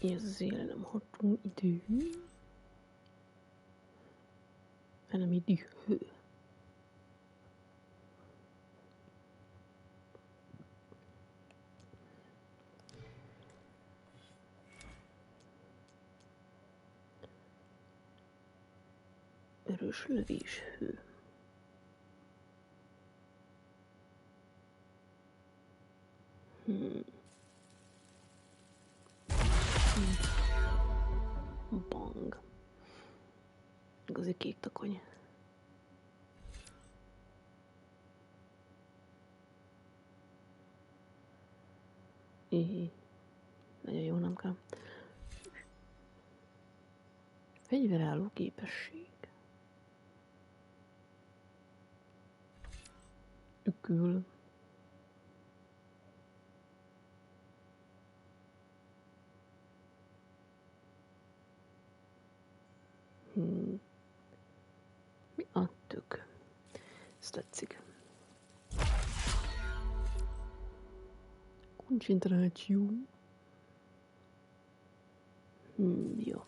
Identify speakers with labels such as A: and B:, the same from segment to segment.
A: Ezzel nem hatunk idő, hanem idő. Erős lövéshő. Bang. Igazi kék takony. Nagyon jó, nem kell. Fegyverálló képesség. Ökül. Mi a tök? Ez tetszik. Koncentráció. Jó.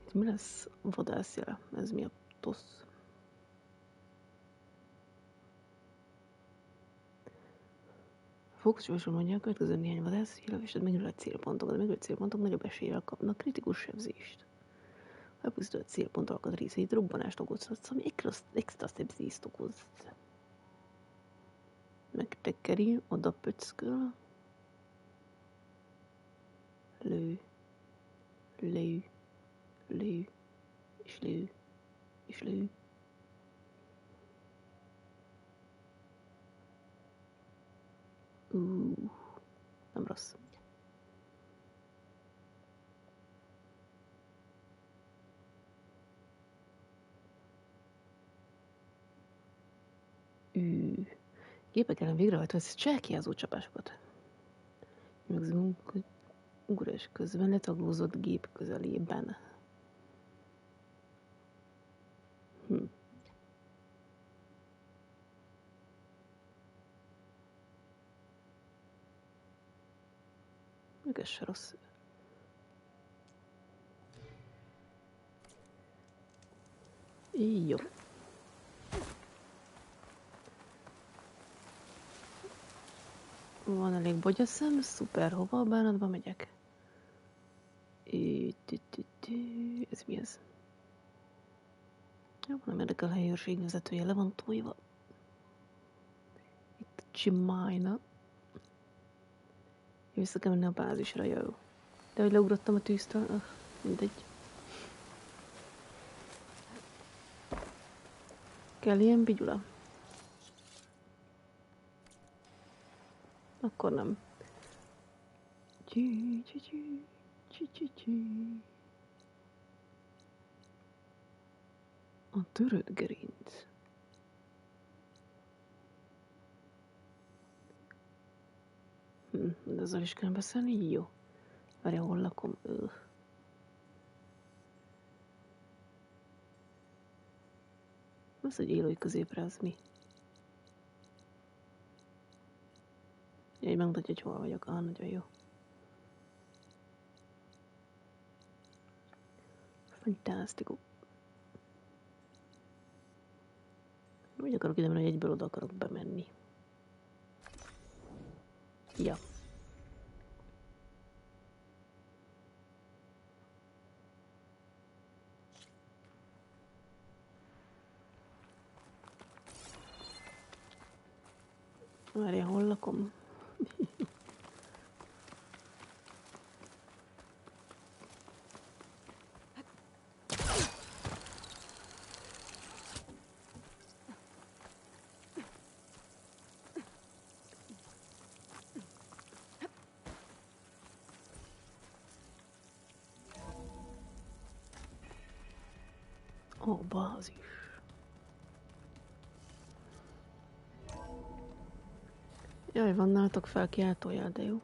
A: Itt mi lesz vadászjele? Ez mi a tosz? Fókuszgyorsan mondja, a következő néhány vadász hílevésed megjelölt célpontokat. A megjelölt célpontok nagyobb eséllyel kapnak kritikus sebzést. Ha elpusztult célpont alkatrészeit robbanást okozhatsz, ami extra szebzést okoz. Megtekeri, oda pöcköl. Lő. Lő. Lő. És lő. És lő. Nem rossz. Gépek ellen végrehajtva cselkiázó csapásokat. Megzumunk, hogy ugrás közben letaglózott gép közelében. Még ez se rossz. Jó. Van elég bogyaszem, szuper, hova a bánatba megyek? Ez mi ez? Jó, nem érdekel a helyőrség vezetője, le van tojva. Itt csimájna. Vissza kell menni a bázisra, jó. De hogy leugrottam a tűztől, mindegy. Kell ilyen bigyula? Akkor nem. A törött gerinc. De azzal is kell beszélni? Jó. Várja, hol lakom? Az, hogy élői középre, az mi? Jaj, megmutatja, hogy hol vagyok. Nagyon jó. Fantásztikus. Úgy akarok ide menni, hogy egyből oda akarok bemenni. Ja. Várja, hol lakom? Ó, bázis. Jaj, van nálatok felkiáltójel, de jó.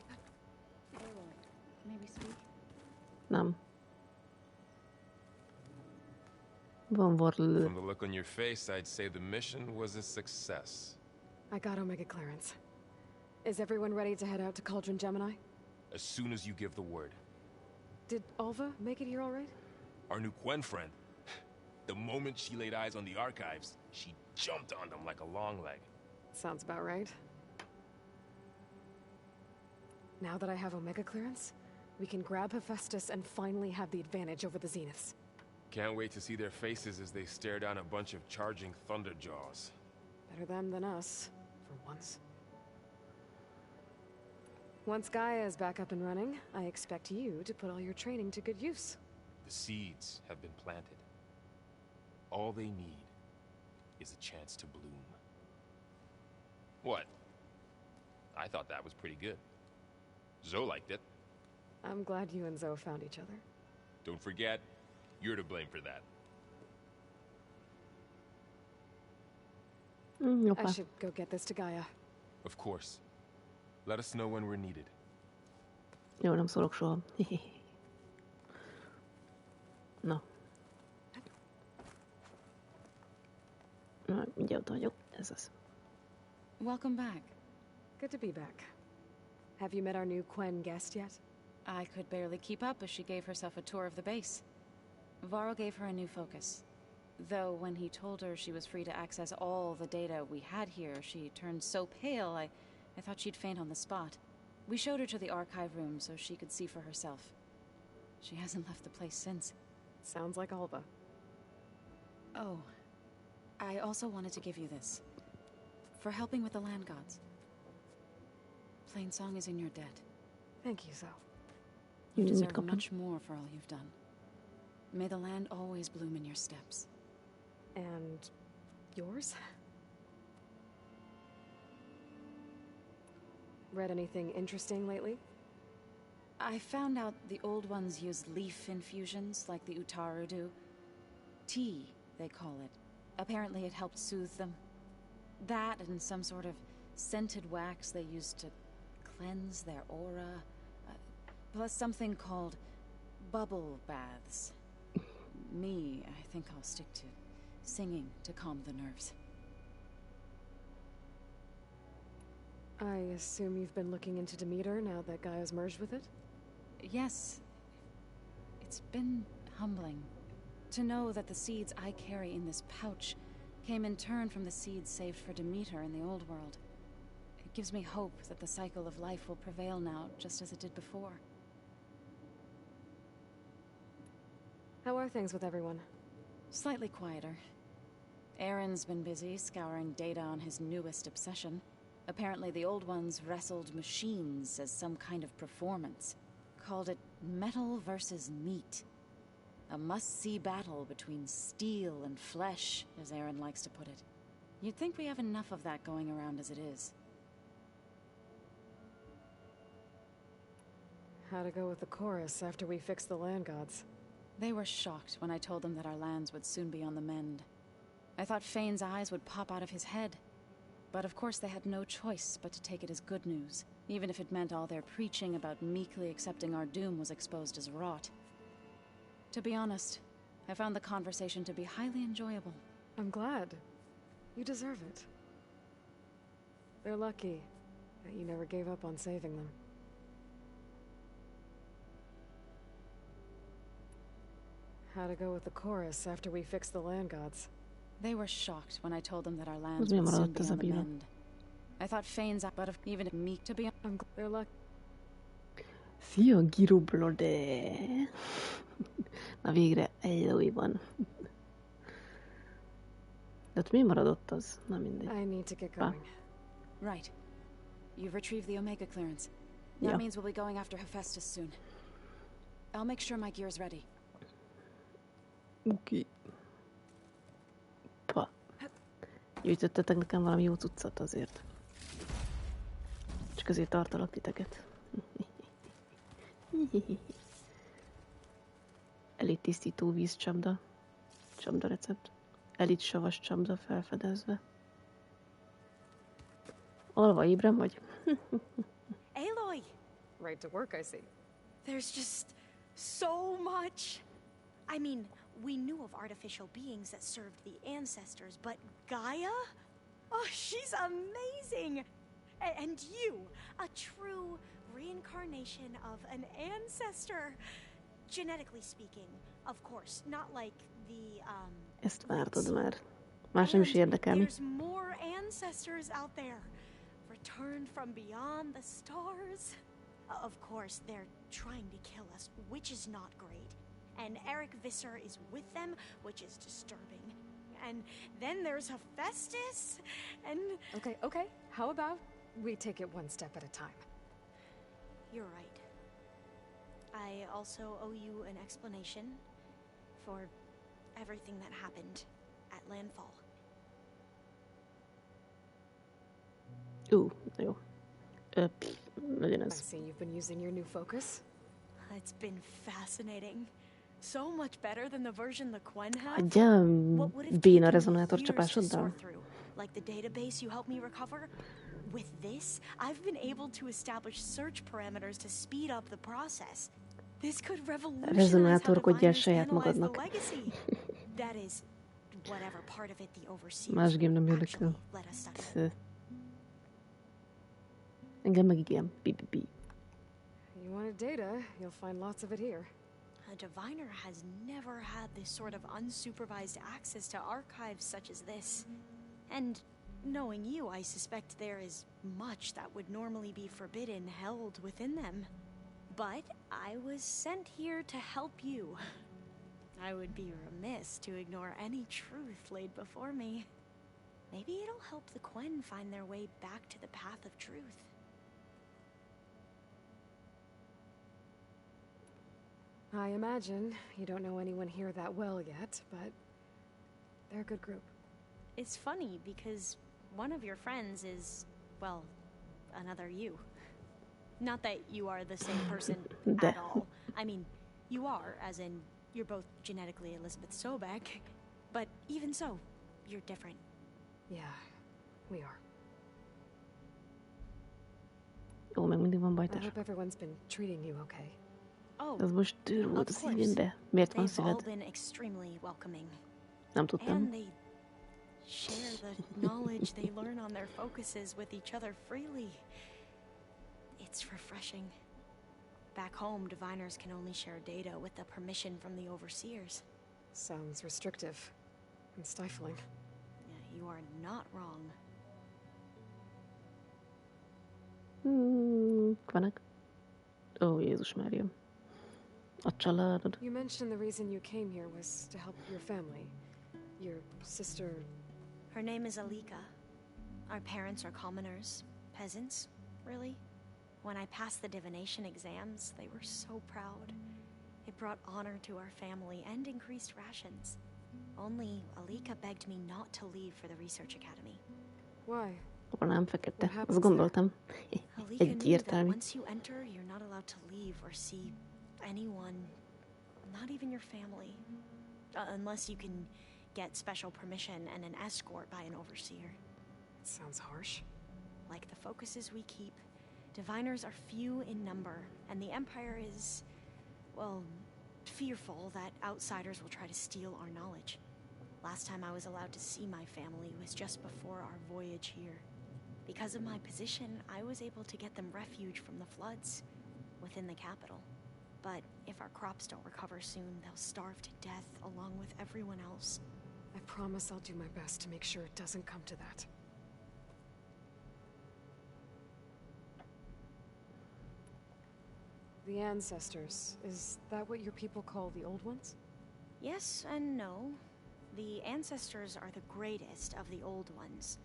A: Nem. Van Warl.
B: From the look on your face, I'd say the mission was a success.
C: I got Omega clearance. Is everyone ready to head out to Cauldron Gemini?
B: As soon as you give the word.
C: Did Alva make it here all right?
B: Our new Quen friend. The moment she laid eyes on the archives, she jumped on them like a long leg.
C: Sounds about right. Now that I have Omega clearance, we can grab Hephaestus and finally have the advantage over the Zeniths.
B: Can't wait to see their faces as they stare down a bunch of charging thunderjaws.
C: Better them than us, for once. Once Gaia is back up and running, I expect you to put all your training to good use.
B: The seeds have been planted. All they need is a chance to bloom. What? I thought that was pretty good. Zoe liked it.
C: I'm glad you and Zoe found each other.
B: Don't forget, you're to blame for that.
C: I should go get this to Gaia.
B: Of course. Let us know when we're needed.
A: Jó, nem szólok soha. Na. Na, mindjárt vagyok. Ez az.
D: Welcome back.
C: Good to be back. Have you met our new Quen guest yet?
D: I could barely keep up as she gave herself a tour of the base. Varl gave her a new focus. Though when he told her she was free to access all the data we had here, she turned so pale, I thought she'd faint on the spot. We showed her to the archive room so she could see for herself. She hasn't left the place since.
C: Sounds like Alba.
D: Oh, I also wanted to give you this. For helping with the land gods. Plainsong is in your debt.
C: Thank you, Zoe.
D: You deserve much more for all you've done. May the land always bloom in your steps.
C: And yours? Read anything interesting lately?
D: I found out the old ones use leaf infusions like the Utaru do. Tea, they call it. Apparently it helped soothe them. That and some sort of scented wax they used to cleanse their aura. Plus something called bubble baths. Me, I think I'll stick to singing to calm the nerves.
C: I assume you've been looking into Demeter now that Gaia's merged with it?
D: Yes. It's been humbling to know that the seeds I carry in this pouch came in turn from the seeds saved for Demeter in the old world. It gives me hope that the cycle of life will prevail now, just as it did before.
C: How are things with everyone?
D: Slightly quieter. Aaron's been busy scouring data on his newest obsession. Apparently the old ones wrestled machines as some kind of performance. Called it metal versus meat. A must-see battle between steel and flesh, as Aaron likes to put it. You'd think we have enough of that going around as it is.
C: How to go with the chorus after we fix the land gods?
D: They were shocked when I told them that our lands would soon be on the mend. I thought Fane's eyes would pop out of his head. But of course they had no choice but to take it as good news, even if it meant all their preaching about meekly accepting our doom was exposed as rot. To be honest, I found the conversation to be highly enjoyable.
C: I'm glad. You deserve it. They're lucky that you never gave up on saving them. How to go with the chorus after we fix the land gods?
D: They were shocked when I told them that our lands would soon be on the mend. I thought Fane's but if even meek to be
C: they're lucky.
A: Szia, Giroblode! Na végre, egy újban. De ott mi maradott az? Na mindegy.
C: I need to get going.
D: Right. You've retrieved the Omega clearance. That means we'll be going after Hephaestus soon. I'll make sure my gear's ready.
A: Oké. Pa. Gyűjtöttetek nekem valami jó cuccot azért. Csak azért tartalak titeket. Elég tisztító vízcsapda. Csapda recept. Elit savas csapda felfedezve. Alva ébren vagy?
E: Aloy!
C: Right to work, I see.
E: There's just so much. I mean, we knew of artificial beings that served the ancestors, but Gaia? Oh, she's amazing! And you, a true reincarnation of an ancestor. Genetically speaking, of course, not like the,
A: Ezt vártad már. Más nem is érdekel mi.
E: There's more ancestors out there, returned from beyond the stars. Of course, they're trying to kill us, which is not great. And Eric Visser is with them, which is disturbing. And then there's Hephaestus, and...
C: Okay. How about we take it one step at a time?
E: You're right. I also owe you an explanation for everything that happened at Landfall.
A: Jó. Legyen
C: I
A: ez.
C: see you've been using your new focus.
E: It's been fascinating. So much better than the version the Quen had.
A: Adja
E: What would have
A: béna
E: taken
A: rezonátor
E: me years to
A: csapásoddal?
E: sort through, like the database you helped me recover. With this, I've been able to establish search parameters to speed up the process. This could revolutionize how
A: Rezonátorkodjál
E: diviners
A: saját
E: analyze the
A: magadnak.
E: legacy. That is, whatever part of it the overseers
A: Más game nem
E: actually
A: érdekel.
E: let us study.
A: Psz. Engem meg igen. Pi.
C: You wanted data, you'll find lots of it here.
E: A diviner has never had this sort of unsupervised access to archives such as this. And knowing you, I suspect there is much that would normally be forbidden held within them. But I was sent here to help you. I would be remiss to ignore any truth laid before me. Maybe it'll help the Quen find their way back to the path of truth.
C: I imagine you don't know anyone here that well yet, but they're a good group.
E: It's funny because one of your friends is, well, another you. Not that you are the same person at all. I mean, you are, as in, you're both genetically Elizabeth Sobek, but even so, you're different.
C: Yeah, we are.
A: Jó, meg mindig van
C: I
A: bajtás.
C: hope everyone's been treating you okay.
E: Oh,
A: Ez most tűr volt a
E: of course.
A: szívembe. Miért van
E: They've all
A: szíved?
E: been extremely welcoming.
A: Nem tudtam.
E: And they share the knowledge they learn on their focuses with each other freely. It's refreshing. Back home, diviners can only share data with the permission from the overseers.
C: Sounds restrictive and stifling.
E: Yeah, you are not wrong.
A: Kvanak. Ó, Jézus Mária. A családod.
C: You mentioned the reason you came here was to help your family. Your sister...
E: Her name is Alika. Our parents are commoners. Peasants, really. When I passed the divination exams, they were so proud. It brought honor to our family and increased rations. Only Alika begged me not to leave for the research academy.
C: Why?
A: Akkor nem fekete.
C: What
A: Azt gondoltam.
E: Alika knew that
A: Egyértelmű.
E: once you enter, you're not allowed to leave or see anyone, not even your family, unless you can get special permission and an escort by an overseer.
C: It sounds harsh.
E: Like the focuses we keep, diviners are few in number, and the Empire is, well, fearful that outsiders will try to steal our knowledge. Last time I was allowed to see my family was just before our voyage here. Because of my position, I was able to get them refuge from the floods within the capital. But if our crops don't recover soon, they'll starve to death along with everyone else.
C: I promise I'll do my best to make sure it doesn't come to that. The ancestors, is that what your people call the old ones?
E: Yes and no. The ancestors are the greatest of the old ones.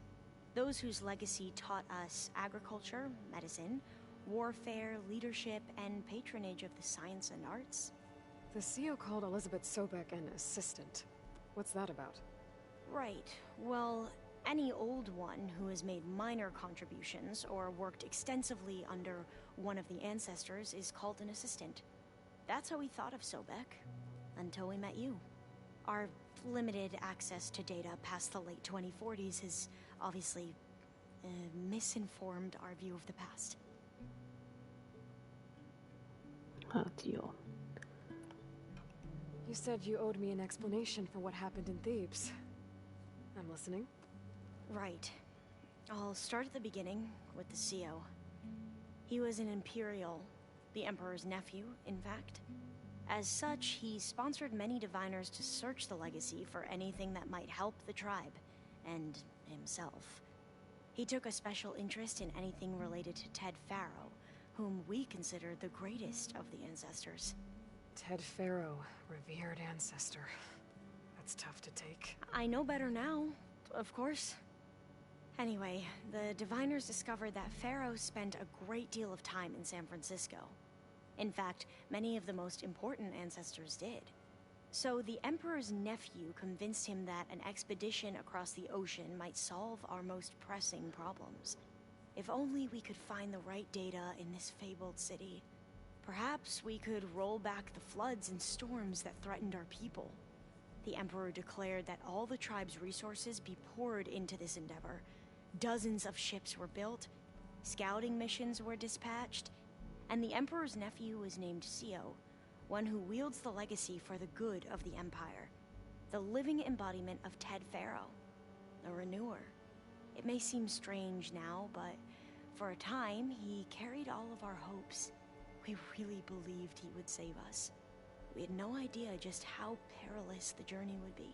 E: Those whose legacy taught us agriculture, medicine, warfare, leadership, and patronage of the science and arts.
C: The CEO called Elizabeth Sobek an assistant. What's that about?
E: Right. Well, any old one who has made minor contributions or worked extensively under one of the ancestors is called an assistant. That's how we thought of Sobek, until we met you. Our limited access to data past the late 2040s has obviously misinformed our view of the past.
A: Hát jó.
C: You said you owed me an explanation for what happened in Thebes. I'm listening.
E: Right. I'll start at the beginning with the CO. He was an Imperial, the Emperor's nephew, in fact. As such, he sponsored many diviners to search the legacy for anything that might help the tribe, and himself. He took a special interest in anything related to Ted Faro, whom we consider the greatest of the ancestors.
C: Ted Faro, revered ancestor. That's tough to take.
E: I know better now, of course. Anyway, the diviners discovered that Faro spent a great deal of time in San Francisco. In fact, many of the most important ancestors did. So the Emperor's nephew convinced him that an expedition across the ocean might solve our most pressing problems. If only we could find the right data in this fabled city. Perhaps we could roll back the floods and storms that threatened our people. The Emperor declared that all the tribe's resources be poured into this endeavor. Dozens of ships were built, scouting missions were dispatched, and the Emperor's nephew was named CO, one who wields the legacy for the good of the Empire. The living embodiment of Ted Faro, a renewer. It may seem strange now, but for a time, he carried all of our hopes. We really believed he would save us. We had no idea just how perilous the journey would be.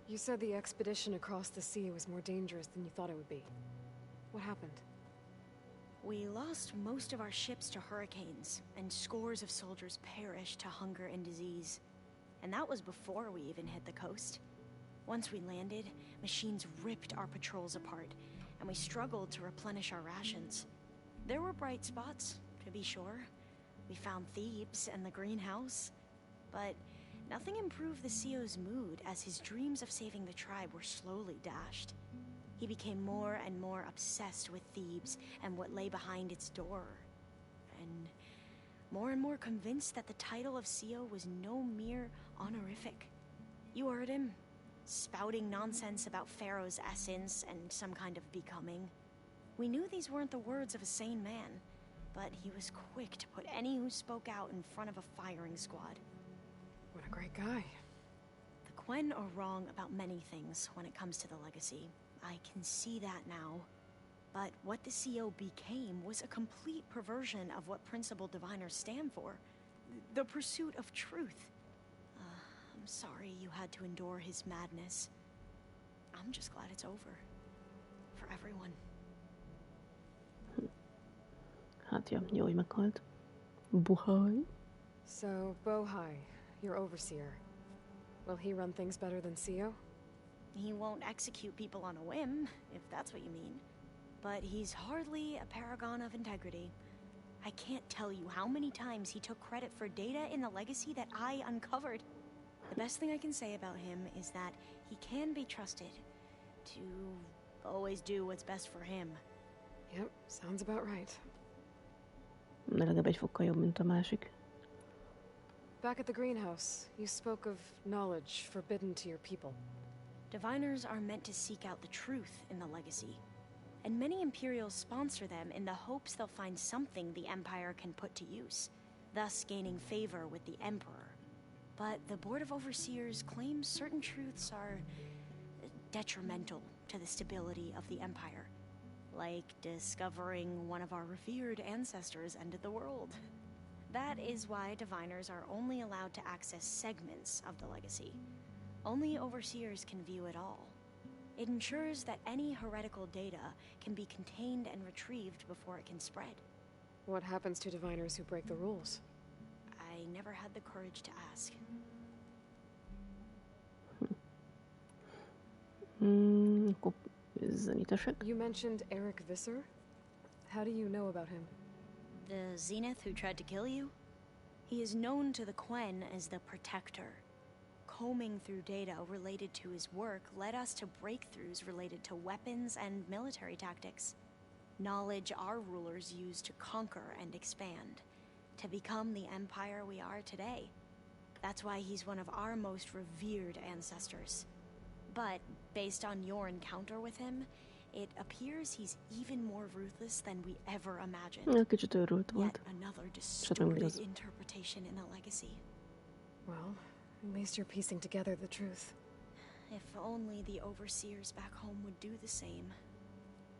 C: You said the expedition across the sea was more dangerous than you thought it would be. What happened?
E: We lost most of our ships to hurricanes, and scores of soldiers perished to hunger and disease. And that was before we even hit the coast. Once we landed, machines ripped our patrols apart, and we struggled to replenish our rations. There were bright spots, to be sure. We found Thebes and the greenhouse, but nothing improved the CO's mood as his dreams of saving the tribe were slowly dashed. He became more and more obsessed with Thebes and what lay behind its door, and more convinced that the title of CO was no mere honorific. You heard him, spouting nonsense about Pharaoh's essence and some kind of becoming. We knew these weren't the words of a sane man, but he was quick to put any who spoke out in front of a firing squad.
C: What a great guy.
E: The Quen are wrong about many things when it comes to the legacy. I can see that now. But what the CO became was a complete perversion of what principled diviners stand for. The pursuit of truth. I'm sorry you had to endure his madness. I'm just glad it's over. For everyone.
A: Hát ja, jó, hogy meghalt. Buhaj.
C: So, Bohai, your overseer. Will he run things better than CO?
E: He won't execute people on a whim, if that's what you mean. But he's hardly a paragon of integrity. I can't tell you how many times he took credit for data in the legacy that I uncovered. The best thing I can say about him is that he can be trusted to always do what's best for him.
C: Yep, sounds about right.
A: De legalább egy fokkal jobb, mint a másik.
C: Back at the greenhouse, you spoke of knowledge forbidden to your people.
E: Diviners are meant to seek out the truth in the legacy, and many Imperials sponsor them in the hopes they'll find something the Empire can put to use, thus gaining favor with the Emperor. But the Board of Overseers claims certain truths are detrimental to the stability of the Empire, like discovering one of our revered ancestors ended the world. That is why diviners are only allowed to access segments of the legacy. Only overseers can view it all. It ensures that any heretical data can be contained and retrieved before it can spread.
C: What happens to diviners who break the rules?
E: I never had the courage to ask.
A: Akkor zenítesek.
C: You mentioned Eric Visser? How do you know about him?
E: The Zenith who tried to kill you? He is known to the Quen as the Protector. Combing through data related to his work led us to breakthroughs related to weapons and military tactics. Knowledge our rulers used to conquer and expand. to become the empire we are today. That's why he's one of our most revered ancestors. But based on your encounter with him, it appears he's even more ruthless than we ever imagined.
A: Kicsit őrült
E: Yet
A: volt.
E: another
A: És hát mindig
E: distorted
A: az.
E: interpretation in the legacy.
C: Well, at least you're piecing together the truth.
E: If only the overseers back home would do the same.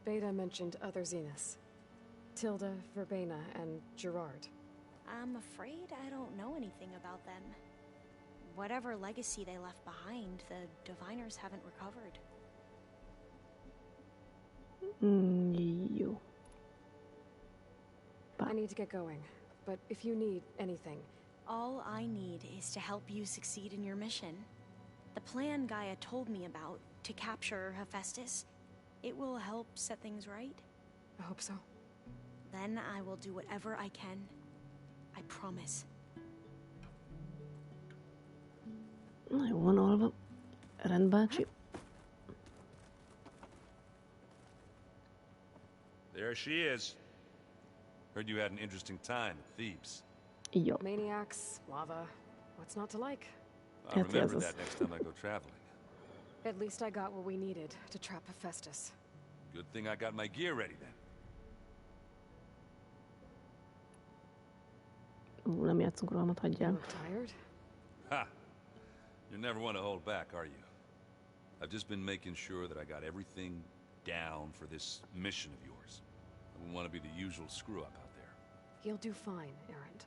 C: Beta mentioned other Zeniths. Tilda, Verbena, and Gerard.
E: I'm afraid I don't know anything about them. Whatever legacy they left behind, the diviners haven't recovered.
A: Jó.
C: I need to get going, but if you need anything...
E: All I need is to help you succeed in your mission. The plan Gaia told me about, to capture Hephaestus, it will help set things right.
C: I hope so.
E: Then I will do whatever I can. I promise.
A: Na jó van alva. Rendbácsi.
F: There she is. Heard you had an interesting time at Thebes.
A: Jó.
C: Maniacs, lava, what's not to like?
F: I'll
A: Yes,
F: remember
A: yes.
F: that next time I go traveling.
C: At least I got what we needed to trap Hephaestus.
F: Good thing I got my gear ready then.
A: Nem játszunk rohamat,
C: You
A: hagyjál.
C: look tired?
F: Ha! You never want to hold back, are you? I've just been making sure that I got everything down for this mission of yours. I wouldn't want to be the usual screw-up out there.
C: You'll do fine, Errant.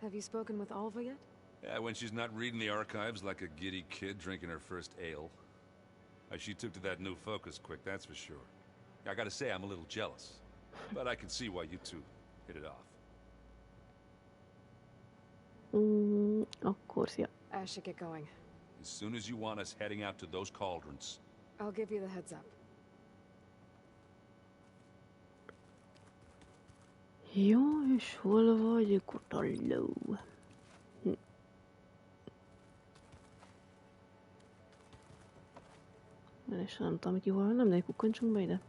C: Have you spoken with Alva yet?
F: Yeah, when she's not reading the archives like a giddy kid drinking her first ale. She took to that new focus quick, that's for sure. I gotta say, I'm a little jealous. But I can see why you two hit it off.
A: Akkor szia.
C: I should get going.
F: As soon as you want us heading out to those cauldrons.
C: I'll give you the heads up.
A: Jó, és hol vagy, kutalló? És nem tudom, ki hol van, nem, de kukkantsunk be ide.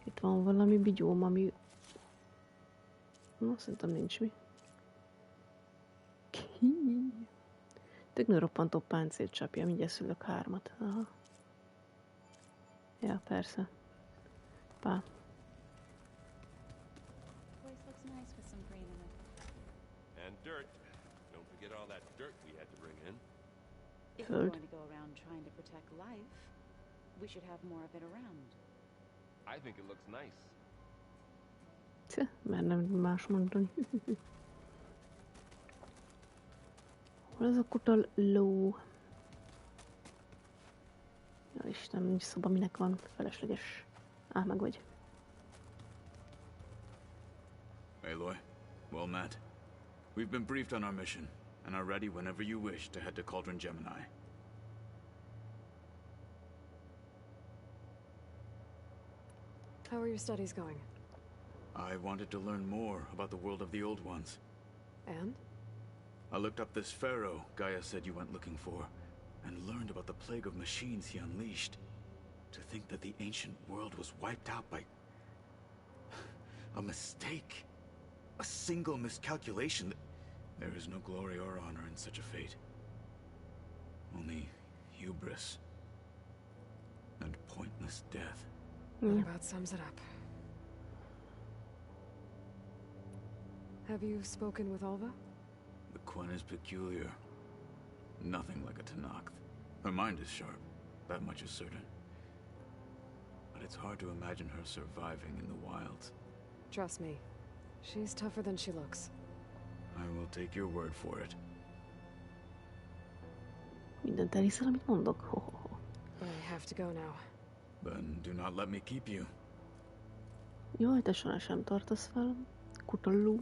A: Itt van valami bigyóm, ami... No, szerintem nincs mi. Tügnőroppantó páncélcsapja, mindjárt szülök 3. Aha. Ja, persze. Pá.
D: Place looks nice with some green in it.
G: And dirt. Don't forget all that dirt we had to bring in.
D: If we're
A: Good.
D: going to go around trying to protect life, we should have more of it around.
G: I think it looks nice.
A: Mert nem más mondani. Hol ez a kutalló? Ja Istenem, nincs szoba, minek van felesleges. Meg vagy.
H: Aloy, well met. We've been briefed on our mission, and are ready whenever you wish to head to Cauldron Gemini.
C: How are your studies going?
H: I wanted to learn more about the world of the Old Ones.
C: And?
H: I looked up this pharaoh Gaia said you went looking for, and learned about the plague of machines he unleashed. To think that the ancient world was wiped out by... a mistake. A single miscalculation. There is no glory or honor in such a fate. Only hubris. And pointless death.
C: That about sums it up. Have you spoken with Alva?
H: The Quen is peculiar. Nothing like a Tenakth. Her mind is sharp, that much is certain. But it's hard to imagine her surviving in the wilds.
C: Trust me, she's tougher than she looks.
H: I will take your word for it.
A: Mindent elhiszel, amit mondok? Ho, ho, ho.
C: I have to go now.
H: Then do not let me keep you.
A: Jaj, te soha sem tartasz velem. Kutalló.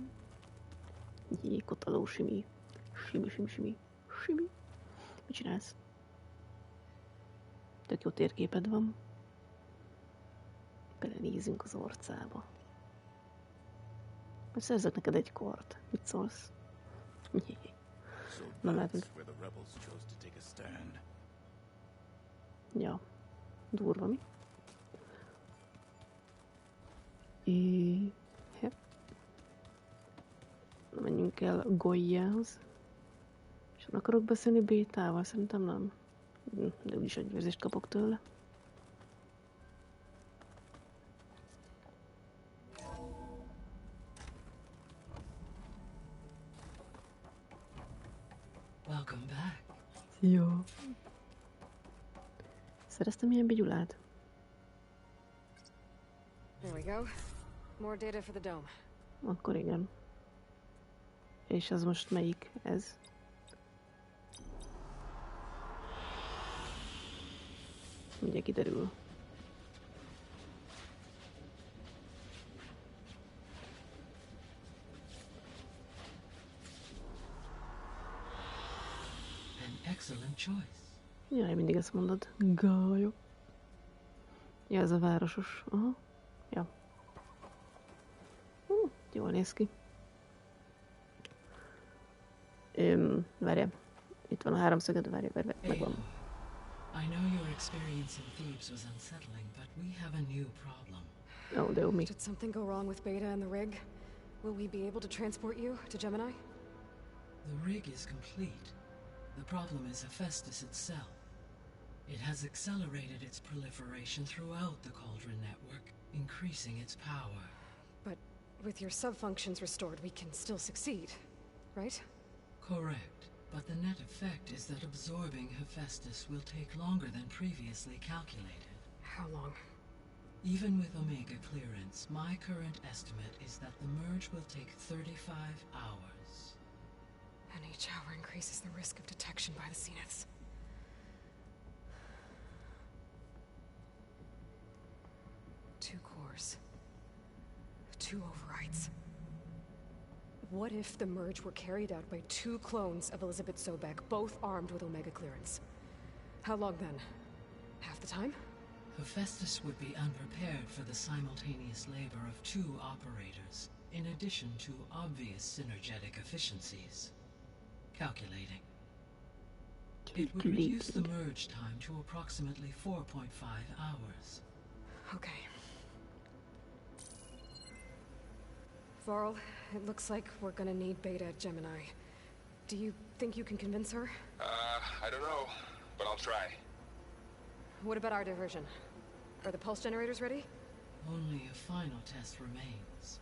A: Jé, kutalló, simi. Simi, simi, simi. Simi. Mit csinálsz? Tök jó térképed van. Belenézünk az orcába. Majd szerzek neked egy kort. Mit szólsz? Jé.
H: So
A: No,
H: that's
A: nothing.
H: where the rebels chose to take a stand.
A: Ja. Durva, mi? Menjünk el Golyához. És nem akarok beszélni Bétával, szerintem nem. De úgyis agyvérzést kapok tőle.
I: Welcome back.
A: Szia! Szereztem ilyen bigyulát?
C: There we go. More data for the dome.
A: Akkor igen. És az most melyik? Ez? Mindjárt kiderül.
I: An excellent choice.
A: Jaj, mindig ezt mondod. Gályok. Ja, ez a városos. Aha. Ja. Jól néz ki. Várjál. Itt van a háromszöged, várjál, megvan.
I: I know your experience in Thebes was unsettling, but we have a new problem.
A: Oh, de jó, mi?
C: Did something go wrong with Beta and the rig? Will we be able to transport you to Gemini?
I: The rig is complete. The problem is Hephaestus itself. It has accelerated its proliferation throughout the Cauldron network, increasing its power.
C: But with your sub-functions restored, we can still succeed, right?
I: Correct, but the net effect is that absorbing Hephaestus will take longer than previously calculated.
C: How long?
I: Even with Omega clearance, my current estimate is that the merge will take 35 hours.
C: And each hour increases the risk of detection by the Zeniths. Two cores. Two overrides. What if the merge were carried out by two clones of Elizabeth Sobek, both armed with Omega clearance? How long then? Half the time?
I: Hephaestus would be unprepared for the simultaneous labor of two operators, in addition to obvious synergetic efficiencies. Calculating. It would reduce the merge time to approximately 4.5 hours.
C: Okay. Varl, it looks like we're gonna need Beta at Gemini. Do you think you can convince her?
G: I don't know, but I'll try.
C: What about our diversion? Are the pulse generators ready?
I: Only a final test remains.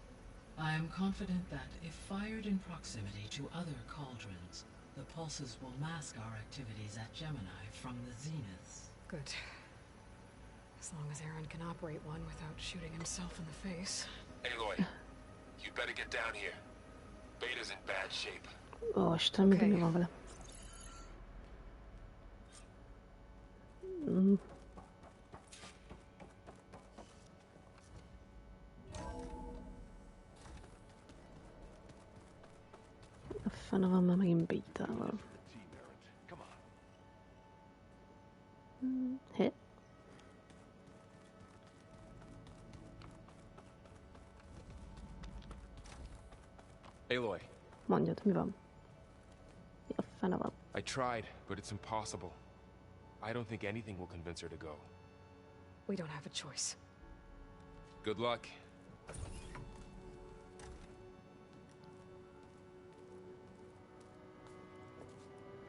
I: I am confident that, if fired in proximity to other cauldrons, the pulses will mask our activities at Gemini from the Zeniths.
C: Good. As long as Aaron can operate one without shooting himself in the face.
G: Aloy, you better get down here. Beta's in bad shape.
A: Ó, Istenem, mindig mi van vele. A fene van már megint Bétával. He?
B: Aloy.
A: Mondjad, mi van? Mi a fene van?
B: I tried, but it's impossible. I don't think anything will convince her to go.
C: We don't have a choice.
B: Good luck.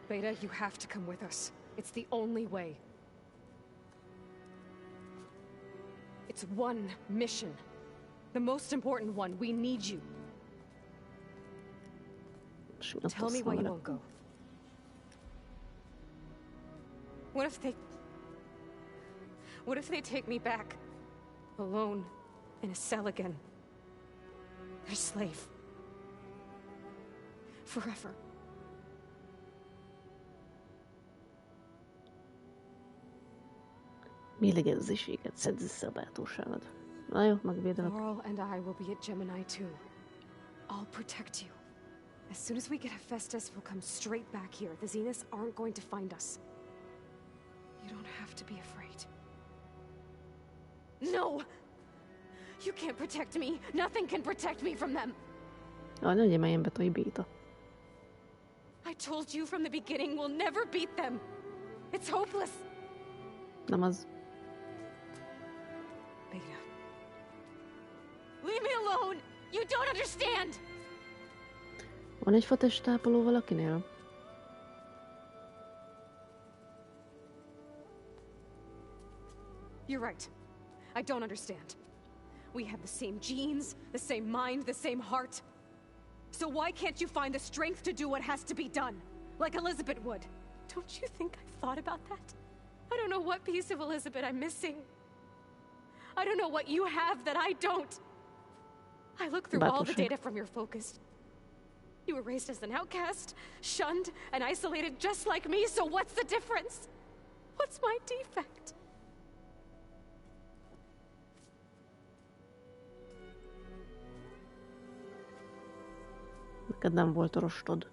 C: Beta, you have to come with us. It's the only way. It's one mission. The most important one. We need you. Tell me why you won't go. What if they take me back? Alone. In a cell again. Their slave. Forever.
A: Mi legérzéséget szedsz össze a bátorságod. Na jó, megvédelek.
C: Laurel and I will be at Gemini too. I'll protect you. As soon as we get Hephaestus, we'll come straight back here. The Zeniths aren't going to find us. You don't have to be afraid. No! You can't protect me. Nothing can protect me from them.
A: Ja, ne legyen már ilyen betoi Béta.
C: I told you from the beginning we'll never beat them. It's hopeless.
A: Nem az.
C: Beta. Leave me alone! You don't understand!
A: Van egy fatestápoló valakinél?
C: You're right. I don't understand. We have the same genes, the same mind, the same heart. So why can't you find the strength to do what has to be done? Like Elizabeth would. Don't you think I've thought about that? I don't know what piece of Elizabeth I'm missing. I don't know what you have that I don't. I look through all the data from your focus. You were raised as an outcast, shunned, and isolated just like me, so what's the difference? What's my defect?
A: Neked nem volt rostod.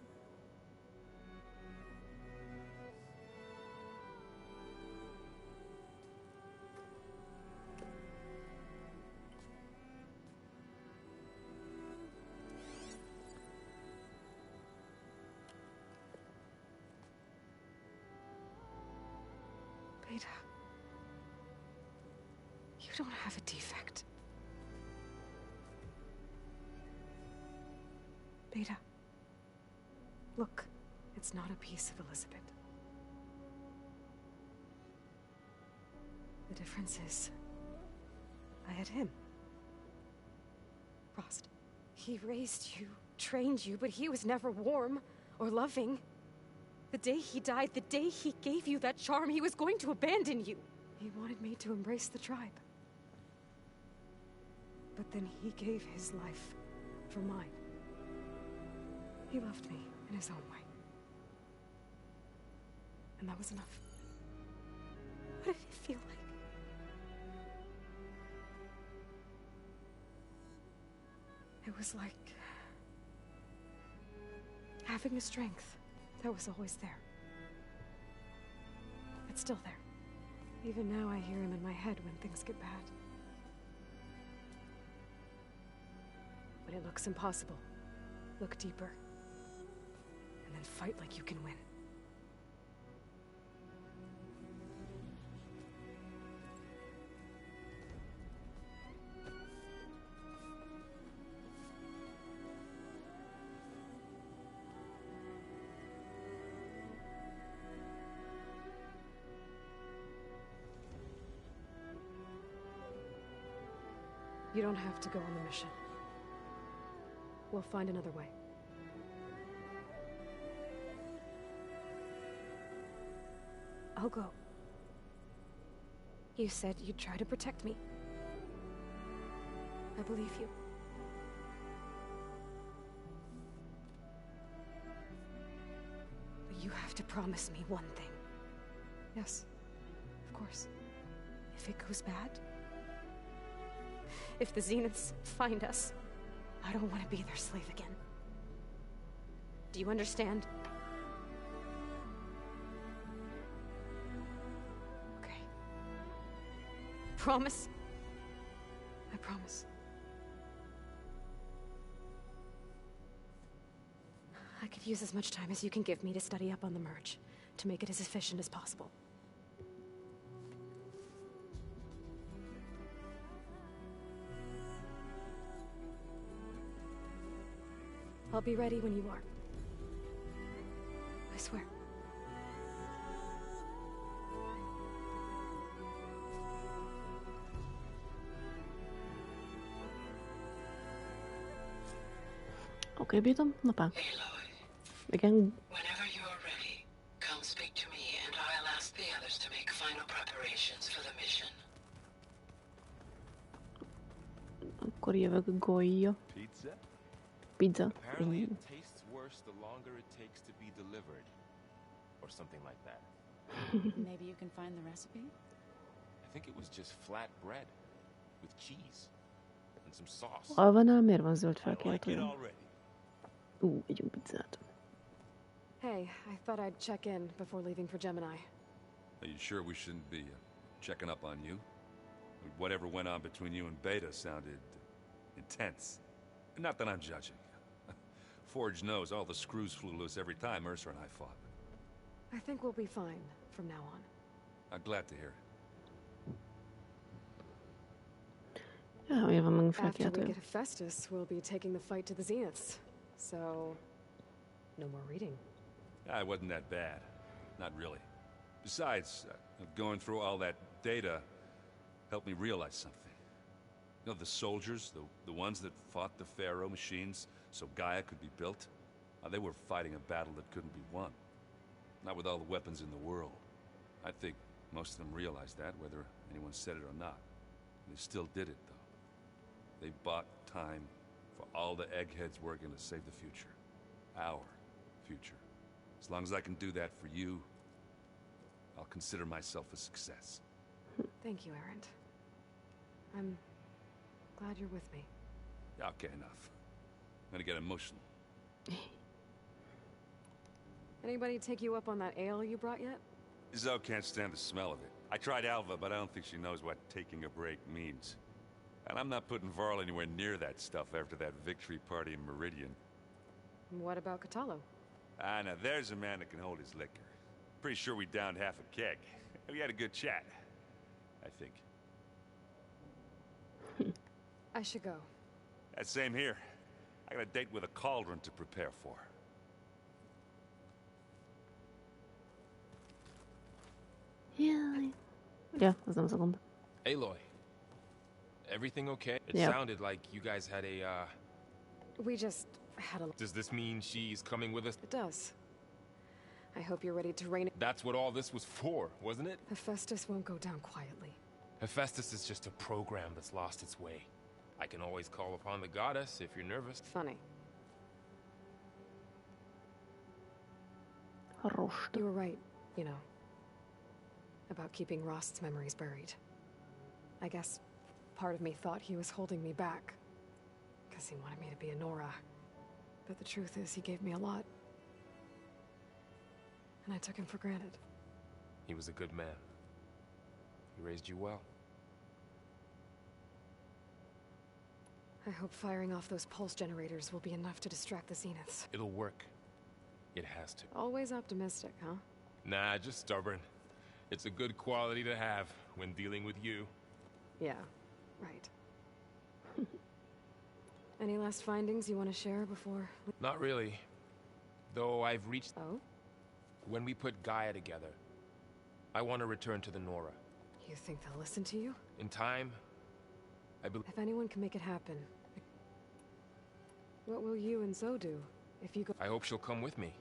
C: Beta, you don't have a defect. Beta, look, it's not a piece of Elizabeth. The difference is, I had him. Frost. He raised you, trained you, but he was never warm or loving. The day he died, the day he gave you that charm, he was going to abandon you. He wanted me to embrace the tribe. But then he gave his life for mine. He loved me in his own way. And that was enough. What did it feel like? It was like having a strength that was always there. It's still there. Even now I hear him in my head when things get bad. When it looks impossible, look deeper. And then fight like you can win. You don't have to go on the mission. We'll find another way. I'll go. You said you'd try to protect me. I believe you. But you have to promise me one thing. Yes, of course. If it goes bad, if the Zeniths find us, I don't want to be their slave again. Do you understand? Okay. Promise? I promise. I could use as much time as you can give me to study up on the merge, to make it as efficient as possible. I'll be ready when you are. I swear.
A: Oké, bírom? Na pá.
I: Aloy,
A: Igen.
I: whenever you are ready, come speak to me and I'll ask the others to make final preparations for the mission.
A: Akkor jövök Golyja.
B: Pizza?
A: Pizza.
B: Apparently it tastes worse the longer it takes to be delivered. Or something like that.
D: Maybe you can find the recipe?
B: I think it was just flat bread. With cheese. And some sauce.
A: Alvanál miért van zöld
G: I like it
A: felkiáltója?
G: already.
A: Együnk pizzát.
C: Hey, I thought I'd check in before leaving for Gemini.
F: Are you sure we shouldn't be checking up on you? Whatever went on between you and Beta sounded intense. Not that I'm judging. Forge knows all the screws flew loose every time Mercer and I fought.
C: I think we'll be fine from now on.
F: I'm glad to hear it.
A: Ja, miért van meg Nagyon
C: After we
A: felkiáltó.
C: get Hephaestus, we'll be taking the fight to the Zeniths. So, no more reading.
F: It wasn't that bad. Not really. Besides, going through all that data helped me realize something. You know, the soldiers, the ones that fought the Pharaoh machines so Gaia could be built, they were fighting a battle that couldn't be won. Not with all the weapons in the world. I think most of them realized that, whether anyone said it or not. They still did it, though. They bought time for all the eggheads working to save the future. Our future. As long as I can do that for you, I'll consider myself a success.
C: Thank you, Erend. I'm glad you're with me.
F: Okay, enough. I'm gonna get emotional.
C: Anybody take you up on that ale you brought yet?
F: Zoe can't stand the smell of it. I tried Alva, but I don't think she knows what taking a break means. And I'm not putting Varl anywhere near that stuff after that victory party in Meridian.
C: What about Catalo?
F: Now there's a man that can hold his liquor. Pretty sure we downed half a keg. We had a good chat, I think.
C: I should go.
F: Same here. I got a date with a cauldron to prepare for.
A: Ja, az nem az a gomb.
B: Aloy, everything okay? It
A: Yep.
B: sounded like you guys had a,
C: We just had a...
B: Does this mean she's coming with us?
C: It does. I hope you're ready to reign...
B: That's what all this was for, wasn't it?
C: Hephaestus won't go down quietly.
B: Hephaestus is just a program that's lost its way. I can always call upon the goddess if you're nervous.
C: Funny.
A: Rost.
C: You were right, you know. About keeping Rost's memories buried. I guess part of me thought he was holding me back. Because he wanted me to be a Nora. But the truth is, he gave me a lot. And I took him for granted.
B: He was a good man. He raised you well.
C: I hope firing off those pulse generators will be enough to distract the Zeniths.
B: It'll work. It has to.
C: Always optimistic, huh?
B: Nah, just stubborn. It's a good quality to have when dealing with you.
C: Yeah, right. Any last findings you want to share before...
B: Not really. Though I've reached...
C: Oh?
B: When we put Gaia together, I want to return to the Nora.
C: You think they'll listen to you?
B: In time, I believe...
C: If anyone can make it happen... What will you and Zoe do if you go...
B: I hope she'll come with me.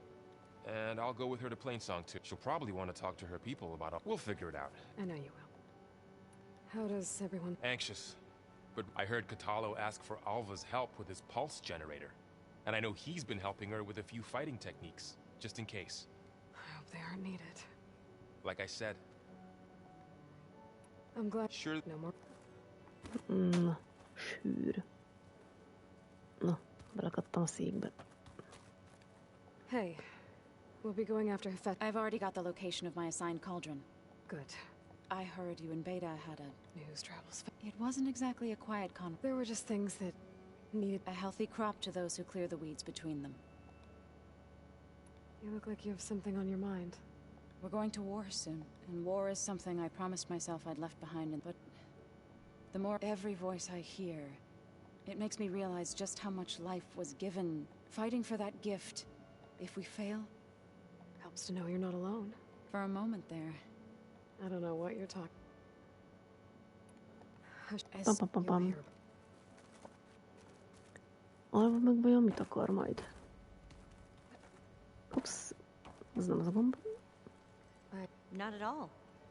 B: And I'll go with her to Plainsong too. She'll probably want to talk to her people about it. We'll figure it out.
C: I know you will. How does everyone...
B: Anxious. But I heard Catalo ask for Alva's help with his pulse generator. And I know he's been helping her with a few fighting techniques, just in case.
C: I hope they aren't needed.
B: Like I said.
C: I'm glad...
B: Sure.
C: No more...
A: Sűr. Na, belekattam a székbe.
C: Hey, we'll be going after Hephaestus.
D: I've already got the location of my assigned cauldron.
C: Good.
D: I heard you and Beta had a...
C: News travels.
D: It wasn't exactly a quiet con...
C: There were just things that needed...
D: A healthy crop to those who clear the weeds between them.
C: You look like you have something on your mind.
D: We're going to war soon, and war is something I promised myself I'd left behind, but... The more every voice I hear, it makes me realize just how much life was given, fighting for that gift. If we fail...
C: Helps to know you're not alone.
D: For a moment there...
C: I don't know what you're talking...
A: Pam, pam, pam, pam. Alva meg vajon mit akar majd? Ups. Ez nem az a gomb.
E: Not at all.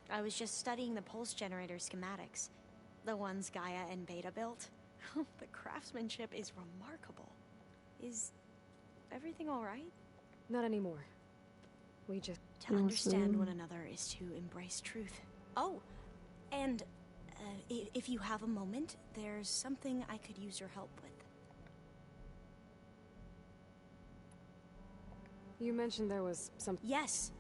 E: I was just studying the pulse generator schematics. The ones Gaia and Beta built. The craftsmanship is remarkable. Is everything all right?
C: Not anymore. We just...
E: To understand one another is to embrace truth. Oh, and if you have a moment, there's something I could use your help with.
C: You mentioned there was some...
E: Yes.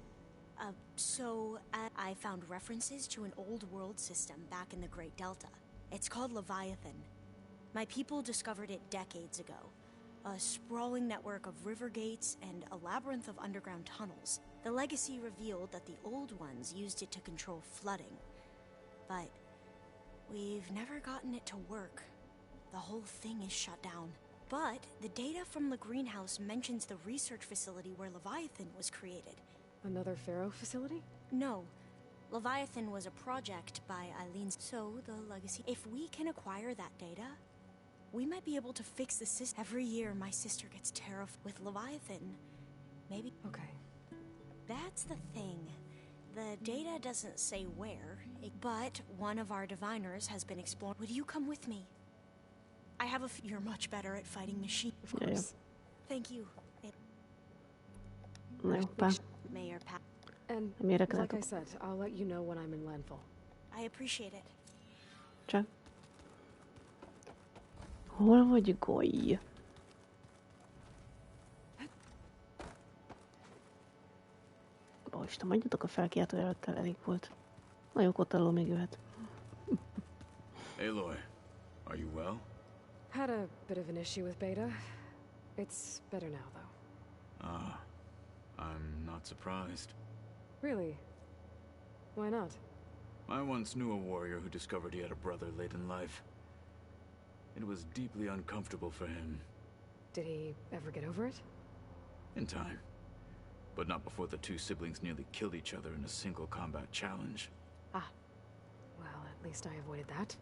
E: So I found references to an old world system back in the Great Delta. It's called Leviathan. My people discovered it decades ago. A sprawling network of river gates and a labyrinth of underground tunnels. The legacy revealed that the old ones used it to control flooding. But we've never gotten it to work. the whole thing is shut down. But the data from the greenhouse mentions the research facility where Leviathan was created.
C: Another Pharaoh facility?
E: No. Leviathan was a project by Eileen's. So, the legacy. If we can acquire that data, we might be able to fix the system. Every year, my sister gets terrified with Leviathan. Maybe.
C: Okay.
E: That's the thing. The data doesn't say where, but one of our diviners has been exploring. Would you come with me? I have a you're much better at fighting machines.
C: Of course.
E: Thank you.
A: Na jó, pá.
E: Mayor Pat.
C: And
A: Nem érek
C: like I
A: rá.
C: said, I'll let you know when I'm in landfall.
E: I appreciate it.
A: Csak. Hol vagy, Goly? Isten, adjatok a felkiáltó előttel, elég volt. Na jó, Kotello még jöhet.
H: Aloy, are you well?
C: Had a bit of an issue with Beta. It's better now, though.
H: Ah, I'm not surprised.
C: Really? Why not?
H: I once knew a warrior who discovered he had a brother late in life. It was deeply uncomfortable for him.
C: Did he ever get over it?
H: In time. But not before the two siblings nearly killed each other in a single combat challenge.
C: Ah. Well, at least I avoided that.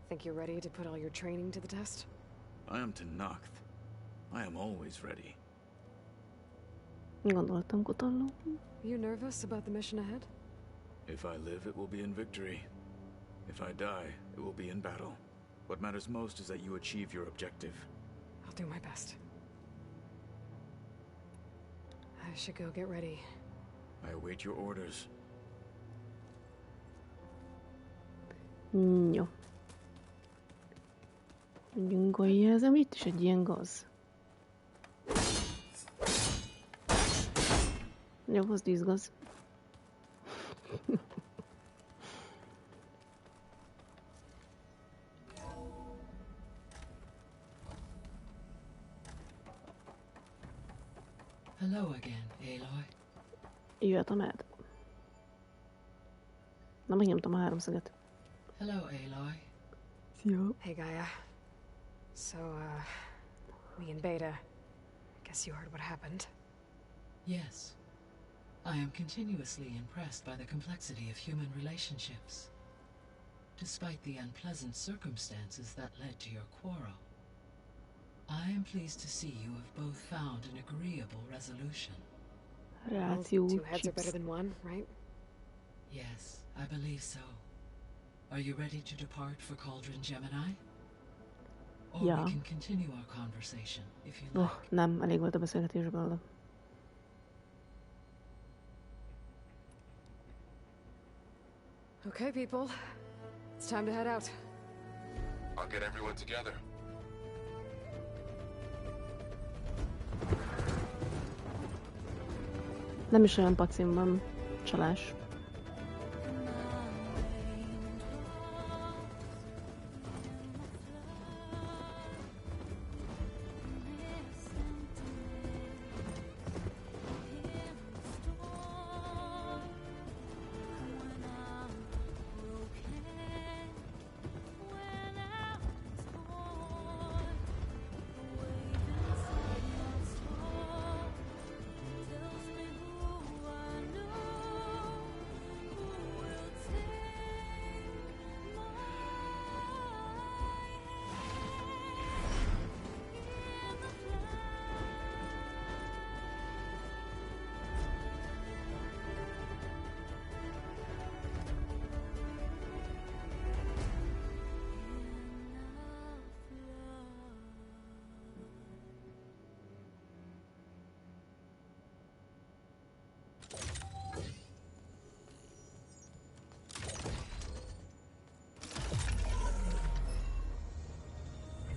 C: Think you're ready to put all your training to the test?
H: I am Tenakth. I am always ready.
A: Gondoltam, Kotello.
C: You nervous about the mission ahead?
H: If I live, it will be in victory. If I die, it will be in battle. What matters most is that you achieve your objective.
C: I'll do my best. I should go get ready.
H: I await your orders.
A: Jó. Menjünk Golyhez, ami itt is egy ilyen gaz. Jó, az díszgaz.
I: Hello again, Aloy.
A: Jöhet a mád. Na, megnyomtam a háromszöget.
I: Hello, Aloy.
A: Szia.
C: Hey, Gaia. So, me and Beta. Guess you heard what happened.
I: Yes. I am continuously impressed by the complexity of human relationships. Despite the unpleasant circumstances that led to your quarrel, I am pleased to see you have both found an agreeable resolution.
A: Ráció,
C: Two heads are
A: chips.
C: better than one, right?
I: Yes, I believe so. Are you ready to depart for Cauldron Gemini? Or
A: Yeah.
I: we can continue our conversation, if you
A: Oh,
I: like.
A: nem, elég volt a beszélgetés belőle.
C: Okay, people. It's time to head out.
G: I'll get everyone together.
A: Nem is olyan pacim van. Csalás.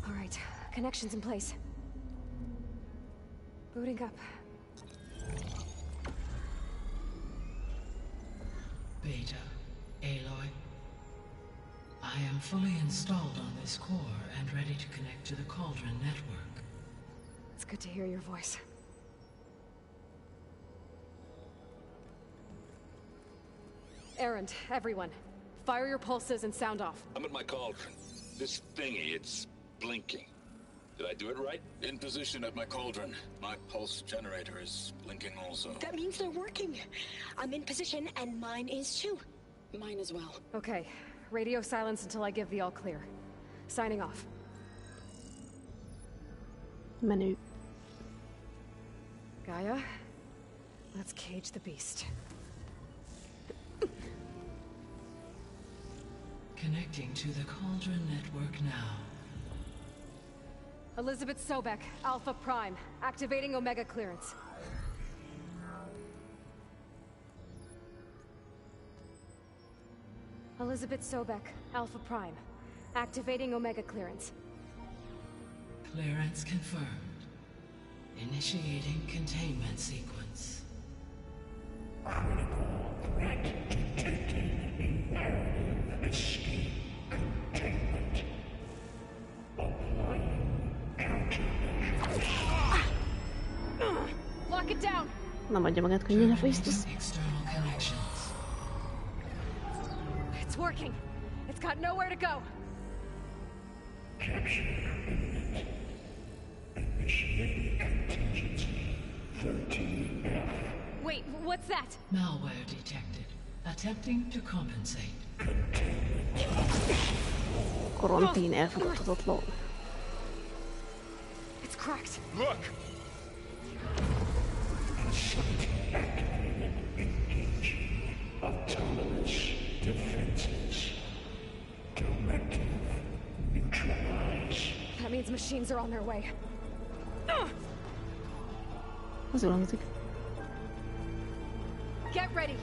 C: All right, connections in place. Booting up.
I: Beta, Aloy. I am fully installed on this core and ready to connect to the Cauldron network.
C: It's good to hear your voice.
J: Errand, everyone.
C: Fire your pulses and sound off.
J: I'm at my cauldron. This thingy, it's blinking. Did I do it right?
H: In position at my cauldron. My pulse generator is blinking also.
K: That means they're working. I'm in position and mine is too. Mine as well.
C: Okay. Radio silence until I give the all clear. Signing off.
A: Menü.
C: Gaia, let's cage the beast.
I: Connecting to the Cauldron network now.
C: Elizabeth Sobek, Alpha Prime, activating Omega clearance. Elizabeth Sobek, Alpha Prime, activating Omega clearance.
I: Clearance confirmed. Initiating containment sequence.
L: Critical threat detected. Imperative escape containment. Applying countermeasures.
C: Lock it down!
A: Nem adja magát könnyen a Festus.
I: External connections.
C: It's working. It's got nowhere to go.
L: Capture imminent. Initiating contingency 13F.
C: Wait, what's that?
I: Malware detected. Attempting to compensate.
A: Karantin elfogadhatatlan.
C: It's cracked.
B: Look!
L: Site activated. Engage. Autonomous defenses. Directive. Neutralize.
C: That means machines are on their way.
A: Az jól hangzik.
C: Get ready.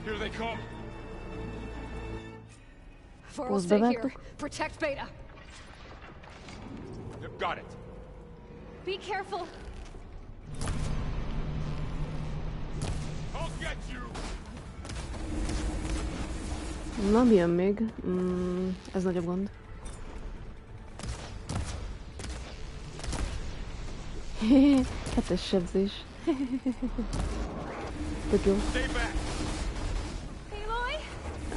B: Here they come!
C: Four, stay here. Protect Beta.
B: Yep, got it.
C: Be careful.
B: I'll get you!
A: Na, mi jön még? Ez nagyobb gond. Hetes sebzés. Tök jó.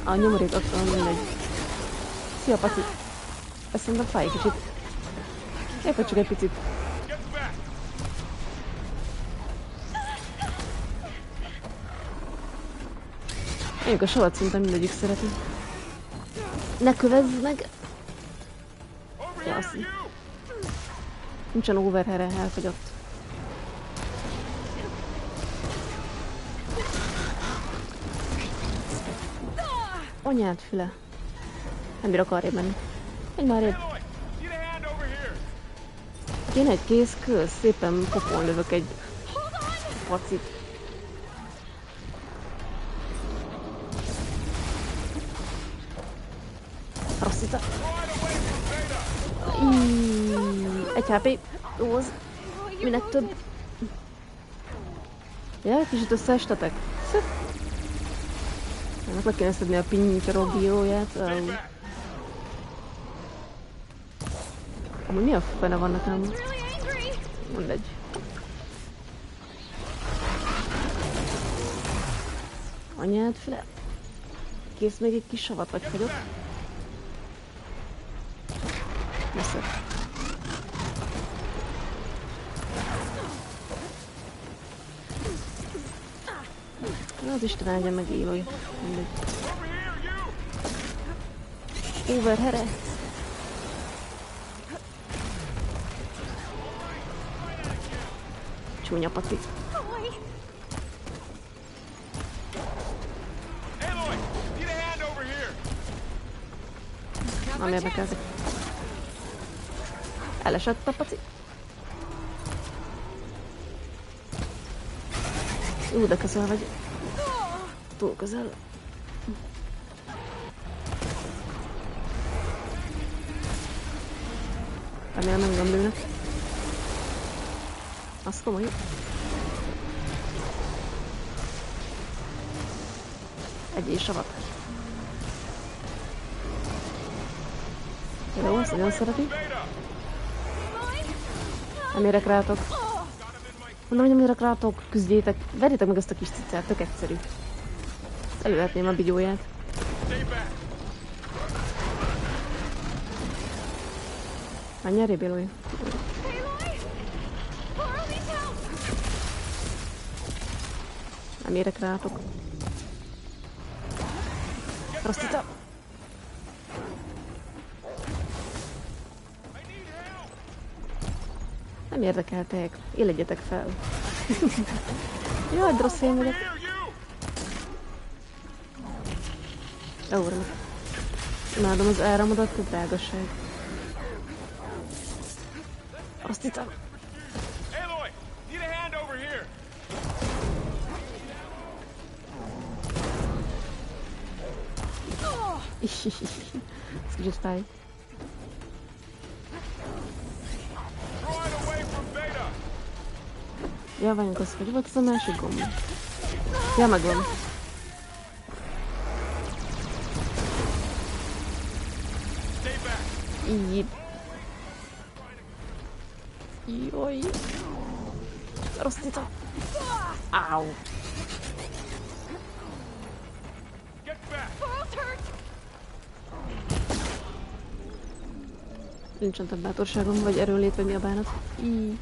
A: A nyomorék akkor mindegy. Szia, Paci! Ezt szerintem fáj kicsit. Éppen csak egy picit. Mondjuk a savat szinten mindegyik szereti. Ne kövezz meg! Ja, azt nincsen overhair-e, elfogyott. Anyád füle. Nem bírok arrébb menni. Menj már arrébb. Kéne egy kész köz, szépen popon lövök egy pacit. Rosszita. Egy HP. Óz. Minek több. Ja, kicsit összeestetek. Ennek meg kéne szedni a pintyrobióját. Amúgy mi a fene van nekem? Mindegy. Anyád füle. Kész még egy kis savat, vagy fagyok? Messze. Na, az Isten áldja meg Éloy. Mindegy. Overhere. Csúnya paci. Nem érdekelzik. Elesett a paci. De közel vagy. Túl közel. Remélem engem lőnek. Az komoly. Egyél savat. Jó, azt nagyon szereti. Nem érek rátok. Mondom, hogy nem érek rátok. Küzdjétek. Verjétek meg ezt a kis cicát, tök egyszerű. Előhetném a bigyóját. Menj erre, Billy. Nem érek rátok. Rosszítom. Nem érdekeltek. Éledjetek fel. Jaj, de rossz én vagyok. Ó, remek. Imádom az áramodat, a drágaság. Azt hittem. Ez kicsit fáj. Ja, várjunk, az hogy volt az a másik gomb? Ja, megvan. Így. Jaj. Rosszítom. Áú. Nincsen több bátorságom, vagy erőnlét, vagy mi a bánat. Így.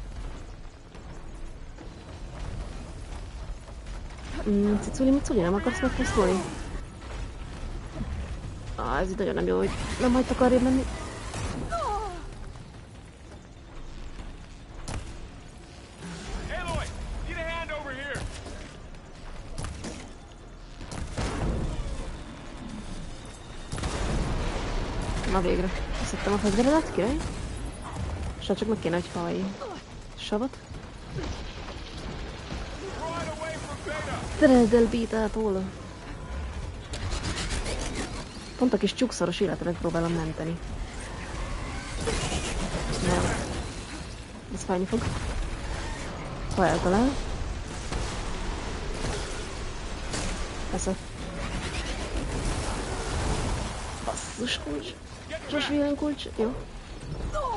A: Ciculi, nem akarsz megpusztulni? Ez így nagyon nem jó, hogy nem hagytak arrébb menni. Na végre. Szedtem a fegyveredet, király? És csak meg kéne, hogy hallj. Savat? Tereld el bétától! Pont a kis csukszoros életemet próbálom menteni. Nem. Ez fájni fog. Ha eltalál. Persze. Basszus kulcs. Sos villan kulcs. Jó.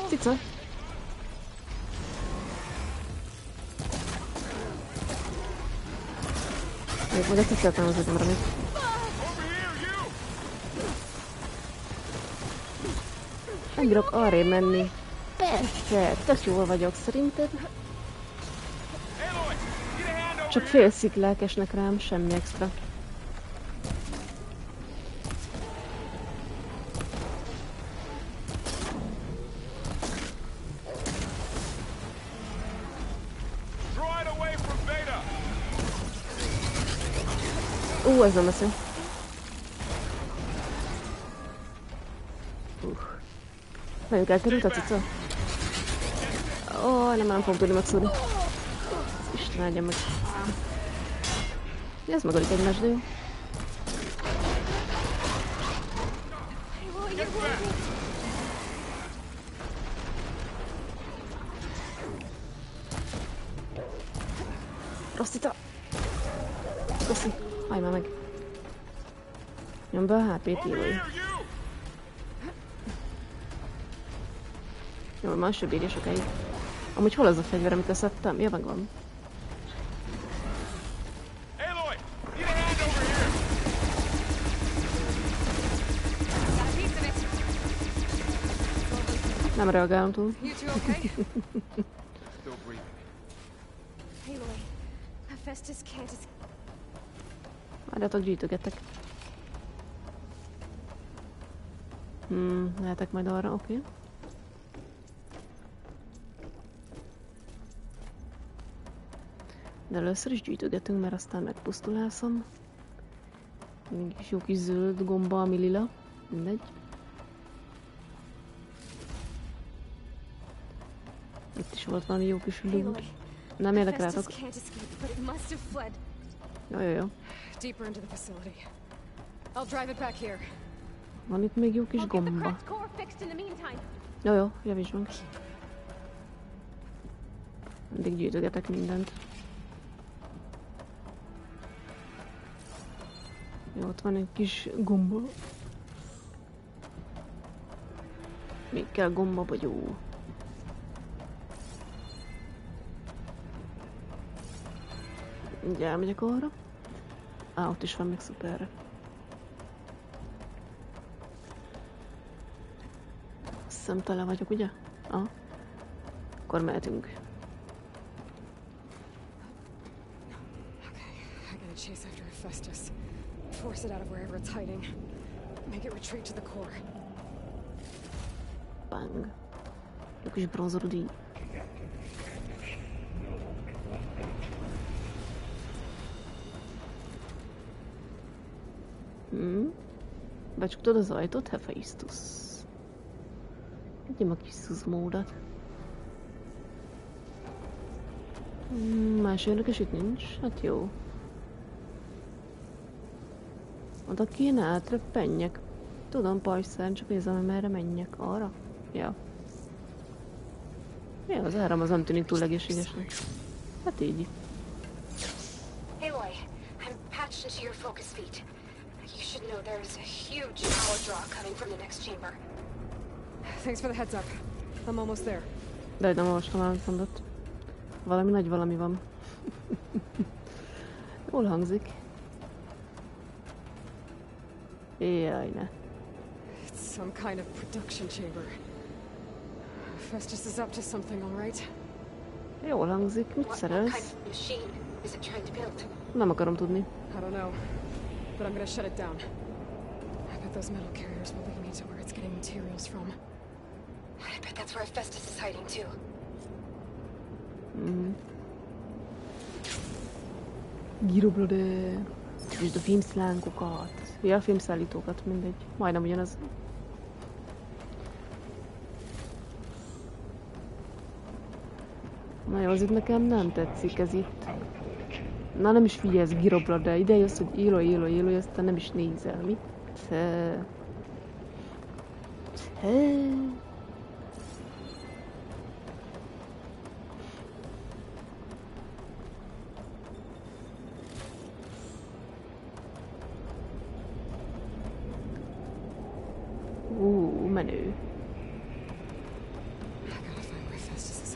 A: Cica. Még majd ezt szeretném az ötömre még. Nem bírok arrébb menni. Persze, tök jól vagyok, szerinted? Csak fél sziklák esnek rám, semmi extra. Ez nem lesz jó. Menjünk elkerült a cica. Ó, nem fogom tudni megszúrni. Isten áldja meg. Ez megadik egymást, de jó. Rosszita! Köszi. Hajj már meg. Nyom be a HP-t írói. Jó, már se bírja sokáig. Amúgy hol az a fegyver, amit leszettem? Ja, megvan. Nem reagálom túl. Várjátok, gyűjtögetek. Lehetek majd arra, oké. De először is gyűjtögetünk, mert aztán megpusztulászom. Mégis jó kis zöld gomba, ami lila. Mindegy. Itt is volt valami jó kis loot. Nem érdek rátok. Jó. Van itt még jó kis gomba. Jó, javíts meg. Mindig gyűjtögetek mindent. Jó, ott van egy kis gomba. Még kell gomba vagy jó. Ugye elmegyek arra. Ott is van még szuperre. Azt hiszem tele vagyok, ugye? Aha. Akkor mehetünk.
C: I gotta chase after Hephaestus. Force it out of wherever it's hiding. Make it retreat to the core.
A: Bang. Jó kis bronzorudi. Becsuktad az ajtót, Hephaestus. Egyem a kis szuzmódat. Más érdekes itt nincs? Hát jó. Oda kéne átreppenjek. Tudom, pajszán, csak nézem, merre menjek. Arra? Ja. Ja, az áram az nem tűnik túl egészségesnek. Hát így.
K: Aloy, I'm patched into your focus feed. You should know there's a huge power draw coming from the next chamber.
C: Thanks for the heads up. I'm almost there.
A: De nem olvastam el, amit mondott. Valami nagy valami van. Jól hangzik. Jaj, ne.
C: It's some kind of production chamber. Festus is up to something, all right?
A: Jól hangzik. Mit szerelsz? Nem akarom tudni.
C: I don't know, but I'm gonna shut it down. I bet those metal carriers will lead me to where it's getting materials from.
K: I bet that's where Festus is hiding too.
A: Giroblode. És a filmszlánkokat. Ja, a filmszállítókat, mindegy. Majdnem ugyanaz. Na jó, az itt nekem nem tetszik ez itt. Na nem is figyelsz, Giroblode. Ide jössz, hogy Aloy, aztán nem is nézel. Mit? Menő.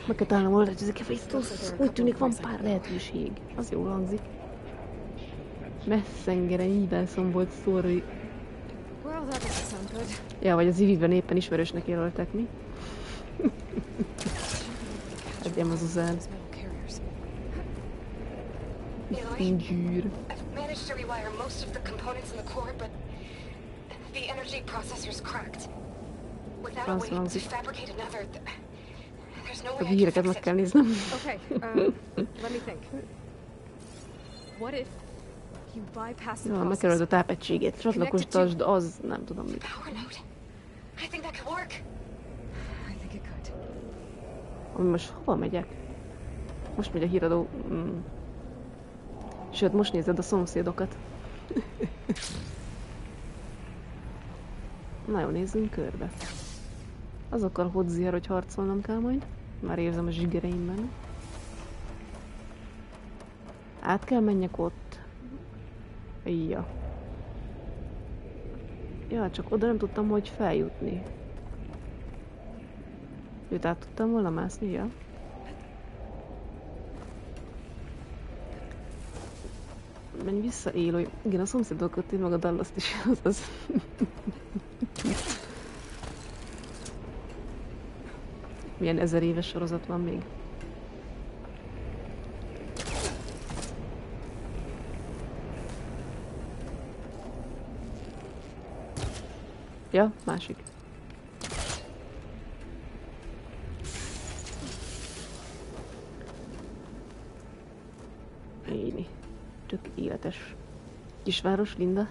A: Meg kell találnom oldalt, hogy ezek a Hephaestus. Úgy tűnik, van pár lehetőség. Az jól hangzik. Messzengere nyívászom volt szóri. Ja, vagy az Ivivben éppen ismerősnek jelöltek, mi? Adjam az uzán. Gyűr.
K: Managed to rewire most of the components in the core, but the energy processor's cracked. Without a way to fabricate another, there's no way I can
A: híreket meg kell néznem.
C: Okay, let me think. What if you bypass the
A: process? Megkerülöd a tápegységet, csatlakoztasd, az nem tudom mit.
K: Power node. I think that could work.
C: I think it could.
A: Ami most hova megyek? Most megy a híradó. Sőt, most nézed a szomszédokat. Na jó, nézzünk körbe. Azokkal hodzier, hogy harcolnom kell majd. Már érzem a zsigereimben. Át kell menjek ott. Ja. Ja, csak oda nem tudtam, hogy feljutni. Őt át tudtam volna mászni, ja. Menj vissza, Aloy. Igen, a szomszédokat, én meg a Dallas-t is, azaz. Milyen 1000 éves sorozat van még. Ja, másik. Éni. Tök életes. Kisváros, Linda.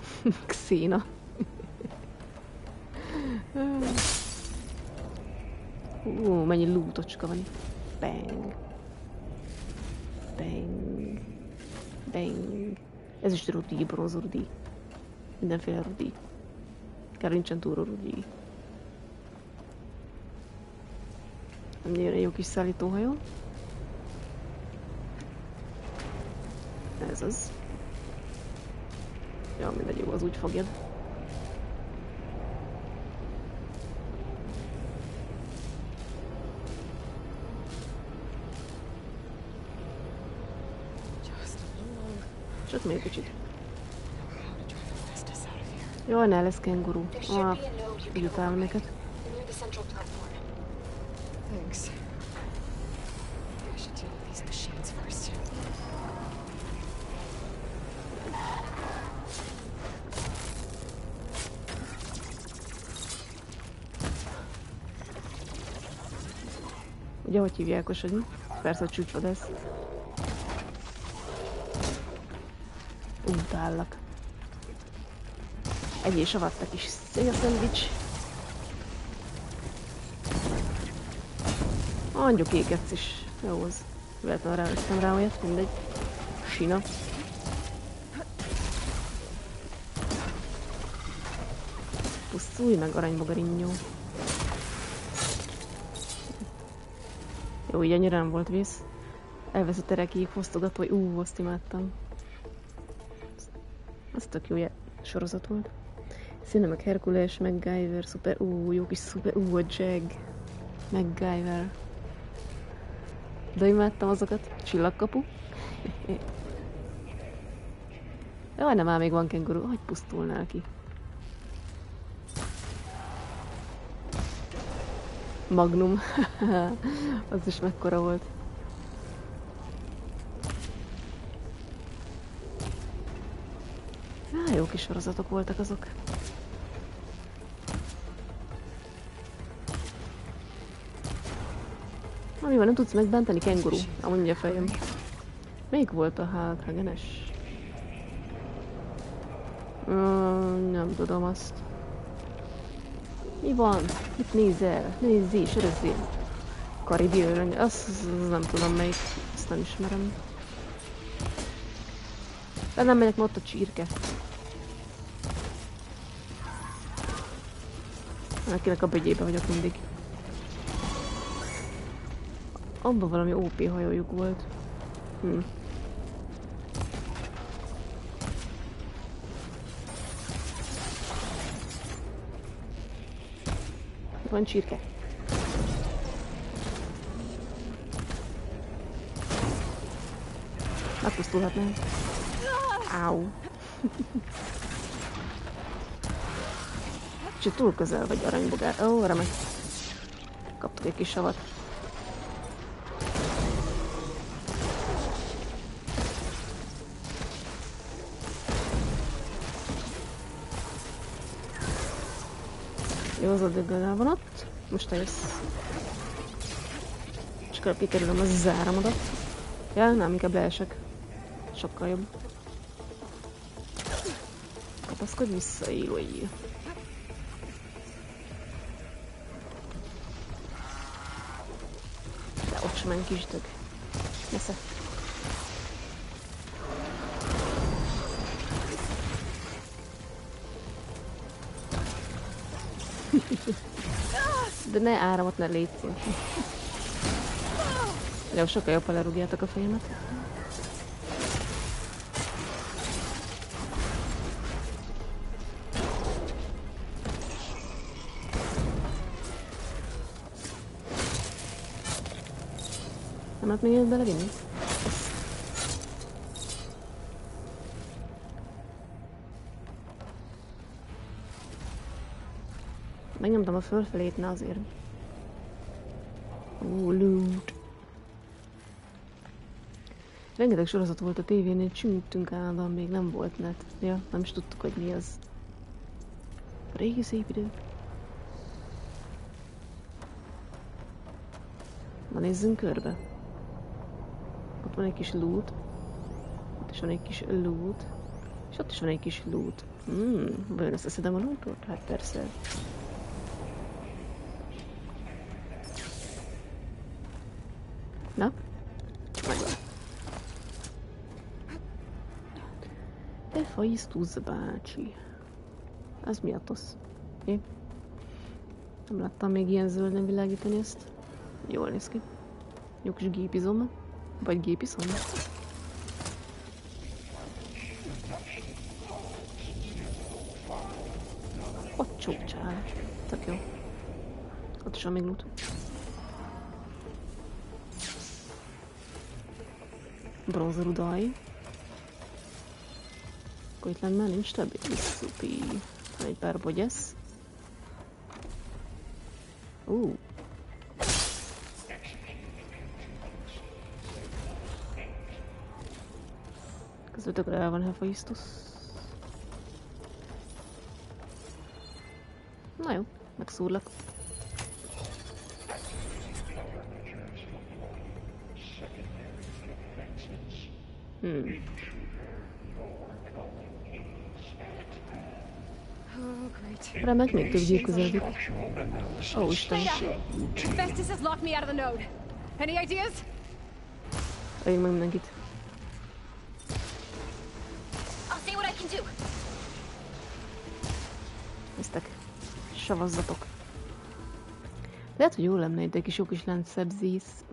A: Xéna. Mennyi lootocska van itt. Bang. Bang. Bang. Ez is rudi, bronzorudi. Mindenféle rudi. Kár nincsen túl rudi. Jön egy jó kis szállítóhajó. Ez az. Ja, mindegy, jó, az úgy fogjad. Csak még kicsit. Jaj, ne lesz kenguru. Így utálom őket. Ugye, hogy hívják, hogy persze, hogy csúcsvadász. Utállak. Egyél savattak is. Szia, szendvics! Angyókéketsz is. Jó az. Véletlenül rávettem rá olyat, mindegy. Sina. Pusztulj meg, aranybogarinyó. Jó, így annyira nem volt vész. Elveszett erekéig fosztogató, hogy azt imádtam. Az tök jó sorozat volt. Színe meg Herkules, MacGyver, szuper, jó kis szuper, a Jag, MacGyver. De imádtam azokat. Csillagkapu. Jaj, nem áll, még van kenguru. Hogy pusztulnál ki? Magnum. Az is mekkora volt. Jó kis sorozatok voltak azok. Na mi van, nem tudsz megbántani, kenguru? Mondja fejem. Melyik volt a hátragenes? Nem tudom azt. Mi van? Mit nézel? Nézzél, sörözzél. Karibi őröny. Azt nem tudom melyik. Azt nem ismerem. De nem megyek, mert ott a csirke. Akinek a bögyébe vagyok mindig. Abban valami OP hajójuk volt. Van csirke. Megpusztulhatnám. Áú. Kicsit túl közel vagy aranybogár. Ó, remek. Kaptuk egy kis savat. Jó, az addig el van ott. Most eljössz. Csak el kikerülöm a záramodat. Ja, nem, inkább leesek. Sokkal jobb. Kapaszkodj vissza, élői. De ott sem menj, kis dög. Nesze. De ne áramot, ne létszín. Jó, sokkal jobb, ha lerúgjátok a fejemet. Nem lehet még egyet belevinni? Megnyomtam a fölfelét, ne azért. Loot. Rengeteg sorozat volt a tévénél, csüngtünk állandóan, még nem volt net. Ja, nem is tudtuk, hogy mi az. Régi szép idő. Na nézzünk körbe. Ott van egy kis loot. Ott is van egy kis loot. És ott is van egy kis loot. Vajon összeszedem a lootot? Hát persze. Na? Megvan. Te faisztusz, bácsi. Ez mi a tosz? Én? Nem láttam még ilyen zölden világítani ezt. Jól néz ki. Jó kis gépizom. Vagy gépiszom. Ott csócsál. Tök jó. Ott is van még loot. Bronzerudaj. Akkor itt lenne már nincs több. Szupi. Van egy pár bogyesz. Közöttökre el van Hephaistos. Na jó, megszúrlak. Remek, még több gyík közeledik. Ó, Isten.
C: Festus has locked me out of the node. Any ideas?
A: Öljünk meg mindenkit.
K: I'll see what I can do.
A: Néztek. Savazzatok. Lehet, hogy jó lenne egy kis jó kis láncsebzész.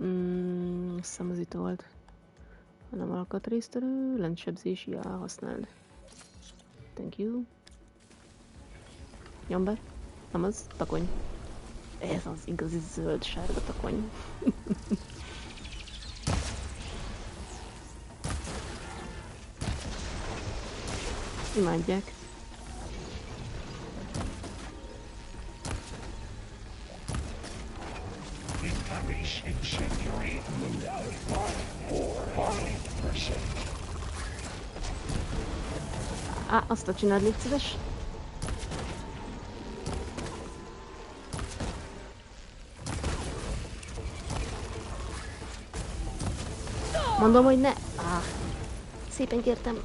A: Azt hiszem az itt volt. Nem alkatrésztörő, láncsebzés, ja, használd. Thank you. Nyom be. Nem az, takony. Ez az igazi zöld-sárga takony. Imádják. Á, azt a csináld, légy szíves. Mondom, hogy ne! Szépen kértem.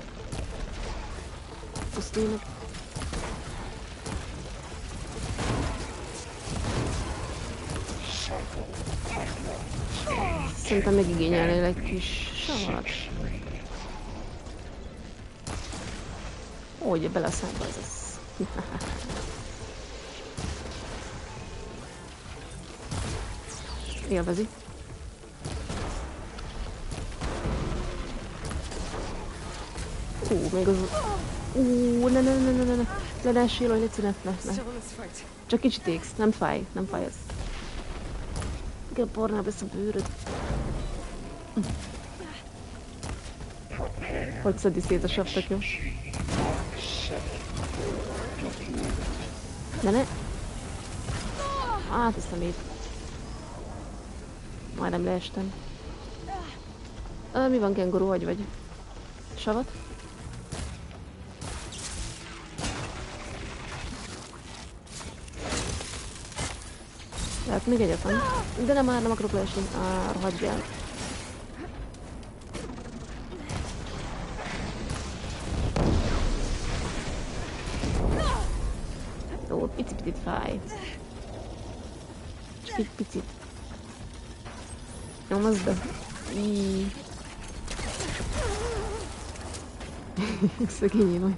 A: Pusztulj meg. Szerintem megigényelnél egy kis savat. Ó, ugye bele a számba ez az. Élvezi. Még az... ne sílolj, légy színe, ne. Csak kicsit égsz, nem fáj ez. Igen, pornább lesz a bőröd. Hogy szedi szét a saptak, jó? De ne! Hát, ezt a még. Majdnem leestem. Mi van, kenguru, hogy vagy? Savat? Tehát még egyet van. De nem akarok leesni. Hagyjál. Ó, picit fáj. Csak egy picit. Nyomazd be. Szegényé vagy.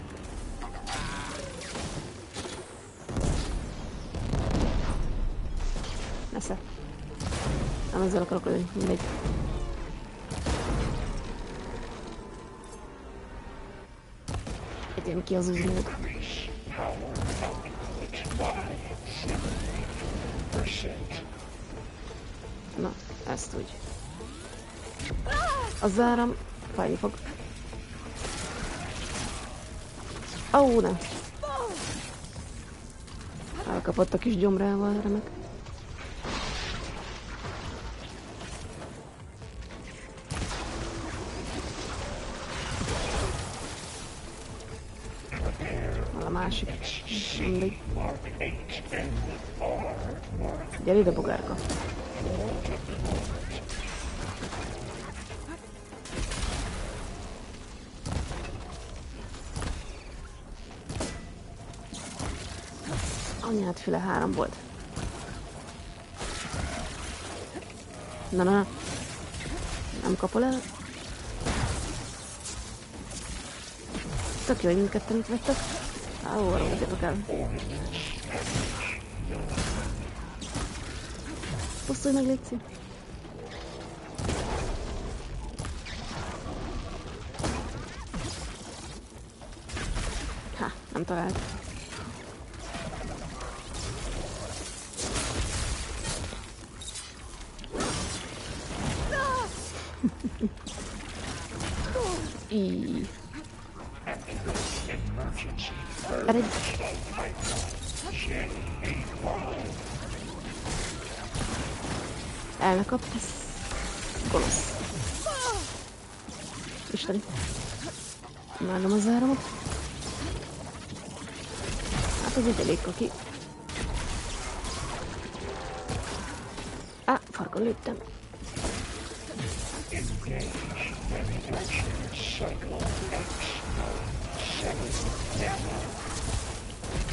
A: Nesze. Nem ezzel akarok lőni, mindegy. Egyem ki az uzmód. Na, ezt úgy. A záram fájni fog. Ó, nem. Elkapott a kis gyomrával, remek. A másik. Mindegy. Gyere ide, bogárka. Anyád füle 3 volt. Na. Nem kapol el. Tök jó, hogy mindketten itt vettek. Arra megyek el. Pusztulj meg, légy szív. Nem talált. Eredj! El ne kapd, ez gonosz. Isteni. Imádom az áramot. Hát ez egy elég kaki. Farkon lőttem.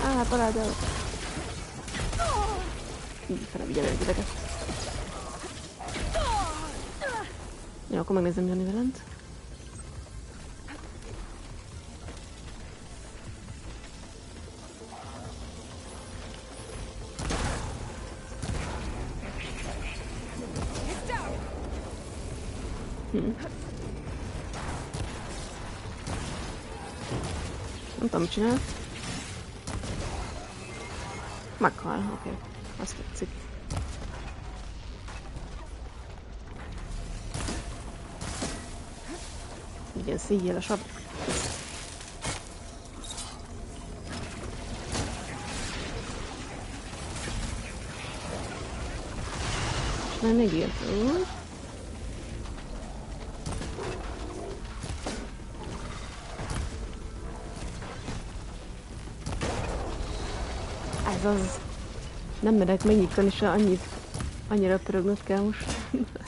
A: Á, találd el! Így fel vigyelek ideket. Jó, akkor megnézem Jani velent. Nem tudom, mit csinál. Meghal, oké. Azt tetszik. Igen, széjjelesabb. És már még értünk. Ez az. Nem merek megnyitani se annyira pörögnöd kell most.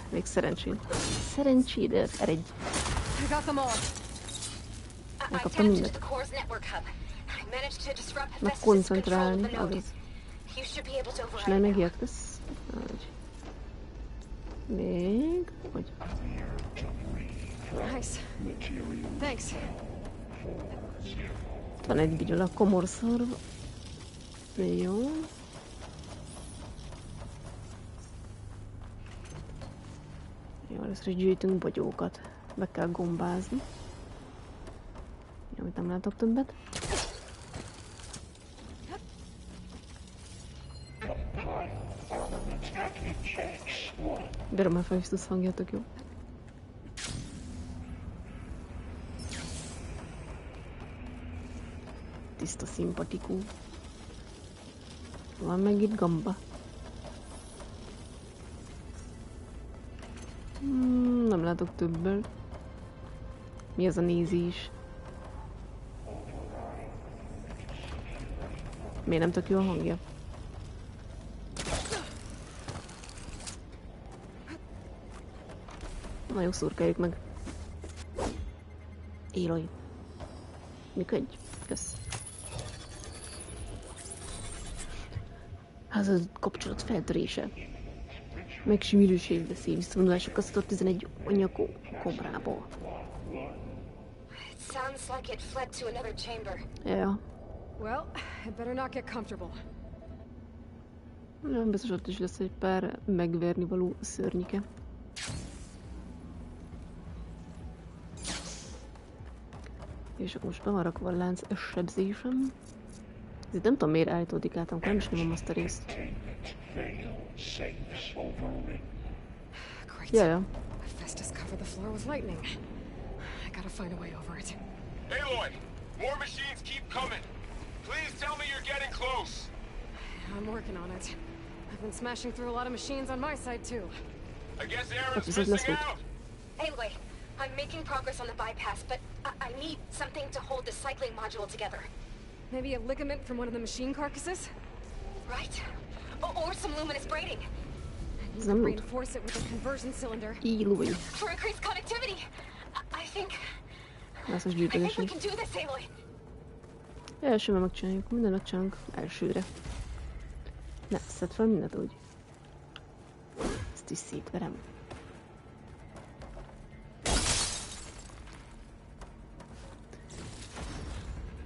A: Még szerencséd. Szerencséd, eredj. Megkaptam mindent. Meg koncentrálni, azaz. És nem megijedkesz? Még? Hogy? Van egy bigyol a komorszorba. Jó. Jó, először gyűjtünk bogyókat. Be kell gombázni. Jó, itt nem látok többet. De már Felixtus hangja tök jó. Tiszta szimpatikú. Van meg itt gamba. Nem látok többel. Mi az a nézés? Miért nem tök jó a hangja? Na jó, szurkáljuk meg. Éloj. Működj. Kösz. Ez a kapcsolat feltörése. Megsűrűség beszél, visszavonulások a 11 anyagó kobrából. Ja.
C: Well, I better not get comfortable.
A: Nem biztos ott is lesz egy pár megverni való szörnyike. És akkor most be van rakva a lánc sebzésem. Ez nem tudom miért állítódik át, amikor nem is nyomom azt a részt. Jaja.
C: Festus covered the floor with lightning. I gotta find a way over it.
G: Aloy! More machines keep coming! Please tell me you're getting close!
C: I'm working on it. I've been smashing through a lot of machines on my side too.
G: I guess Aaron's missing out!
K: Aloy, I'm making progress on the bypass, but I need something to hold the cycling module together.
C: Maybe a ligament from one of the machine carcasses?
K: Right. Or some luminous braiding.
C: Reinforce it with a conversion cylinder.
K: For increased connectivity. I think we can do this, Aloy.
A: Elsőre megcsináljuk, mindent megcsinálunk elsőre. Ne, szedd fel mindent úgy. Ezt is szétverem.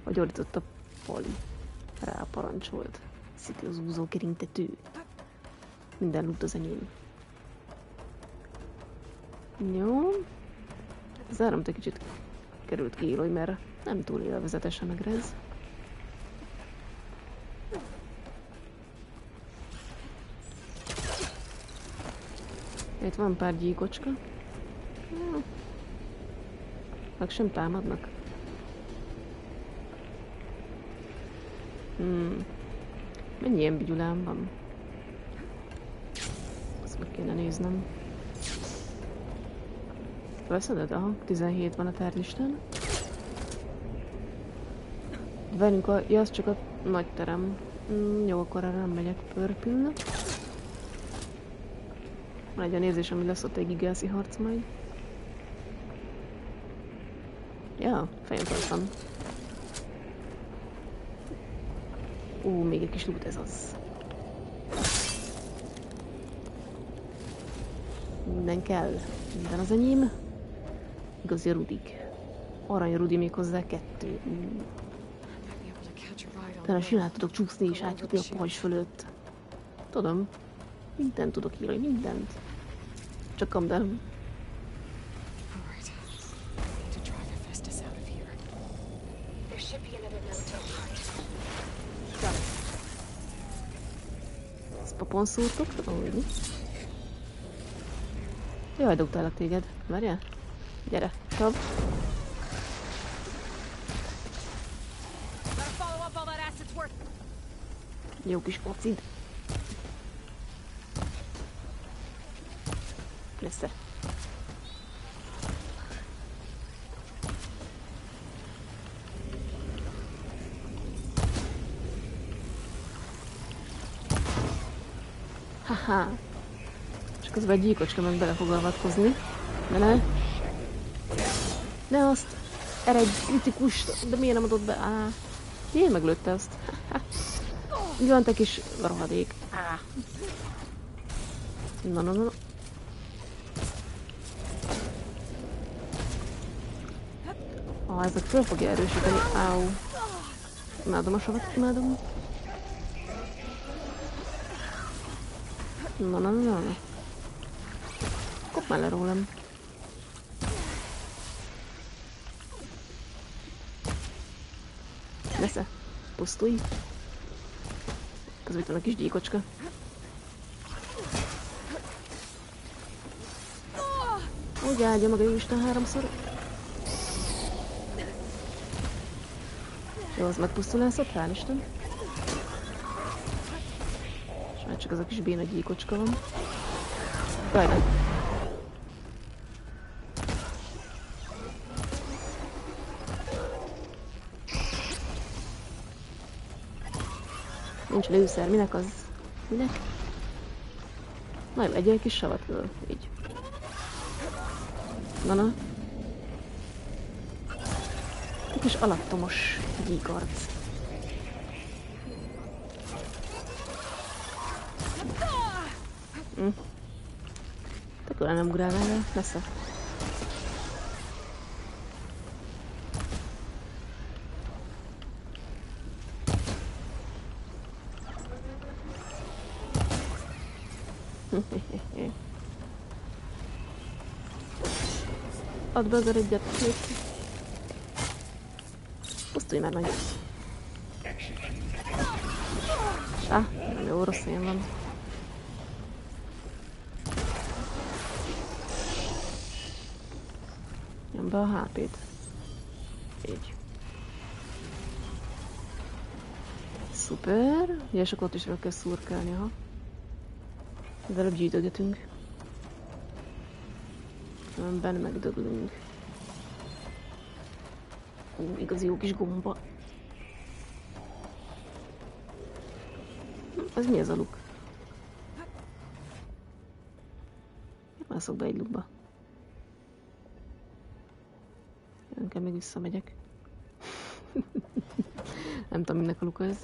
A: Hogy ordított a Pali. Ráparancsolt. Sziklozúzó kerintető. Minden loot az enyém. Jó. Zárom, egy kicsit került ki Aloy, mert nem túl élvezetes a megrez. Itt van pár gyíkocska. Meg sem támadnak. Mennyi ilyen bigyulám van? Azt meg kéne néznem. Veszeded? Aha, 17 van a tárlistán. Velünk ja, az csak a nagy terem. Jó, akkor arra nem megyek, pörpül. Van egy olyan érzésem, hogy lesz ott egy gigászi harc majd. Ja, fejem tartam. Még egy kis loot, ez az. Minden kell. Minden az enyém. Igazi rudik. Arany rudi még hozzá 2. Talán simán tudok csúszni és átjutni a pajzs fölött. Tudom. Mindent tudok írni, mindent. Csak calm down. Ezt papon szúrtok? Úgy. Jaj, dobtálak téged. Várjál? Gyere, csap. Jó kis kocid. Messze. Haha. És közben egy gyíkocska meg bele fog avatkozni. De ne. Ne azt. Erre egy kritikus. De miért nem adott be? Miért meglőtte azt? Mi van te kis rohadék? Na. Ezek föl fogja erősíteni. Áú. Imádom a savat, imádom. Na. Kopd már le rólam. Nesze. Pusztulj. Közben itt van a kis gyíkocska. Úgy áldja maga Isten 3-szor. Jó, az megpusztulászott, hál' Isten. És már csak az a kis béna gyíkocska van. Jaj, nincs lőszer, minek az? Minek? Na jó, egy kis savat, így. Na. Egy kis alattomos gyíkarc. Te külön nem ugrálnál el, messze. Add be az egyet, pusztulj már nagyon. Nem jó, rossz helyen van. Nyom be a HP-t. Így. Szuper. Ja, és akkor ott is meg kell szurkálni, ha. De előbb gyűjtögetünk. Benne megdöglünk. Igazi jó kis gomba. Ez mi ez a luk? Mászok be egy lukba. Inkább még visszamegyek. Nem tudom, minek a luka ez.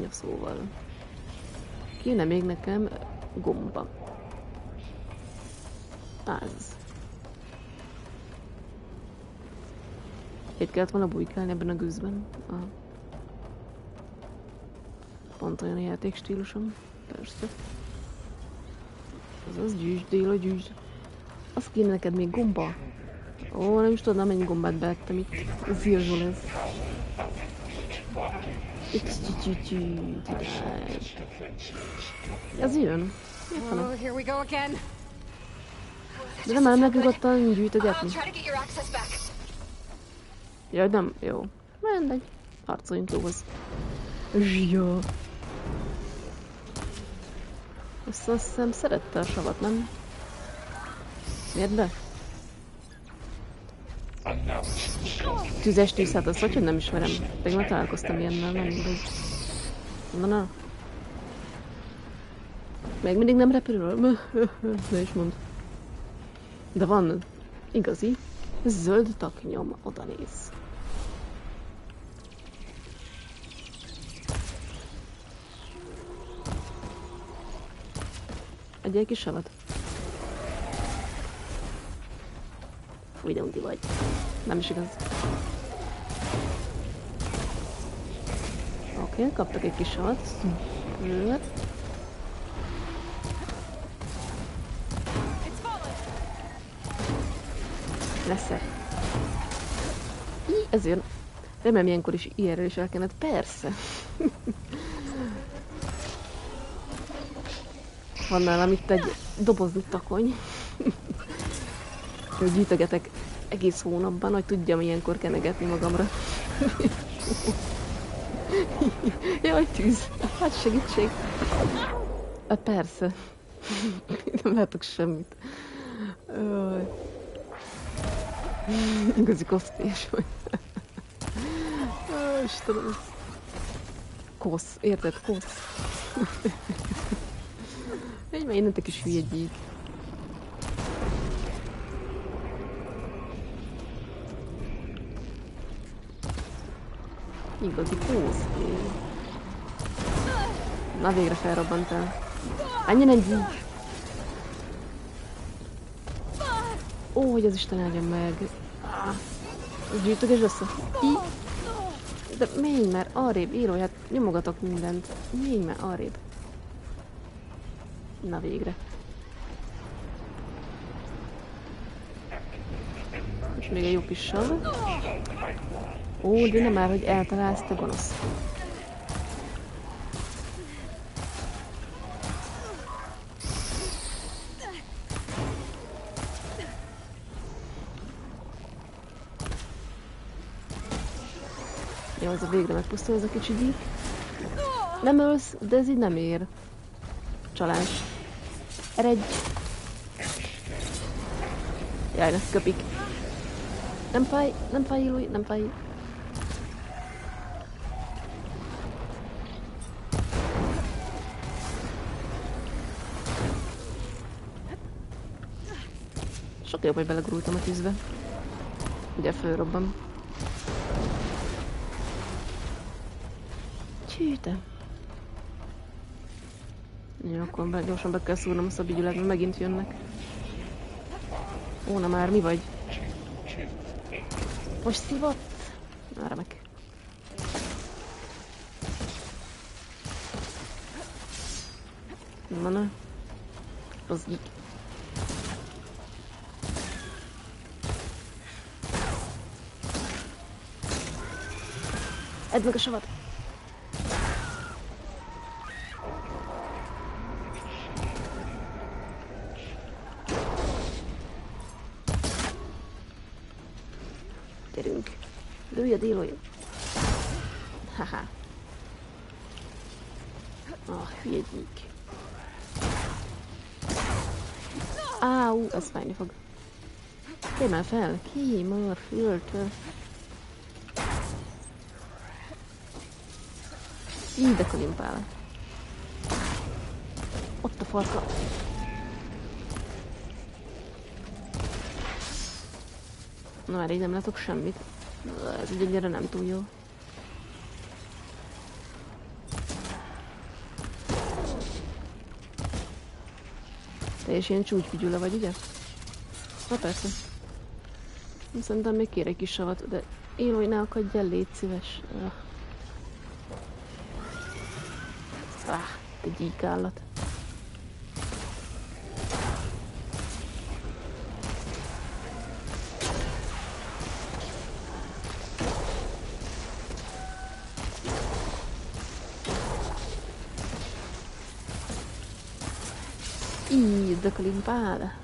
A: Ja, szóval. Kéne még nekem gomba. Az. Itt kellett volna bujkálni ebben a gőzben. Pont olyan a játékstílusom. Persze. Azaz gyűjtsd, Déla, gyűjtsd. Az kéne neked még gomba. Nem is tudnám, mennyi gombát beettem itt. Ez hirzol ez. Ez jön. De nem megnyugodtan gyűjtögetni. Jaj, nem. Jó. Mindegy. Harcoljunk lóhoz. Zsijó. Azt hiszem szerette a savat, nem? Miért be? Tüzes tűz, hát azt hogy nem ismerem. Pedig már találkoztam ilyennel, nem mindegy. Na. Még mindig nem repülről? Ne is mondd. De van igazi zöld taknyom, oda néz. Egy kis savat. Fúj, de undi vagy. Nem is igaz. Oké, kaptak egy kis savat. Lesz-e? Ezért remélem ilyenkor is ilyenről is el kellett. Persze. Van nálam itt egy doboznyi takony. Hogy gyűjtögetek egész hónapban, hogy tudjam ilyenkor kenegetni magamra. Jaj, tűz! Hát segítség! Hát persze. Nem látok semmit. Igazi kosztés vagy. Istenem. Kosz, érted? Kosz. Egy már innentek is hülye gyík. Igazi kósz. Na végre felrobbantál. Ennyi egy gyík. Ó, hogy az Isten áldja meg. Gyűjtögesd össze. De menj már arrébb, írój, hát nyomogatok mindent. Menj már arrébb. Na végre. És még egy jó kis sav. Ó, de nem már, hogy eltalálsz, te gonosz. Jó, az a végre megpusztul ez a kicsi gyík. Nem ölsz, de ez így nem ér. Csalás. Eredj! Jaj, ne köpik. Nem fáj, Ilúj, nem fáj. Sokkal jobb, hogy belegurultam a tűzbe. Ugye fölrobban. Csíte. Jó, akkor gyorsan be kell szúrnom a szabigyület, mert megint jönnek. Ó, na már, mi vagy? Most szívott? Na, remek. Na. Rossz gyík. Edd meg a savat! Gyerünk! Lőj a délója! Haha! Hülye gyík! Áú, ez fájni fog. Térj már fel! Ki már föltől! Így de kalimpál. Ott a farka. Na már így nem látok semmit. Ez így egyre nem túl jó. Te is ilyen csúcsvigyula vagy, ugye? Na persze. Szerintem még kér egy kis savat, de én hogy ne akadj el, légy szíves. Te gyík állat. De kalimpál.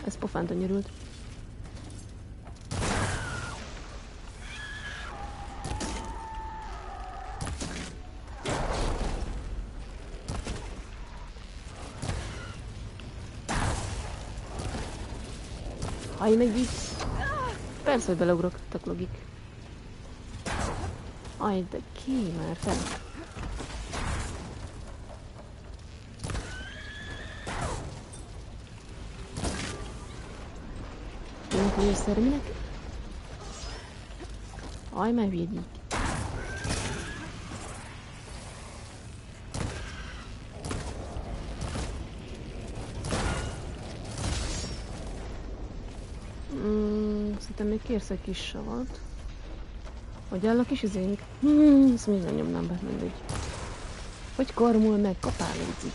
A: Ez pofánton nyerült. Haj meg így. Persze, hogy beleugrok, tök logik. Aj, de ki már fel. Lőszer, minek? Aj, megvédik. Szerintem még kérsz egy kis savat. Hogy áll a kis izénk? Ezt még nem nyomnám be, mindegy. Hogy karmol meg, kapálódzik.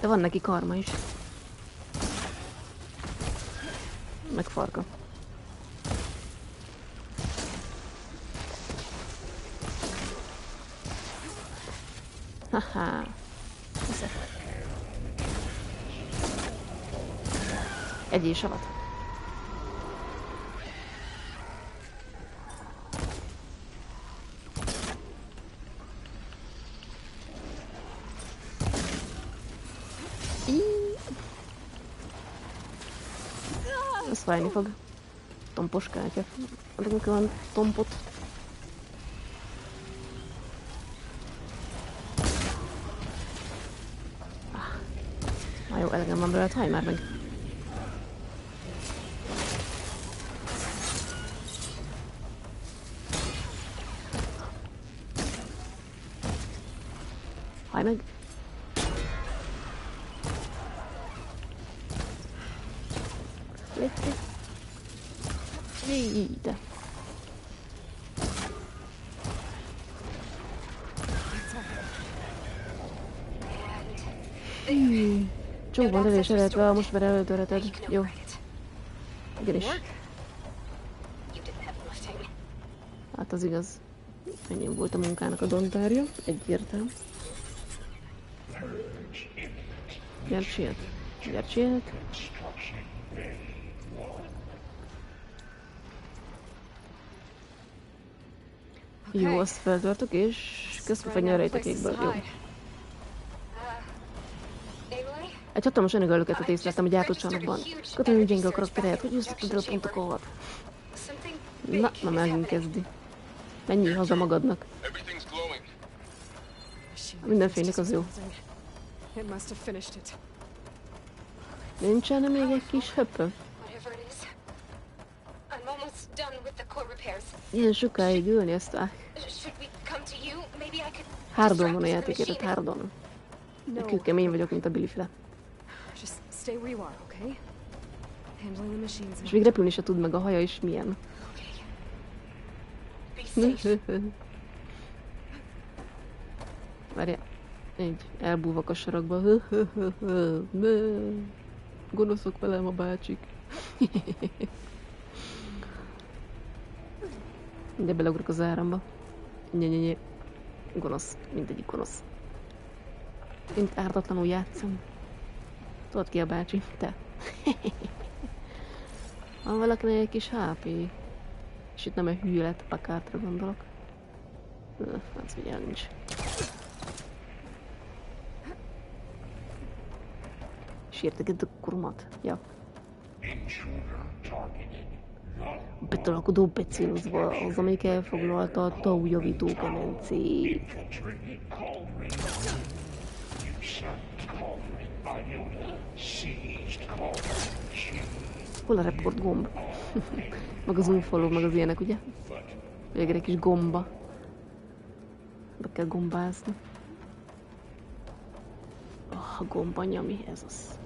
A: De van neki karma is. Meg farka. Haha. Egyél savat. Ez fájni fog. Tompos kártya. Adunk olyan tompot. Na jó, elegem van belőle, hajj már meg. Hajj meg. Légy. Ide. Csókban lövés eredve, most már előtöreted. Jó. Igenis. Hát az igaz. Ennyi volt a munkának a dontárja. Egyértelmű. Gyert siet. Gyert siet. Jó, azt feltartok, és közkapanyja a rejtekékből. Jó. Egy hatalmas önögöllöketet észleltem a gyártócsarnokban. Köszönöm, gyenge a karakterét, hogy üsztötted el a pontokat. Na megint kezdi. Menjél haza magadnak. Minden fénynek az jó. Nincsen még egy kis höppö? Ilyen sokáig ülni ezt a... Hárdon van a játékért, hárdon. Kőkemény vagyok, mint a bilifle. És még repülni se tud, meg a haja is milyen. Várjál, így elbúvok a sarokba. Gonoszok velem a bácsik. De beleugrok az áramba. Nye. Gonosz, mindegyik gonosz. Mint ártatlanul játszom. Tudod ki a bácsi? Te. Van valakinek egy kis HP. És itt nem egy hűlet pakátra gondolok. Hát figyelj, nincs. Sérteged a kurumat? Ja. Betolakodó becélozva az, amelyik elfoglalta a taujavító kemencét. Hol a report gomb? Meg az unfollow, meg az ilyenek, ugye? Végre egy kis gomba. Be kell gombázni. A gomba nyami, ez az.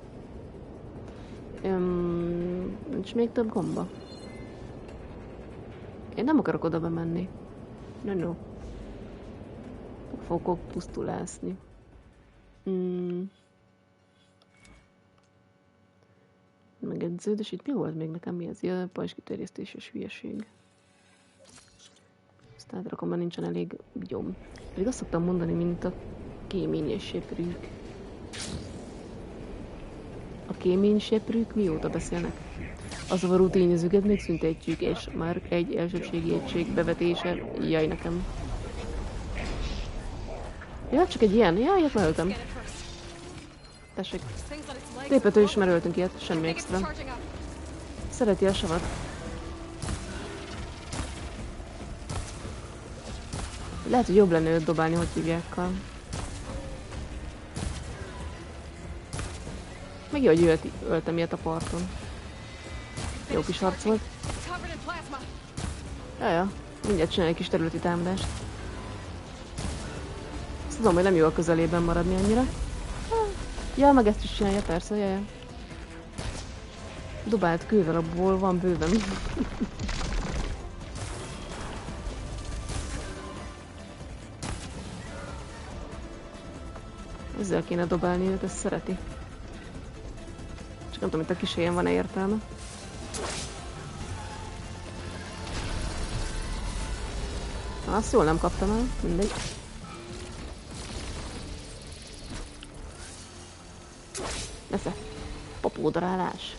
A: Nincs még több gomba? Én nem akarok oda bemenni. No. Fogok pusztulászni. Megedződés, itt mi volt még nekem? Mi ez? Ja, pajzskiterjesztéses hülyeség. Ezt átrakom, mert nincsen elég gyom. Pedig azt szoktam mondani, mint a kéményseprűk. A kéményseprűk mióta beszélnek? A zavaró tényezőket megszüntetjük, és már egy elsőbségi egység bevetése. Jaj, nekem. Ja, csak egy ilyen. Jaj, ilyet megöltem. Tessék. Lépetől is már öltünk ilyet, semmi extra. Szereti a savat. Lehet, hogy jobb lenne őt dobálni, hogy hívjákkal. Meg jó, hogy öltem ilyet a parton. Jó kis harc volt. Jaja, mindjárt csinálj egy kis területi támadást. Azt tudom, hogy nem jó a közelében maradni annyira. Ja, meg ezt is csinálja, persze, jaja. Dobált kővel abból van bőven. Ezzel kéne dobálni őt, ezt szereti. Csak nem tudom, itt a kis helyen van-e értelme. Azt jól nem kaptam el, mindegy. Nesze, popódarálás.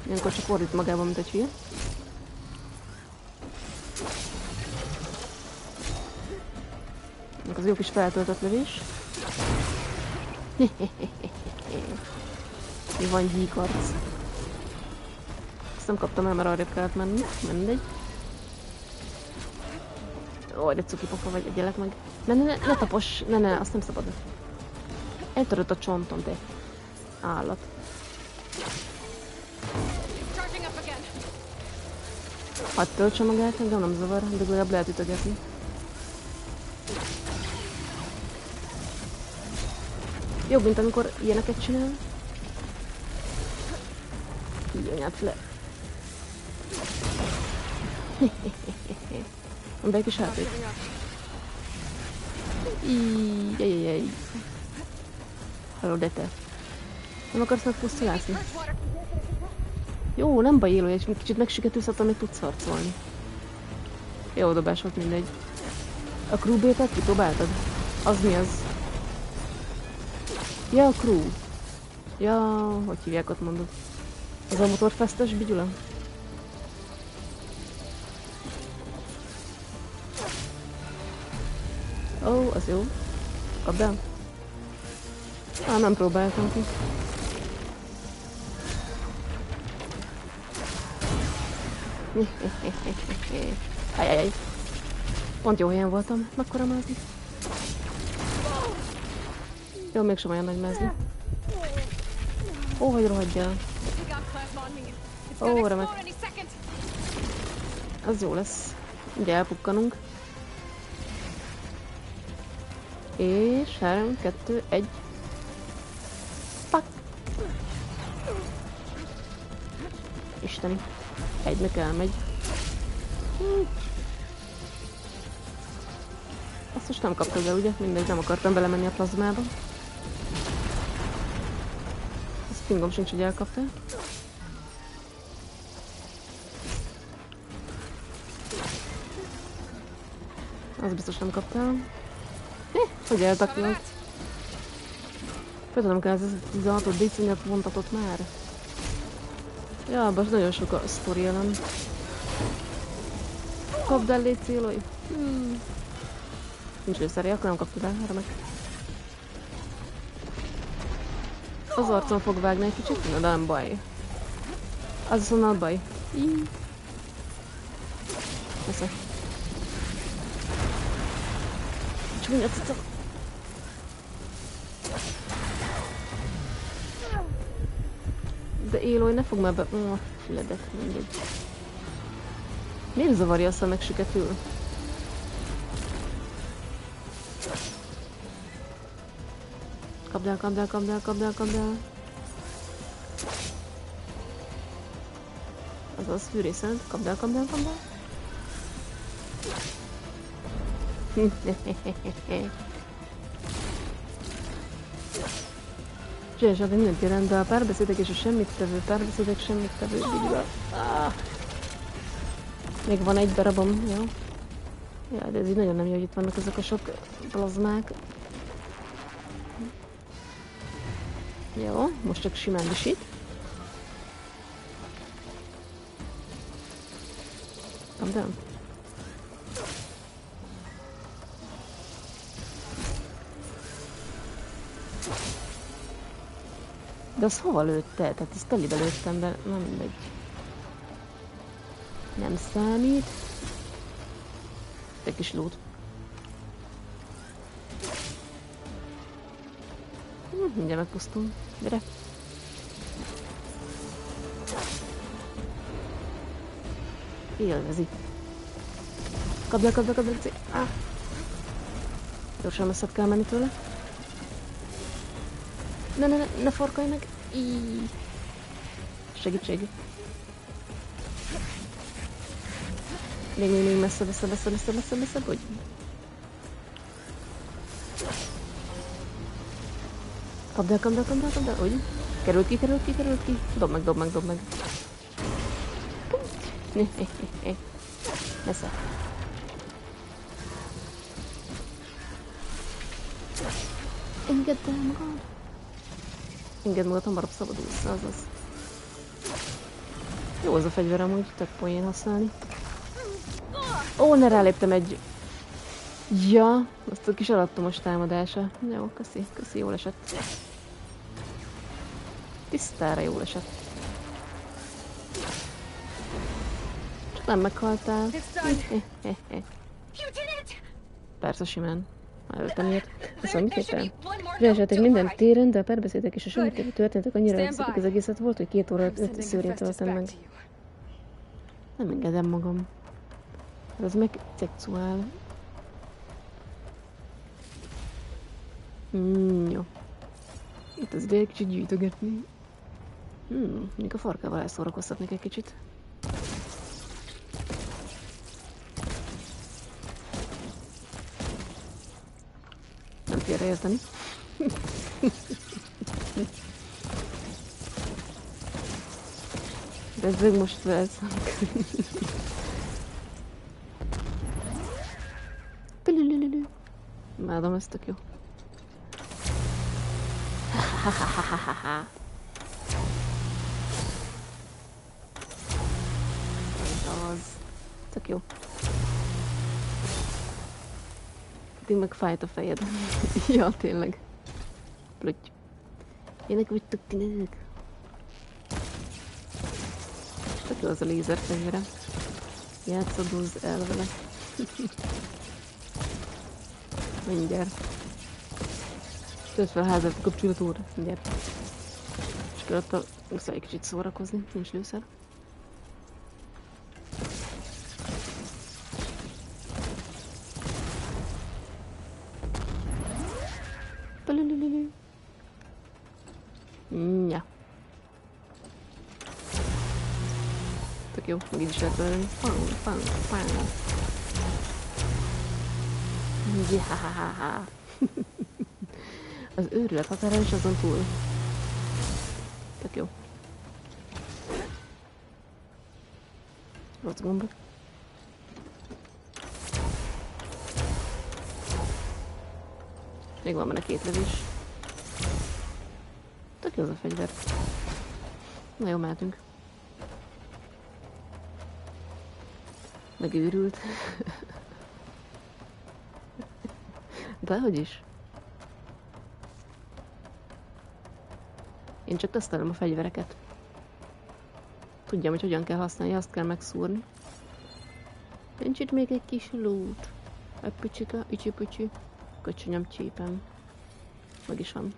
A: Ilyenkor csak ordít magában, mint egy hülye. Az jó kis feltöltött lövés. Mi van gyíkarc. Ezt nem kaptam el, mert arrébb kellett menni. Mindegy. Ó, de cuki pofa vagy, egyelek meg. Ne tapos, ne, azt nem szabad. Eltörött a csontom, te állat. Hadd töltse magát, engem nem zavar, de legalább lehet ütögetni. Jobb, mint amikor ilyeneket csinál. Így anyád le. Mondd egy kis hátét. Jajjajjaj. Halló, de te. Nem akarsz megpusztulászni? Jó, nem baj, élő, egy kicsit megsüketülsz, attól még tudsz harcolni. Jó dobás volt, mindegy. A crew-bétet kipróbáltad? Az mi az? Ja, a crew. Ja, hogy hívják, ott mondod. Az a motorfesztes bigyula? Ó, az jó. Kapd el. Nem próbáltam ki. Ajajaj. Pont jó helyen voltam. Mekkora mázli? Jó, mégsem olyan nagy mázli. Ó, hogy rohadjál. Ó, remek. Az jó lesz. Ugye elpukkanunk. És 3, 2, 1. Pak! Isteni. Egynek elmegy. Azt most nem kaptad el, ugye? Mindegy, nem akartam belemenni a plazmába. Ezt fingom sincs, hogy elkaptál. Az biztos nem kaptál. Hogy eltakilak? Például nem kell ez 16. DC-nek vontatott már. Ja, abban nagyon sok a sztori elem. Kapd el, légy célolj! Nincs őszeri, akkor nem kaptad el, remek. Az arcon fog vágni egy kicsit? Na, de nem baj. Az viszont nem baj. Nesze. Csúnya cica. De Éloy, ne fogd már be... Füledet, mindegy. Miért zavarja azt, ha megsüketül? Kapd el, kapd el, kapd el, kapd el, kapd el. Azaz, fűrészed. Kapd el, kapd el, kapd el. Csinálják mindent jelent, de a párbeszédek és a semmit tevő, párbeszédek semmit tevő, bigyula. Még van egy darabom, jó? Ja, de ez így nagyon nem jó, hogy itt vannak ezek a sok plazmák. Jó, most csak simán visít. Nem. De az hova lőtte? Tehát ezt telibe lőttem be, nem mindegy. Nem számít. Egy kis loot. Mindjárt megpusztul. Gyere. Élvezi. Kapd el, ah. Gyorsan messzebb kell menni tőle. Ne forkolj meg! Íííí. Segítség. Még messzebb, hogy... Kapd el, hogy? Került ki. Dob meg. Messze. Engedd el magad. Engedd magad, hamarabb szabadulsz, azaz. Jó az a fegyver amúgy, tök poén használni. Ó, ne ráléptem egy... Ja, azt a kis alattomos támadása. Jó, köszi, jól esett. Tisztára jól esett. Csak nem meghaltál. Persze simán. Előttem ilyet. Szóval mit értem? Reásáték minden téren, de a párbeszédek és a semmit történtek annyira összetik az egészet volt, hogy 2 óra szőrét töltem meg. Nem engedem magam. Ez meg szexuál. Jó. Itt az ideje kicsit gyűjtögetni. Még a farkával elszórakoztatnék egy kicsit. Nem félreérteni. De ez meg most felszánk. Imádom, ez tök jó. Az. Tök jó. Eddig meg fájt a fejed. Ja, tényleg. Plötty. Ilyenek vagytok ti nők. Tök jó az a lézer fegyvere. Játszadozz el vele. Mindjárt. Tölt fel a házat, a kapcsolatóra. Mindjárt. És kell ott muszáj egy kicsit szórakozni, nincs lőszer. Ja. Tök jó, meg így is lehet belőle. Pang. Jahahaha. Az őrület határán is azon túl. Tök jó. Rossz gomba. Még van benne 2 lövés. Tök jó az a fegyver. Na jó, mehetünk. Megőrült. Dehogy is. Én csak tesztelem a fegyvereket. Tudjam, hogy hogyan kell használni, azt kell megszúrni. Nincs itt még egy kis lút. Egy picsika, icsi-picsi. Köcsönyöm csípem. Meg is van.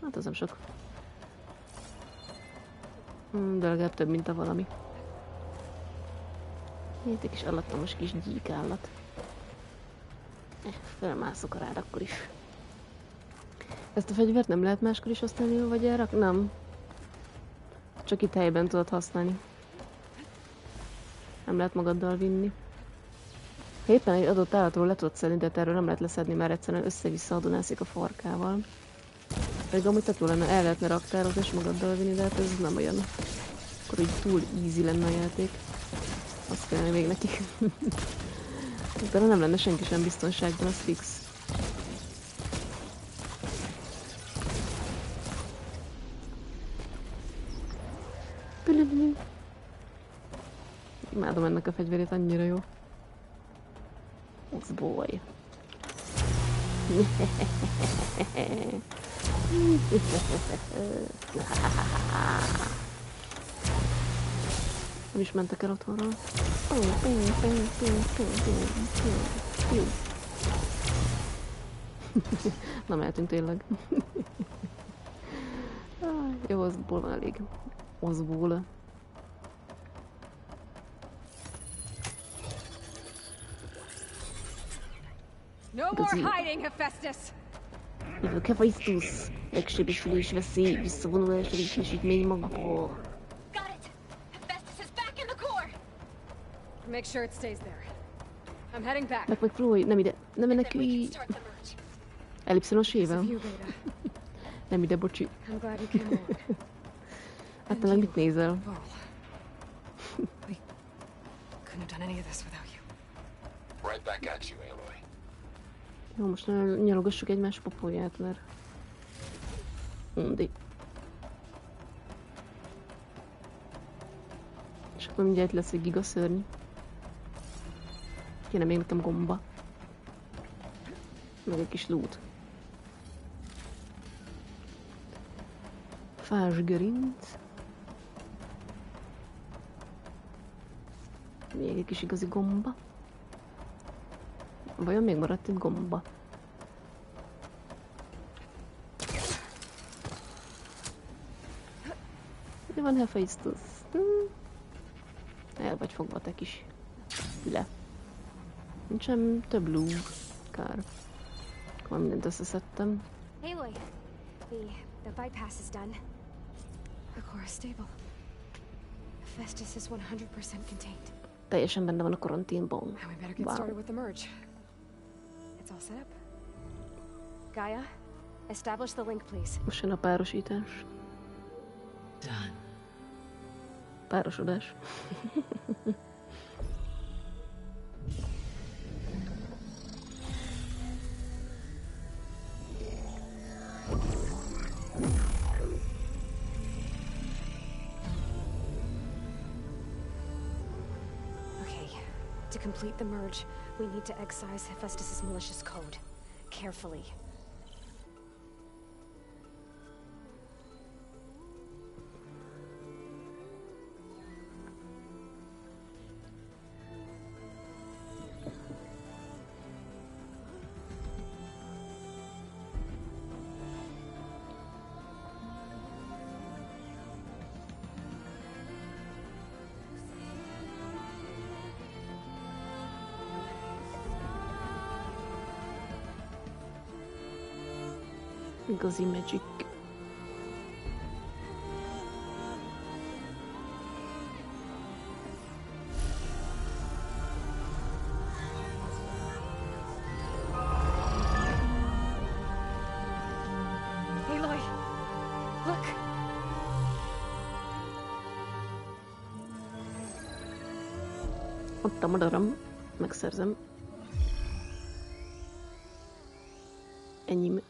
A: Hát az nem sok. De legalább több, mint a valami. Itt egy kis alattomos kis gyíkállat. Felmászok a rád akkor is. Ezt a fegyvert nem lehet máskor is használni, vagy elrak? Nem. Csak itt helyben tudod használni. Nem lehet magaddal vinni. Ha éppen egy adott állatról le tudod szedni, de erről nem lehet leszedni, mert egyszerűen össze-vissza adonászik a farkával. Pedig amúgy tök jó lenne, el lehetne raktározni és magaddal vinni, de hát ez nem olyan. Akkor így túl easy lenne a játék. Azt kellene még neki. De nem lenne senki sem biztonságban, az fix. Imádom ennek a fegyverét, annyira jó. It's boy. Nem is mentek el otthonról. Na, mehetünk tényleg. Jó, azból van elég. Azból.
C: No more hiding, Hephaestus!
A: Jövök, Hephaestus! Megsebesülés, veszély, visszavonulás, létesítmény magból.
K: Got it! Hephaestus is back in the core!
C: Make sure it stays there. I'm heading back.
A: Meg Floyd, nem ide. Nem mennek így. Ellipszonos éve. Nem ide, bocsi.
C: I'm glad you came along.
A: Hát te meg mit nézel?
C: We couldn't have done any of this without you.
G: Right back at you, Aloy.
A: Jó, most nyalogassuk egymás popóját, mert... Undi. És akkor mindjárt lesz egy gigaszörny. Kéne még nekem gomba. Meg egy kis loot. Fás gerinc. Még egy kis igazi gomba. Vajon még maradt itt gomba? De van Hephaestus. El vagy fogva te kis füle. Nincsen több loot. Kár. Akkor mindent összeszedtem.
E: Aloy, the bypass is done. The core is stable. Hephaestus is 100% contained.
A: Teljesen benne van a karanténban.
C: Now we better get started with the merge. It's all set up. Gaia, establish the link, please.
A: Most jön a párosítás.
I: Done.
A: Párosodás.
C: To complete the merge, we need to excise Hephaestus' malicious code. Carefully.
A: Igazi magic.
C: Aloy, look.
A: Ott a madaram. Megszerzem. Ennyi.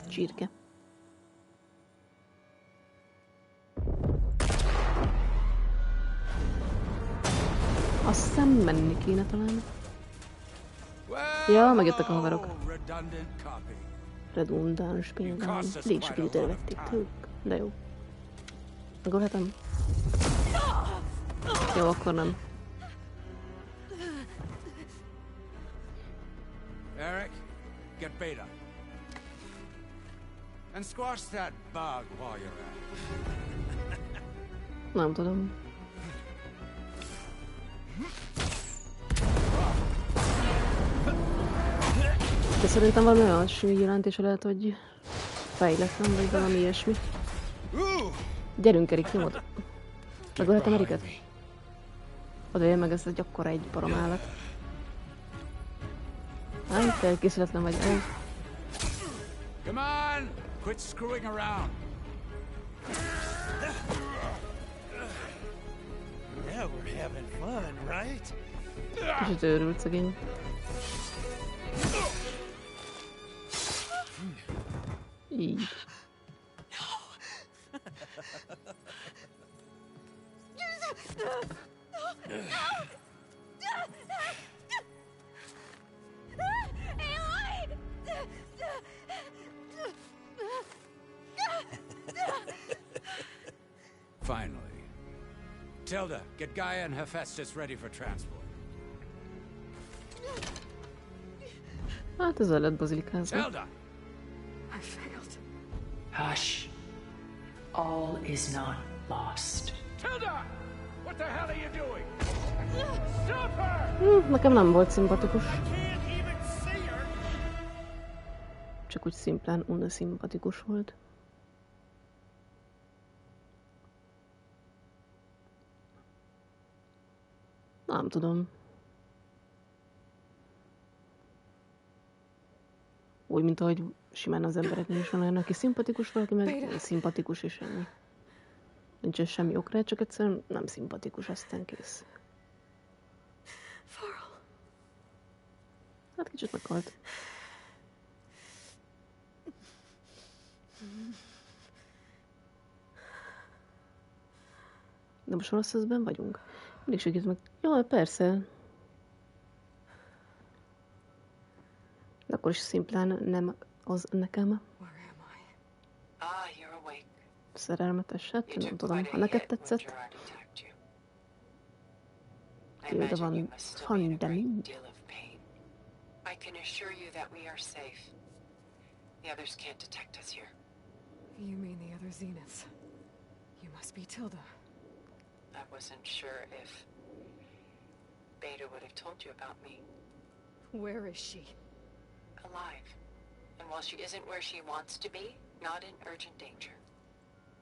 A: Csirke. Azt hiszem menni kéne talán. Ja, megjöttek a haverok. Redundáns például. Elég sok időt elvették tőlük. De jó. Megölhetem? Jó, akkor nem.
M: Eric, get Beta. And squash that bug while you're at it.
A: Nem tudom. De szerintem valami olyan jelentése lehet, hogy fejletlen, vagy valami ilyesmi. Gyerünk, Erik, nyomod. Megölhetem Eriket? Oda jön meg ez egy akkora egy baromállat. Áj, felkészületlen vagy. Áj.
M: Come on! Quit screwing around.
N: Now we're having fun, right?
A: Kicsit őrült szegény. Így.
M: Finally. Tilda, get Gaia and Hephaestus ready for transport.
A: Hát ezzel lett bazilikázva.
M: Tilda,
I: Hush. All is not lost.
N: Tilda! What the hell are you doing? Stop her!
A: Nekem nem volt szimpatikus.
N: I can't even see her.
A: Csak úgy szimplán unszimpatikus volt. Nem tudom. Úgy, mint ahogy simán az embereknél is van olyan, aki szimpatikus, valaki meg szimpatikus és ennyi. Nincsen semmi ok rá, csak egyszerűen nem szimpatikus, aztán kész. Hát kicsit meghalt. De most rossz közben vagyunk? Mindig segít meg. Jaj, persze. De akkor is szimplán nem az nekem. Szerelmetes, hát nem tudom, ha neked tetszett. Tilda van pandemi.
K: I can assure you that we are safe. The others can't detect us here.
C: You mean the other Zeniths? You must be Tilda.
K: I wasn't sure if Beta would have told you about me.
C: Where is she?
K: Alive. And while she isn't where she wants to be, not in urgent danger.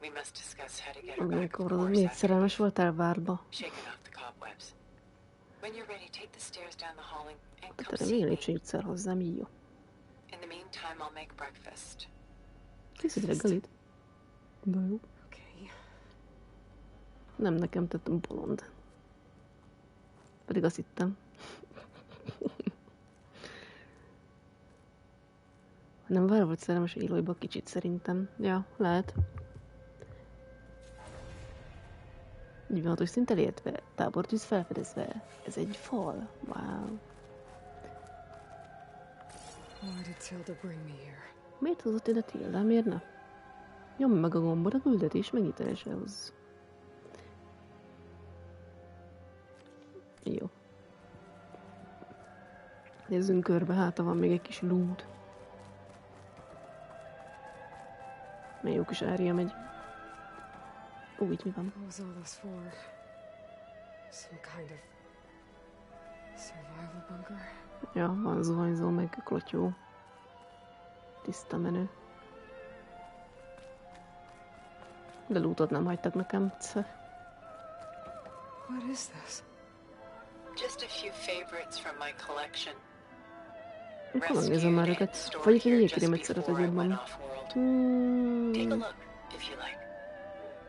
K: We must discuss how to get her back, of course,
A: Miért szerelmes voltál várba?
K: shaking off the cobwebs. When you're ready, take the stairs down the hall and come
A: Tehát
K: see
A: remélem,
K: me.
A: hogy segítszel hozzám, jó.
K: In the meantime, I'll make breakfast.
A: Készít reggelit? De jó.
C: Okay.
A: Nem nekem tettem bolond. Pedig azt hittem. Nem vár volt szerelmes Aloyba kicsit szerintem. Ja, lehet. 46-os szint elértve, tábortűz felfedezve. Ez egy fal. Wow.
C: Why did Tilda bring me here?
A: Miért hozott ide Tilda? Miért ne? Nyomj meg a gombot, a küldetés megnyitanásához. Jó. Nézzünk körbe, háta van még egy kis loot. Milyen jó kis árja megy. Ó, itt mi van?
C: What was all this for? Some kind of survival bunker?
A: Ja, van zuhanyzó, meg klotyó. Tiszta menő. De lootot nem hagytak nekem.
C: What is this?
K: Just a few favorites from my collection.
A: Akkor megnézem már őket. Vagy itt egy krémet szeretek jobban.
K: Take a look, if you like.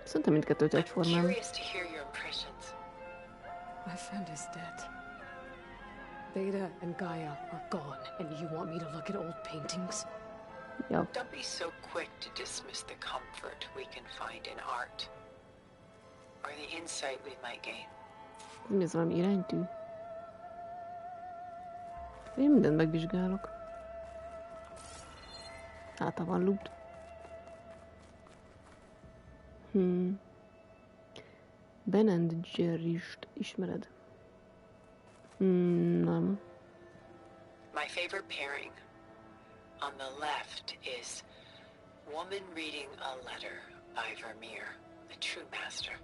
A: Szerintem mindkettőt egyformán.
K: Curious to hear your impressions.
C: My friend is dead. Beta and Gaia are gone, and you want me to look at old paintings?
A: Ja.
K: Don't be so quick to dismiss the comfort we can find in art, or the insight we might gain.
A: Mi ez, valami iránytű? Én mindent megvizsgálok. Hát, ha van loot. Ben and Jerryst ismered? Nem.
K: My favorite pairing on the left is woman reading a letter by Vermeer, a true master.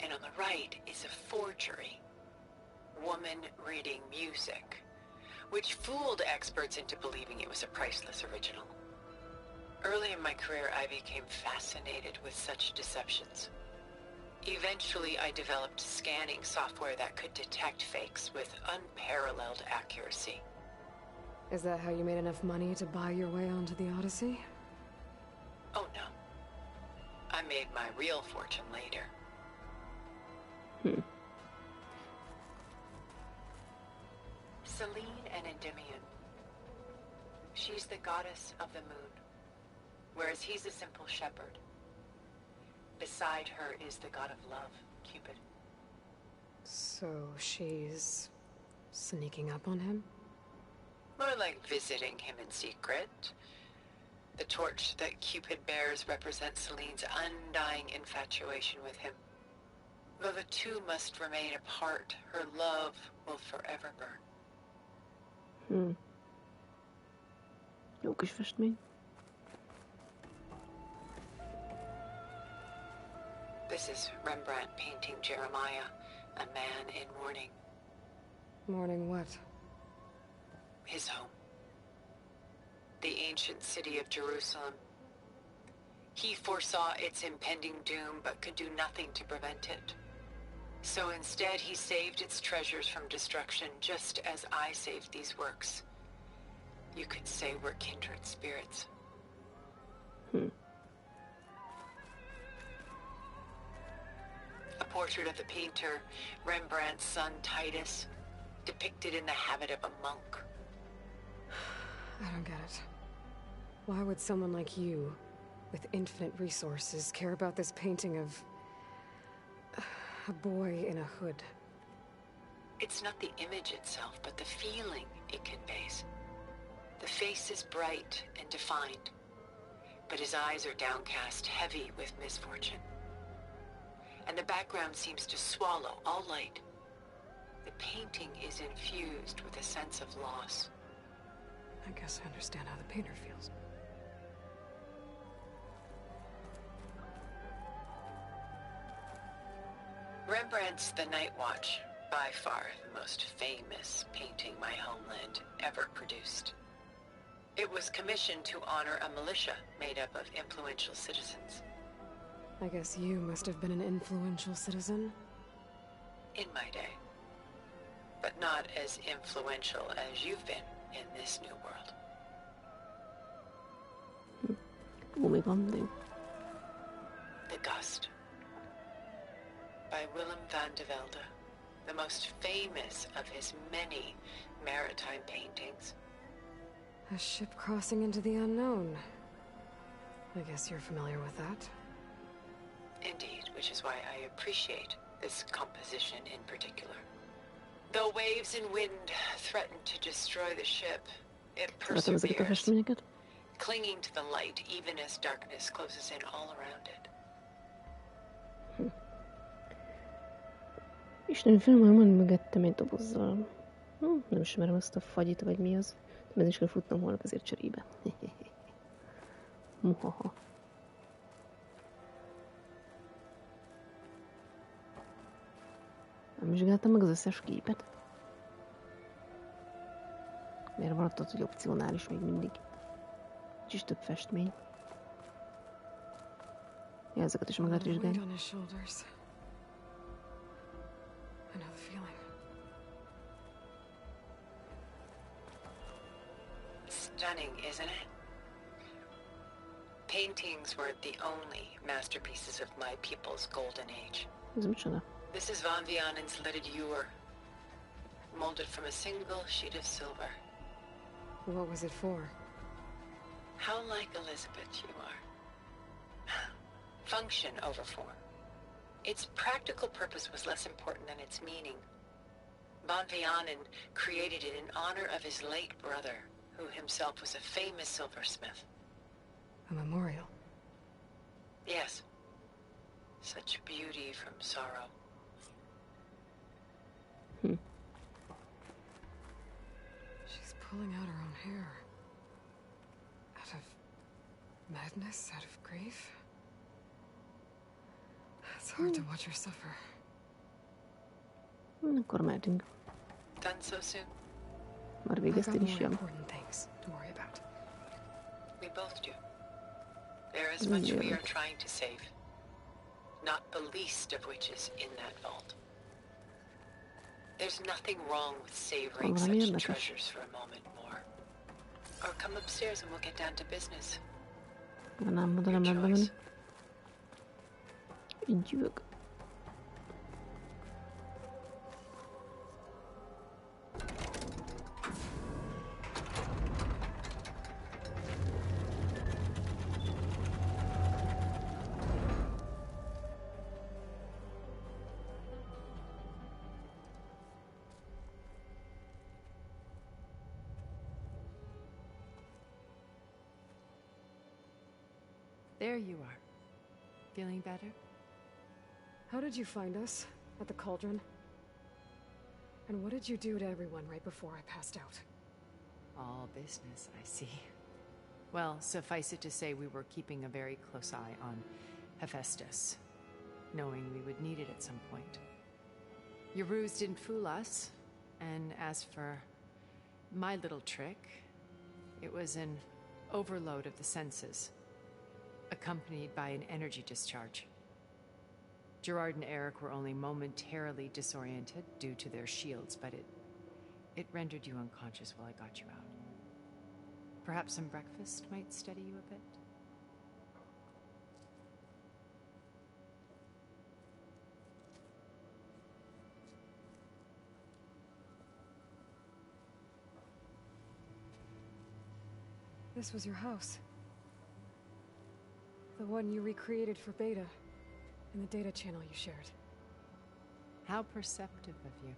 K: And on the right is a forgery, woman reading music, which fooled experts into believing it was a priceless original. Early in my career, I became fascinated with such deceptions. Eventually, I developed scanning software that could detect fakes with unparalleled accuracy.
C: Is that how you made enough money to buy your way onto the Odyssey?
K: Oh no. I made my real fortune later. Selene and Endymion. She's the goddess of the moon, whereas he's a simple shepherd. Beside her is the god of love, Cupid.
C: So she's sneaking up on him?
K: More like visiting him in secret. The torch that Cupid bears represents Selene's undying infatuation with him. Though the two must remain apart, her love will forever burn.
A: Jó kis festmény.
K: This is Rembrandt painting Jeremiah, a man in mourning.
C: Mourning what?
K: His home. The ancient city of Jerusalem. He foresaw its impending doom, but could do nothing to prevent it. So instead, he saved its treasures from destruction, just as I saved these works. You could say we're kindred spirits. A portrait of the painter, Rembrandt's son Titus, depicted in the habit of a monk.
C: I don't get it. Why would someone like you, with infinite resources, care about this painting of a boy in a hood?
K: It's not the image itself, but the feeling it conveys. The face is bright and defined, but his eyes are downcast, heavy with misfortune. And the background seems to swallow all light. The painting is infused with a sense of loss.
C: I guess I understand how the painter feels.
K: Rembrandt's The Night Watch, by far the most famous painting my homeland ever produced. It was commissioned to honor a militia made up of influential citizens.
C: I guess you must have been an influential citizen?
K: In my day. But not as influential as you've been in this new world. The Gust. By Willem van de Velde, the most famous of his many maritime paintings.
C: A ship crossing into the unknown. I guess you're familiar with that.
K: Indeed, which is why I appreciate this composition in particular. Though waves and wind threaten to destroy the ship, it perseveres, clinging to the light even as darkness closes in all around it.
A: Isteni film, már van mögöttem egy dobozzal. Nem ismerem azt a fagyit, vagy mi az. De is kell futnom holnap ezért cserébe. Muhaha. Nem vizsgáltam meg az összes képet. Miért van ott, hogy opcionális még mindig? Kicsit több festmény. Ja, ezeket is meg lehet vizsgálni.
K: Stunning, isn't it? Paintings weren't the only masterpieces of my people's golden age. This is Van Vianen's leaded ewer, molded from a single sheet of silver.
C: What was it for?
K: How like Elizabeth you are. Function over form. Its practical purpose was less important than its meaning. Van Vianen created it in honor of his late brother, who himself was a famous silversmith.
C: A memorial?
K: Yes. Such beauty from sorrow.
C: She's pulling out her own hair. Out of madness, out of grief. It's hard to watch her suffer.
A: Akkor mehetünk.
K: Done so soon?
A: Már végeztél is, jön.
C: Important things to worry about.
K: We both do. There is much we are trying to save. Not the least of which is in that vault. There's nothing wrong with savoring such treasures for a moment more. Or come upstairs and we'll get down to business.
A: Nem oda nem lehet bemenni. Így jövök.
O: There you are. Feeling better?
C: How did you find us? At the cauldron? And what did you do to everyone right before I passed out?
O: All business, I see. Well, suffice it to say we were keeping a very close eye on Hephaestus. knowing we would need it at some point. Your ruse didn't fool us, and as for my little trick, it was an overload of the senses, accompanied by an energy discharge. Gerard and Eric were only momentarily disoriented due to their shields, but it rendered you unconscious while I got you out. Perhaps some breakfast might steady you a bit?
C: This was your house. The one you recreated for Beta, in the data channel you shared.
O: How perceptive of you.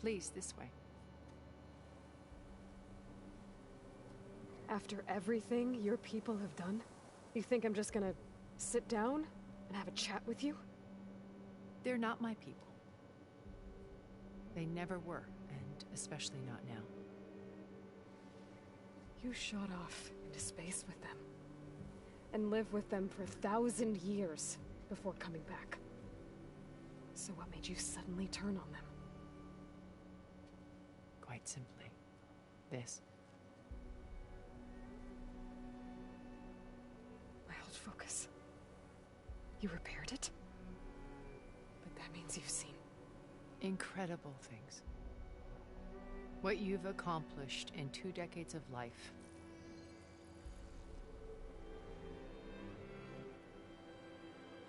O: Please, this way.
C: After everything your people have done, you think I'm just gonna sit down and have a chat with you?
O: They're not my people. They never were, and especially not now.
C: You shot off into space with them, and lived with them for 1,000 years before coming back. So what made you suddenly turn on them?
O: Quite simply, this.
C: My old focus. You repaired it? But that means you've seen
O: incredible things. What you've accomplished in 2 decades of life.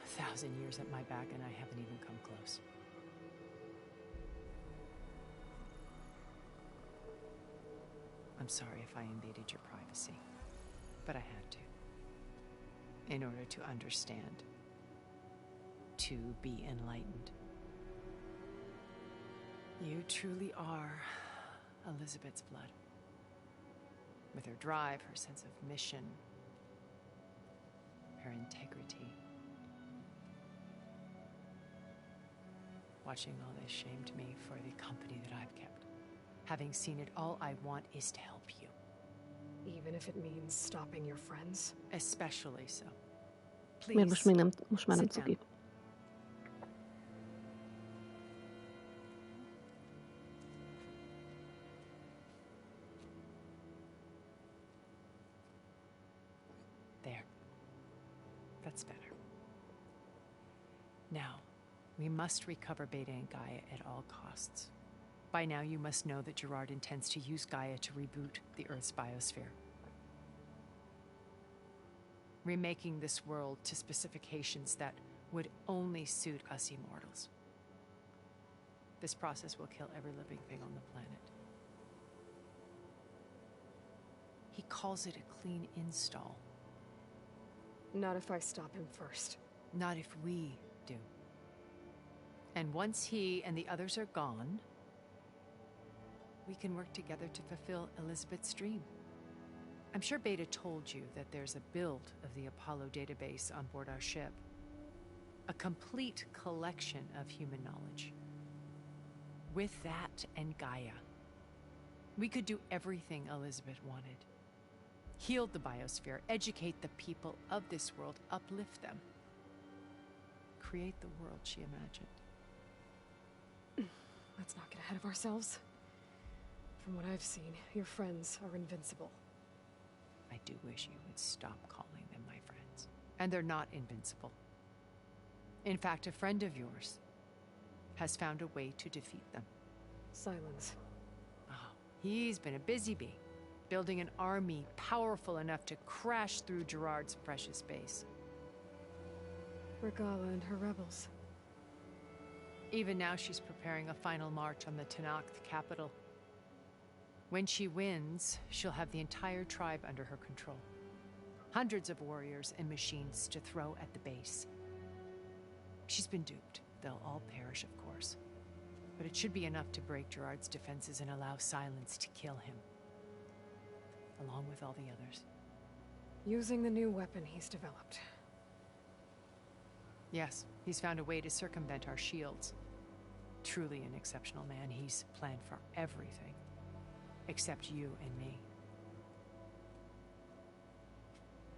O: A 1,000 years at my back, and I haven't even come close. I'm sorry if I invaded your privacy, but I had to. In order to understand. To be enlightened. You truly are Elizabeth's blood. With her drive, her sense of mission, her integrity. Watching all this shamed me for the company that I've kept. Having seen it, all I want is to help you.
C: Even if it means stopping your friends?
O: Especially so.
A: Miért
O: Please,
A: most már nem
O: sit down.
A: cuki?
O: There. That's better. Now, we must recover Beta and Gaia at all costs. By now, you must know that Gerard intends to use Gaia to reboot the Earth's biosphere. Remaking this world to specifications that would only suit us immortals. This process will kill every living thing on the planet. He calls it a clean install.
C: Not if I stop him first.
O: Not if we do. And once he and the others are gone, we can work together to fulfill Elizabeth's dream. I'm sure Beta told you that there's a build of the Apollo database on board our ship. A complete collection of human knowledge. With that and Gaia, we could do everything Elizabeth wanted. Heal the biosphere, educate the people of this world, uplift them. Create the world she imagined.
C: Let's not get ahead of ourselves. From what I've seen, your friends are invincible.
O: I do wish you would stop calling them my friends. And they're not invincible. In fact, a friend of yours has found a way to defeat them.
C: Silence.
O: Oh, he's been a busy bee, building an army powerful enough to crash through Gerard's precious base.
C: Regala and her rebels.
O: Even now, she's preparing a final march on the Tenakth capital. When she wins, she'll have the entire tribe under her control. Hundreds of warriors and machines to throw at the base. She's been duped. They'll all perish, of course. But it should be enough to break Gerard's defenses and allow Silence to kill him. Along with all the others.
C: Using the new weapon he's developed.
O: Yes, he's found a way to circumvent our shields. Truly an exceptional man. He's planned for everything. Except you and me.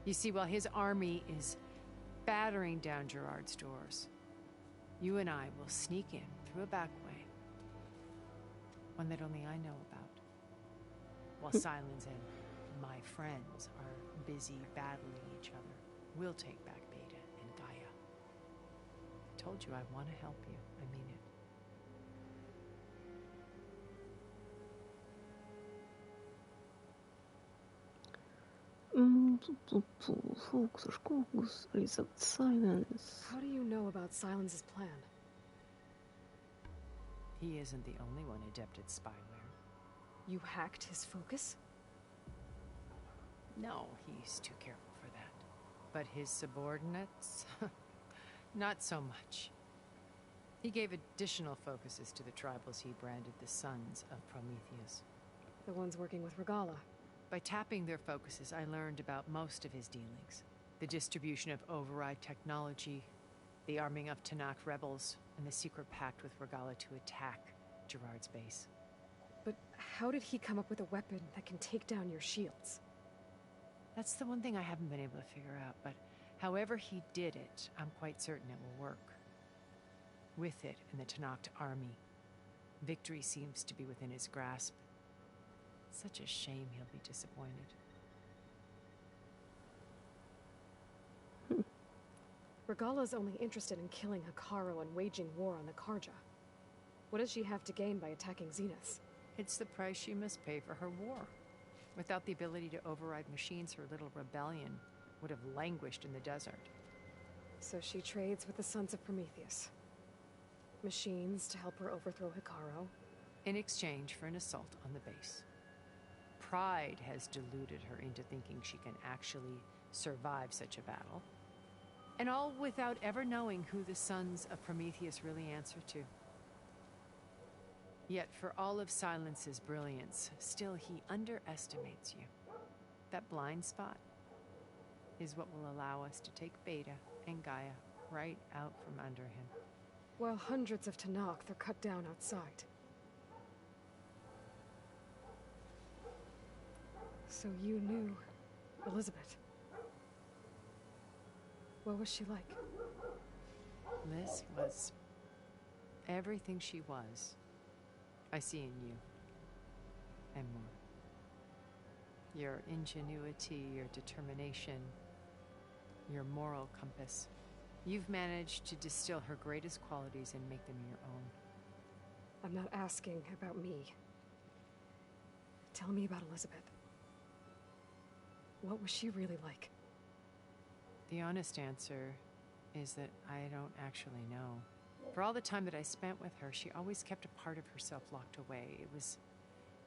O: You see, while his army is battering down Gerard's doors. You and I will sneak in through a back way, one that only I know about, while Silence and my friends are busy battling each other. We'll take back Beta and Gaia. I told you I want to help you. I mean it.
A: Focus, focus, reset silence.
C: How do you know about Silence's plan?
O: He isn't the only one adept at spyware.
C: You hacked his focus?
O: No, he's too careful for that. But his subordinates? Not so much. He gave additional focuses to the tribals he branded the Sons of Prometheus.
C: The ones working with Regala.
O: By tapping their focuses, I learned about most of his dealings. The distribution of override technology, the arming of Tanakh rebels, and the secret pact with Regala to attack Gerard's base.
C: But how did he come up with a weapon that can take down your shields?
O: That's the one thing I haven't been able to figure out, but however he did it, I'm quite certain it will work. With it and the Tanakh army, victory seems to be within his grasp. Such a shame he'll be disappointed.
C: Regala's only interested in killing Hekarro and waging war on the Karja. What does she have to gain by attacking Zenith?
O: It's the price she must pay for her war. Without the ability to override machines, her little rebellion would have languished in the desert.
C: So she trades with the Sons of Prometheus. Machines to help her overthrow Hekarro.
O: In exchange for an assault on the base. Pride has deluded her into thinking she can actually survive such a battle. And all without ever knowing who the Sons of Prometheus really answer to. Yet for all of Silence's brilliance, still he underestimates you. That blind spot is what will allow us to take Beta and Gaia right out from under him.
C: While hundreds of Tanakh are cut down outside. So you knew Elizabeth. What was she like?
O: Liz was everything she was. I see in you. And more. Your ingenuity, your determination, your moral compass. You've managed to distill her greatest qualities and make them your own.
C: I'm not asking about me. Tell me about Elizabeth. What was she really like?
O: The honest answer is that I don't actually know. For all the time that I spent with her, she always kept a part of herself locked away. It was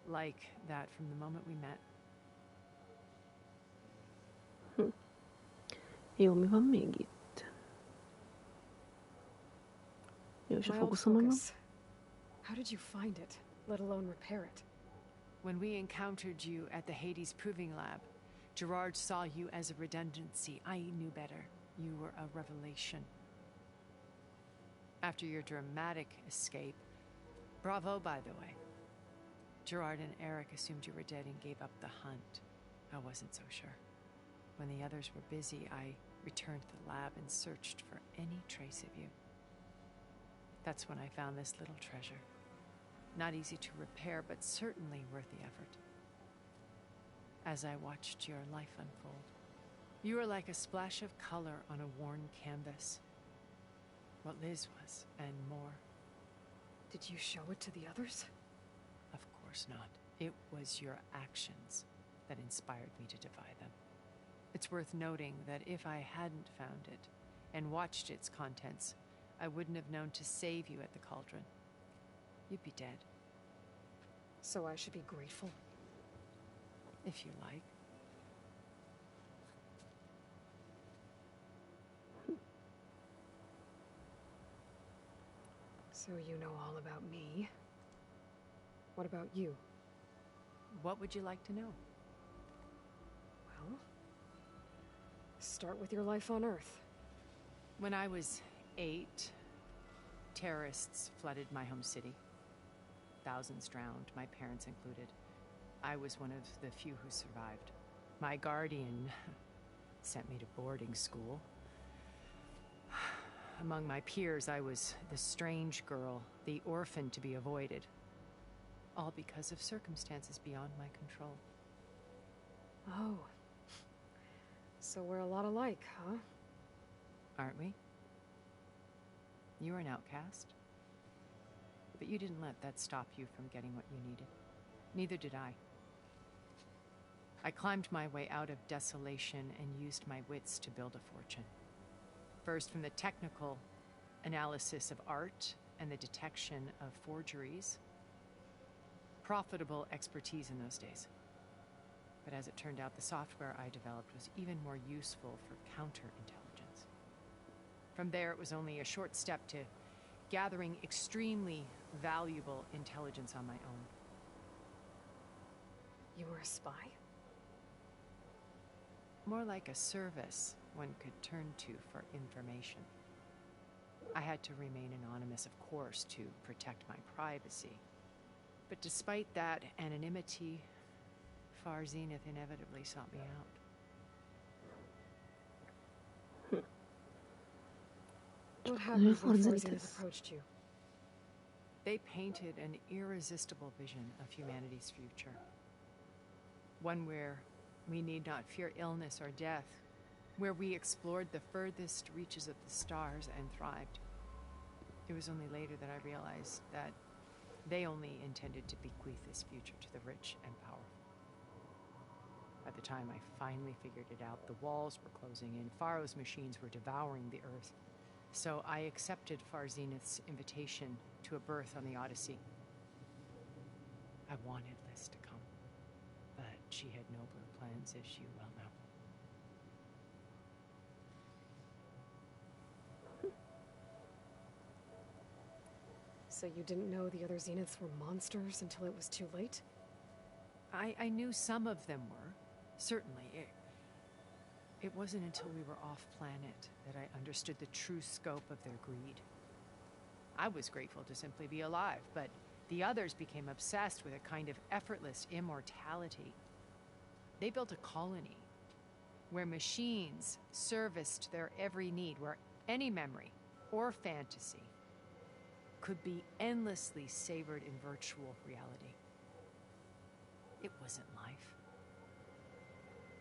O: like that from the moment we met.
A: Jó, mi van még itt? Jó, és a fókuszom.
C: How did you find it, let alone repair it?
O: When we encountered you at the Hades Proving Lab, Gerard saw you as a redundancy. I knew better. You were a revelation. After your dramatic escape, bravo, by the way. Gerard and Eric assumed you were dead and gave up the hunt. I wasn't so sure. When the others were busy, I returned to the lab and searched for any trace of you. That's when I found this little treasure. Not easy to repair, but certainly worth the effort. As I watched your life unfold, you were like a splash of color on a worn canvas. What Liz was, and more.
C: Did you show it to the others?
O: Of course not. It was your actions that inspired me to defy them. It's worth noting that if I hadn't found it and watched its contents, I wouldn't have known to save you at the cauldron. You'd be dead.
C: So I should be grateful?
O: If you like.
C: So you know all about me. What about you?
O: What would you like to know?
C: Well, start with your life on Earth.
O: When I was 8, terrorists flooded my home city. Thousands drowned, my parents included. I was one of the few who survived. My guardian sent me to boarding school. Among my peers, I was the strange girl, the orphan to be avoided. All because of circumstances beyond my control.
C: Oh. So we're a lot alike, huh?
O: Aren't we? You were an outcast. But you didn't let that stop you from getting what you needed. Neither did I. I climbed my way out of desolation and used my wits to build a fortune. First from the technical analysis of art and the detection of forgeries. Profitable expertise in those days. But as it turned out, the software I developed was even more useful for counterintelligence. From there, it was only a short step to gathering extremely valuable intelligence on my own.
C: You were a spy?
O: More like a service one could turn to for information. I had to remain anonymous, of course, to protect my privacy. But despite that anonymity, Far Zenith inevitably sought me out.
C: What happened when Far Zenith approached you?
O: They painted an irresistible vision of humanity's future. One where we need not fear illness or death, where we explored the furthest reaches of the stars and thrived. It was only later that I realized that they only intended to bequeath this future to the rich and powerful. By the time I finally figured it out, the walls were closing in, Pharaoh's machines were devouring the earth. So I accepted Far Zenith's invitation to a berth on the Odyssey. I wanted Liz to come, but she had nobler plans, as you well know.
C: So you didn't know the other Zeniths were monsters until it was too late?
O: I knew some of them were, certainly. It wasn't until we were off-planet that I understood the true scope of their greed. I was grateful to simply be alive, but the others became obsessed with a kind of effortless immortality. They built a colony where machines serviced their every need, where any memory or fantasy could be endlessly savored in virtual reality. It wasn't life.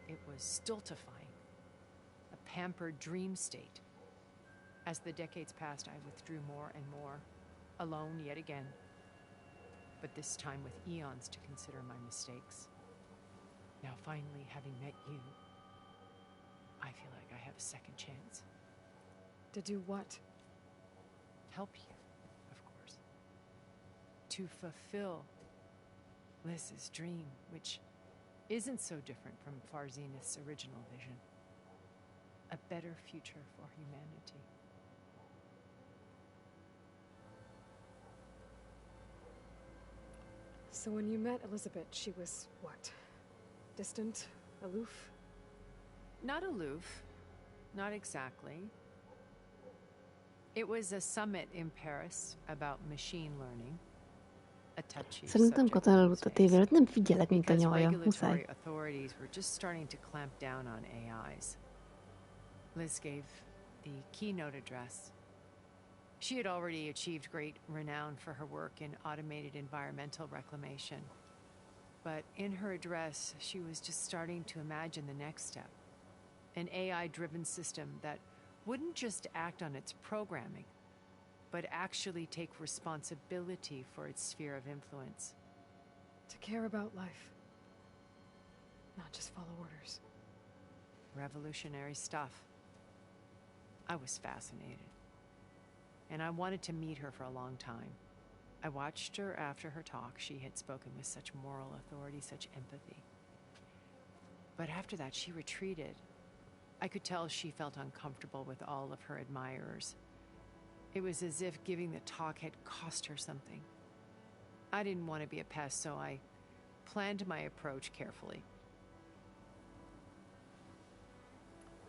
O: It was stultifying, a pampered dream state. As the decades passed, I withdrew more and more, alone yet again, but this time with eons to consider my mistakes. Now finally, having met you, I feel like I have a second chance.
C: To do what?
O: Help you, of course. To fulfill Liz's dream, which isn't so different from Far Zenith's original vision. A better future for humanity.
C: So when you met Elizabeth, she was what? Distant? Aloof?
O: Not aloof. Not exactly. It was a summit in Paris about machine learning. A touchy
A: Szerintem Kata elaludt a tévére, nem figyelek, mint a nyalja. Muszáj.
O: Authorities were just starting to clamp down on AIs. Liz gave the keynote address. She had already achieved great renown for her work in automated environmental reclamation. But in her address, she was just starting to imagine the next step. An AI-driven system that wouldn't just act on its programming, but actually take responsibility for its sphere of influence.
C: To care about life. Not just follow orders.
O: Revolutionary stuff. I was fascinated. And I wanted to meet her for a long time. I watched her after her talk. She had spoken with such moral authority, such empathy. But after that, she retreated. I could tell she felt uncomfortable with all of her admirers. It was as if giving the talk had cost her something. I didn't want to be a pest, so I planned my approach carefully.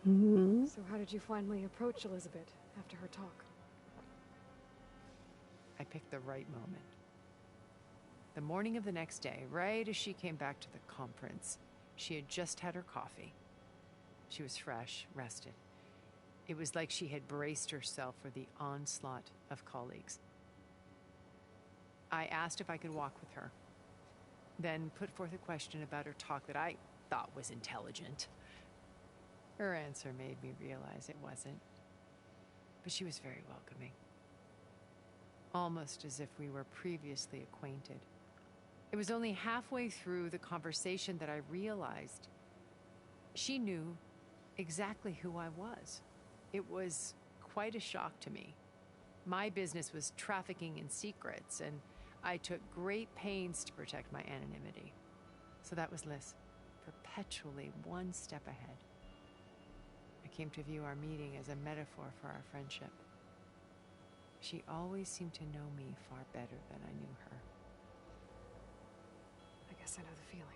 C: So how did you finally approach Elizabeth after her talk?
O: I picked the right moment. The morning of the next day, right as she came back to the conference, she had just had her coffee. She was fresh, rested. It was like she had braced herself for the onslaught of colleagues. I asked if I could walk with her, then put forth a question about her talk that I thought was intelligent. Her answer made me realize it wasn't, but she was very welcoming. Almost as if we were previously acquainted. It was only halfway through the conversation that I realized she knew exactly who I was. It was quite a shock to me. My business was trafficking in secrets, and I took great pains to protect my anonymity. So that was Liz, perpetually one step ahead. I came to view our meeting as a metaphor for our friendship. She always seemed to know me far better than I knew her.
C: I guess I know the feeling.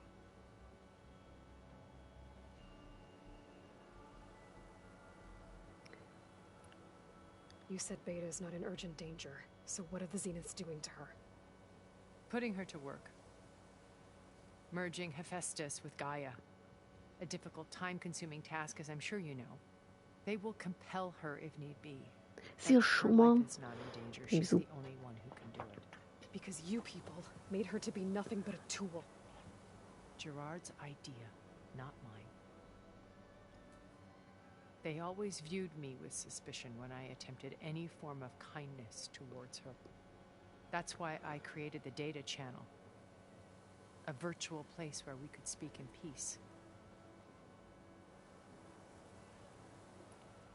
C: You said Beta is not in urgent danger, so what are the Zeniths doing to her?
O: Putting her to work. Merging Hephaestus with Gaia. A difficult, time-consuming task, as I'm sure you know. They will compel her if need be.
A: Sehr schon mal.
O: Is not in danger. She's the only one who can do it.
C: Because you people made her to be nothing but a tool.
O: Gerard's idea, not mine. They always viewed me with suspicion when I attempted any form of kindness towards her. That's why I created the data channel. A virtual place where we could speak in peace.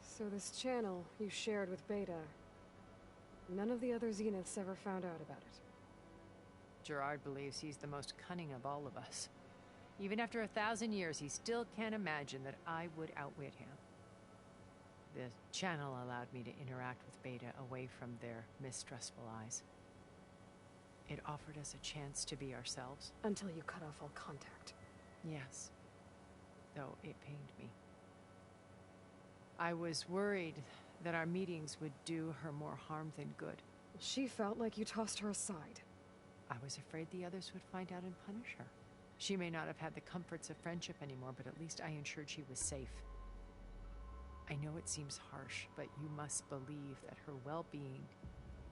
C: So this channel you shared with Beta, none of the other Zeniths ever found out about it?
O: Gerard believes he's the most cunning of all of us. Even after 1,000 years, he still can't imagine that I would outwit him. The channel allowed me to interact with Beta away from their mistrustful eyes. It offered us a chance to be ourselves.
C: Until you cut off all contact.
O: Yes. Though it pained me. I was worried that our meetings would do her more harm than good.
C: She felt like you tossed her aside.
O: I was afraid the others would find out and punish her. She may not have had the comforts of friendship anymore, but at least I ensured she was safe. I know it seems harsh, but you must believe that her well-being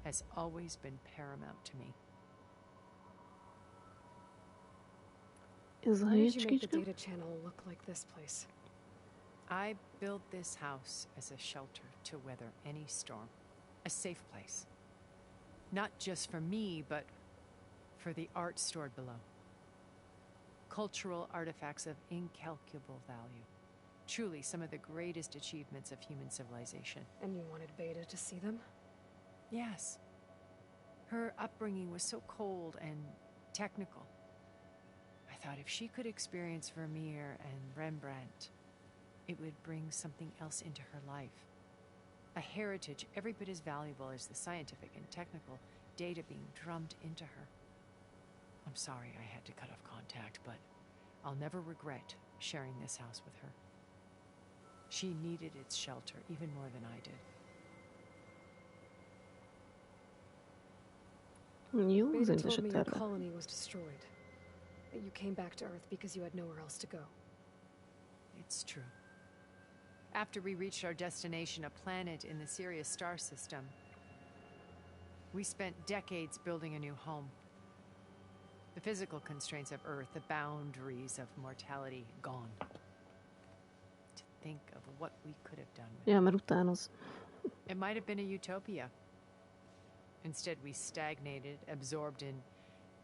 O: has always been paramount to me.
C: Why did you make the data channel look like this place?
O: I built this house as a shelter to weather any storm. A safe place. Not just for me, but for the art stored below. Cultural artifacts of incalculable value. Truly some of the greatest achievements of human civilization.
C: And you wanted Beta to see them?
O: Yes. Her upbringing was so cold and technical. I thought if she could experience Vermeer and Rembrandt, it would bring something else into her life. A heritage every bit as valuable as the scientific and technical data being drummed into her. I'm sorry I had to cut off contact, but I'll never regret sharing this house with her. She needed its shelter even more than I did.
C: Beta told me your colony was destroyed. That you came back to Earth because you had nowhere else to go.
O: It's true. After we reached our destination, a planet in the Sirius star system, we spent decades building a new home. The physical constraints of Earth, the boundaries of mortality, gone. To think of what we could have done with
A: mert utánoz.
O: It might have been a utopia. Instead, we stagnated, absorbed in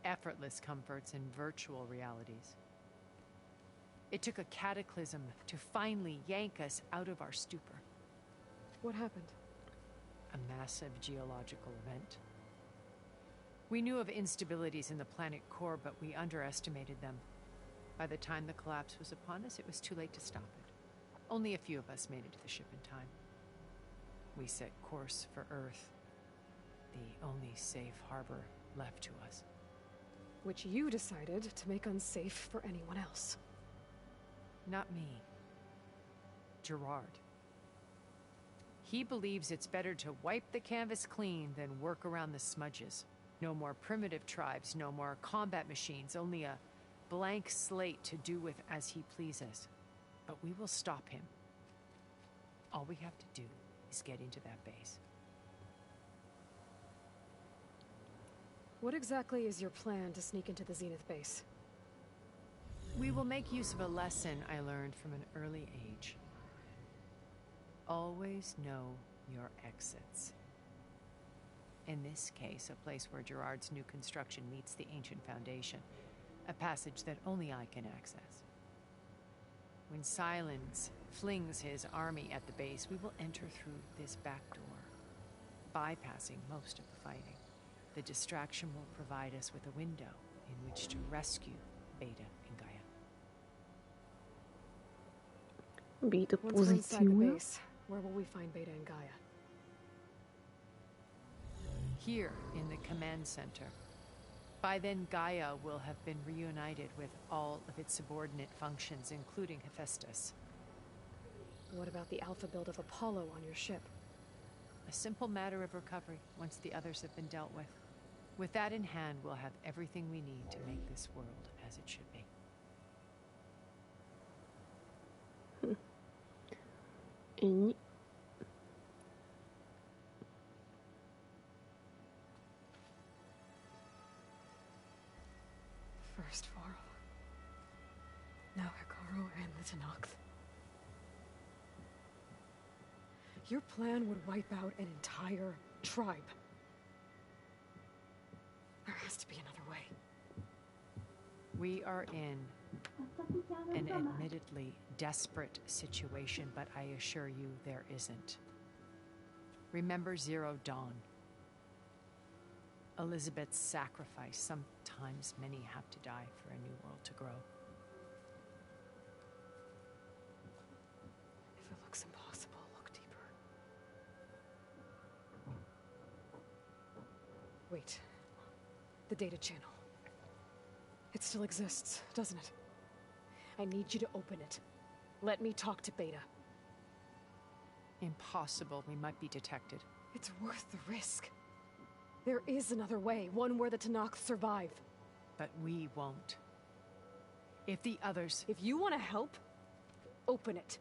O: effortless comforts and virtual realities. It took a cataclysm to finally yank us out of our stupor.
C: What happened?
O: A massive geological event. We knew of instabilities in the planet core, but we underestimated them. By the time the collapse was upon us, it was too late to stop it. Only a few of us made it to the ship in time. We set course for Earth, the only safe harbor left to us.
C: Which you decided to make unsafe for anyone else.
O: Not me. Gerard. He believes it's better to wipe the canvas clean than work around the smudges. No more primitive tribes, no more combat machines, only a blank slate to do with as he pleases. But we will stop him. All we have to do is get into that base.
C: What exactly is your plan to sneak into the Zenith base?
O: We will make use of a lesson I learned from an early age. Always know your exits. In this case, a place where Gerard's new construction meets the ancient foundation, a passage that only I can access. When Silence flings his army at the base, we will enter through this back door, bypassing most of the fighting. The distraction will provide us with a window in which to rescue Beta and Gaia.
A: Beta
C: Once we're inside the
A: Position.
C: base, where will we find Beta and Gaia?
O: Here in the command center. By then, Gaia will have been reunited with all of its subordinate functions, including Hephaestus.
C: What about the alpha build of Apollo on your ship?
O: A simple matter of recovery once the others have been dealt with. With that in hand, we'll have everything we need to make this world as it should be.
A: Ennyi.
C: First Pharaoh, now Hikaru and the Tanakh. Your plan would wipe out an entire tribe. There has to be another way.
O: We are in an admittedly desperate situation, but I assure you there isn't. Remember Zero Dawn. Elizabeth's sacrifice. Sometimes many have to die for a new world to grow.
C: If it looks impossible, look deeper. Wait. The data channel. It still exists, doesn't it? I need you to open it. Let me talk to Beta.
O: Impossible. We might be detected.
C: It's worth the risk. There is another way, one where the Tanakh survive.
O: But we won't. If the others...
C: If you want to help, open it.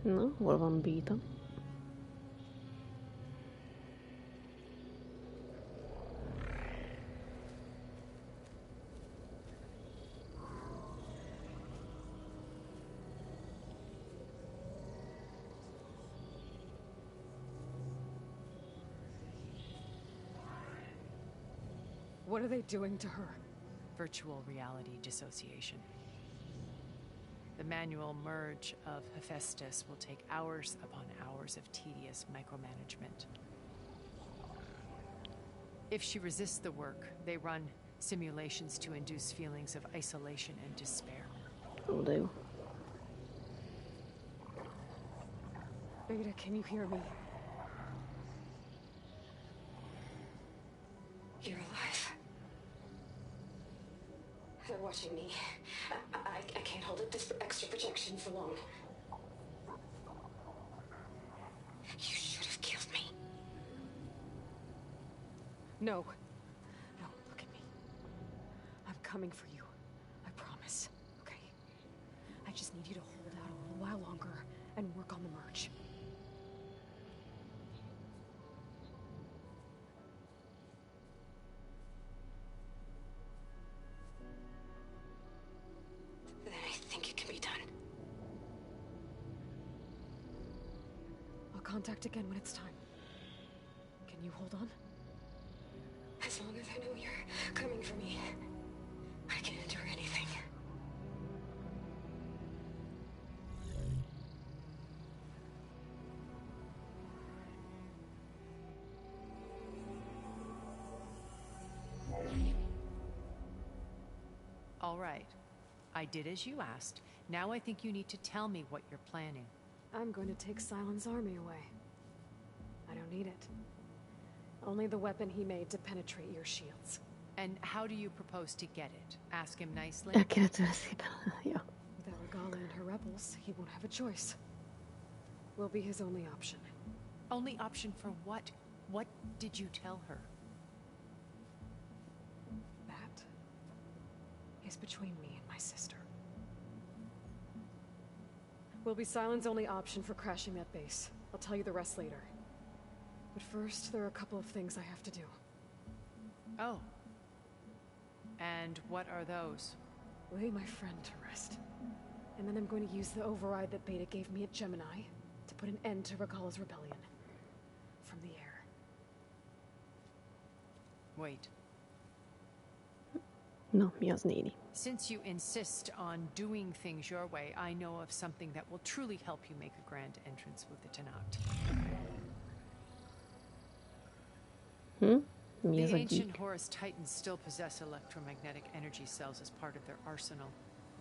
A: Na, hol van Beta?
C: What are they doing to her?
O: Virtual reality dissociation. The manual merge of Hephaestus will take hours upon hours of tedious micromanagement. If she resists the work, they run simulations to induce feelings of isolation and despair.
A: Will do.
C: Beta, can you hear me?
P: You're alive. They're watching me. I can't hold up this extra projection for long. You should have killed me.
C: No. No, look at me. I'm coming for you. I promise. Okay? I just need you to hold out a little while longer and work on the merge.
P: Then I think it can be done.
C: I'll contact again when it's time. Can you hold on?
P: As long as I know you're coming for me, I can endure anything.
O: All right. I did as you asked. Now I think you need to tell me what you're planning.
C: I'm going to take Silent's army away. I don't need it. Only the weapon he made to penetrate your shields.
O: And how do you propose to get it? Ask him nicely?
A: El kérhetően szépen. Ja.
C: Without Regala and her rebels, he won't have a choice. We'll be his only option.
O: Only option for what? What did you tell her?
C: That is between me and my sister. Will be Silent's only option for crashing that base. I'll tell you the rest later. But first, there are a couple of things I have to do.
O: Oh. And what are those?
C: Lay my friend to rest. And then I'm going to use the override that Beta gave me at Gemini to put an end to Regala's rebellion. From the air.
O: Wait.
A: Na, mi az, néni?
O: Since you insist on doing things your way, I know of something that will truly help you make a grand entrance with the Tenat.
A: Mi az
O: The
A: a
O: ancient
A: geek?
O: Horus Titans still possess electromagnetic energy cells as part of their arsenal.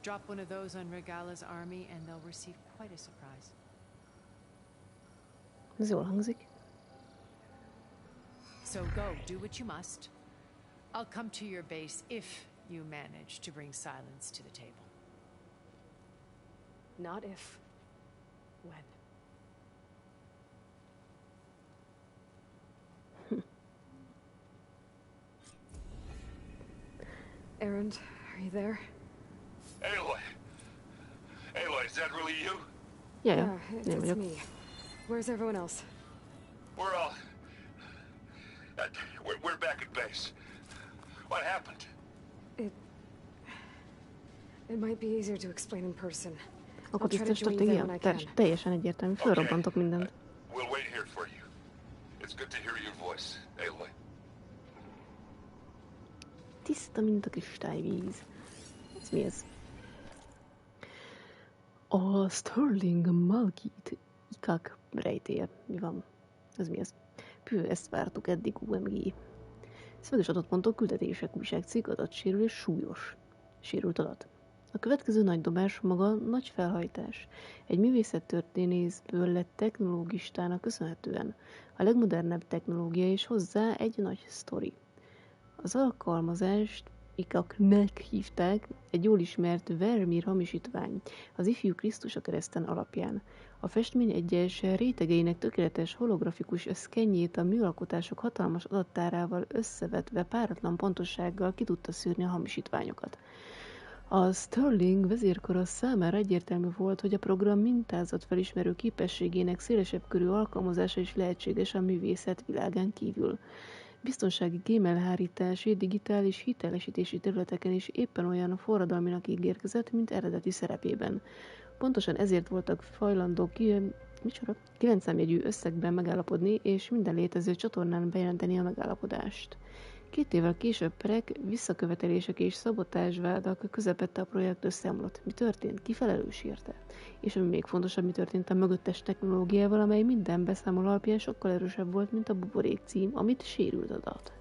O: Drop one of those on Regala's army and they'll receive quite a surprise.
A: Ez jól hangzik.
O: So go, do what you must. I'll come to your base if you manage to bring silence to the table.
C: Not if. When. Erend, are you there?
G: Aloy! Aloy, is that really you?
A: Yeah,
C: it's me. Where's everyone else?
G: We're all... we're back at base. What happened?
C: It might be easier to explain in person.
A: Akkor tisztesítették, igen, teljesen egyértelmű, fölrobbantok mindent.
G: We'll wait here for you. It's good to hear your voice, Aloy.
A: Tiszta, mint a kristályvíz. Ez mi ez? A Sterling Malkit ikak rejtélye. Mi van? Ez mi ez? Ezt vártuk eddig, UMG. Szöveges adatpontok, küldetések, újságcikk, adatsérülés, súlyos. Sérült adat. A következő nagy dobás maga nagy felhajtás. Egy művészettörténészből lett technológistának köszönhetően. A legmodernebb technológia és hozzá egy nagy sztori. Az alkalmazást ikaknek hívták, egy jól ismert Vermeer hamisítvány, az ifjú Krisztus a kereszten alapján. A festmény egyes rétegeinek tökéletes holografikus szkenjét a műalkotások hatalmas adattárával összevetve páratlan pontossággal ki tudta szűrni a hamisítványokat. A Sterling vezérkara számára egyértelmű volt, hogy a program mintázat felismerő képességének szélesebb körű alkalmazása is lehetséges a művészet világán kívül. Biztonsági gémelhárítási, digitális hitelesítési területeken is éppen olyan forradalminak ígérkezett, mint eredeti szerepében. Pontosan ezért voltak hajlandók 9 számjegyű összegben megállapodni, és minden létező csatornán bejelenteni a megállapodást. 2 évvel később perek, visszakövetelések és szabotázsvádak közepette a projekt összeomlott. Mi történt? Ki felelős érte? És ami még fontosabb, mi történt a mögöttes technológiával, amely minden beszámoló alapján sokkal erősebb volt, mint a buborék cím, amit sérült adat.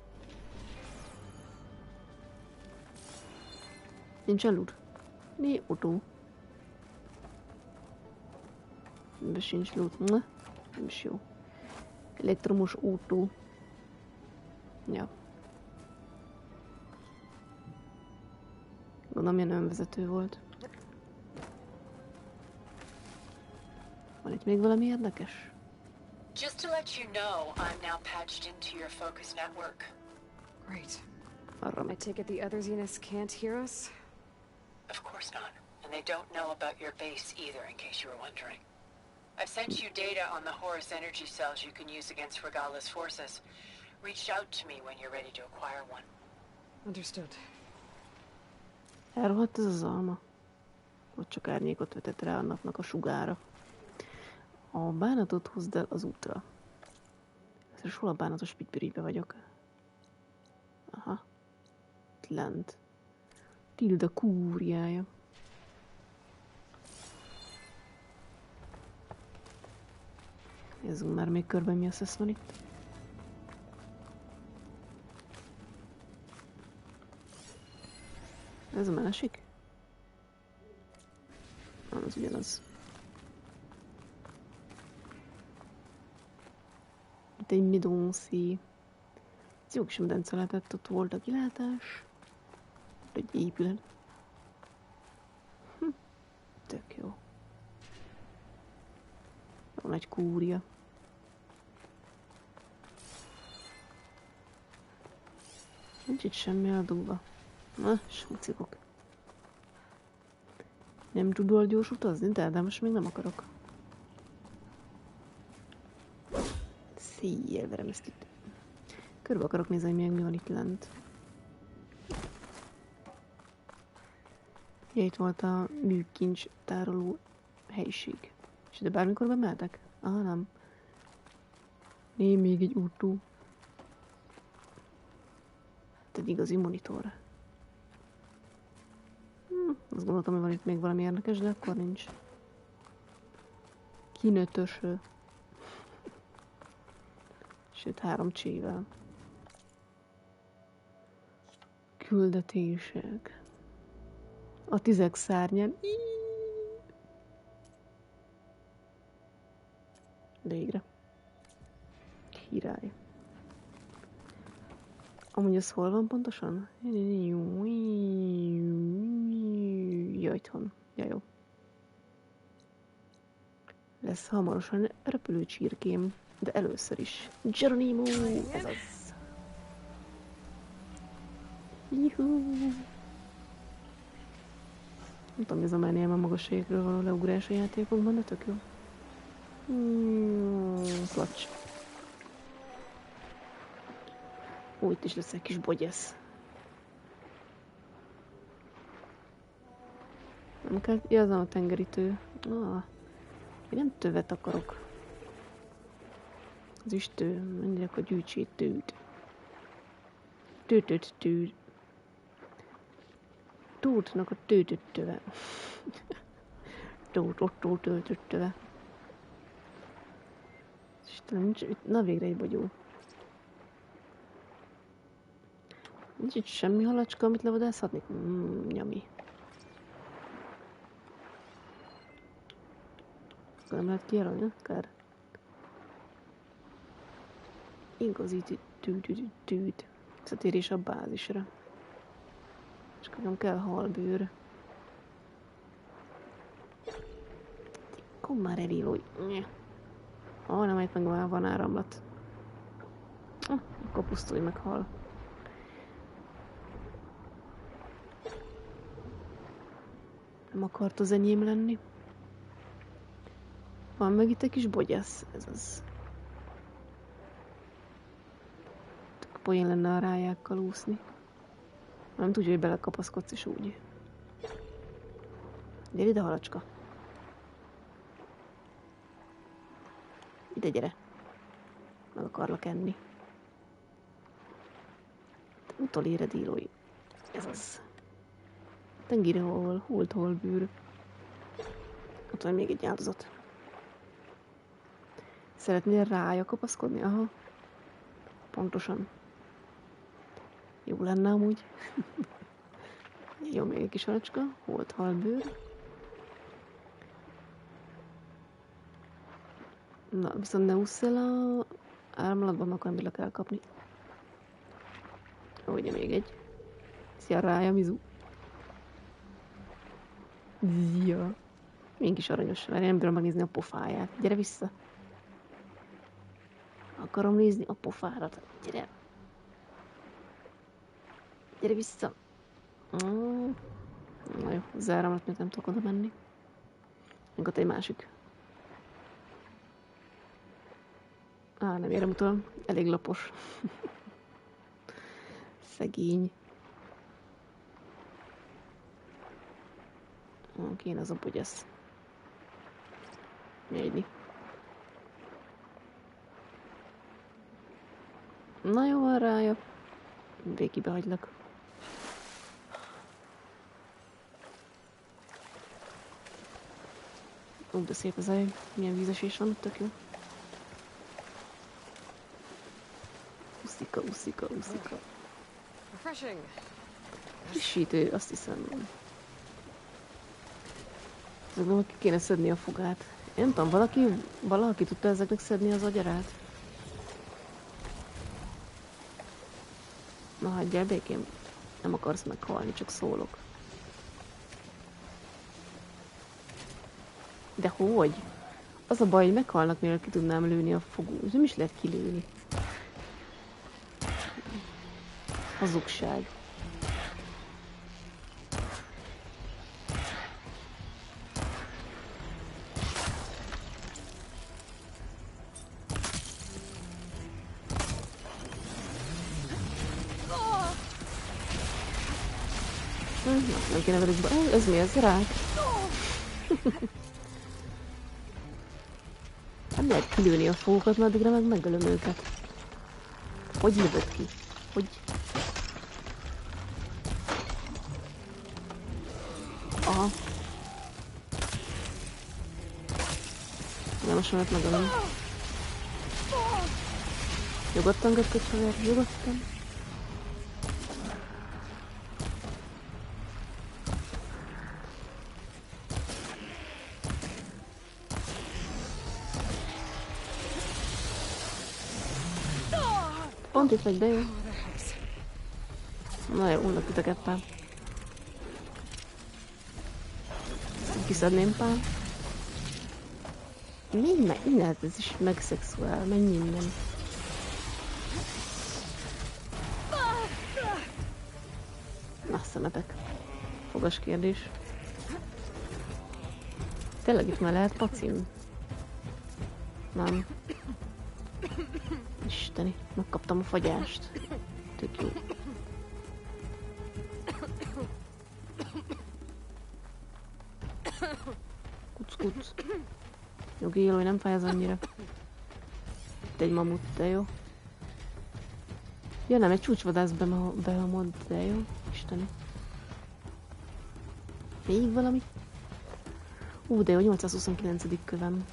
A: Nincsen lúd. Mi utó? Ebben sincs lúd. Nem is jó. Elektromos autó. Ja. Gondolom, ilyen önvezető volt. Van itt még valami érdekes?
K: Just to let you know, I'm now patched into your focus network.
C: Great.
A: Arra
C: I take it the other Zeniths can't hear us?
K: Of course not. And they don't know about your base either, in case you were wondering. I've sent you data on the Horus energy cells you can use against Regala's forces. Reach out to me when you're ready to acquire one.
C: Understood.
A: Elrohadt ez az alma. Ott csak árnyékot vetett rá a napnak a sugára. A bánatot hozd el az útra. Ez hol a bánatos pitbirigybe vagyok? Aha. Itt lent. Tilda kúriája. Nézzünk már még körben, mi az van itt. Ez a másik? Az ugyanaz. Itt egy midonszi. Ez jó kis medence lehetett, ott volt a kilátás. Egy épület. Tök jó. Van egy kúria. Nincs itt semmi eldugva. Na, smucikok. Nem tudod gyors utazni? De most még nem akarok. Szélverem ezt itt. Körbe akarok nézni, hogy mi van itt lent. Ja, itt volt a műkincs tároló helyiség. És de bármikor bemehetek? Aha, nem. Né, még egy útú. Egy igazi monitor. Azt gondoltam, hogy van itt még valami érdekes, de akkor nincs. Kinötöső. Sőt, 3 csével. Küldetések. A 10 szárnyen. Végre. Király. Amúgy ez hol van pontosan? Ja, itthon. Ja, jó. Lesz hamarosan repülőcsirkém, de először is. Geronimo! Ez az. Juhú! Nem tudom, ez a már néma magasságokról való leugrás a játékokban, de tök jó. Klacs. Ó, itt is lesz egy kis bogyesz. Nem kell, az a tengerítő. Én nem tövet akarok. Az is tő, mondják, hogy gyűjtsét tőt. Tőt. Tótnak a tőtött töve. Tót töltött töve. Istenem, nincs itt, na végre egy bogyó. Nincs itt semmi halacska, amit levadászhatnék? Nyami. Akkor nem lehet kijelölni, akár? Igazi tűt. Visszatérés a bázisra. És nem kell halbőr. Kom már elílój. Nem, itt meg van áramlat. Akkor pusztulj meg hal. Nem akart az enyém lenni. Van meg itt egy kis bogyász, ez az. Tök poén lenne a rájákkal úszni. Nem tudja, hogy belekapaszkodsz is úgy. Gyere ide, halacska. Ide gyere. Meg akarlak enni. Utoléred, írói. Ez az. Tengeri hol, hult holbűr. Ott van még egy áldozat. Szeretnél rája kapaszkodni? Aha. Pontosan. Jó lenne amúgy. Jó, még egy kis halacska. Holt halbőr. Na, viszont ne ússz el a áramlatban, akkor nem bírlak elkapni. Ó, ugye még egy. Szia rája, Mizu. Zia. Milyen kis aranyos, mert én nem bírom megnézni a pofáját. Gyere vissza. Akarom nézni a pofárat. Gyere. Gyere vissza. Na jó, az áramlat még nem tudok oda menni. Még ott egy másik. Nem érem utol. Elég lapos. Szegény. Kéne az a bogyász. Jegyni. Na jó, van rája. Végig behagylak. Ó, de szép az a milyen vízesés van, tök jó. Uszika. Frissítő, azt hiszem. Ezeknek ki kéne szedni a fogát. Én nem tudom, valaki tudta ezeknek szedni az agyarát? Na hagyjál békén. Nem akarsz meghalni, csak szólok. De hogy? Az a baj, hogy meghalnak, mielőtt ki tudnám lőni a fogó. Nem is lehet kilőni. Hazugság. Nem kéne velük ez mi ez? Rák? Nem lehet kilőni a fogokat, mert addigra meg megölöm őket. Hogy lövöd ki? Hogy? Aha. Nem, most már megölöm. Nyugodtan, götköcshaver, nyugodtan. Pont itt vagy, de jó. Na jó, unnak ütegettem. Kiszedném pár. Innen ez is megszexuál, menj innen. Na, szemetek. Fogas kérdés. Tényleg itt már lehet pacin? Nem. Isteni, megkaptam a fagyást. Tök jó. Kuc. Nyugi, élő, nem fáj az annyira. Itt egy mamut, de jó. Ja nem, egy csúcsvadász behamod, de jó. Isteni. Még valami? De jó, 829. kövem.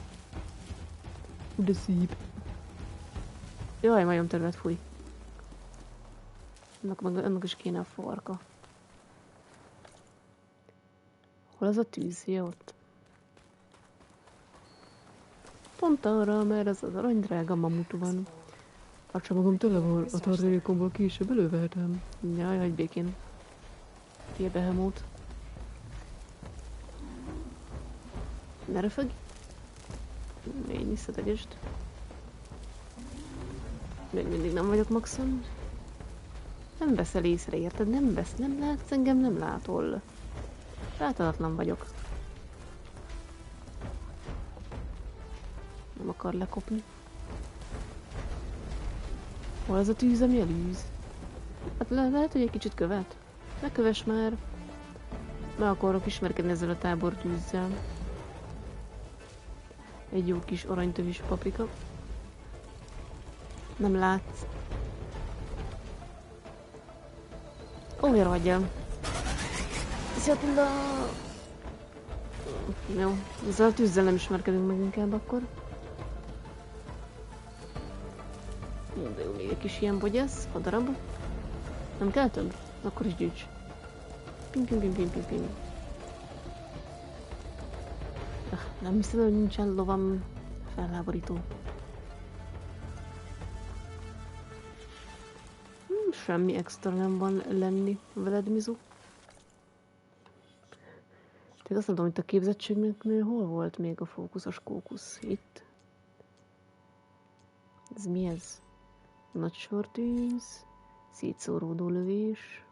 A: De szép. Jaj, majom terület, fúj. Ennek is kéne a farka. Hol az a tűz? Ja, ott. Pont arra, mert az az aranydrága mamut van. A csomagom tele van, a tartalékomból később elővehetem. Jaj, hagyj békén. Fél behemót. Ne röfög. Még visszategest. Még mindig nem vagyok maxon. Nem veszel észre, érted? Nem látsz engem, nem látol. Láthatatlan vagyok. Nem akar lekopni. Hol az a tűz, ami elűz? Hát lehet, hogy egy kicsit követ. Ne kövess már. Meg akarok ismerkedni ezzel a tábortűzzel. Egy jó kis aranytövis paprika. Nem látsz. Ó, hagyjál. Szia, jó, ezzel a tűzzel nem ismerkedünk meg inkább akkor. De jó, még egy kis ilyen bogyasz, a darab. Nem kell több? Akkor is gyűjts. Ping. Nem hiszem, hogy nincsen lovam felháborító. Semmi extra nem van lenni veled, Mizu. Tehát azt mondom, hogy a képzettségnél hol volt még a fókuszos kókusz? Itt. Ez mi ez? Nagy sortűz, szétszóródó lövés.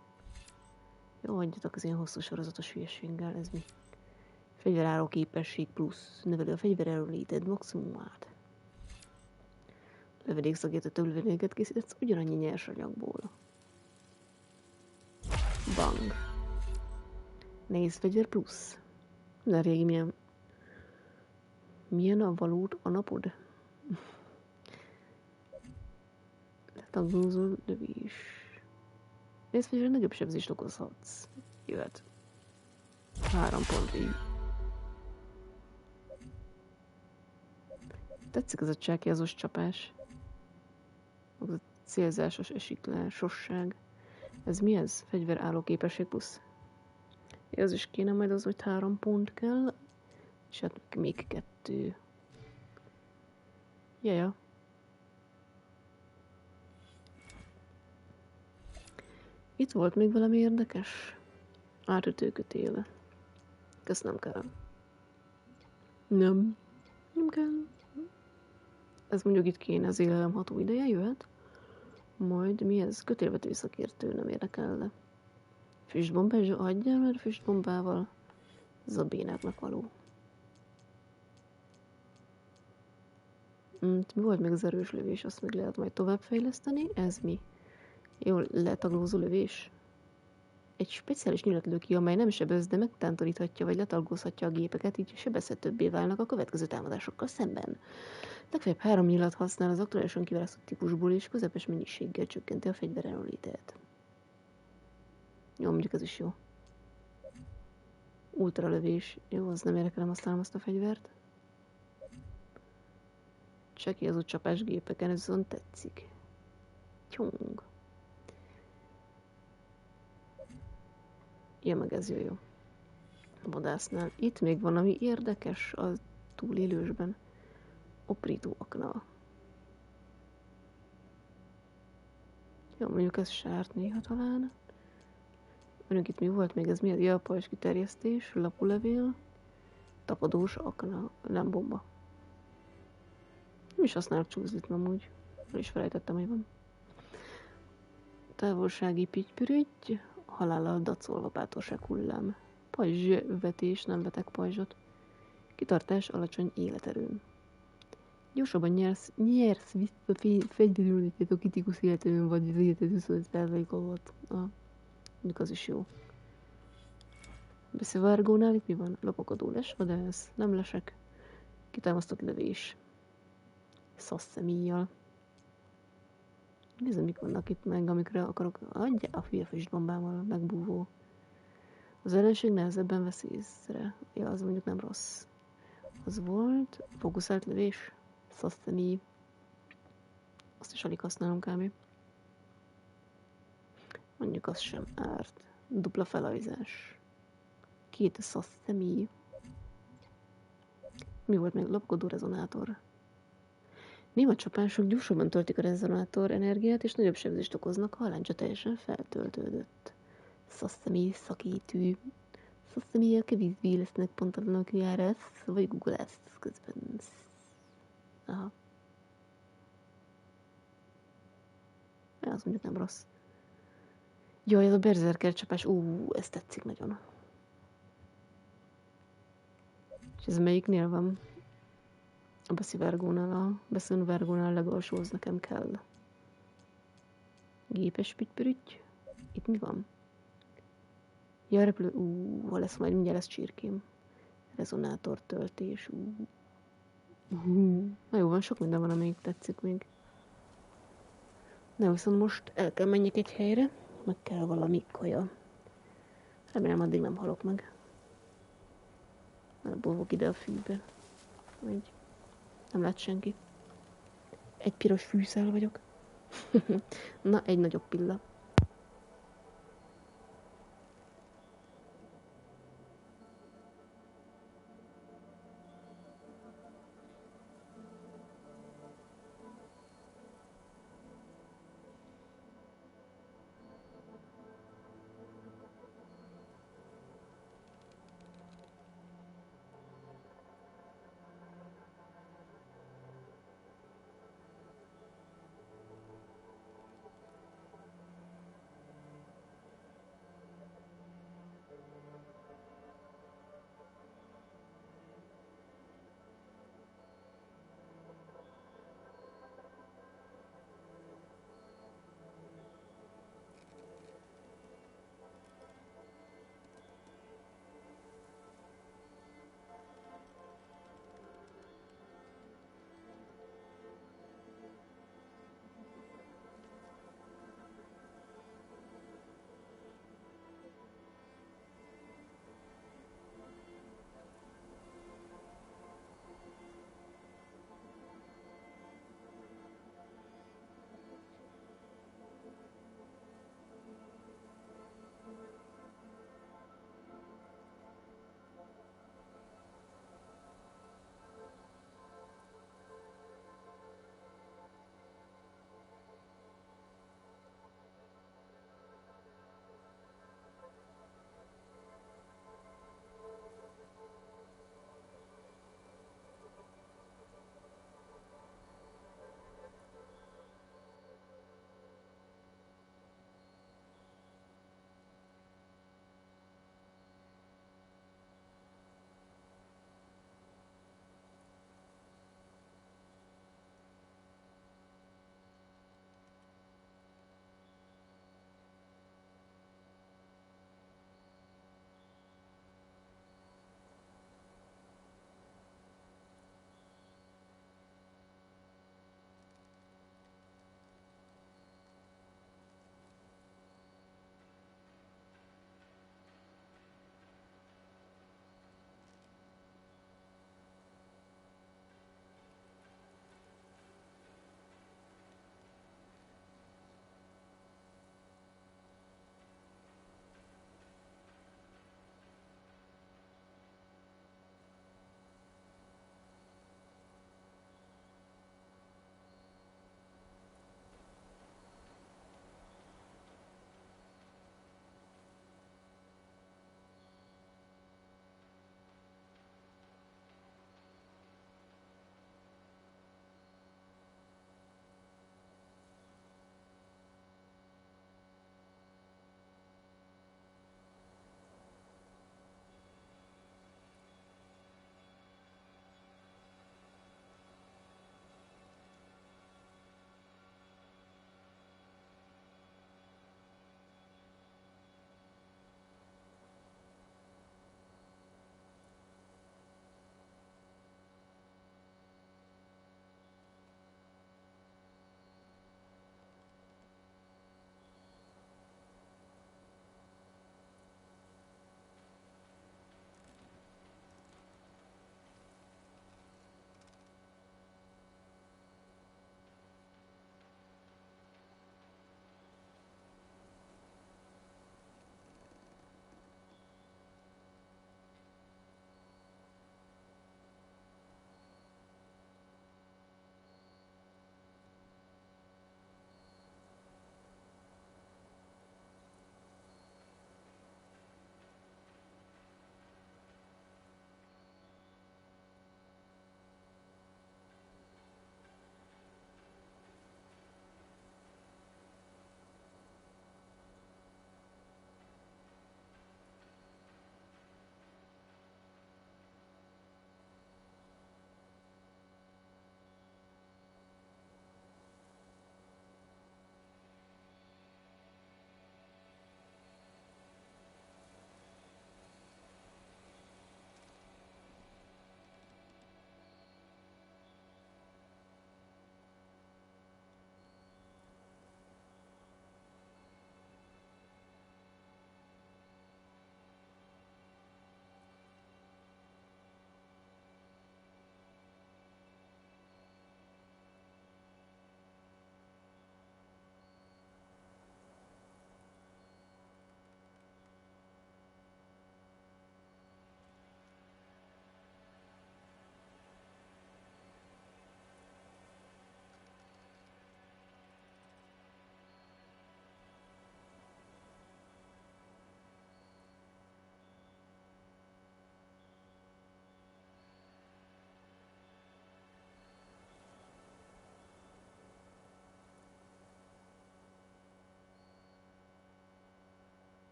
A: Jó, hagyjatok az ilyen hosszú sorozatos hülyeséggel, ez mi? Fegyveráró képesség plusz. Növeli a fegyveráró léted maximumát. Lövedékszagértető lövedéket készítesz ugyanannyi nyersanyagból. Bang. Nehéz fegyver plusz. De régi milyen a valót a napod? Letagolózó lövés. Nehéz fegyver nagyobb sebzést okozhatsz. Jöhet. 3 pontig. Tetszik ez a csákjázós csapás. Az a célzásos esiklásosság. Ez mi ez? Fegyver álló képesség plusz. Ez is kéne majd az, hogy 3 pont kell. És hát még 2. Jaja. Itt volt még valami érdekes. Átütőkötéle. Köszönöm, Karen. Nem. Nem kell. Ez mondjuk itt kéne, az élelemható ideje jöhet. Majd mi ez? Kötélvető szakértő, nem érdekel. Füstbombás, hagyjál, mert füstbombával ez a bénáknak való. Mi volt még az erős lövés, azt meg lehet majd továbbfejleszteni. Ez mi? Jól letaglózó lövés. Egy speciális nyilat lő ki, amely nem sebez, de megtántoríthatja vagy letalgózhatja a gépeket, így sebezhetőbbé válnak a következő támadásokkal szemben. Legfeljebb 3 nyilat használ az aktuálisan kiválasztott típusból, és közepes mennyiséggel csökkenti a fegyver erőlétet. Jó, mondjuk ez is jó. Ultralövés. Jó, az nem érdekel, nem használom azt a fegyvert. Cseki az úgy csapásgépeken, ez viszont tetszik. Tyong. Ja, meg ez jó. A vadásznál. Itt még van, ami érdekes a túlélősben. Oprító akna. Jó, mondjuk ez sárt néha talán. Mondjuk itt mi volt még? Ez mi? Ja, pajzs kiterjesztés, lapulevél, tapadós akna, nem bomba. Nem is használok csúzlit amúgy. El is felejtettem, hogy van. Távolsági pittypürügy, halállal dacolva bátorság hullám. Pajzsvetés, nem vetek pajzsot. Kitartás alacsony életerőn. Gyorsabban nyersz vissza fegyverülőket a kritikus életerőn, vagy az életed 25% alatt. Mondjuk az is jó. Beszivárgónál itt mi van? Lopakodó lesvadász, nem lesek. Kitámasztott lövés. Szasszemíjjal. Nézem, mik vannak itt meg, amikre akarok. Adja a hülye füstbombámmal, megbúvó. Az ellenség nehezebben vesz észre. Ja, az mondjuk nem rossz. Az volt. Fókuszált lövés. Szasszemíj. Azt is alig használom kb. Mondjuk az sem árt. Dupla felajzás. 2 szasszemíj. Mi volt még? Lopkodó rezonátor. Néma csapások gyorsabban töltik a rezonátor energiát, és nagyobb sebzést okoznak, ha a láncsa teljesen feltöltődött. Szasszemíj szakítő. Szasszemíjjel kevésbé lesznek pontatlanok járás, vagy googleász közben. Aha. Ja, az mondjuk nem rossz. Jaj, ez a berserker csapás, ez tetszik nagyon. És ez melyiknél van? A beszivárgónál legalsó, az nekem kell. Gépes pittypürügy. Itt mi van? Ja, repülő, ha lesz majd, mindjárt lesz csirkém. Rezonátor töltés, Na jó, van, sok minden van, amelyik tetszik még. Na, viszont most el kell menjek egy helyre, meg kell valami kaja. Remélem, addig nem halok meg. Búvok ide a fűbe. Vagy nem lát senki. Egy piros fűszál vagyok. Na, egy nagyobb pilla.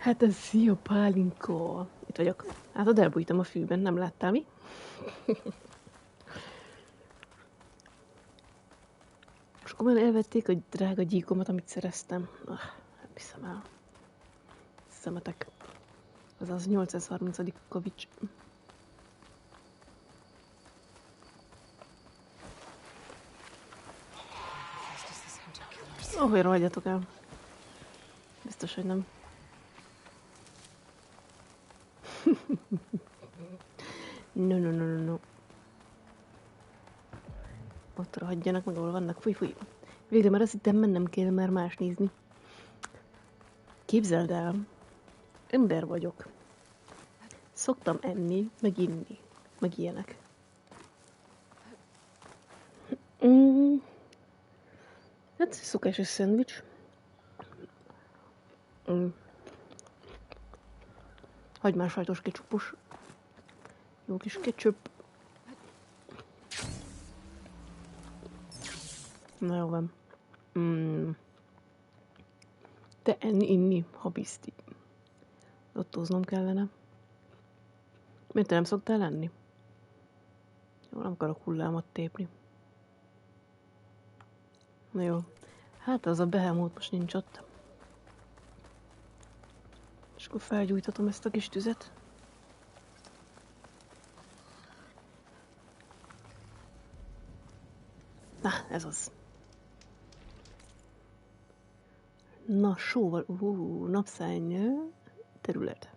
A: Hát ez szia, pálinka. Itt vagyok. Hát ott elbújtam a fűben, nem láttál mi? És komolyan elvették a drága gyíkomat, amit szereztem. Nem hiszem el. Szemetek. Ez az 830. kavics. Hogy rohadjatok el. Biztos, hogy nem. No. Ott rohadjanak meg, ahol vannak. Fúj. Végre már azt hittem, mennem kell már más nézni. Képzeld el, ember vagyok. Szoktam enni, meg inni, meg ilyenek. Hát szokásos szendvics. Hagymás sajtos kecsupos. Jó kis ketchup. Na jó van. Te enni, inni, ha bizti. Lottóznom kellene. Miért te nem szoktál lenni? Jó, nem akarok hullámot tépni. Na jó. Hát az a behemoth most nincs ott. És akkor felgyújtatom ezt a kis tüzet. Na, ez az. Na, sóval, napszárny terület.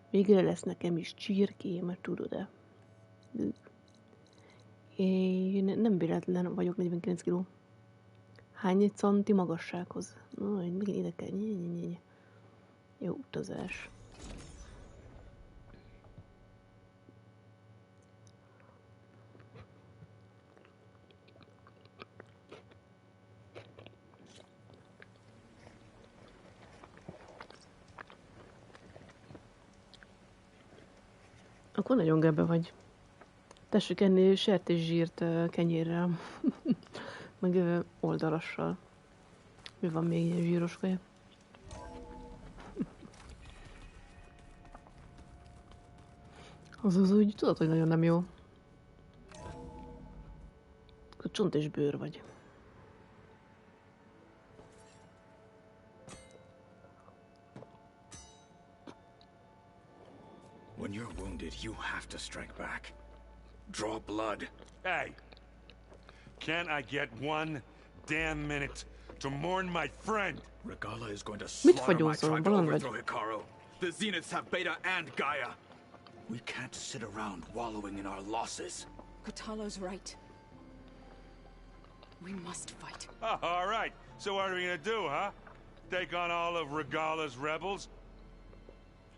A: Végre lesz nekem is csirkém, tudod-e? Én nem véletlen vagyok 49 kiló. Hány canti magassághoz? No, megint ide kell. Jó utazás. Akkor nagyon gebbe vagy. Tessék enni sertészsírt kenyérrel. Meg oldalassal. Mi van még ilyen zsíros kaja? Az úgy tudod, hogy nagyon nem jó. Akkor csont és bőr vagy.
H: When you're wounded, you have to strike back. Draw blood.
J: Hey! Can't I get one damn minute to mourn my friend?
H: Regala is going to slaughter my tribe to
A: Bolond
H: overthrow Hikaru. The Zeniths have Beta and Gaia. We can't sit around wallowing in our losses.
C: Kotalo's right. We must fight.
J: Oh, all right. So what are we gonna do, huh? Take on all of Regala's rebels?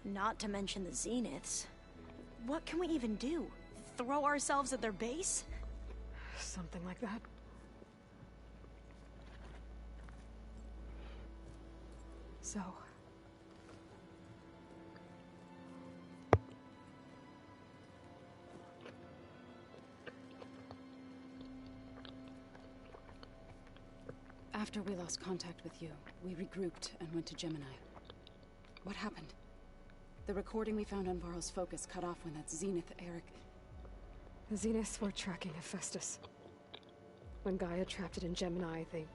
E: Not to mention the Zeniths. What can we even do? Throw ourselves at their base?
C: Something like that. So...
D: After we lost contact with you, we regrouped and went to Gemini. What happened? The recording we found on Varl's focus cut off when that Zenith Eric...
C: The Zeniths were tracking Hephaestus. When Gaia trapped it in Gemini, they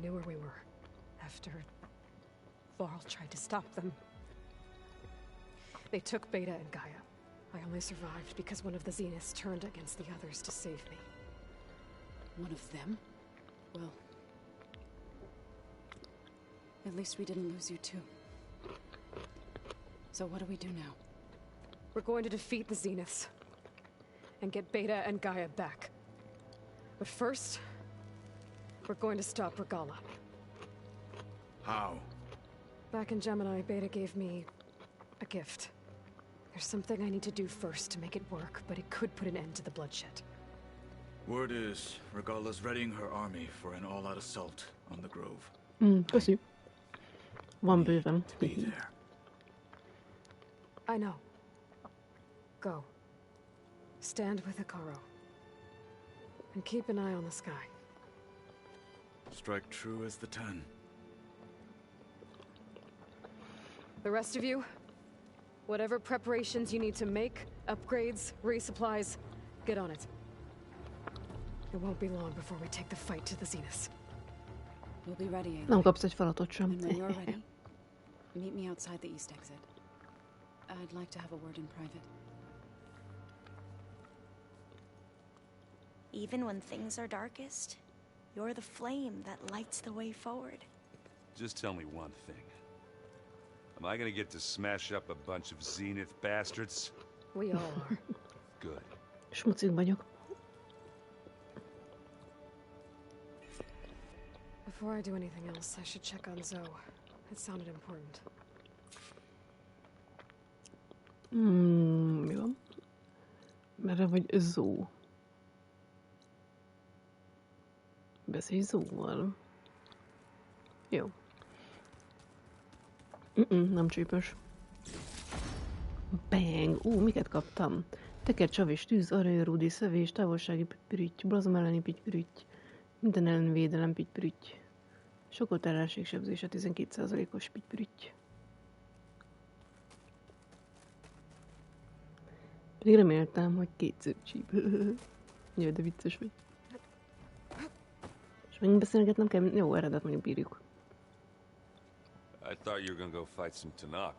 C: knew where we were. After Varl tried to stop them. They took Beta and Gaia. I only survived because one of the Zeniths turned against the others to save me.
D: One of them? Well... At least we didn't lose you too. So what do we do now?
C: We're going to defeat the Zeniths. And get Beta and Gaia back. But first... we're going to stop Regala.
H: How?
C: Back in Gemini, Beta gave me... a gift. There's something I need to do first to make it work, but it could put an end to the bloodshed.
H: Word is, Regala's readying her army for an all-out assault on the Grove.
A: Köszi. Van bőven.
H: Be there.
C: I know. Go. Stand with Hikaru. And keep an eye on the sky.
H: Strike true as the 10.
C: The rest of you, whatever preparations you need to make, upgrades, resupplies, get on it. It won't be long before we take the fight to the Zenith.
D: We'll be ready, Aloy.
A: Nem kapsz egy falatot sem.
D: And when you're ready, meet me outside the east exit. I'd like to have a word in private.
E: Even when things are darkest, you're the flame that lights the way forward.
F: Just tell me one thing. Am I gonna get to smash up a bunch of Zenith bastards?
C: We all are.
F: Good.
A: Smucig vagyok.
C: Before I do anything else, I should check on Zoe. It sounded important.
A: Mi van? Merre vagy Zó? Beszélj Zóval. Jó. Nem csípős. Bang! Miket kaptam? Tekercsavis, tűz, aranyarúdi, szövés, távolsági pittypürütty, blazom elleni pittypürütty, minden ellen védelem pittypürütty. Sokolt ellenségsebzése 12%-os pittypürütty. Pedig reméltem, hogy kétszer csípő. Jaj, de vicces vagy. És megint beszélgetnem kell, jó, eredet mondjuk bírjuk.
F: I thought you were gonna go fight some Tanakh.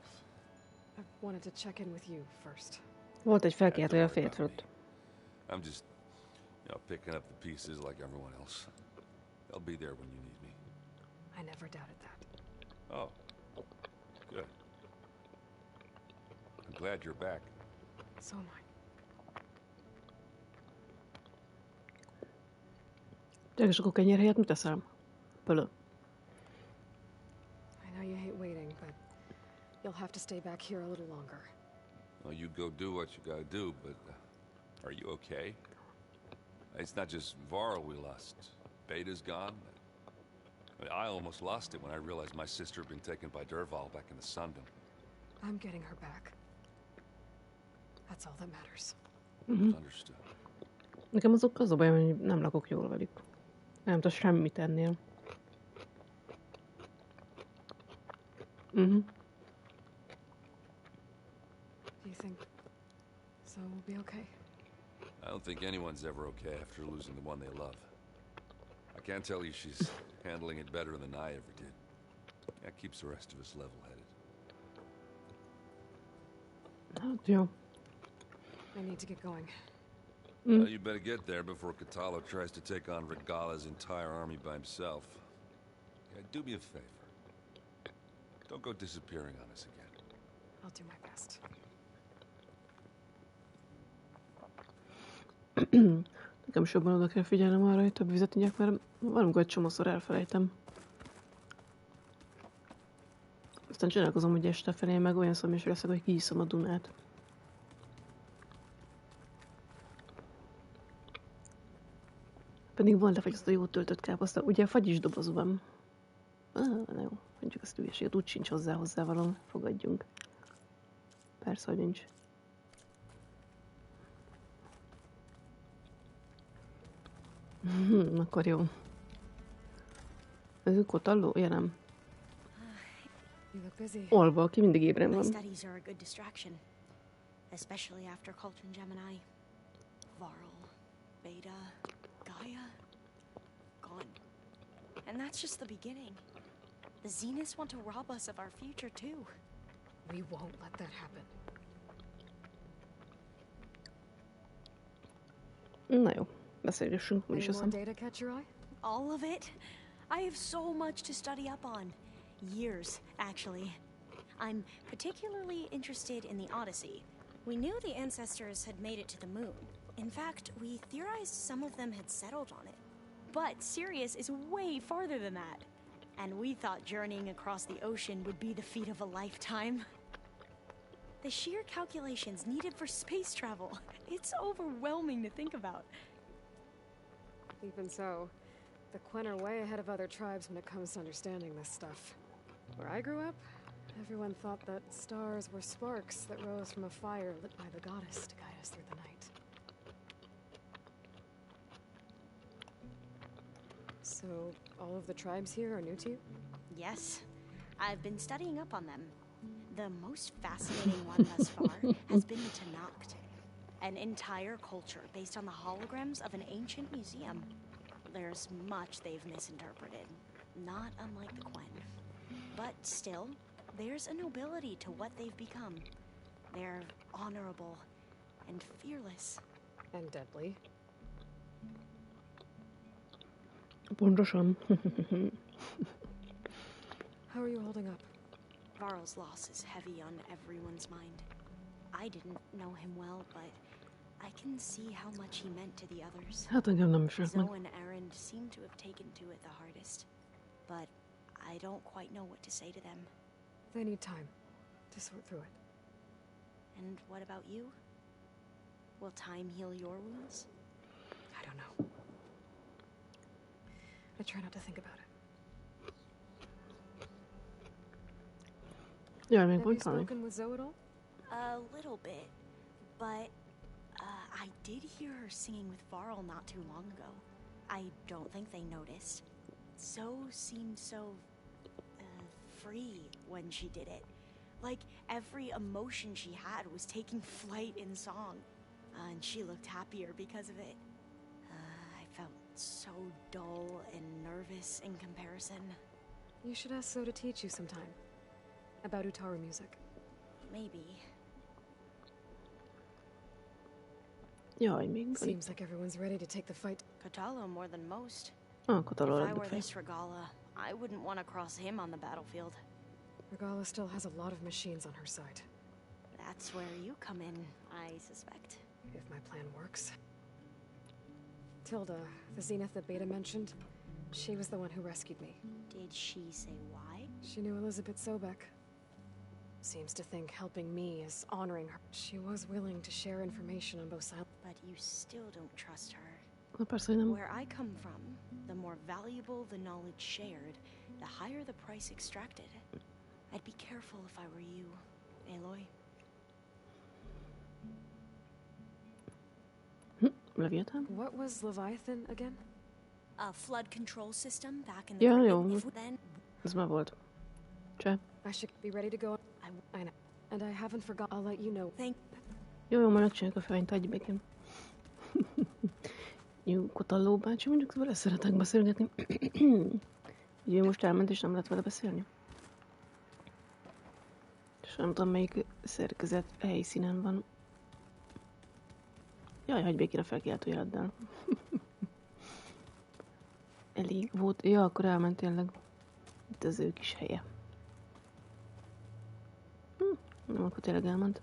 C: I wanted to check in with you first.
A: Volt egy felkiáltója a félt fölött.
F: I'm just, picking up the pieces like everyone else. I'll be there when you need me.
C: I never doubted that.
F: Oh, good. I'm glad you're back.
C: So am I.
A: És akkor kenyér helyett mit teszem? Pölő.
C: I know you hate waiting, but you'll have to stay back here a little longer.
F: Well, you go do what you gotta do, but are you okay? It's not just Varl we lost. Beta's gone. I almost lost it when I realized my sister had been taken by Dervahl back in the Sundom.
C: I'm getting her back. That's all that matters.
F: Understood.
A: Nekem azok az a bajom, hogy nem lakok jól velük. Nem tudok semmit ennél.
C: Do you think Zoe will be okay?
F: I don't think anyone's ever okay after losing the one they love. I can't tell you she's handling it better than I ever did. That keeps the rest of us level-headed.
A: Hát jó.
C: I need to get going.
F: Well, you better get there before Katalo tries to take on Regala's entire army by himself. Yeah, do me a favor. Don't go disappearing on us again.
C: I'll do my best.
A: Nekem is jobban oda kell figyelnem arra, hogy több vizet igyak, mert valamikor egy csomószor elfelejtem. Aztán csinálkozom, hogy este felé meg olyan szomjas leszek, hogy kiiszom a Dunát. Pedig van lefagy azt a jó töltött káposzta. Ugye a fagy is dobozban. Na jó, mondjuk azt ügyességet, úgy sincs hozzá valami. Fogadjunk. Persze, hogy nincs. Akkor jó. Ez kotalló? Ja, nem. Olva, aki mindig ébren
E: My
A: van.
E: studies are a good distraction, especially after Cauldron Gemini. Varl, Beta, Gaia, gone. And that's just the beginning. The Zeniths want to rob us of our future too.
C: We won't let that happen.
A: Na jó, beszélgessünk, úgyis
C: Any more
A: eszem.
C: data catch your eye?
E: All of it? I have so much to study up on. Years, actually. I'm particularly interested in the Odyssey. We knew the ancestors had made it to the moon. In fact, we theorized some of them had settled on it. But Sirius is way farther than that. And we thought journeying across the ocean would be the feat of a lifetime. The sheer calculations needed for space travel. It's overwhelming to think about.
C: Even so, the Quen are way ahead of other tribes when it comes to understanding this stuff. Where I grew up, everyone thought that stars were sparks that rose from a fire lit by the goddess to guide us through the night. So, all of the tribes here are new to you?
E: Yes, I've been studying up on them. The most fascinating one thus far has been the Tanakh, an entire culture based on the holograms of an ancient museum. There's much they've misinterpreted, not unlike the Quen. But still, there's a nobility to what they've become. They're honorable and fearless.
C: And deadly.
A: Pontosan.
C: How are you holding up?
E: Varl's loss is heavy on everyone's mind. I didn't know him well, but I can see how much he meant to the others.
A: Hát engem nem is meg.
E: Zoe and Erend seem to have taken to it the hardest, but I don't quite know what to say to them.
C: They need time to sort through it.
E: And what about you? Will time heal your wounds?
C: I don't know. I try not to think about it.
A: Yeah, I mean,
C: have you spoken with Zoe at all?
E: A little bit, but I did hear her singing with Varl not too long ago. I don't think they noticed. Zoe seemed so free when she did it. Like every emotion she had was taking flight in song. And she looked happier because of it. I felt so dull and nervous in comparison.
C: You should ask Zoe to teach you sometime. About Utaru music.
E: Maybe.
A: Jaj, még
C: Seems like everyone's ready to take the fight.
E: Kotalo more than most.
A: Kotalo
E: If I
A: lett
E: were
A: a fej.
E: this Regala, I wouldn't want to cross him on the battlefield.
C: Regala still has a lot of machines on her side.
E: That's where you come in, I suspect.
C: If my plan works. Tilda, the Zenith that Beta mentioned, she was the one who rescued me.
E: Did she say why?
C: She knew Elizabeth Sobek. Seems to think helping me is honoring her. She was willing to share information on both sides.
E: But you still don't trust her.
A: Na persze, hogy nem.
E: Where I come from, the more valuable the knowledge shared, the higher the price extracted. I'd be careful if I were you, Aloy.
A: Leviathan?
C: What was Leviathan again?
E: A flood control system back in the
A: Ja,
E: Caribbean.
A: jó.
E: Then
A: Ez már volt. Cseh.
C: I should be ready to go. I know. And I haven't forgot. I'll let you know.
E: Thank.
A: Jó, majd megcsináljuk a felányt, hagyj békén. Jó, Kotalló bácsi, mondjuk vele szeretek beszélgetni. Ugye ő most elment, és nem lehet vele beszélni. És nem tudom, melyik szerkezet helyszínen van. Jaj, hagyj békén a felkiáltó jeleddel. Elég volt. Ja, akkor elment tényleg. Itt az ő kis helye. Nem, akkor tényleg elment.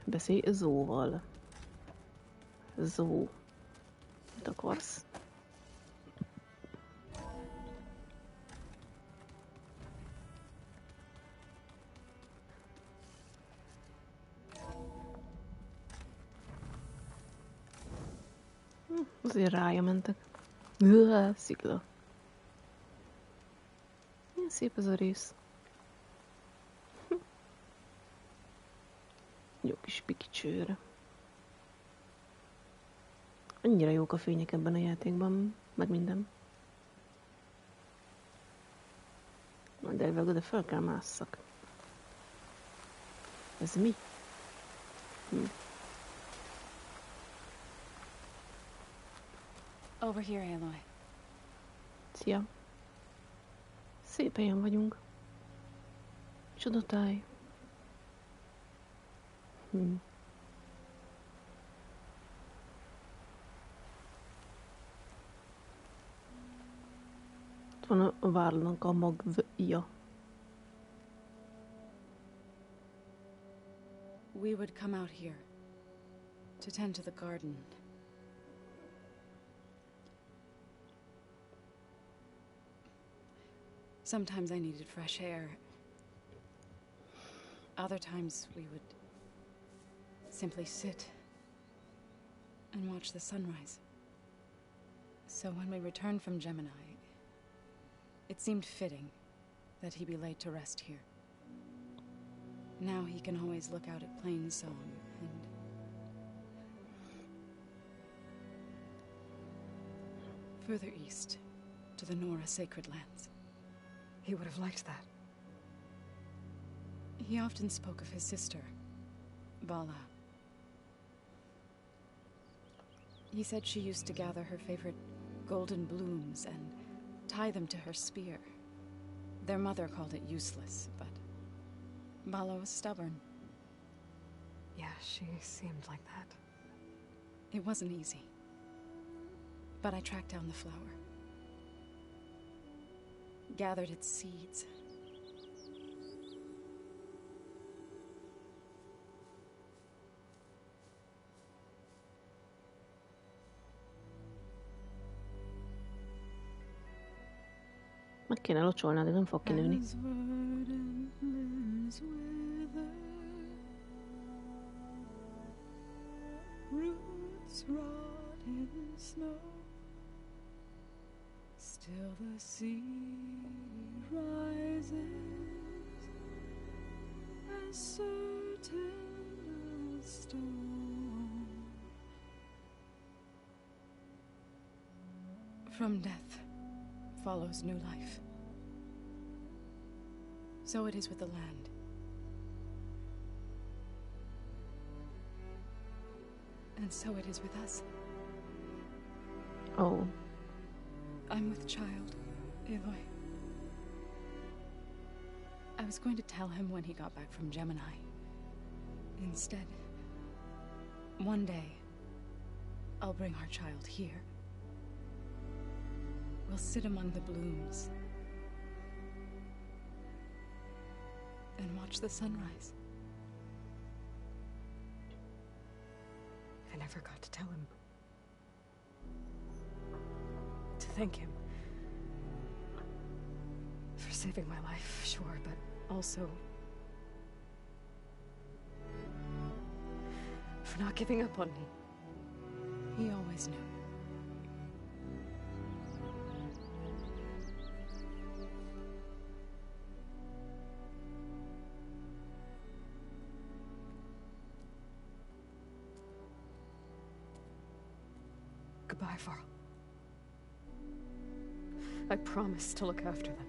A: Beszélj Zóval. Zó. Mit akarsz? Azért rája mentek. Szikla. Milyen szép ez a rész. Jó kis pikicsőre. Annyira jók a fények ebben a játékban, meg minden. Majd elvileg oda fel kell másszak. Ez mi?
D: Over here, Aloy.
A: Szia. Szép helyen vagyunk. Csodatáj. Ott van a várlónak a magvja.
D: We would come out here to tend to the garden. Sometimes I needed fresh air. Other times we would simply sit and watch the sunrise. So when we returned from Gemini, it seemed fitting that he be laid to rest here. Now he can always look out at Plainsong and... further east, to the Nora sacred lands.
C: He would have liked that.
D: He often spoke of his sister, Vala. He said she used to gather her favorite golden blooms and tie them to her spear. Their mother called it useless, but Vala was stubborn.
C: Yeah, she seemed like that.
D: It wasn't easy. But I tracked down the flower. Gathered its seeds.
A: Meg kéne locsolnád, de nem fog kinőni.
D: Roots rot in snow. Still the sea rises as certain as stone. From death follows new life. So it is with the land. And so it is with us.
A: Oh.
D: I'm with child, Aloy. I was going to tell him when he got back from Gemini. Instead, one day, I'll bring our child here. We'll sit among the blooms and watch the sunrise.
C: I never got to tell him. To thank him. For saving my life, sure, but also for not giving up on me.
D: He always knew.
C: Goodbye, Varl. I promise to look after them.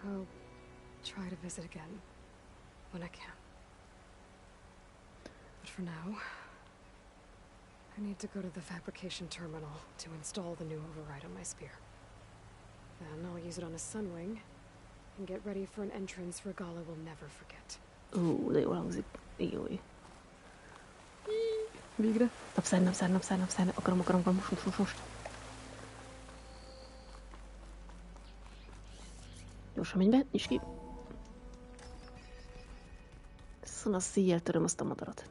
C: I'll try to visit again when I can. But for now, I need to go to the fabrication terminal to install the new override on my spear. Then I'll use it on a sunwing and get ready for an entrance Regala will never forget.
A: De jól hangzik. Jó. Végre. Napszár. Akarom. Most. Gyorsan menj be, nyisd ki. Szóval a széjjel töröm azt a madarat.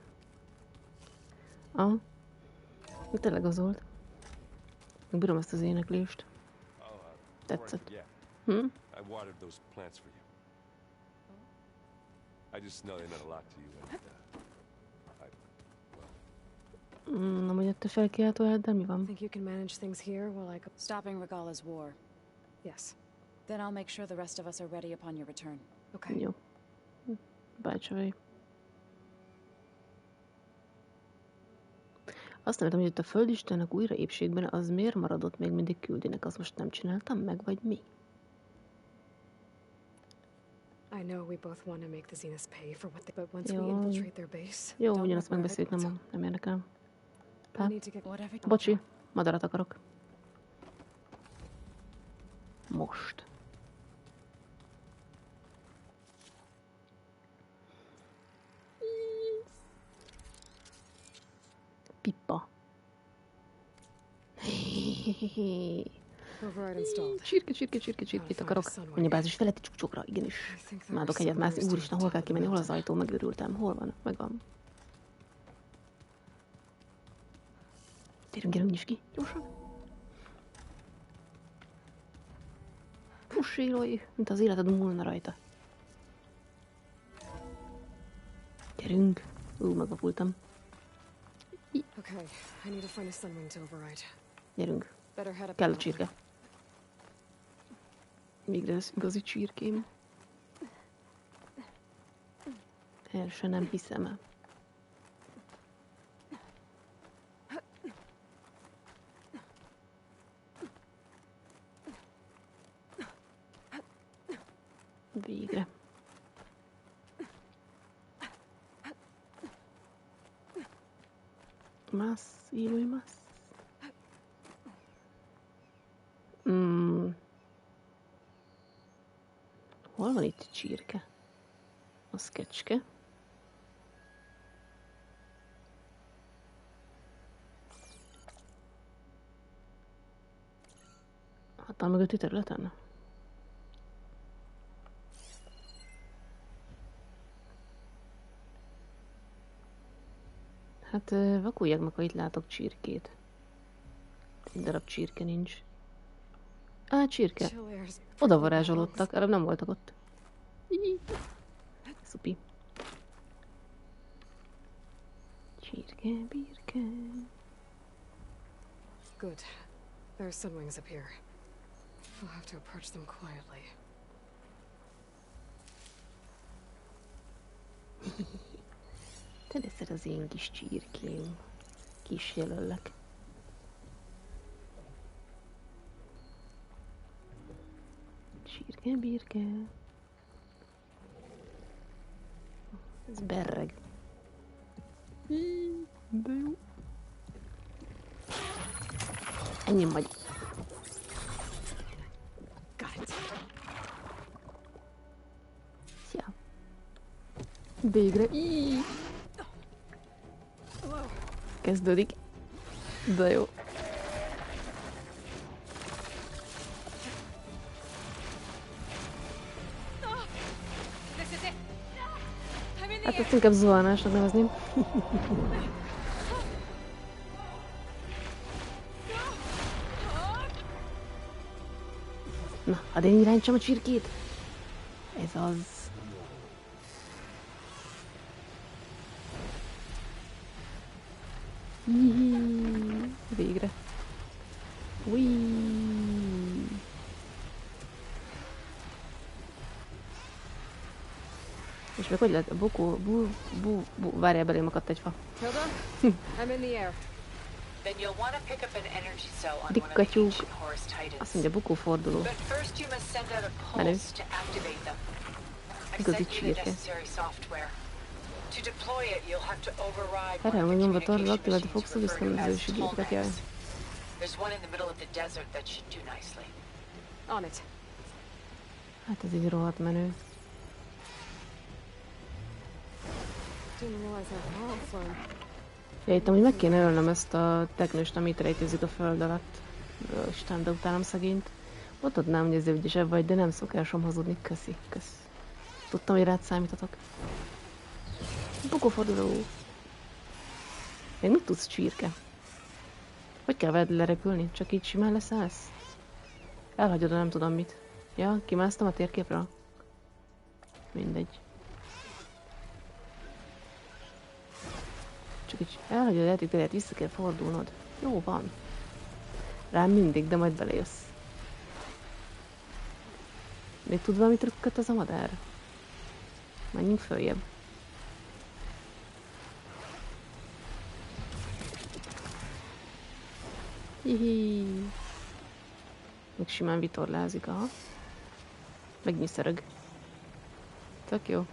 A: Aha. Tényleg az volt. Megbírom ezt az éneklést. Tetszett.
Q: I watered those plants for you. I just know they meant a lot to you, and
A: Nem, hogy ott a felkiáltó de mi van?
C: Think you can manage things here while I go?
D: Stopping Regala's war.
C: Yes.
D: Then I'll make sure the rest of us are ready upon your return.
C: Okay.
A: Jó. Bácsavé. Azt nem tudom, hogy itt a Földistennek újra épségben az miért maradott még mindig küldinek, azt most nem csináltam meg, vagy mi?
C: I know we both want to make the Zeniths pay for what they, but once we infiltrate their base,
A: jó, ugyanazt megbeszéljük, nem érdekel. Bocsi, madarat akarok. Most. Pippa. Csirkét akarok. Menj a bázis feletti csukcsokra, igenis. Imádok egyet mászni. Úristen, hol kell kimenni? Hol az ajtó? Megőrültem. Hol van? Megvan. Gyerünk, nyisd ki. Gyorsan. Fuss, Aloy, mint az életed múlna rajta. Gyerünk. Megvapultam.
C: Okay, I need to find a sunwing to override.
A: Gyerünk. Kell a csirke. Végre lesz igazi csirkém. El se nem hiszem el. Végre. Más, élő más. Hol van itt csirke? Az kecske. Hatal mögötti területen? Hát vakulják meg, ha itt látok csirkét. Egy darab csirke nincs. Á, csirke. Oda varázsolódtak, előbb nem voltak ott. Szupi. Csirke, birke.
C: Good. There are sunwings up here. We'll have to approach them quietly.
A: Te leszel az én kis csirkém. Kis jelöllek. Csirke, birke. Ez berreg. De jó. Ennyi vagy. Szia. Végre. Kezdődik. De jó. Hát ezt inkább zuhanásnak nevezném. Na, hadd én irányítsam a csirkét. Ez az. Végre. És meg hogy lehet a bukó... Várjál, belém akadt egy fa. Dikkatyúk. Azt mondja, bukóforduló. Menő. Igazi csirke. Erre, hogy nyomva tartod, aktiválni fogsz, hogy aztán az ősi gépeket jaj. Hát ez így rohadt menő. Ja, itt amúgy meg kéne ölnöm ezt a teknőst, amit rejtőzik a föld alatt. Isten, de utálom szegényt. Mondhatnám, hogy ezért ügyesebb vagy, de nem szokásom hazudni. Köszi, kösz. Tudtam, hogy rád számítatok. Bukóforduló. Még mit tudsz, csirke? Hogy kell veled lerepülni? Csak így simán leszállsz? Elhagyod, nem tudom mit. Ja, kimásztam a térképről? Mindegy. Csak így elhagyod, lehet vissza kell fordulnod. Jó van. Rám mindig, de majd belejössz. Még tud valami trükköt az a madár? Menjünk följebb. Hihi. Még simán vitorlázik, aha. Megnyiszerög. Tök jó.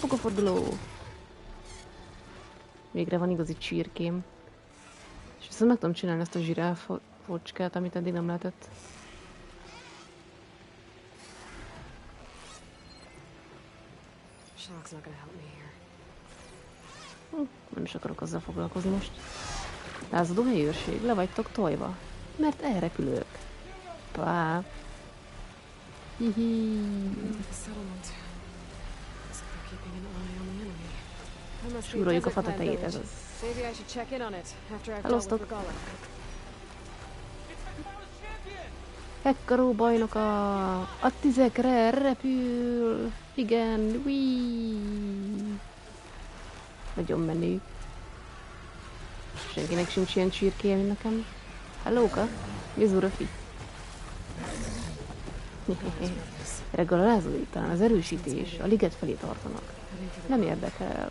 A: Bukóforduló. Végre van igazi csirkém. És viszont meg tudom csinálni ezt a zsiráf focskát, amit eddig nem lehetett. Nem is akarok azzal foglalkozni most. Lázadó helyőrség, le vagytok tojva. Mert elrepülök. Pá. Hihi. Súroljuk a fa tetejét, ez az. Elosztok. Hekkaró bajnoka! A tizekre repül! Igen, wii! Nagyon menő. Senkinek sincs ilyen csirkéje, mint nekem. Hallóka? Mizurafi. Reggel a lázadó után az erősítés, a liget felé tartanak. Nem érdekel.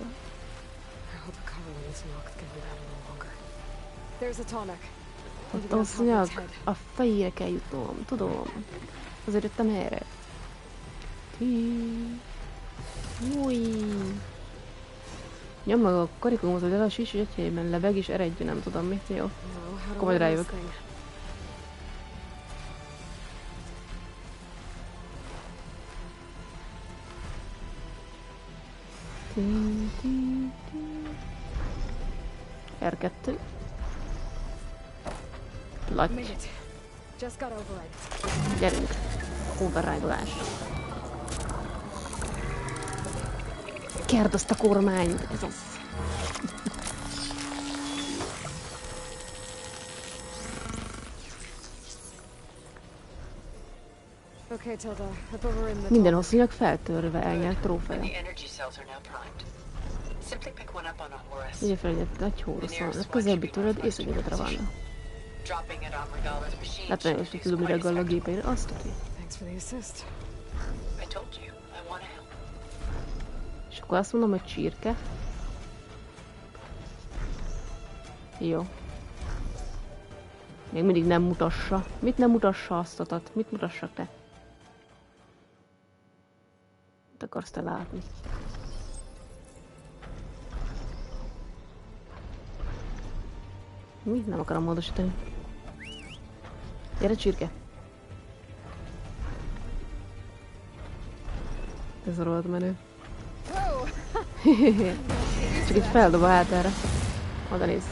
A: Ott a szanyag, a fejére kell jutnom, tudom. Azért jöttem erre. Új. Nyom meg a karikumot, hogy lelassíts, hogy egy helyben lebeg és eredj, nem tudom mit. Jó. Akkor majd rájövök. R2. Laty. Gyerünk. Override-olás. Kerd azt a kormányt! Ez az. Minden hosszúnak feltörve elnyert trófeja. Ugye fel, hogy egy nagy hórusz van, a közelbbi tőled északnyugatra vannak. Látom, hogy tudom, mire Galla gépeire, azt tudja. És akkor azt mondom, hogy csirke. Jó. Még mindig nem mutassa. Mit nem mutassa azt adat? Mit mutassak te? Mit akarsz te látni? Mi? Nem akarom módosítani. Gyere, csirke! Ez a rohadt menő. Csak itt feldob a hátára. Oda néz.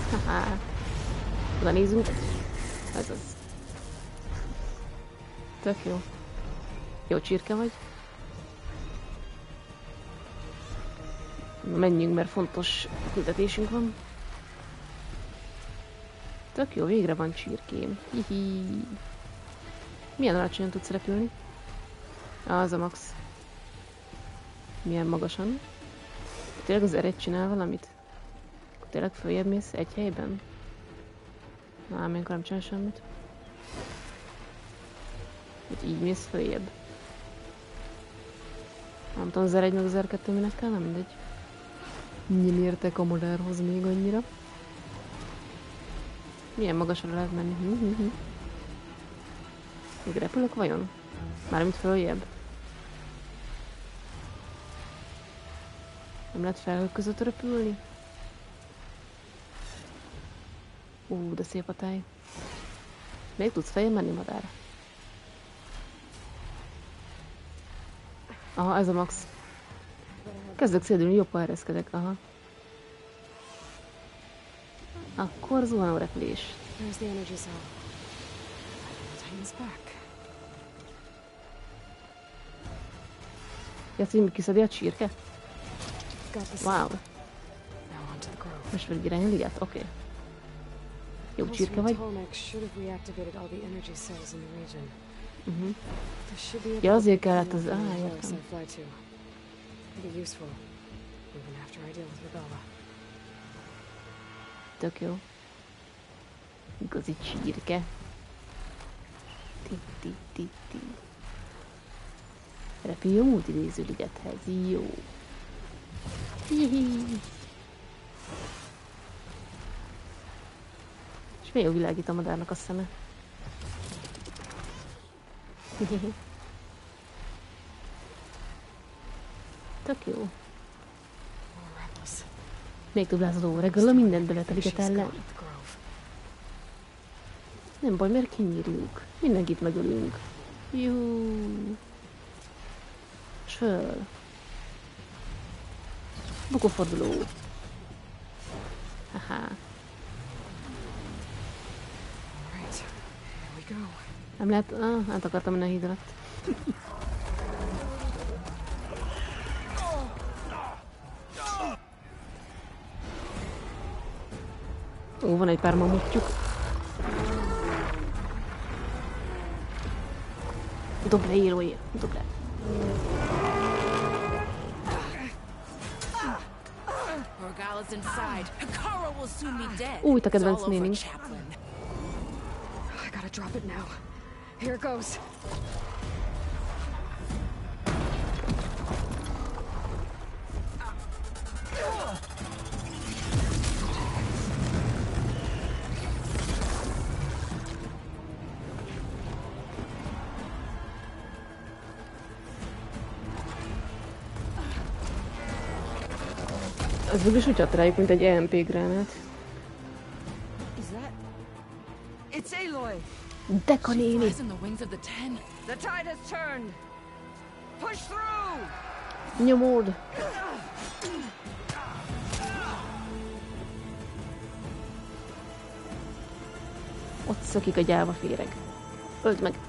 A: Oda nézünk. Ez az. Tök jó. Jó csirke vagy. Menjünk, mert fontos küldetésünk van. Tök jó, végre van csirkém. Hihi. Milyen alacsonyan tudsz repülni? Az a max. Milyen magasan? Tényleg az ered csinál valamit? Tényleg följebb mész egy helyben? Na, még nem csinál semmit. Hogy így mész följebb. Nem tudom, az R1 meg az R2 minek kell, nem mindegy. Nem értek a modellhoz még annyira. Milyen magasra lehet menni? Még repülök vajon? Mármint följebb? Nem lehet felhők között repülni? De szép a táj. Még tudsz feljebb menni, madár? Aha, ez a max. Kezdek szédülni, jobb, ha ereszkedek, aha. Akkor zuhanó repülés. Játszik, hogy kiszedi a csirke? Wow. Most pedig irányul ilyet? Oké. Jó csirke vagy? Ja, azért kellett az... értem. Tök jó. Igazi csirke. Ti. Repülj a multidéző ligethez. Jó. Hihi. És milyen jó világít a madárnak a szeme. Hihi. Tök jó. Még több lázadó reggel, mindent bevet a liget ellen. Nem baj, mert kinyírjuk. Mindenkit megölünk. Jú. És föl. Bukóforduló. Haha. Nem lehet... át akartam menni a híd alatt. Van egy pár mamutjuk. Dob le, írója. Dob le. Új, te kedvenc nénink.
C: I gotta drop it now. Here goes.
A: Ez végülis úgy hat rájuk, mint egy EMP gránát.
R: It's Aloy.
A: Deka néni!
R: The tide has turned. Push through.
A: Nyomód! Ott szökik a gyáva féreg. Öld meg!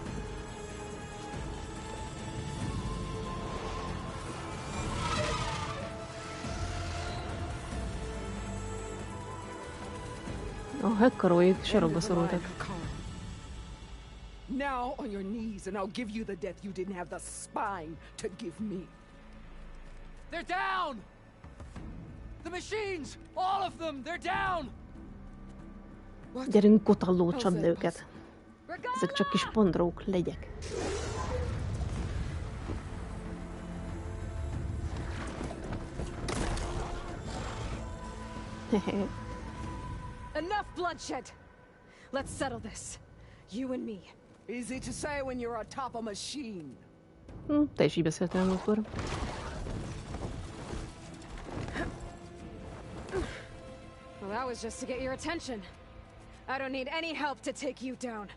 A: A hekkaróik sarokba szorultak.
R: Now on your knees and I'll give you the death you didn't have the spine to give me.
S: They're down! The machines! All of them! They're down!
A: Gyerünk, kotalló, csapd le őket. Ezek csak kis pondrók, legyek.
C: Enough bloodshed! Let's settle this. You and me.
R: Easy to say when you're on top of a machine.
A: Te is így beszéltél múltkor.
C: Well, that was just to get your attention. I don't need any help to take you down.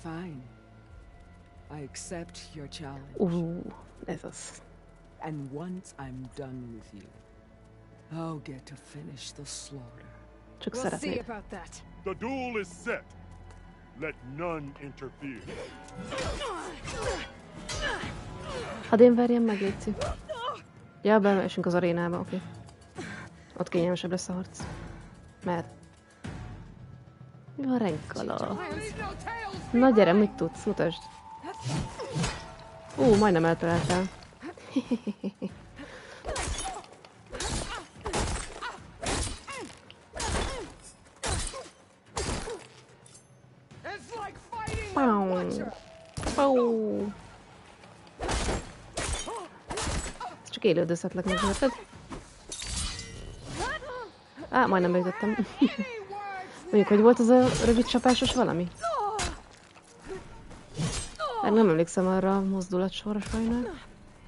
R: Fine. I accept your challenge.
A: Ez az.
R: And once I'm done with you, I'll get to finish the slaughter.
A: Csak
C: We'll
A: szeretnéd.
C: see about that.
J: The duel is set. Let none interfere.
A: Hadd én verjem meg, légy. Ja, beesünk az arénába, oké. Ott kényelmesebb lesz a harc. Mert... Mi van renkala? Na gyere, mit tudsz? Mutasd. Majdnem eltaláltál. Csak élődözhetlek meg, érted? Majdnem megütöttem. Mondjuk, hogy volt az a rövid csapásos valami? Hát nem emlékszem arra a mozdulatsorra sajnál.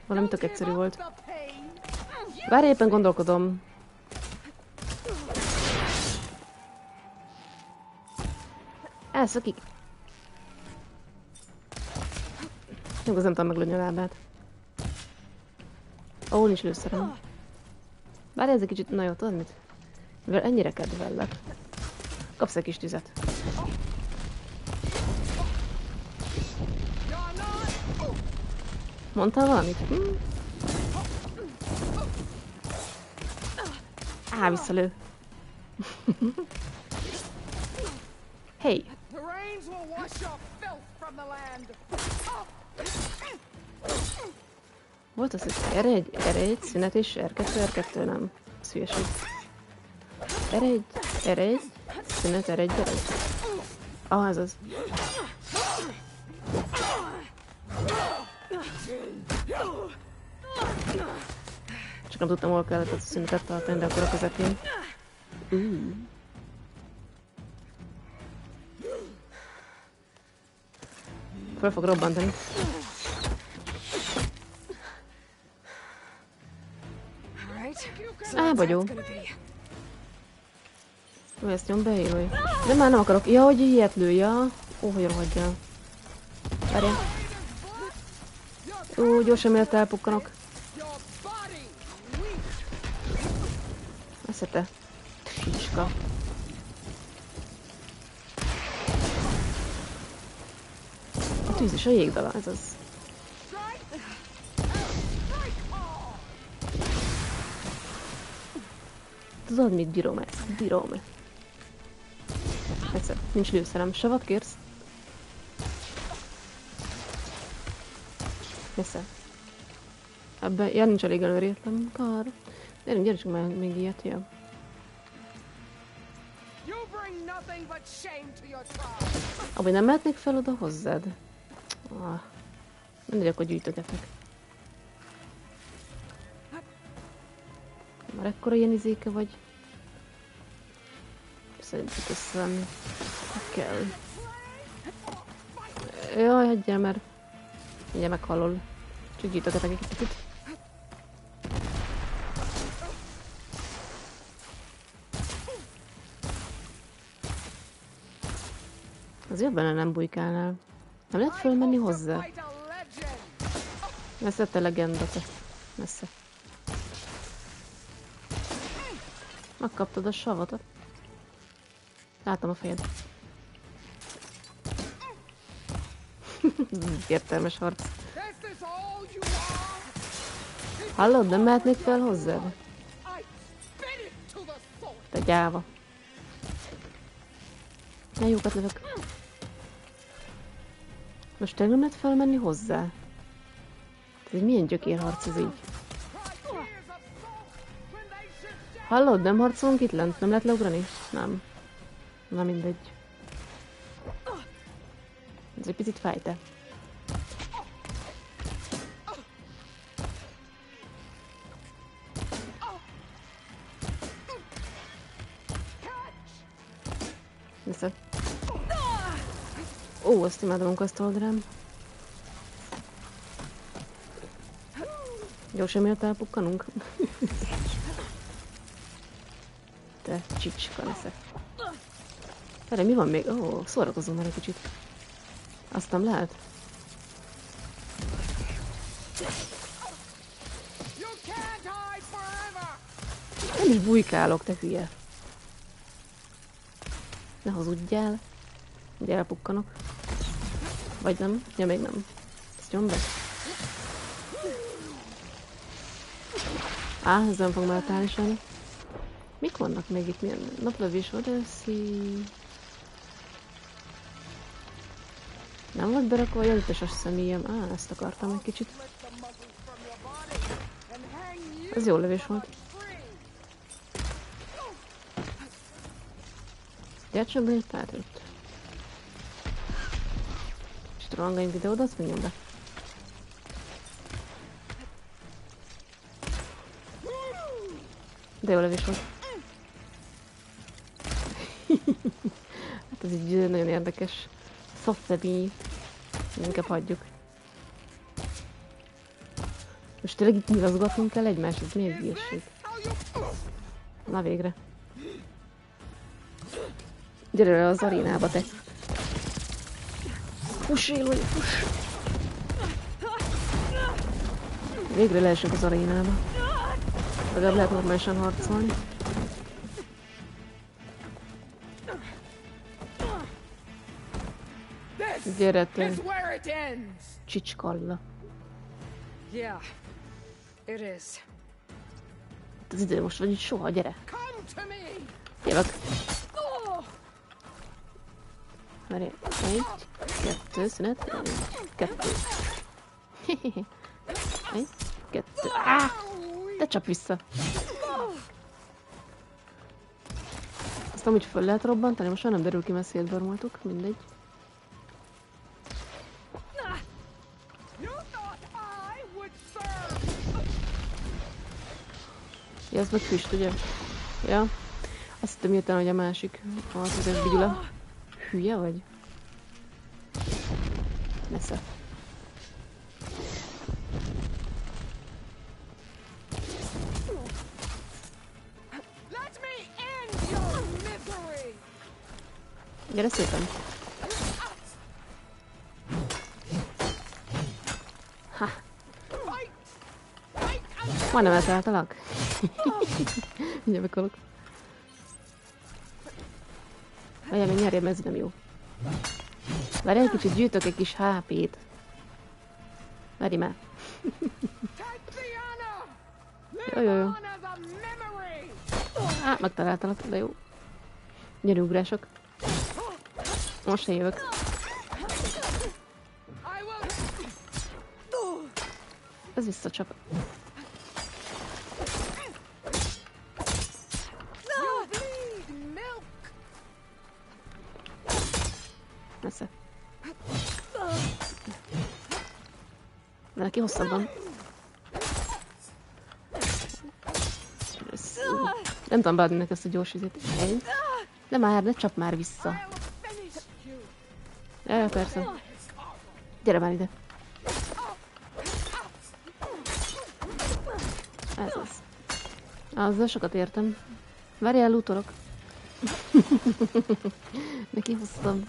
A: Valami tök egyszerű volt. Várj, éppen gondolkodom. Elszökik. Jó, az nem tudom meglőni a lábát. Nincs lőszerem. Várj, ez egy kicsit... Na jó, tudod mit? Mivel ennyire kedvellek. Kapsz egy kis tüzet. Mondtál valamit? Visszalő. Hey! Volt az, hogy R1, szünet és R2, R2, nem. Ez hülyeség. R1, szünet, R1. Ez az. Csak nem tudtam, hol kellett a szünetet tartani, de akkor a közepén. Föl fog robbantani. Bogyó. Ezt nyom be, Aloy. De már nem akarok. Ja, hogy ilyet lőja. Hogy rohadjál. Várjál. Gyorsan miért elpukkanok. Azt te. Fiska. A tűz is a jégdala, ez az. Tudod mit, bírom ezt? Bírom. Egyszer, nincs lőszerem. Savat kérsz? Messze. Ebben, nincs elég előrétlen. Kár. Gyere csak már még ilyet, jó. Amúgy nem mehetnék fel oda hozzád? Mindegy, akkor gyűjtögetek. Már ekkora ilyen izéke vagy? Szerintem összevenni. Kell. Jaj, hagyjál, mert mindjárt meghallol. Csak gyűjtögetek egy kicsit. Az jobb benne nem bujkálnál. Nem lehet fölmenni hozzá? Messze te legenda, te. Messze. Megkaptad a savatot. Látom a fejed. Értelmes harc. Hallod, nem mehetnék fel hozzád? Te gyáva. Ne jókat lövök. Most tényleg nem lehet felmenni hozzá? Ez egy milyen gyökérharc ez így? Hallod, nem harcolunk itt lent? Nem lehet leugrani? Nem. Na mindegy. Ez egy picit fájte. Vissza. Ó, azt imádom, azt oldalám. Gyorsan miatt elpukkanunk. Te csicska leszek. Erre mi van még? Ó, szórakozunk már egy kicsit. Azt nem lehet? Nem is bujkálok, te hülye. Ne hazudjál. Ugye elpukkanok. Vagy nem? Ja, még nem. Ezt nyom be. Ez nem fog már állni semmi. Mik vannak még itt? Milyen naplövés, odeszi... Nem volt berakva a jönteses személyem. Ezt akartam egy kicsit. Ez jó lövés volt. Gyertsen be egy párt. És rohangáljunk ide-oda, azt menjen be. De jó lövés volt. Hát ez így nagyon érdekes. Szoftvebi. Inkább hagyjuk. Most tényleg itt nyilaszgatnunk kell egymást, ez miért hülyeség? Na végre. Gyere le az arénába, te! Fuss, Élói, fuss! Végre leesünk az arénába. Legalább lehet normálisan harcolni. Gyere te! Csicskalla. Az idő most vagy itt soha, gyere! Jövök! Várj, 1, 2, szünet, 1, 2. 1, 2. Te csap vissza! Azt amúgy föl lehet robbantani, most már nem derül ki, mert szétbarmoltuk, mindegy. Ja, ez meg füst, ugye? Ja. Azt hittem hirtelen, hogy a másik. Az egy Gyula. Hülye vagy? Nesze. Gyere szépen! Ha! Majdnem eltaláltalak? Mindjárt bekolok. Várjál, meg nyerjem, ez nem jó. Várjál, egy kicsit gyűjtök egy kis HP-t. Várj már. Jó. Megtaláltalak, de jó. Gyere, ugrások. Most se jövök. Ez visszacsap. Nesze. De neki hosszabban. Nem tudom beadni neki ezt a gyors izét. De már, ne csap már vissza. Persze. Gyere már ide. Ez az. Azzal sokat értem. Várjál, lootolok. Neki hoztam.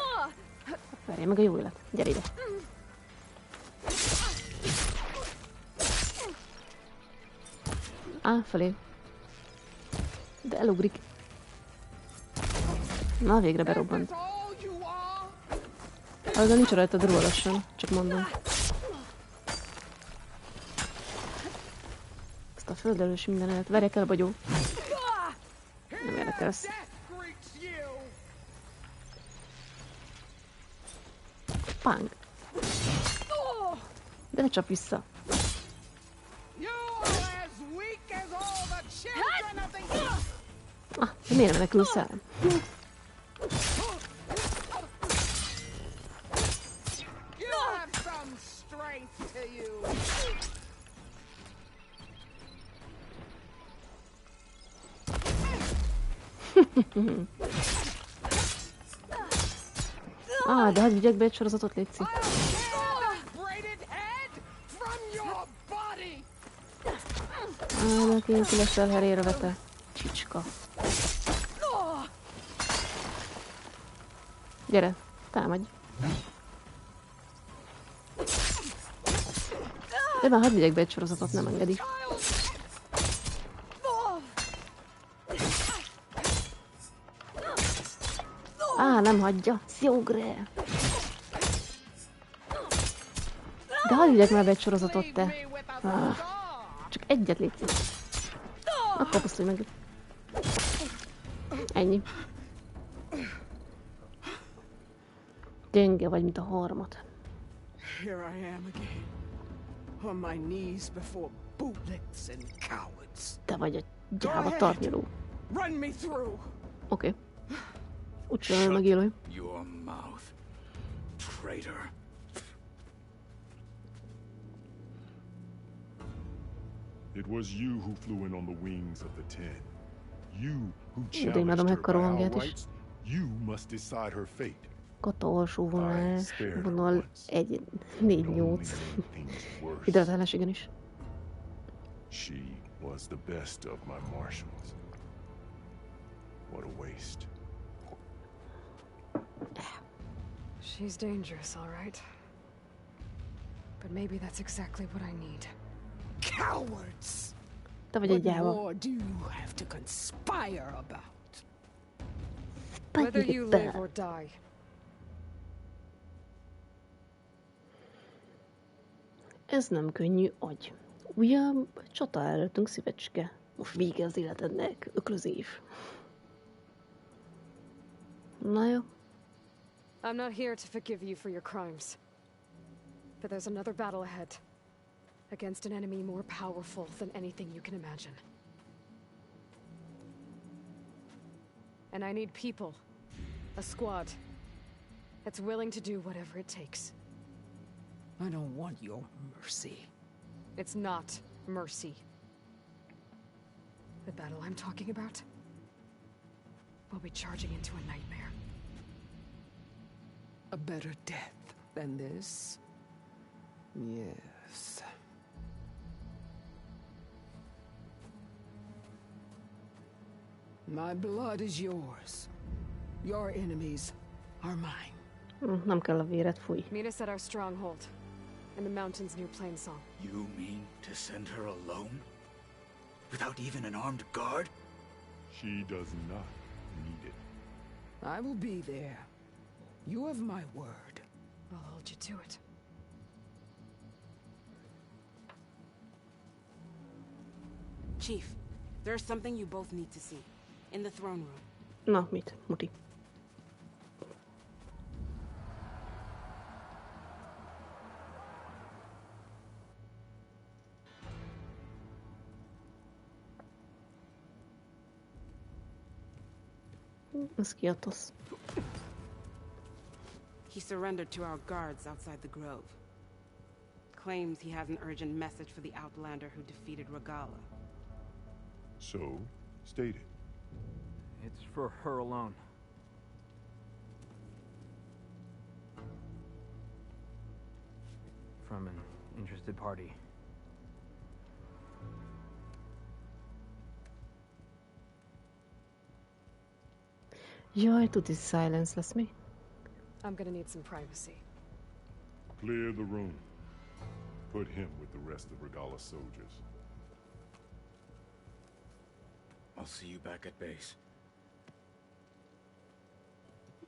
A: Várjál meg a jó élet. Gyere ide. Felé. De elugrik. Na, végre berobbant. Azon nincs rajta dró lassan, csak mondom. Ezt a földelős mindenet. Verjek el, bagyó. Nem érdekelsz. Pang. De ne csap vissza. De miért nem menekülsz el? De hadd vigyek be egy sorozatot, létszik. De ki leszel herére te. Csicska. Gyere, támadj. De már hadd vigyek be egy sorozatot, nem engedi. Nem hagyja. Szjogre. De hadd vigyek már be egy sorozatot, te. Csak egyet légy. Akkor pusztulj meg. Ennyi. Gyenge vagy, mint a harmat.
R: Here I am again. On my knees before bootlicks and cowards.
A: Te vagy a gyáva tarnyaló.
R: Run me through.
A: Oké. Úgy sem megélő.
H: Your mouth, traitor.
L: It was you who flew in on the wings of the Ten. You who
A: De imádom
L: challenged her by our
A: hangját is.
L: rights. You must decide her fate.
A: Kata alsó vonal 1-4-8. Hidratálás igenis.
L: She was the best of my marshals. What a waste.
C: She's dangerous, all right. But maybe that's exactly what I need.
R: Cowards!
A: Te vagy egy
R: What
A: gyáva.
R: more do you have to conspire about?
C: Whether you live or die.
A: Ez nem könnyű agy. Ugye csata előttünk, szívecske. Most vége az életednek. Öklözés. Na jó.
C: I'm not here to forgive you for your crimes. But there's another battle ahead. Against an enemy more powerful than anything you can imagine. And I need people. A squad. That's willing to do whatever it takes.
R: I don't want your mercy.
C: It's not mercy. The battle I'm talking about will be charging into a nightmare.
R: A better death than this? Yes. My blood is yours. Your enemies are mine.
A: Nem kell a véred, fúj.
C: Meet us at our stronghold. In the mountains near Plainsong.
H: You mean to send her alone? Without even an armed guard?
L: She does not need it.
R: I will be there. You have my word.
C: I'll hold you to it.
T: Chief, there's something you both need to see. In the throne room.
A: Na, mit? Muti. Ez kiadtasz.
T: He surrendered to our guards outside the grove. Claims he has an urgent message for the Outlander who defeated Regala.
L: So, state it.
U: It's for her alone. From an interested party.
A: Jaj, tuti silence lesz mi?
C: I'm gonna need some privacy.
L: Clear the room. Put him with the rest of Regala's soldiers.
H: I'll see you back at base.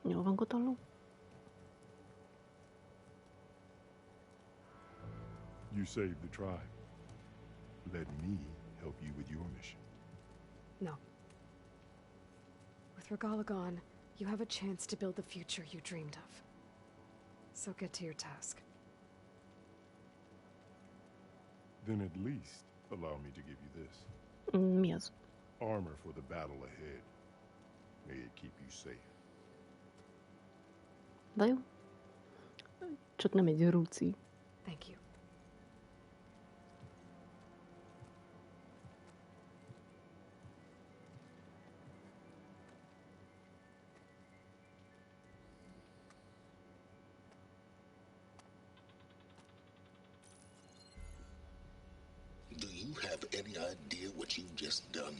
A: Jól van, Kotalló?
L: You saved the tribe. Let me help you with your mission.
C: No. With Regala gone, you have a chance to build the future you dreamed of. So get to your task.
L: Then at least allow me to give you this.
A: Mi az?
L: Armor for the battle ahead. May it keep you safe.
A: De jó. Csak nem egy rúci.
C: Thank you.
V: Do you have any idea what you've just done?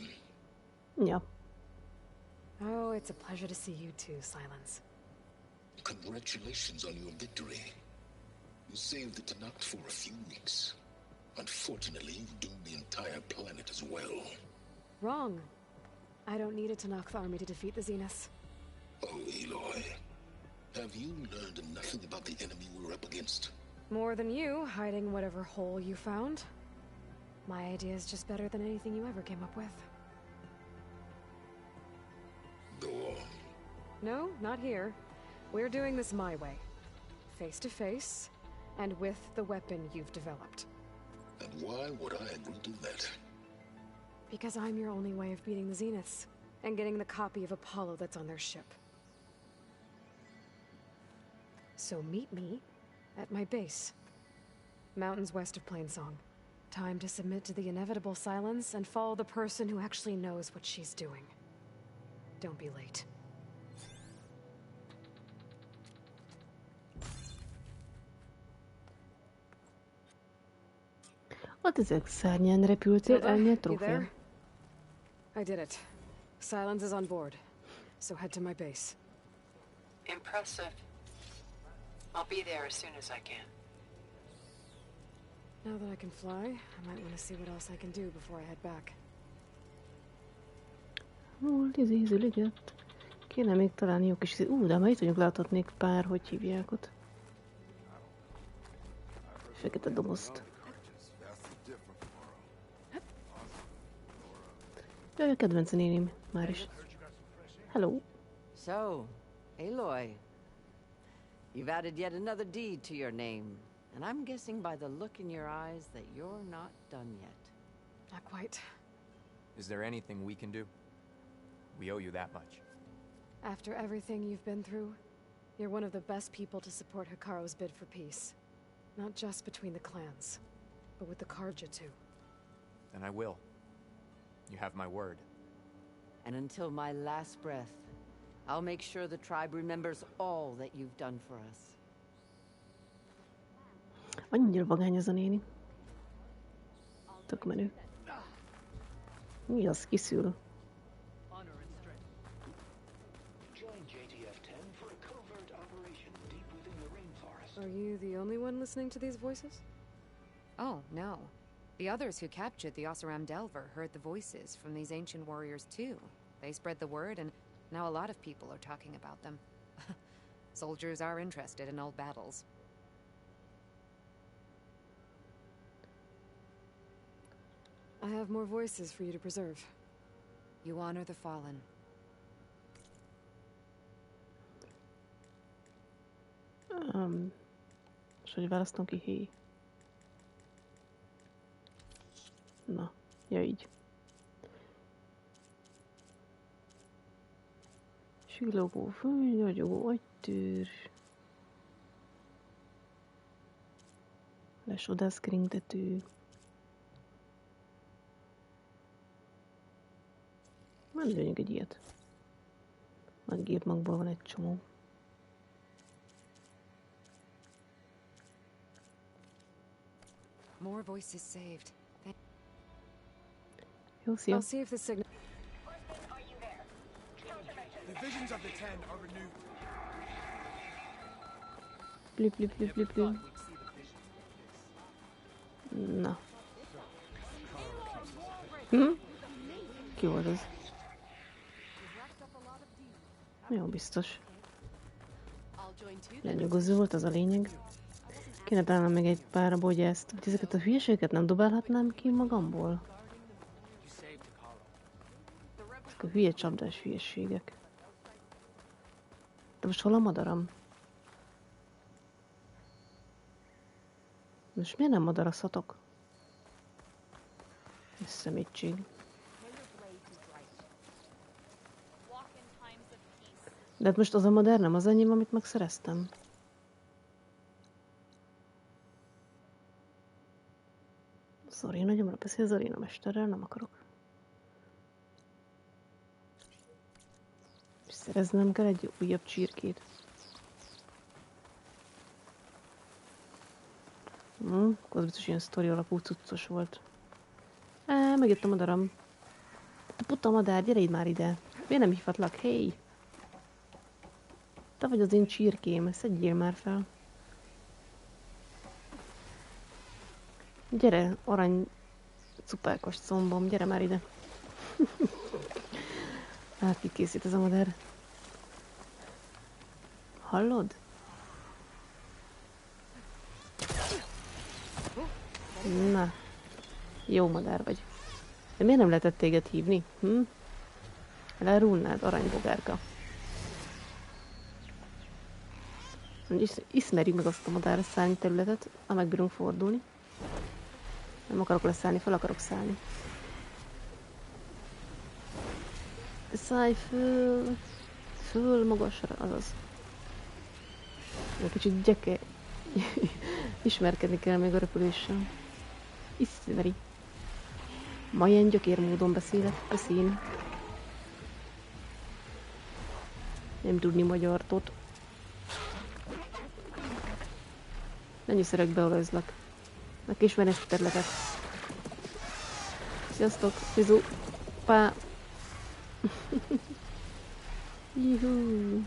A: Ja.
C: Oh, it's a pleasure to see you too, Silence.
V: Congratulations on your victory. You saved the Tanakh for a few weeks. Unfortunately, you've doomed the entire planet as well.
C: Wrong. I don't need it to knock the army to defeat the Zeniths.
V: Oh, Aloy. Have you learned nothing about the enemy we're up against?
C: More than you, hiding whatever hole you found. My idea is just better than anything you ever came up with.
V: Go on.
C: No, not here. We're doing this my way. Face to face, and with the weapon you've developed.
V: And why would I agree to that?
C: Because I'm your only way of beating the Zeniths, and getting the copy of Apollo that's on their ship. So meet me at my base. Mountains west of Plainsong. Time to submit to the inevitable silence and follow the person who actually knows what she's doing. Don't be late.
A: Hát ezek szárnyán repültél, elnyert trófea.
C: I did it. Silence is on board. So head to my base.
K: Impressive. I'll be there as soon as I can.
C: Now that I can fly, I might want to see what else I can do before I head back.
A: Volt liget. Kéne még találni jó kis... de már itt vagyunk, láthatnék pár, hogy hívják ott. Fekete dobozt. Jaj, a kedvenc néném már is. Hello.
B: So, Aloy, you've added yet another deed to your name, and I'm guessing by the look in your eyes that you're not done yet.
C: Not quite.
M: Is there anything we can do? We owe you that much.
C: After everything you've been through, you're one of the best people to support Hikaru's bid for peace. Not just between the clans, but with the Karja too.
M: Then I will. You have my word.
B: And until my last breath, I'll make sure the tribe remembers all that you've done for us.
A: Annyira vagány ez a néni. Tök menő. Mi az, kiszül?
C: Are you the only one listening to these voices?
W: Oh, no. The others who captured the Oseram Delver heard the voices from these ancient warriors too. They spread the word, and now a lot of people are talking about them. Soldiers are interested in old battles.
C: I have more voices for you to preserve.
W: You honor the fallen.
A: És hogy választom ki héj? Na, ja így. Csillogó föld, nagyogó agytűr. Lesodászkringtető. Menjünk egy ilyet. Nagy gépmagból van egy csomó.
W: More voices saved.
A: You'll see.
C: I'll see if the signal.
N: The visions of the Ten are renewed.
A: Blip, blip, blip, blip, blip. Na. Ki volt az? Jó, biztos. Lenyűgöző volt, az a lényeg. Kéne találnom még egy pár bogyászt. Ezeket a hülyeségeket nem dobálhatnám ki magamból? Ezek a hülye csapdás hülyeségek. De most hol a madaram? Most miért nem madarazhatok? Ez szemétség. De hát most az a madár nem az enyém, amit megszereztem. Zorina gyomra beszél, Zorina mesterrel nem akarok. És szereznem kell egy újabb csirkét. Az biztos ilyen sztori alapú cuccos volt. Megjött a madaram. Te puta madár, gyere már ide. Miért nem hívhatlak? Hey! Te vagy az én csirkém, szedjél már fel. Gyere, arany cupákos combom, gyere már ide. Hát kikészít ez a madár. Hallod? Na. Jó madár vagy. De miért nem lehetett téged hívni? Elárulnád, aranybogárka. Ismerjük meg azt a madár szállni területet, ha megbírunk fordulni. Nem akarok leszállni, fel akarok szállni. Szállj föl! Föl magasra, azaz. Egy kicsit gyeke. Ismerkedni kell még a repüléssel. Ismeri. Ma ilyen gyökér módon beszélek, beszélni. Nem tudni magyartot. Mennyi szerek beolajzlak. Meg ismerni ezt a területet. Sziasztok, Fizu. Pá. Juhú.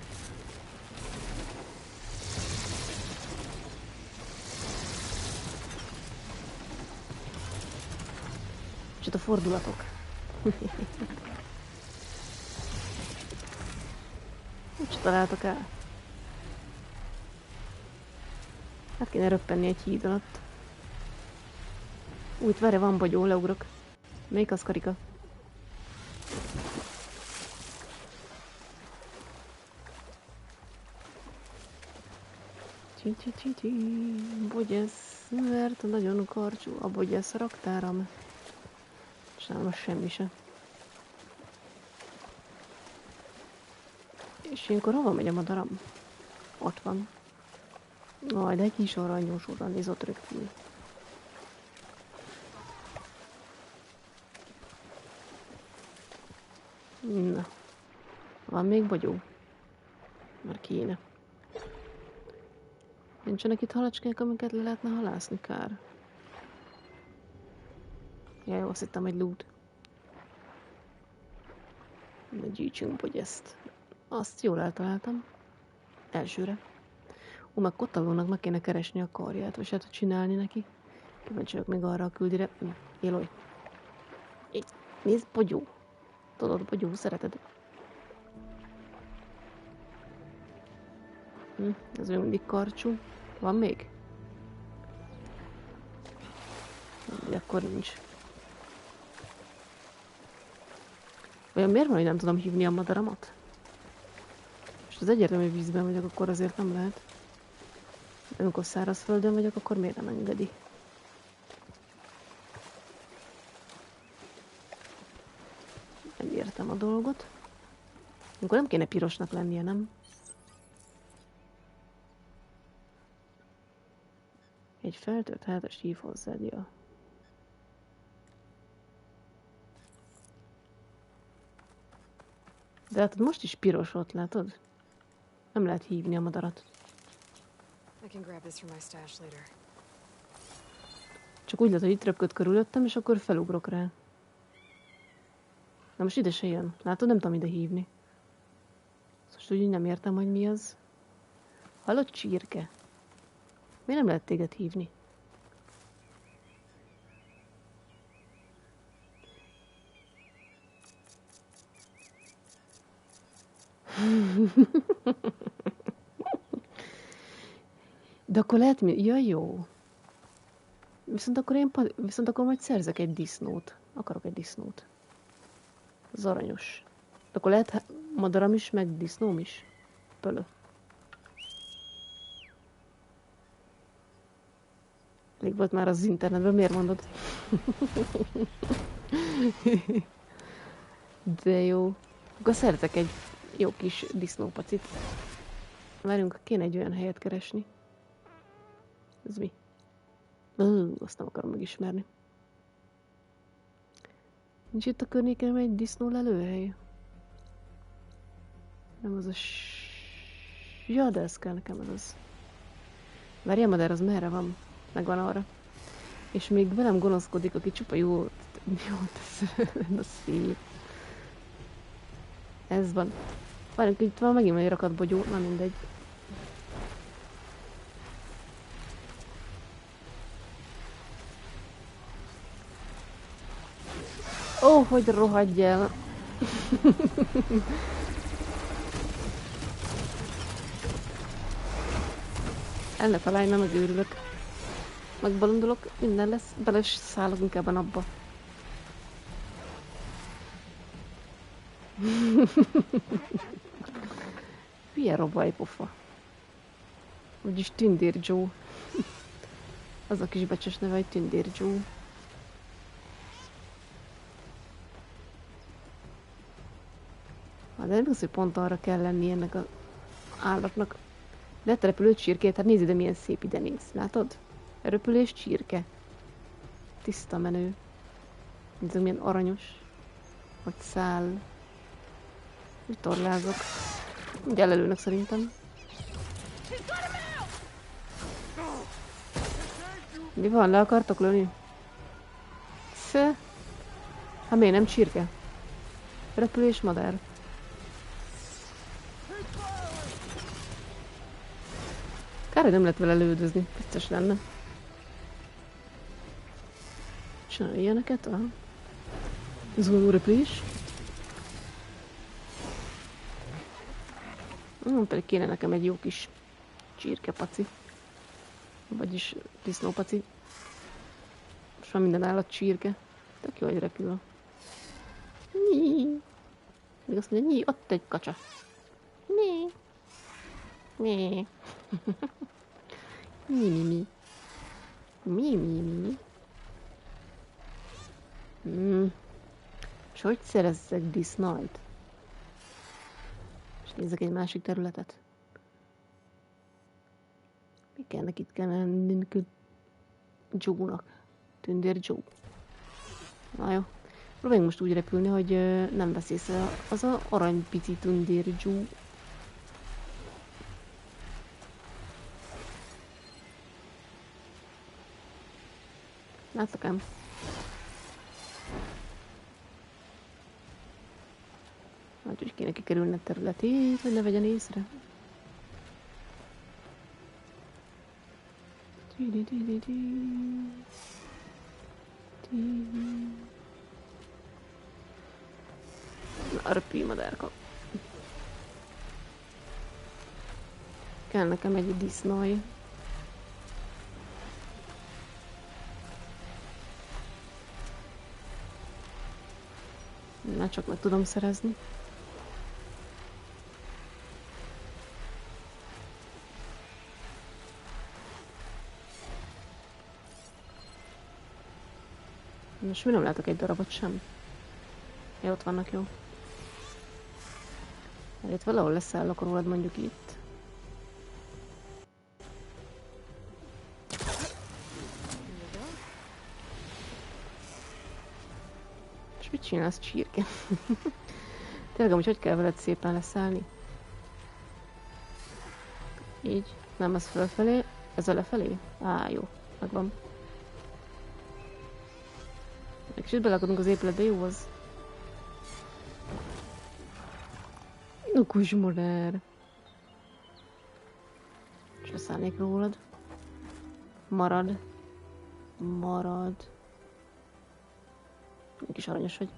A: Micsoda fordulatok. Mit találtak el? Hát kéne röppenni egy híd alatt. Úgy, várj, van bogyó, leugrok. Melyik az, Karika? Csi-csi-csi-csi. Bogyesz, mert nagyon karcsú a bogyesz raktáram. Sajnos semmi se. És ilyenkor hova megy a madaram? Ott van. Aj, de egy kis aranyos oda néz, ott rögtül. Na. Van még bogyó? Már kéne. Nincsenek itt halacskák, amiket le lehetne halászni, kár. Jaj, azt hittem, hogy loot. Ne gyűjtsünk bogyeszt. Azt jól eltaláltam. Elsőre. Meg Kotalónak meg kéne keresni a karját, vagy hát csinálni neki. Kíváncsiak még arra a küldire. Éloj. Nézd, bogyó. Tudod, bogyó, szereted. Ez még mindig karcsú. Van még? Akkor nincs. Vajon miért van, hogy nem tudom hívni a madaramat? Most az egyértelmű vízben vagyok, akkor azért nem lehet. De amikor szárazföldön vagyok, akkor miért nem engedi? Megértem a dolgot. Akkor nem kéne pirosnak lennie, nem? Egy feltört hátast hív hozzád, ja. De hát most is piros ott, látod? Nem lehet hívni a madarat. Csak úgy lehet, hogy itt röpköd körülöttem, és akkor felugrok rá. Na most ide se jön. Látod, nem tudom ide hívni. Most úgy nem értem, hogy mi az. Hallod, csirke? Miért nem lehet téged hívni? De akkor lehet mi? Ja, jó. Viszont akkor majd szerzek egy disznót. Akarok egy disznót. Az aranyos. De akkor lehet madaram is, meg disznóm is. Pölö. Elég volt már az internetben, miért mondod? De jó. Akkor szerzek egy jó kis disznópacit. Várjunk, kéne egy olyan helyet keresni. Ez mi? Azt nem akarom megismerni. Nincs itt a környéken egy disznó lelőhely? Nem az a ja, de ez kell nekem, ez az. Várjál, madár, az merre van? Megvan arra. És még velem gonoszkodik, aki csupa jót tesz. Na szép. Ez van. Várjunk, itt van megint egy rakat bogyó, na mindegy. Ó, hogy rohadj el! El ne találj, nem megőrülök. Megbalondolok, minden lesz, bele szállok inkább a napba. Hülye robaj pofa. Vagyis Tündér Joe. Az a kis becses neve, hogy Tündér Joe. De nem az, hogy pont arra kell lenni ennek az állatnak. Letelepülő csirkét, hát nézd ide, milyen szép ide néz. Látod? Repülés csirke. Tiszta menő. Nézzük, milyen aranyos. Hogy száll. Úgy torlázok. Úgy elelőnek szerintem. Mi van? Le akartok lőni? Sze? Hát miért nem csirke? Repülés madár. Kár, hogy nem lehet vele lődözni. Biztos lenne. Csinálj ilyeneket? Aha. Zuhanó repülés. Pedig kéne nekem egy jó kis csirkepaci. Vagyis disznópaci. Most már minden állat csirke. Tök jó, hogy repül. Nyí. Még azt mondja, nyí, ott egy kacsa. Mi. Mi. Mi, mi, mi. Mi, mi, mi. És hogy szerezzek disznót? És nézzek egy másik területet. Mi kell nekik? Kell lenni Joe-nak. Tündér Joe. Na jó. Próbáljunk most úgy repülni, hogy nem vesz észre az a aranypici Tündér Joe. Látlak ám. Hát úgy kéne kikerülni a területét, hogy ne vegyen észre. Na, repülj, madárka. Kell nekem egy disznói. Na, csak meg tudom szerezni. Most mi nem látok egy darabot sem? Ja, ott vannak, jó. Itt valahol leszállok rólad, mondjuk itt. És mit csinálsz, csirke? Tényleg, amúgy hogy kell veled szépen leszállni? Így. Nem, az fölfelé. Ez a lefelé? Á, jó. Megvan. Egy kicsit belakadunk az épületbe, jó az? Lukus modern. És leszállnék rólad. Marad. Marad. Kis aranyos vagy.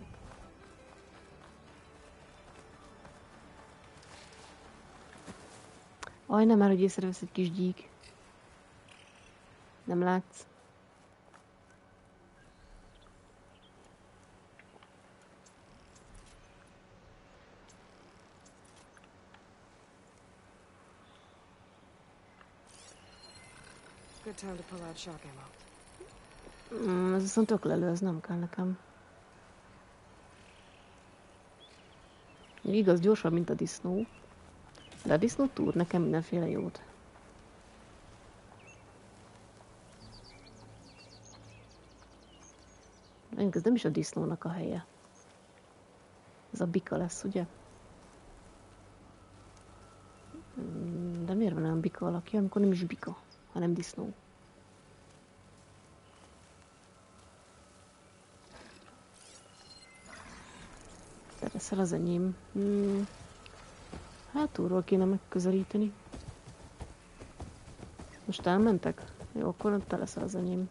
A: Aj, nem már, hogy észrevesz egy kis gyík. Nem látsz?
C: Good time to pull out shock ammo.
A: Ez viszont öklelő, ez nem kell nekem. Igaz, gyorsabb, mint a disznó. De a disznó tud nekem mindenféle jót. Ez nem is a disznónak a helye. Ez a bika lesz, ugye? De miért van olyan bika alakja, amikor nem is bika, hanem disznó? Te leszel az enyém. Hátulról kéne megközelíteni. Most elmentek? Jó, akkor te leszel az enyém.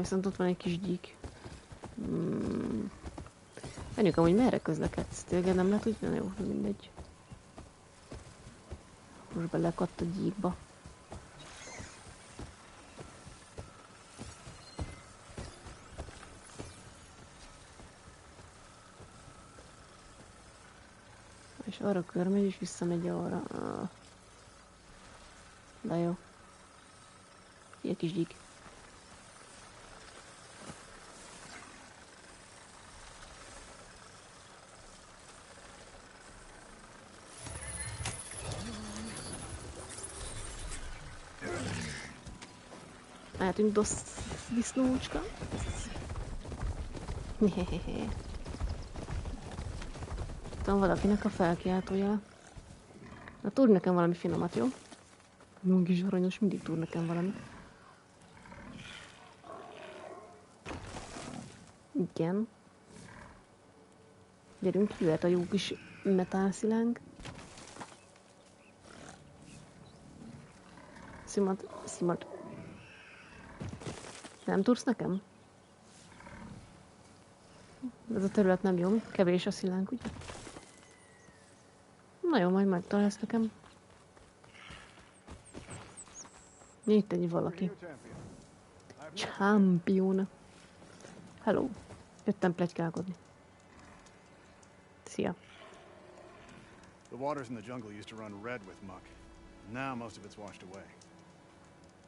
A: viszont ott van egy kis gyík. Menjünk, amúgy merre közlekedsz? Tényleg nem lehet úgy? Na jó, mindegy. Most belekadt a gyíkba. És arra körmegy, és visszamegy arra. De jó. Ilyen kis gyík. Mehetünk disznócska. Tudom, valakinek a felkiáltója. Na, tud nekem valami finomat, jó? Jó kis aranyos, mindig tud nekem valami. Igen. Gyerünk, jöhet a jó kis metálszilánk. Szimad. Nem tudsz nekem? Ez a terület nem jó, kevés a szilánk, ugye? Na jó, majd megtalálsz nekem. Itt egy valaki. Champion. Hello. Jöttem pletykálkodni. Szia.
I: The waters in the jungle used to run red with muck. Now most of it's washed away.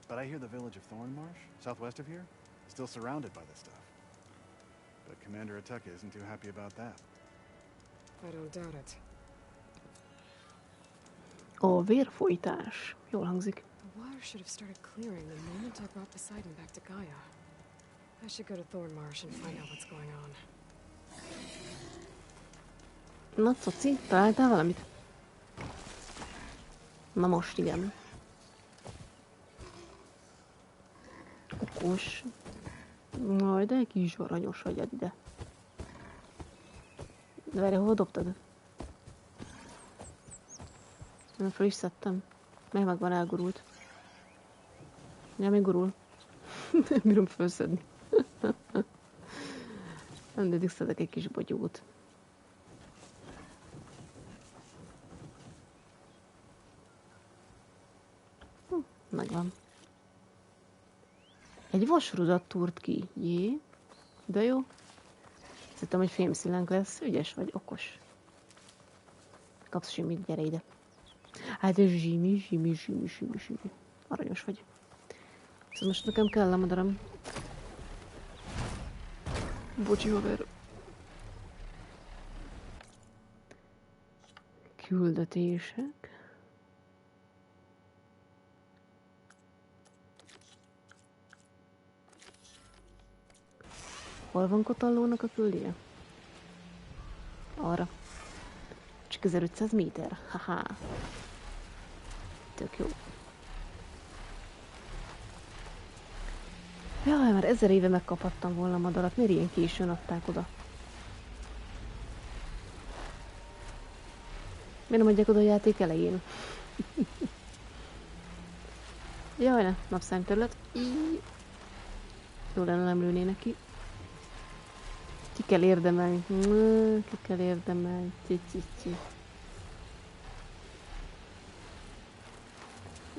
I: But I hear the village of Thornmarsh, southwest of here, still surrounded by this stuff. But Commander Ateka isn't too happy about that.
C: I don't doubt it.
A: A vérfolytás. Jól hangzik.
C: The water should have started clearing the moment I brought Poseidon back to Gaia. I should go to Thornmarsh and find out what's going on.
A: Na, Coci, találtál valamit? Na most igen. Okos. Majd egy kis aranyos vagy ide. De várj, hova dobtad? Nem fel is szedtem. Meg van elgurult. Ja, még gurul. Nem bírom felszedni. Nem, de szedek egy kis bogyót. Megvan. Egy vasrudat túrt ki. Jé. De jó. Szerintem, hogy fémszilánk lesz. Ügyes vagy, okos. Kapsz simit, gyere ide. Hát ez zsimi. Aranyos vagy. Szóval most nekem kell a madaram. Bocsi, haver. Küldetések. Hol van Kotallónak a küldéje? Arra. Csak 1500 méter. Haha. Tök jó. Jaj, már 1000 éve megkaphattam volna a madarat. Miért ilyen későn adták oda? Miért nem adják oda a játék elején? Jaj, ne. Napszámterület. Jó lenne, nem lőnének ki. Ki kell érdemelni. Ki kell érdemelni.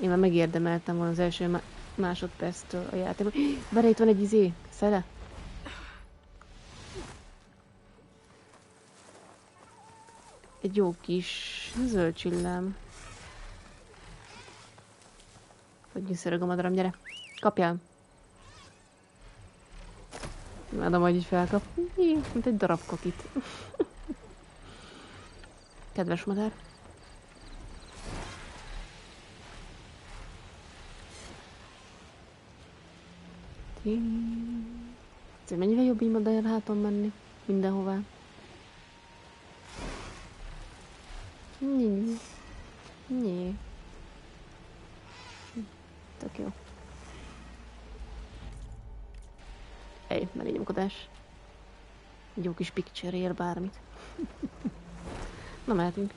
A: Én már megérdemeltem volna az első másodperctől a játékban. Bár itt van egy szele. Egy jó kis zöld csillám. Hogy gyűszörög a madaram, gyere. Kapjál. Imádom, hogy így felkap. Mint egy darab kakit. Kedves madár. Mennyivel jobb így madár háton menni? Mindenhová. Nyí. Tök jó. Menj nyomkodás. Jó kis picture ér bármit. Na, mehetünk.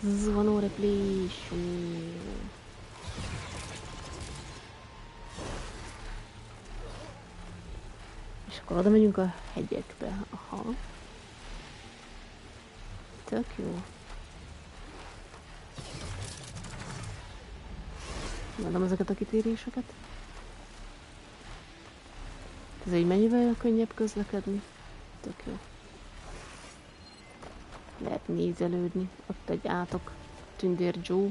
A: Zuvanó replés. És akkor oda megyünk a hegyekbe. Aha. Tök jó. Mondom ezeket a kitéréseket. Ez így mennyivel könnyebb közlekedni? Tök jó. Lehet nézelődni. Ott egy átok. Tündér Joe.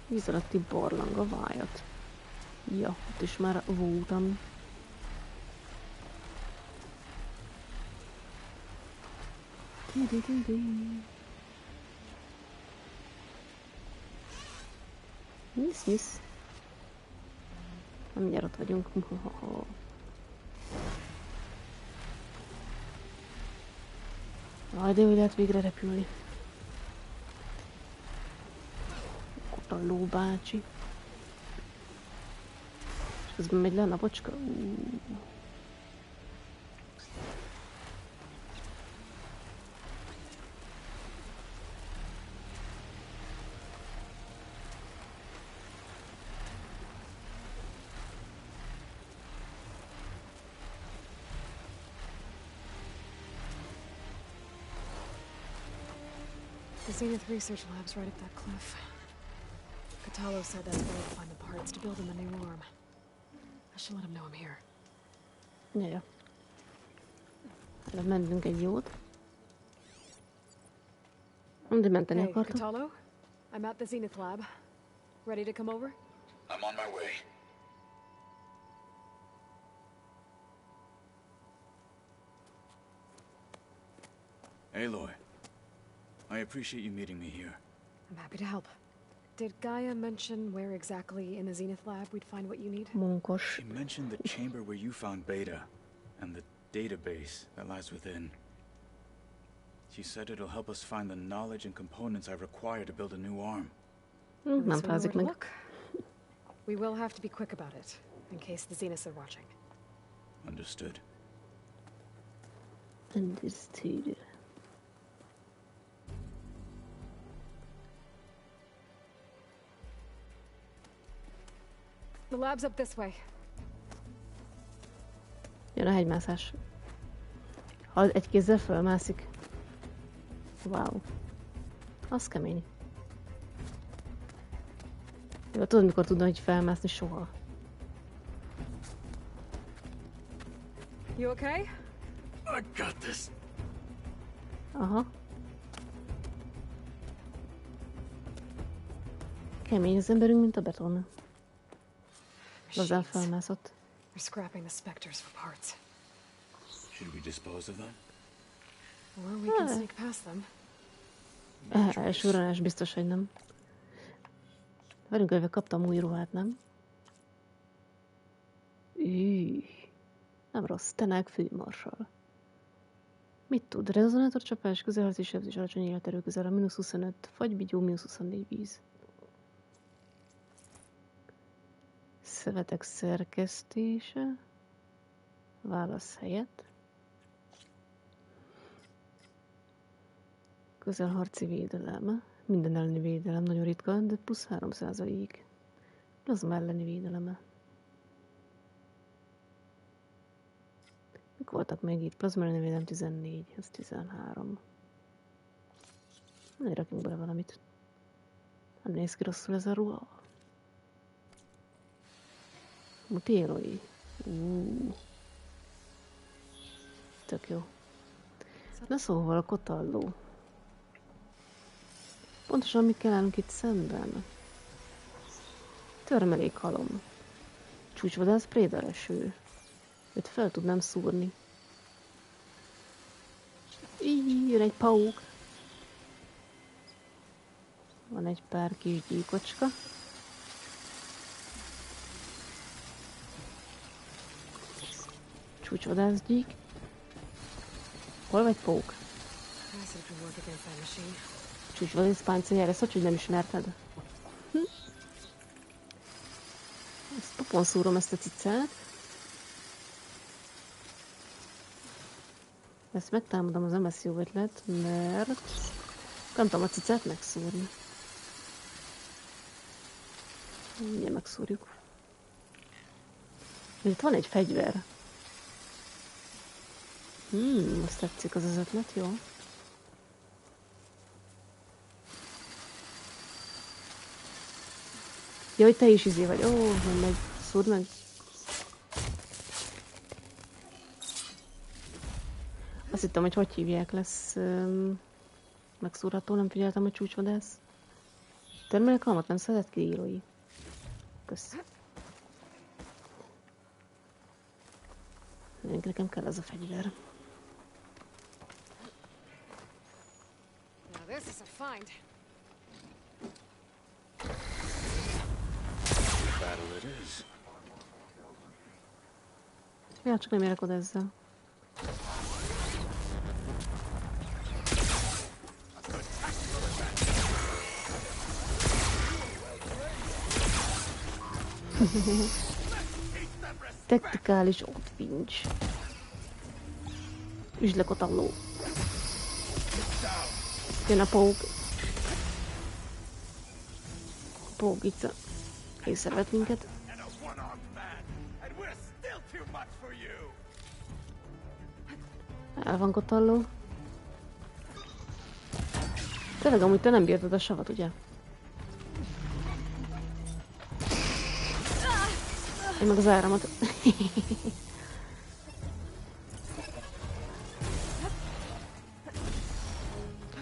A: Víz alatti barlang a vájat. Ja, ott is már voltam. Nyisz. Mindjárt ott vagyunk. Jaj, de hogy lehet végre repülni. Ott a lóbácsi. És közben megy le a napocska.
C: The Zenith research lab's right up that cliff. Catalo said that's where we'll find the parts to build him a new arm. I should let him know I'm here.
A: Ja. Előbb mentünk egy jót. De menteni
C: Hey,
A: akartam.
C: Catalo? I'm at the Zenith lab. Ready to come over?
V: I'm on my way.
H: Aloy, I appreciate you meeting me here.
C: I'm happy to help. Did Gaia mention where exactly in the Zenith lab we'd find what you need?
A: Munkos.
H: She mentioned the chamber where you found Beta, and the database that lies within. She said it'll help us find the knowledge and components I require to build a new arm.
A: Nem fázik meg.
C: We will have to be quick about it, in case the Zeniths are watching.
H: Understood.
A: Understood.
C: The lab's up this way.
A: Jön a hegymászás. Ha egy kézzel fölmászik. Wow. Az kemény. Jó, tudod, mikor tudna, hogy felmászni? Soha.
C: You okay?
H: I got this.
A: Aha. Kemény az emberünk, mint a beton. Lazán felmászott.
C: We're scrapping the specters for parts.
H: Should we dispose of them?
C: Or we can sneak past them.
A: Első ranás biztos, hogy nem. Velünk ölve kaptam új ruhát, nem? Nem rossz. Tenák főmarsal. Mit tud? Rezonátorcsapás, közelharci sebzés, alacsony életerő közel a -25, fagybigyó, -24 víz. Szövetek szerkesztése. Válasz helyett. Közelharci védelem. Minden elleni védelem nagyon ritka, de plusz 3%. Plazma elleni védeleme. Mik voltak még itt? Plazma elleni védelem 14, ez 13. Ne rakjunk bele valamit. Nem néz ki rosszul ez a ruha. Mutélói. Tök jó. Na szóval a kotalló. Pontosan mi kell állnunk itt szemben? Törmelékhalom. Csúcsvadász prédaeső. Őt fel tudnám szúrni. Így jön egy pauk. Van egy pár kis gyíkocska. Csúcsvadász gyík. Hol vagy pauk? Csúcsvadász páncéljára, ezt hogy nem ismerted? Ezt popon szúrom ezt a cicát. Ezt megtámadom, az nem lesz jó ötlet, mert nem tudom a cicát megszúrni. Mindjárt megszúrjuk. Itt van egy fegyver. Azt tetszik az ötlet, jó. Ja, hogy te is izé vagy. Ó, mindegy. Szúrd meg. Azt hittem, hogy hívják lesz megszúrható, nem figyeltem, hogy csúcsvadász. Termelőkalmat nem szedett ki, írói. Kösz. Nekem kell ez a fegyver.
C: Now this is a find.
H: Battle it is.
A: Ja, csak nem érek oda ezzel. Taktikális outfinch. Üzlekotalló. Jön a pók. A pók itt észrevett minket. El van kotalló. Tényleg amúgy te nem bírtad a savat, ugye? Én meg az áramat.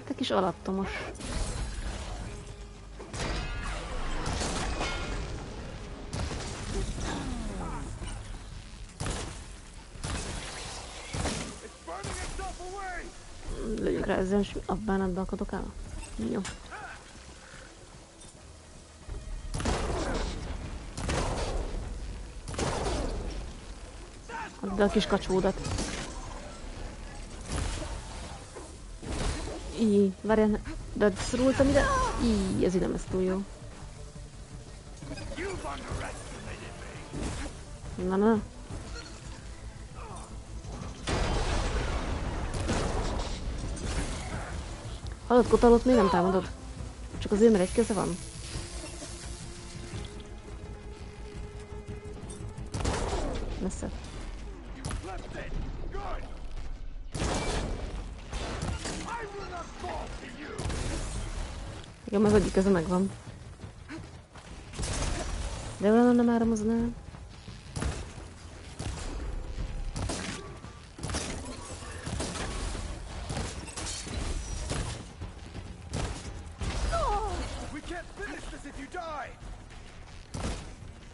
A: Te kis alattomos. Legyünk rá ezzel, és a bánatba akadok el. Jó. Add a kis kacsódat. Így, várjál, de szorultam ide. Így, ez ide nem ez túl jó. Na. Hallott Kotalót még nem támadod? Csak azért, mert egy keze van? Messze. Igen, az egyik keze megvan. De olyan nem áramoznál.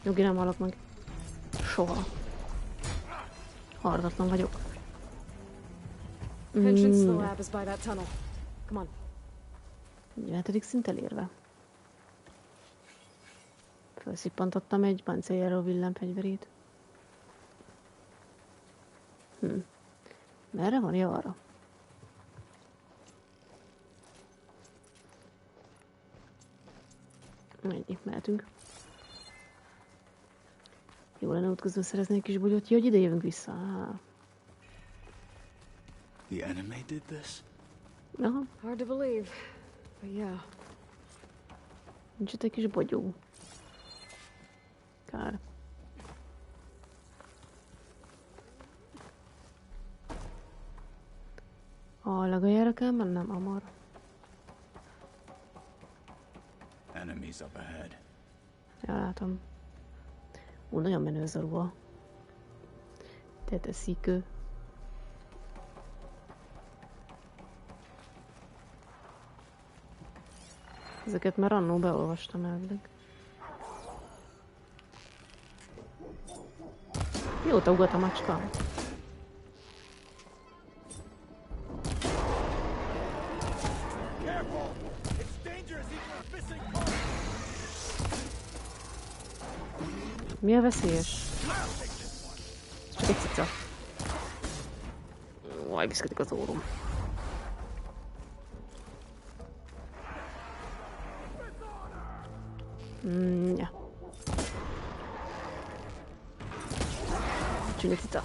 A: Nyugi, nem halok meg. Soha. Hardatlan vagyok.
C: Entrance to the lab is by that tunnel. Come on.
A: 7. szint elérve. Felszippantottam egy páncéljáró villámfegyverét. Merre van? Ja, arra. Ennyi, mehetünk. Jó lenne útközben szerezni egy kis bugyót. Ja, hogy ide jövünk vissza.
H: The anime did this?
A: Aha.
C: Hard to believe, but yeah.
A: Nincs itt egy kis bogyó. Kár. A legajára kell mennem, Amar.
H: Enemies up ahead.
A: Ja, látom. Nagyon menő ez a ruha. Teteszik ő. Ezeket már annó beolvastam elvileg. Mióta ugat a macska? Mi a veszélyes? Csak egy cica. Ó, elviszkedik az órom. Ja. Csúnya cica.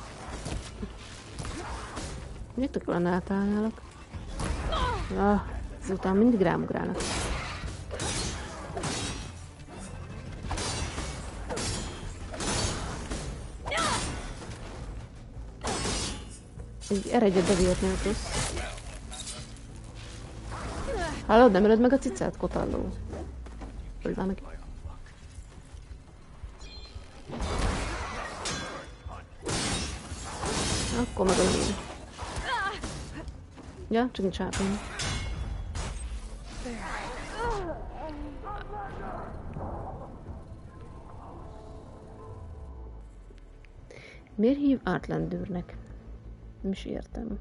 A: Még tök jól lenne eltalálnálok. Ezután mindig rámugrálnak. Erre egyet bevihetnél rossz. Hallod, nem ölöd meg a cicát, kotalló? Öld már meg. Akkor megölöm én. Ja, csak nincs hápén. Miért hív Outlandernek? Nem is értem.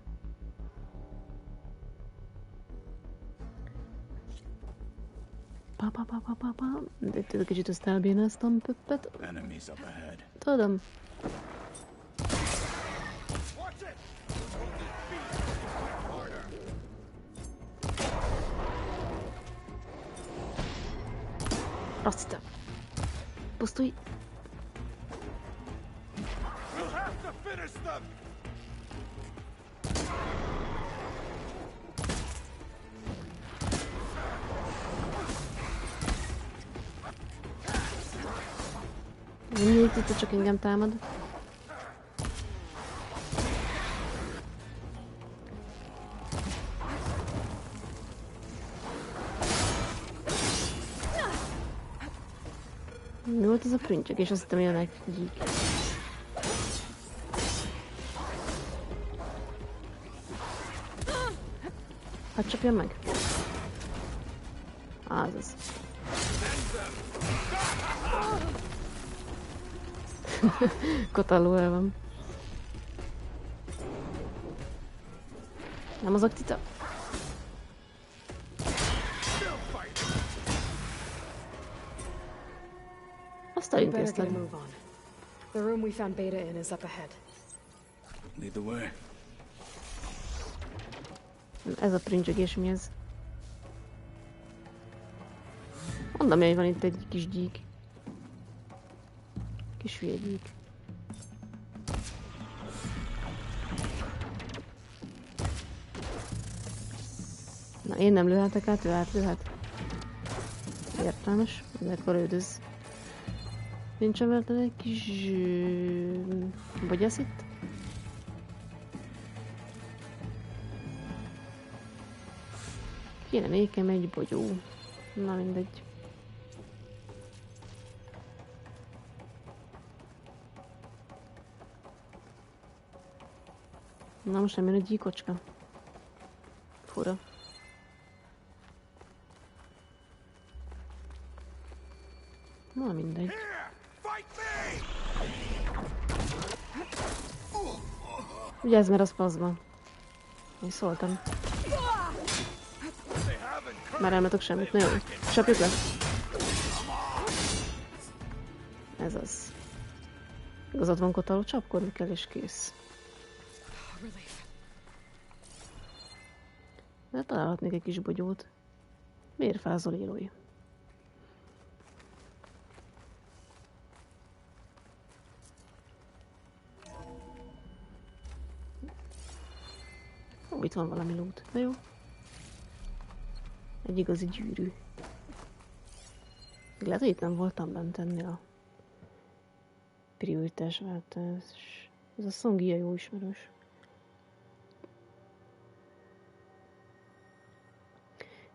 A: De tőle kicsit ezt elbénáztam Pöppet. Tudom. Azt hittem. Pusztulj. Nyílt, itt csak engem támad. Mi volt ez a prüncsök, és azt hittem jön egy gyík. Hát csapjon meg. Az az. Kotalló el van. Nem mozog tita? Azt a intézted.
C: The room we found Beta in is up ahead.
H: Lead the way.
A: Ez a princsögés mi ez? Mondom, hogy van itt egy kis gyík. Kis hülye gyík. Na, én nem lőhetek át, ő átlőhet. Értelmes, de akkor ődöz. Nincsen veled egy kis... Bogyasz itt? Kéne nékem egy bogyó. Na mindegy. Na most nem jön egy gyíkocska. Fura. Na mindegy. Vigyázz, mert az paszban. Én szóltam. Már nem látok semmit. Na jó, csapjuk le. Ez az. Igazad van, Kotalló, csapkodni kell és kész. De találhatnék egy kis bogyót. Miért fázol, Élói? Ó, itt van valami lút. Na jó. Egy igazi gyűrű. Lehet, hogy itt nem voltam bent ennél a prioritásváltás. Ez a szongia jó ismerős.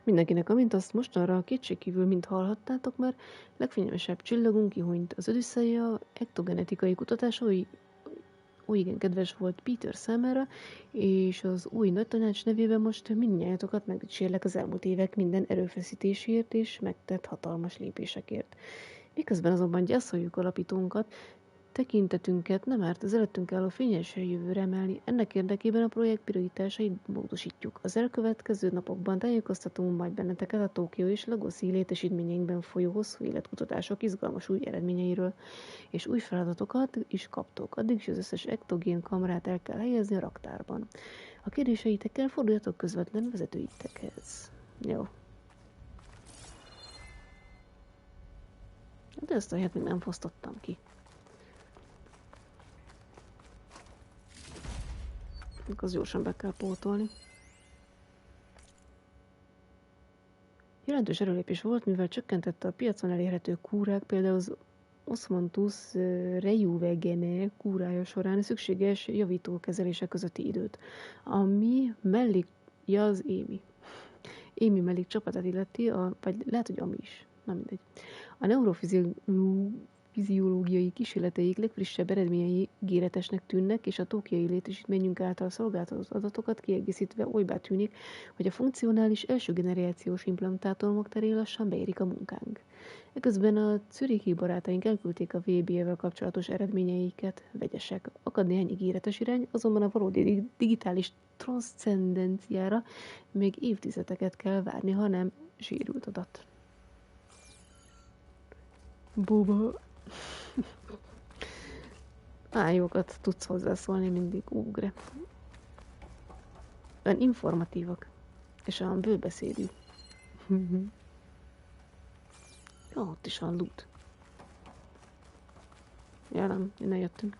A: Mindenkinek, amint azt mostanra kétségkívül mind hallhattátok már, legfényesebb csillagunk kihunyt. Az Odüsszeia ektogenetikai kutatásai igen kedves volt Peter számára, és az új nagytanács nevében most mindnyájatokat megdicsérlek az elmúlt évek minden erőfeszítésért és megtett hatalmas lépésekért. Miközben azonban gyászoljuk alapítónkat, tekintetünket nem árt az előttünk álló fényes jövőre emelni, ennek érdekében a projekt prioritásait módosítjuk. Az elkövetkező napokban tájékoztatunk majd benneteket a Tokió és Lagoszi létesítményeinkben folyó hosszú életkutatások izgalmas új eredményeiről, és új feladatokat is kaptok. Addig is az összes ektogén kamerát el kell helyezni a raktárban. A kérdéseitekkel forduljatok közvetlen vezetőitekhez. Jó. De ezt a helyet még nem fosztottam ki. Az gyorsan be kell pótolni. Jelentős erőlépés volt, mivel csökkentette a piacon elérhető kúrák, például az Osmanthus rejuvegene kúrája során szükséges javítókezelések közötti időt, ami az Amy mellékcsapatát illeti, vagy lehet, hogy ami is, na mindegy. A neurofiziológiai kísérleteik legfrissebb eredményei ígéretesnek tűnnek, és a tokiai létesítményünk által szolgáltatott adatokat kiegészítve olybá tűnik, hogy a funkcionális első generációs implantátorok terén lassan beérik a munkánk. Eközben a zürichi barátaink elküldték a VB-vel kapcsolatos eredményeiket, vegyesek. Akad néhány ígéretes irány, azonban a valódi digitális transzcendenciára még évtizedeket kell várni, ha nem sérült adat. Buba. Jókat tudsz hozzászólni, mindig ugre. Olyan informatívak, és olyan bőbeszédű. Jó, ott is van loot. Ja, nem, innen jöttünk.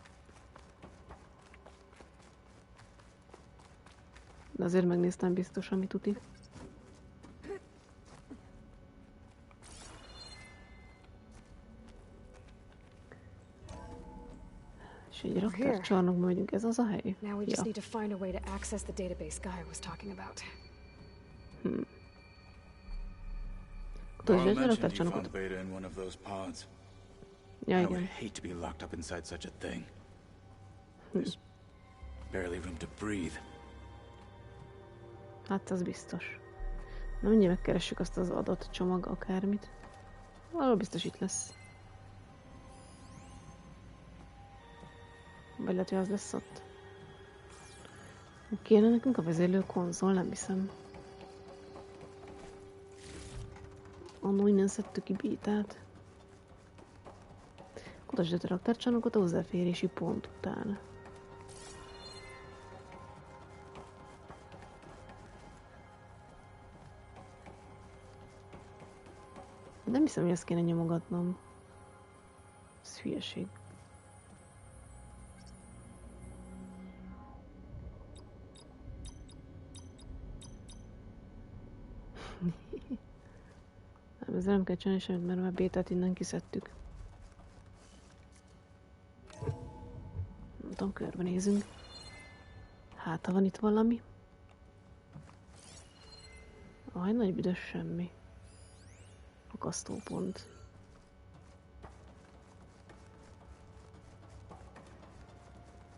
A: De azért megnéztem biztos, amit tuti. És egy raktárcsarnokban megyünk, ez az a hely?
C: Now we just need to find a way to access the database Gaia was talking about.
H: Carl mentioned you found Beta in one of those pods.
A: Ja,
H: I would
A: igen.
H: hate to be locked up inside such a thing. There's barely room to breathe.
A: Hát az biztos. Na mindjárt megkeressük azt az adatcsomag akármit. Valahol biztos itt lesz. Vagy lehet, hogy az lesz ott. Kéne nekünk a vezérlő konzol, nem hiszem. Annó innen szedtük ki bétát. Kutasd a raktárcsarnokot a hozzáférési pont után. Nem hiszem, hogy ezt kéne nyomogatnom. Ez hülyeség. Ezzel nem kell csinálni semmit, mert már bétát innen kiszedtük. Nem tudom, körbenézünk. Hát, ha van itt valami. Nagy büdös semmi. Akasztópont.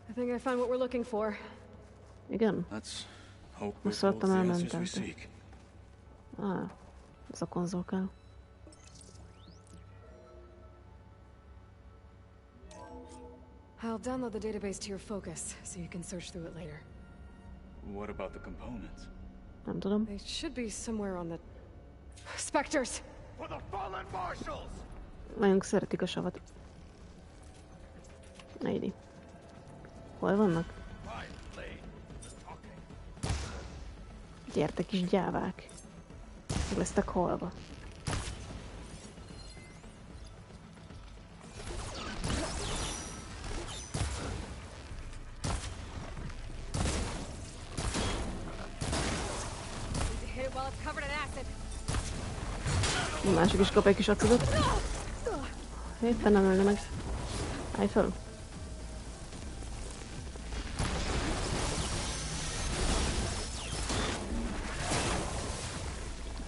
C: I think I found what we're looking for.
A: Igen? Most szóltam, elmentem. Ez a konzol kell.
C: I'll download the database to your focus, so you can search through it later.
H: What about the components?
A: Nem tudom.
C: They should be somewhere on the... Spectres!
N: For the fallen marshals!
A: Nagyon szeretik a savat. Na ide. Hol vannak? Gyertek is gyávák. Meg lesztek halva. A másik is kap egy kis acidot. Éppen nem ölne meg. Állj fel.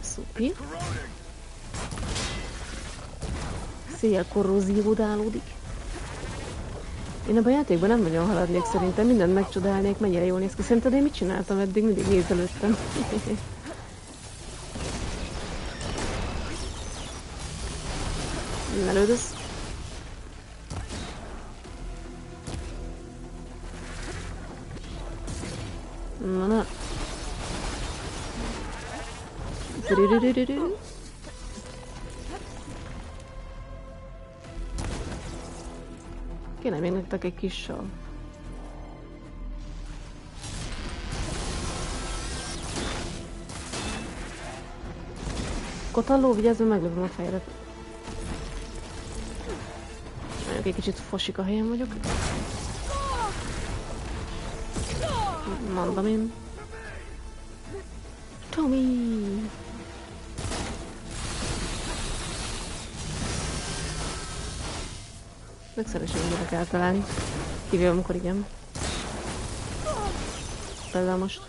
A: Szupi. Szélkorróziódálódik. Én ebben a játékban nem nagyon haladnék szerintem, mindent megcsodálnék, mennyire jól néz ki. Szerinted én mit csináltam eddig? Mindig nézelődtem. Lelődöz. Na. Kéne még nektek egy kis sav. Kotalló, vigyázz, meglövöm a fejedet. Egy kicsit fosik a helyen vagyok. Mondom én. Tommy! Megszeresen mindenek általán. Kivéve amikor igen. Például most.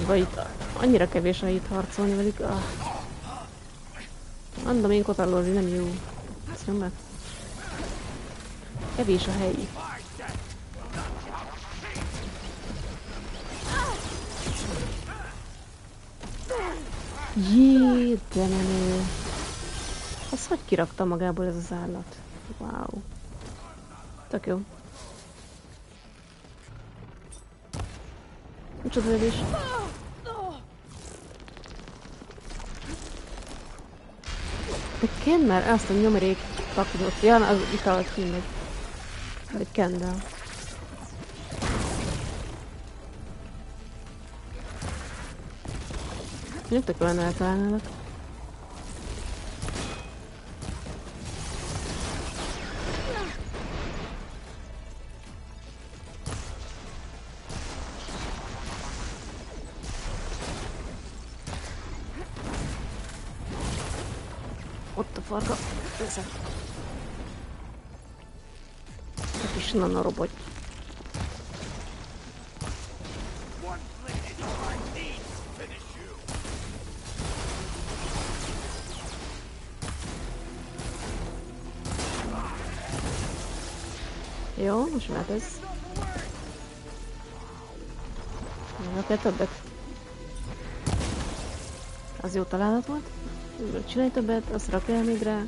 A: Vagy itt annyira kevés, ha itt harcolni velük. Mondom, én kotallózni nem jó. Ezt nem be. Kevés a hely. Jé, de menő. Azt hogy kirakta magából ez az állat? Wow. Tök jó. Micsoda lövés. De Ken már azt a nyomorék kapcsolódott. Ja, az itt alatt mindegy. Vagy Kendall. Jöttek olyan eltalálnának. Ott a farka. Nézzek. A kis nanorobot. Jó, most már ez. Nem kell többet. Az jó találat volt. Csinálj többet, azt rakj el még rá.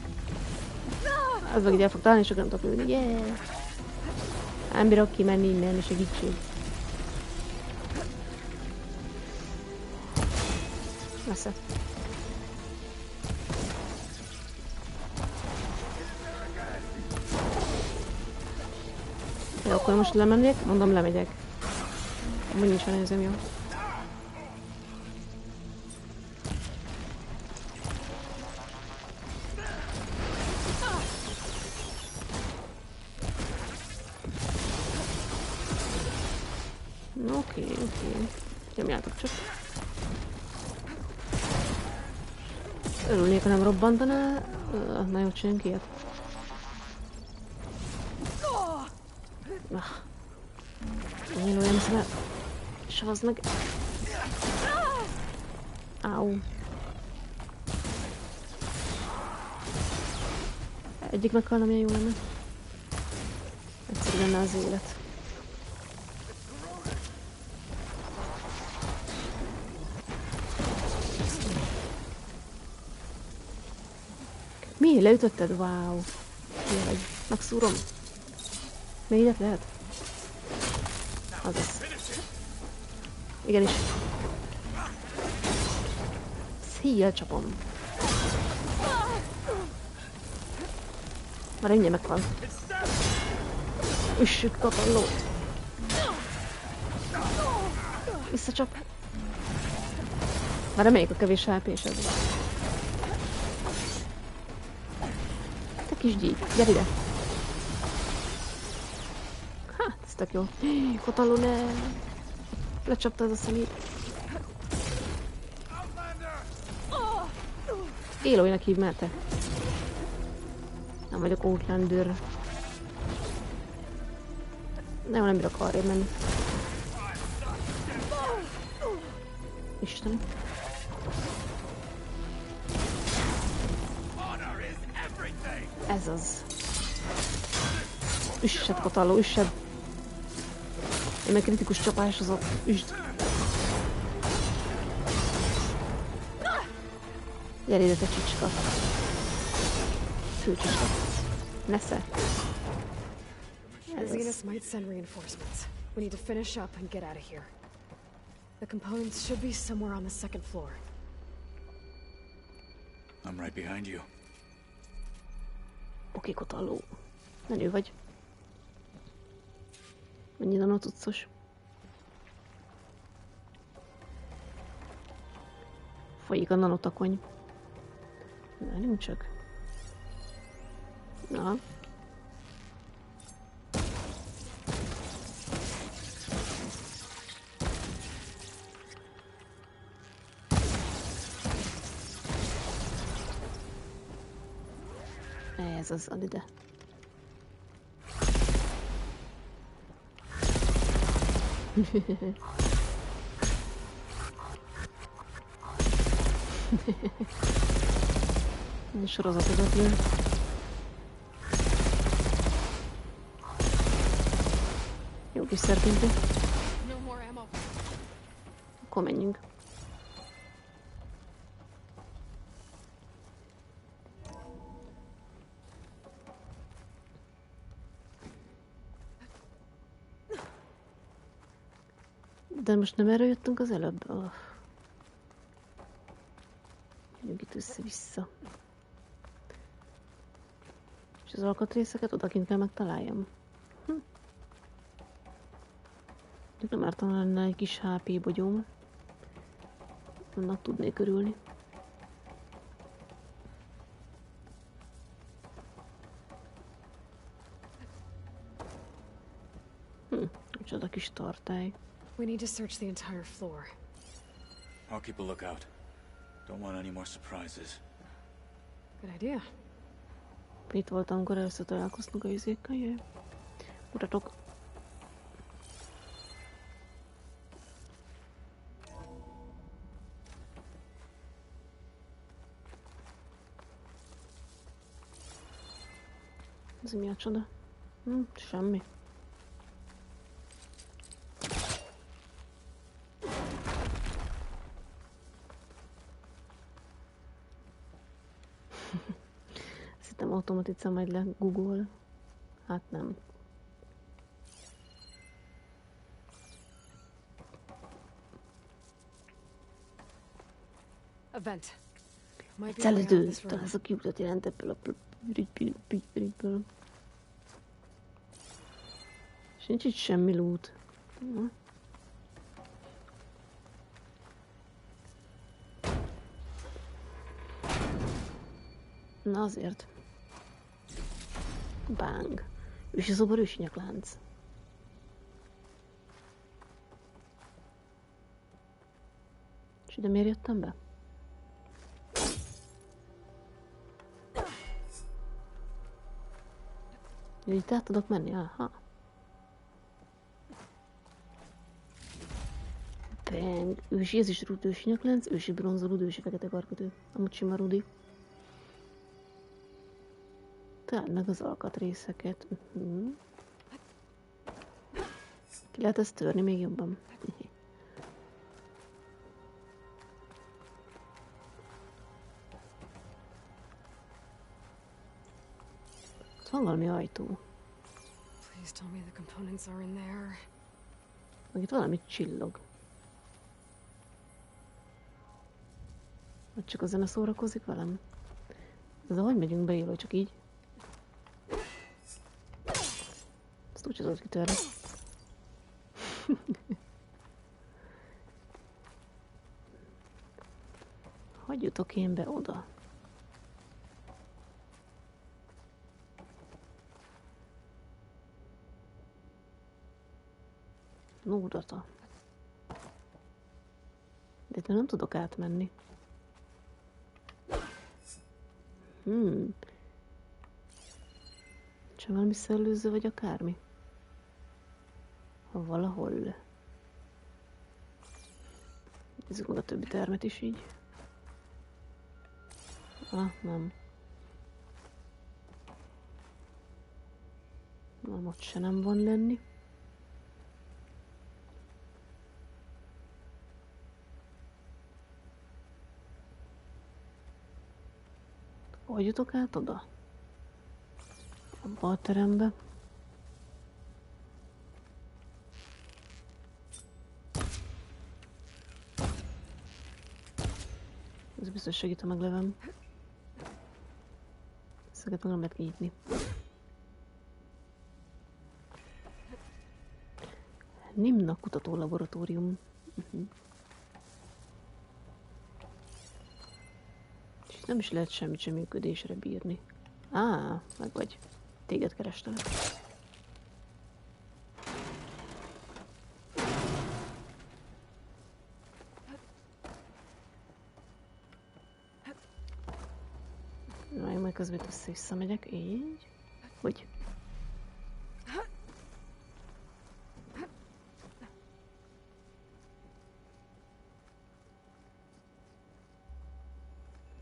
A: Az meg így el fog találni, és akkor nem tudok lőni. Yeah! Nem bírok kimenni innen, segítség. Messze. Jó, akkor most lemegyek? Mondom, lemegyek. Amúgy nincs felnézem, jó. Oké. Nyomjátok csak. Örülnék, ha nem robbantaná. Na jó, csináljunk ilyet. Nyíló, nem szeme. Savazd meg. Áú. Egyik meghalna, milyen jó lenne. Egyszerű lenne az élet. Mi? Leütötted? Wow. Ilyen vagy. Megszúrom. Még ilyet lehet? Azaz. Igenis. Szíjjel csapom. Már ennyi megvan. Üssük katallót. Visszacsap. Már reméljük a kevés HP-sed. Te kis gyík, gyere ide. Hát, ez tök jó. Kotalló, ne! Lecsapta az a szemét. Élőjnek hív már te. Nem vagyok Outlander. Nem bírok arrébb menni. Istenem. Ez az. Üssed, Kotalló, üssed. Én meg kritikus csapásozok. Üsd. Gyere ide, te csicska. Fülcsicska. Nesze.
C: Zenith might send reinforcements. We need to finish up and get out of here. The components should be somewhere on the second floor.
H: I'm right behind you.
A: Oké, Kotalló. Menő vagy. Mennyi nanocuccos. Folyik a nanotakony. Várjunk csak. Na. Ez az, ad ide. Sorozatodat jön. Jó kis szerpinti. Akkor menjünk. De most nem erre jöttünk az előbb? Oh. Megyünk itt össze-vissza. És az alkatrészeket odakint kell megtaláljam. Nem ártana lenne egy kis HP bogyóm. Annak tudnék örülni. Micsoda kis tartály.
C: We need to search the entire floor.
H: I'll keep a lookout. Don't want any more surprises.
C: Good idea.
A: Itt voltam, amikor először találkoztunk a izékkel, jöjj. Mutatok. Ez mi a csoda? Semmi. Szerintem automatikusan majd le Google. Hát nem. Szelidő, talán ez a kiutat jelent ebből a ügyből. És nincs itt semmi loot. Na azért. Bang. Ősi szobor, ősi nyaklánc. És ide miért jöttem be? Itt át tudok menni? Aha. Bang. Ősi, ez is rúd, ősi nyaklánc, ősi bronzolúd, ősi fekete karkötő. Amúgy sima rudi. Találd meg az alkatrészeket. Ki lehet ezt törni még jobban? Ott van valami ajtó. Meg itt valami csillog. Vagy csak a zene szórakozik velem? Ez ahogy megyünk be, vagy csak így? Ezt úgy tudod kitörni. Hogy jutok én be oda? Nódata. De itt nem tudok átmenni. Csak valami szellőző vagy akármi? Ha valahol. Nézzük meg a többi termet is így. Nem. Nem, ott se nem van lenni. Hogy jutok át oda? Abba a terembe. Ez biztos segít, ha meglevem. Ezeket meg nem lehet kinyitni. Nimna kutató laboratórium. És nem is lehet semmit sem működésre bírni. Meg vagy. Téged kerestelek. Majd közben össze-vissza megyek, így. Hogy?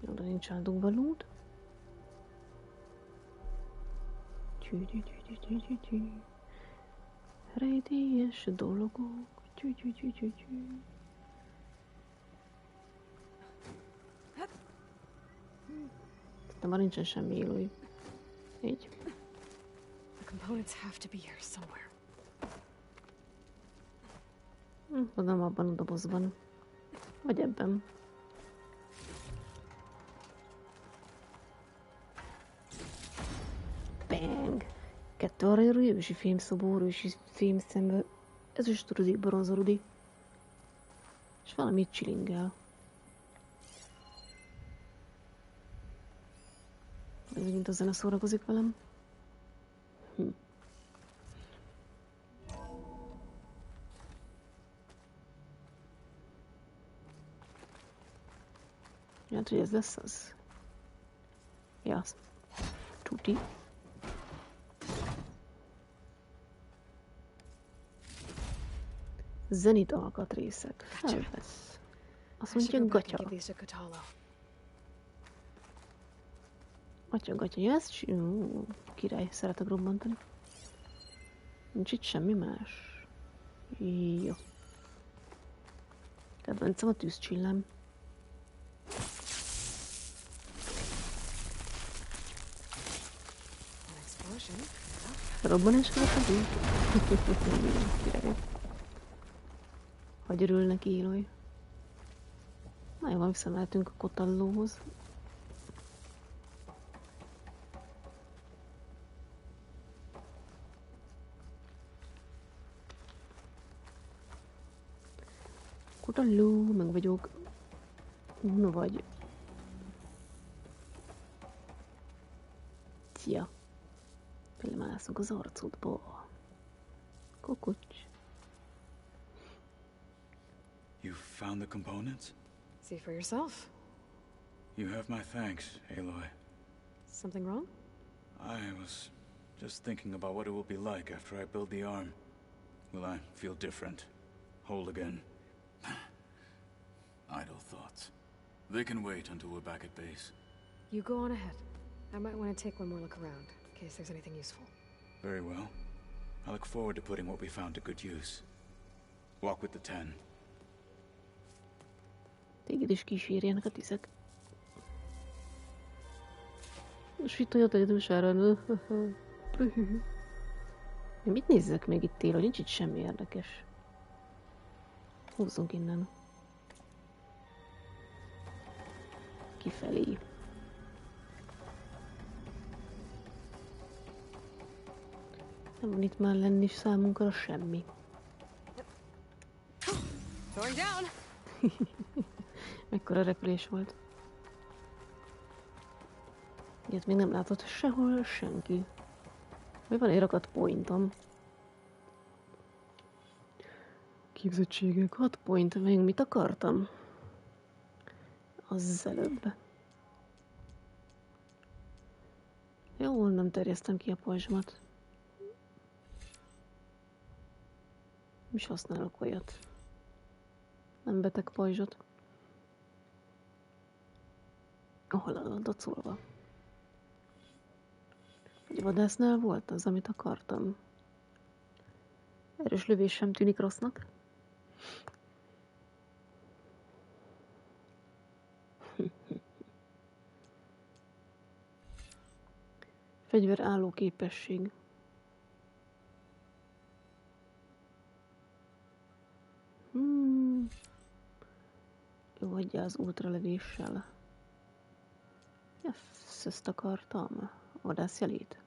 A: Oda nincs áldogva lút. Rejtélyes dolgok. De már nincsen semmi élői. Így.
C: The components have to be here somewhere.
A: Tudom, abban a dobozban. Vagy ebben. Bang! 2 aranyról ősi fémszobor, ősi fémszembe, ezüst rudi, bronz rudi. És valami csilingel. Vagy megint a zene szórakozik velem. Hát, hogy ez lesz az. Ja, tuti. Zenit alkatrészek. Felvesz. Azt mondja, gatya. Atya, ja, ezt király, szeretek robbantani. Nincs itt semmi más. Jó. Kedvencem a tűzcsillám. Robbanás következik? Király. Hogy örül neki élői. Na jó, van, visszamehetünk a kotallóhoz. Kotalló, meg vagyok. No vagy. Szia. Belemászunk az arcodba. Kokocs.
H: You found the components?
C: See for yourself.
H: You have my thanks, Aloy.
C: Something wrong?
H: I was just thinking about what it will be like after I build the arm. Will I feel different? Whole again? Idle thoughts. They can wait until we're back at base.
C: You go on ahead. I might want to take one more look around, in case there's anything useful.
H: Very well. I look forward to putting what we found to good use. Walk with the 10.
A: Téged is kísérjenek a tizek. És itt olyat idősára. Mit nézzek még itt tél, nincs itt semmi érdekes. Húzzunk innen. Kifelé. Nem van itt már lenni számunkra semmi. Mekkora repülés volt. Ilyet még nem látott sehol senki. Vagy van egy rakat pointom. Képzettségek, 6 point, még mit akartam? Az előbb. Jól nem terjesztem ki a pajzsomat. Nem is használok olyat. Nem beteg pajzsot. Hol a dacolva? Egy vadásznál volt az, amit akartam. Erős lövés sem tűnik rossznak. Fegyver álló képesség. Jó, hagyja az ultralevéssel. Ezt akartam. Vadászjelét.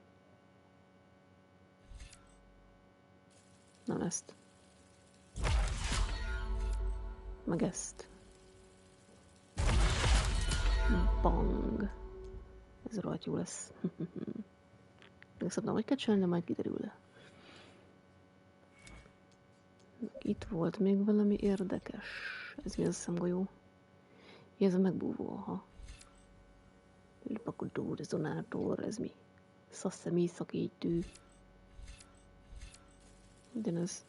A: Nem ezt. Meg ezt. Bang. Ez rohadt jó lesz. Még szabadom, hogy kecselni, de majd kiderül. Itt volt még valami érdekes. Ez mi az a szemgolyó? Ez a megbúvó, aha. Lipakodó rezonátor, ez mi? Szaszemi szakítő. Ugyanez.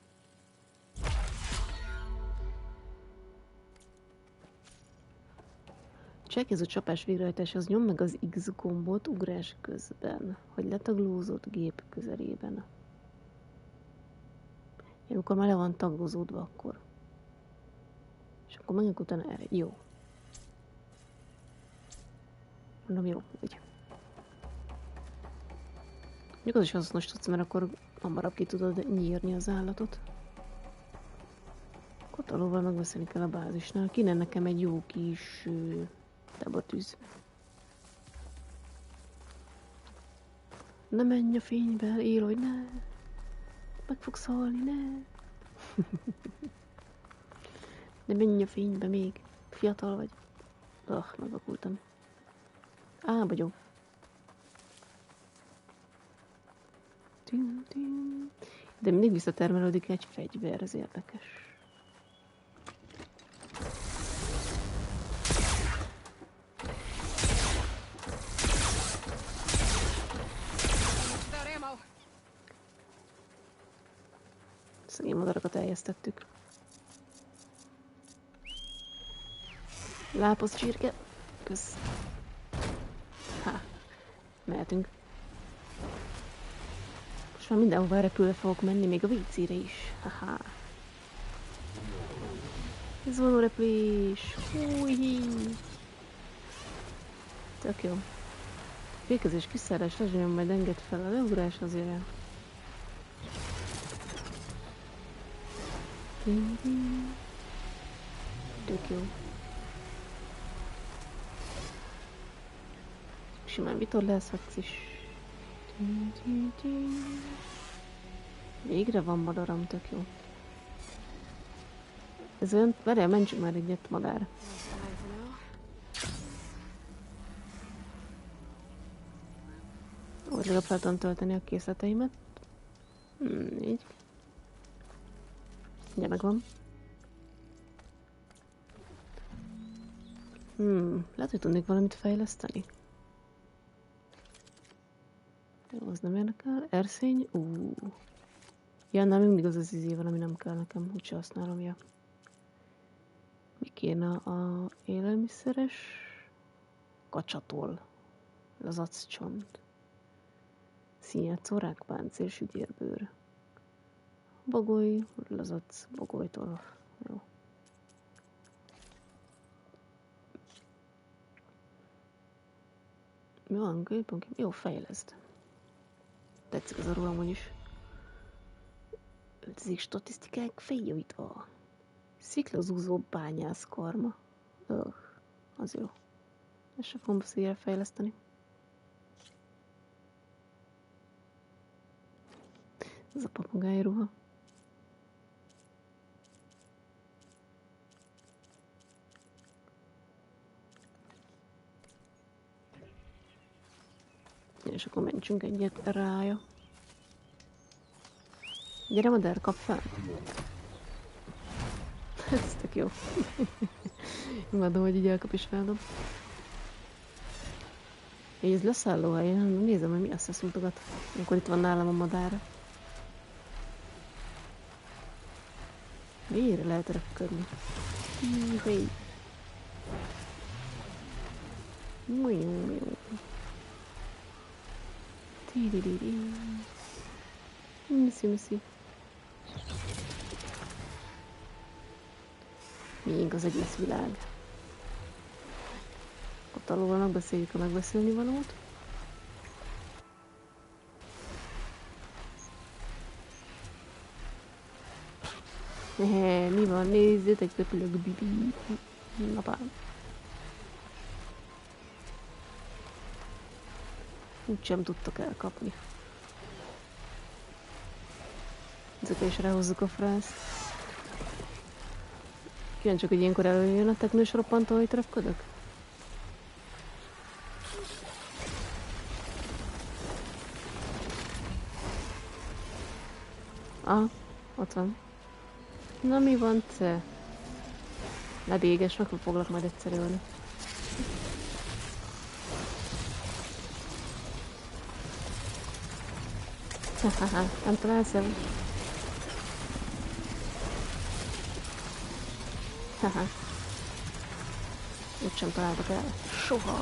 A: Cselkéző csapás végrehajtáshoz nyom meg az X gombot ugrás közben, hogy letaglózott gép közelében. Én amikor már le van taglózódva, akkor. És akkor menjünk utána erre. Jó. Mondom, jó, úgy. Mondjuk az is hasznos tudsz, mert akkor hamarabb ki tudod nyírni az állatot. Kotalóval megbeszélni kell a bázisnál. Kéne nekem egy jó kis tábortűz. Ne menj a fénybe, Éloy, ne! Meg fogsz halni, ne! Ne menj a fénybe még. Fiatal vagy. Megvakultam. Vagyok. De mindig visszatermelődik egy fegyver, ez érdekes. Szegény madarakat eljesztettük. Láposz csirke. Kösz. Mehetünk. Most már mindenhova repülve fogok menni, még a WC-re is. Haha. Ez való repülés. Hújhí. Tök jó. Fékezés, kiszállás, lezsonyom, majd enged fel a leugrás azért. Tök jó. Simán vitorlázhatsz is. Végre van madaram, tök jó. Ez olyan... Várjál, mentsünk már egyet, madár. Úgy legalább fel tudom tölteni a készleteimet. Így. Ugye megvan. Lehet, hogy tudnék valamit fejleszteni. Jó, az nem érdekel. Erszény. Ja, nem, mindig az az izé van, ami nem kell nekem. Úgyse használom, ja. Mi kéne a élelmiszeres? Kacsatol. Lazaccsont. Színjátszó rákpáncél, sügérbőr. Bagoly, lazac, bagolytól. Jó. Mi van? Jó, fejleszd. Tetszik az a ruha amúgy is. Öltözik statisztikák feljavítva. Sziklazúzó bányász karma. Az jó. Ezt se fogom széjjel fejleszteni. Ez a papagáj ruha. És akkor mentsünk egyet rája. Gyere, madár, kap fel! Ez tök jó. Imádom, hogy így elkap és feldob. Ez leszállóhely, nézem, hogy mi azt mutogat. Akkor itt van nálam a madár. Miért lehet röpködni? Hé! Misszi. Még az egész világ. Ott alul megbeszéljük a megbeszélni valót. Mi van? Nézzétek, repülök, bibi. Napám. Úgysem tudtak elkapni. Ezekre is ráhozzuk a frászt. Kíváncsiak, hogy ilyenkor előjön a teknős roppantó, hogy tröpködök? Ott van. Na mi van, te? Ne béges, meg foglak majd egyszer ölni. Haha, nem találsz el? Haha. Úgysem találtak el. Soha.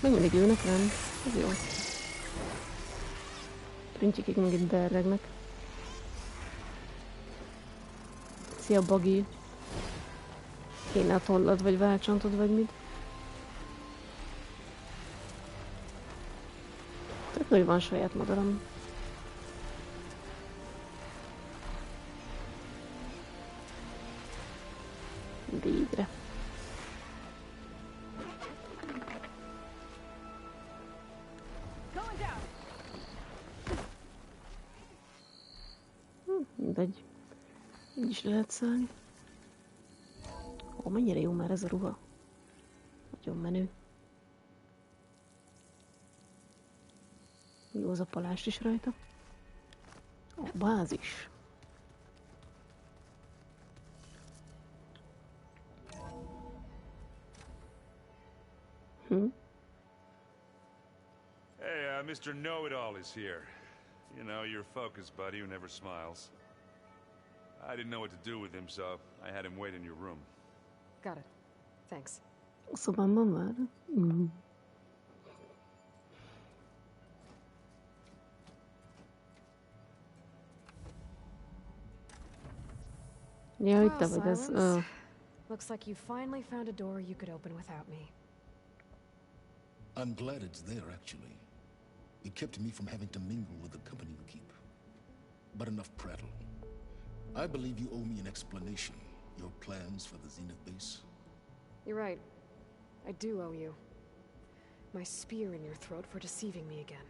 A: Még mindig ülnek, nem? Ez jó. Printjikig meg itt berregnek. Szia, Bagi. Kéne a tollad, vagy válcsantod, vagy mit? Tök, hogy van saját madaram. Végre. Mindegy. Így is lehet szállni. Ó, mennyire jó már ez a ruha. Nagyon menő. Jó az a palást is rajta. Ó, bázis.
F: Hey, Mr. Know-It-All is here. You know, your focus buddy who never smiles. I didn't know what to do with him, so I had him wait in your room.
C: Got it. Thanks.
A: A szobámban már? Ja, itt te vagy ez.
C: Looks like you finally found a door you could open without me.
V: I'm glad it's there, actually. It kept me from having to mingle with the company you keep. But enough prattle. I believe you owe me an explanation. Your plans for the Zenith base.
C: You're right. I do owe you. My spear in your throat for deceiving me again.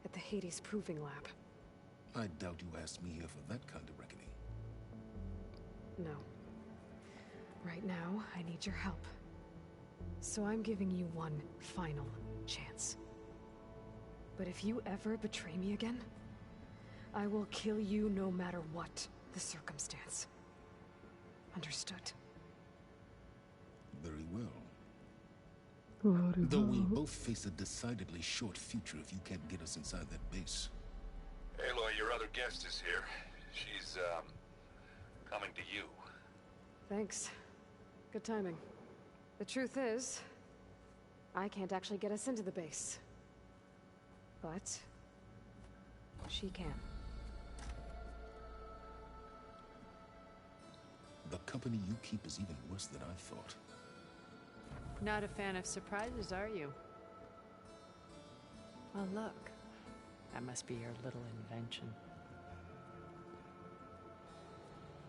C: At the Hades Proving Lab.
V: I doubt you asked me here for that kind of reckoning.
C: No. Right now, I need your help. So I'm giving you one final chance. But if you ever betray me again, I will kill you no matter what the circumstance. Understood?
V: Very well. Though we'll both face a decidedly short future if you can't get us inside that base.
F: Aloy, your other guest is here. She's, coming to you.
C: Thanks. Good timing. The truth is, I can't actually get us into the base. But she can.
V: The company you keep is even worse than I thought.
B: Not a fan of surprises, are you? Well, look. That must be your little invention.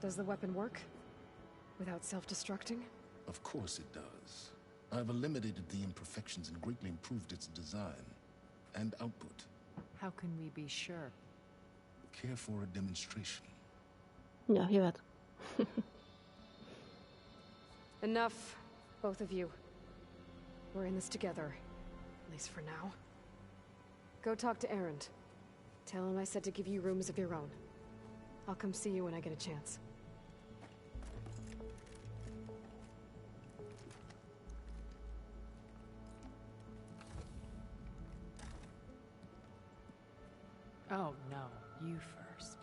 C: Does the weapon work? Without self-destructing?
V: Of course it does. I've eliminated the imperfections and greatly improved its design and output.
B: How can we be sure?
V: Care for a demonstration?
A: Ja, jöhet.
C: Enough, both of you. We're in this together, at least for now. Go talk to Erend. Tell him I said to give you rooms of your own. I'll come see you when I get a chance.
B: Oh, no. You first.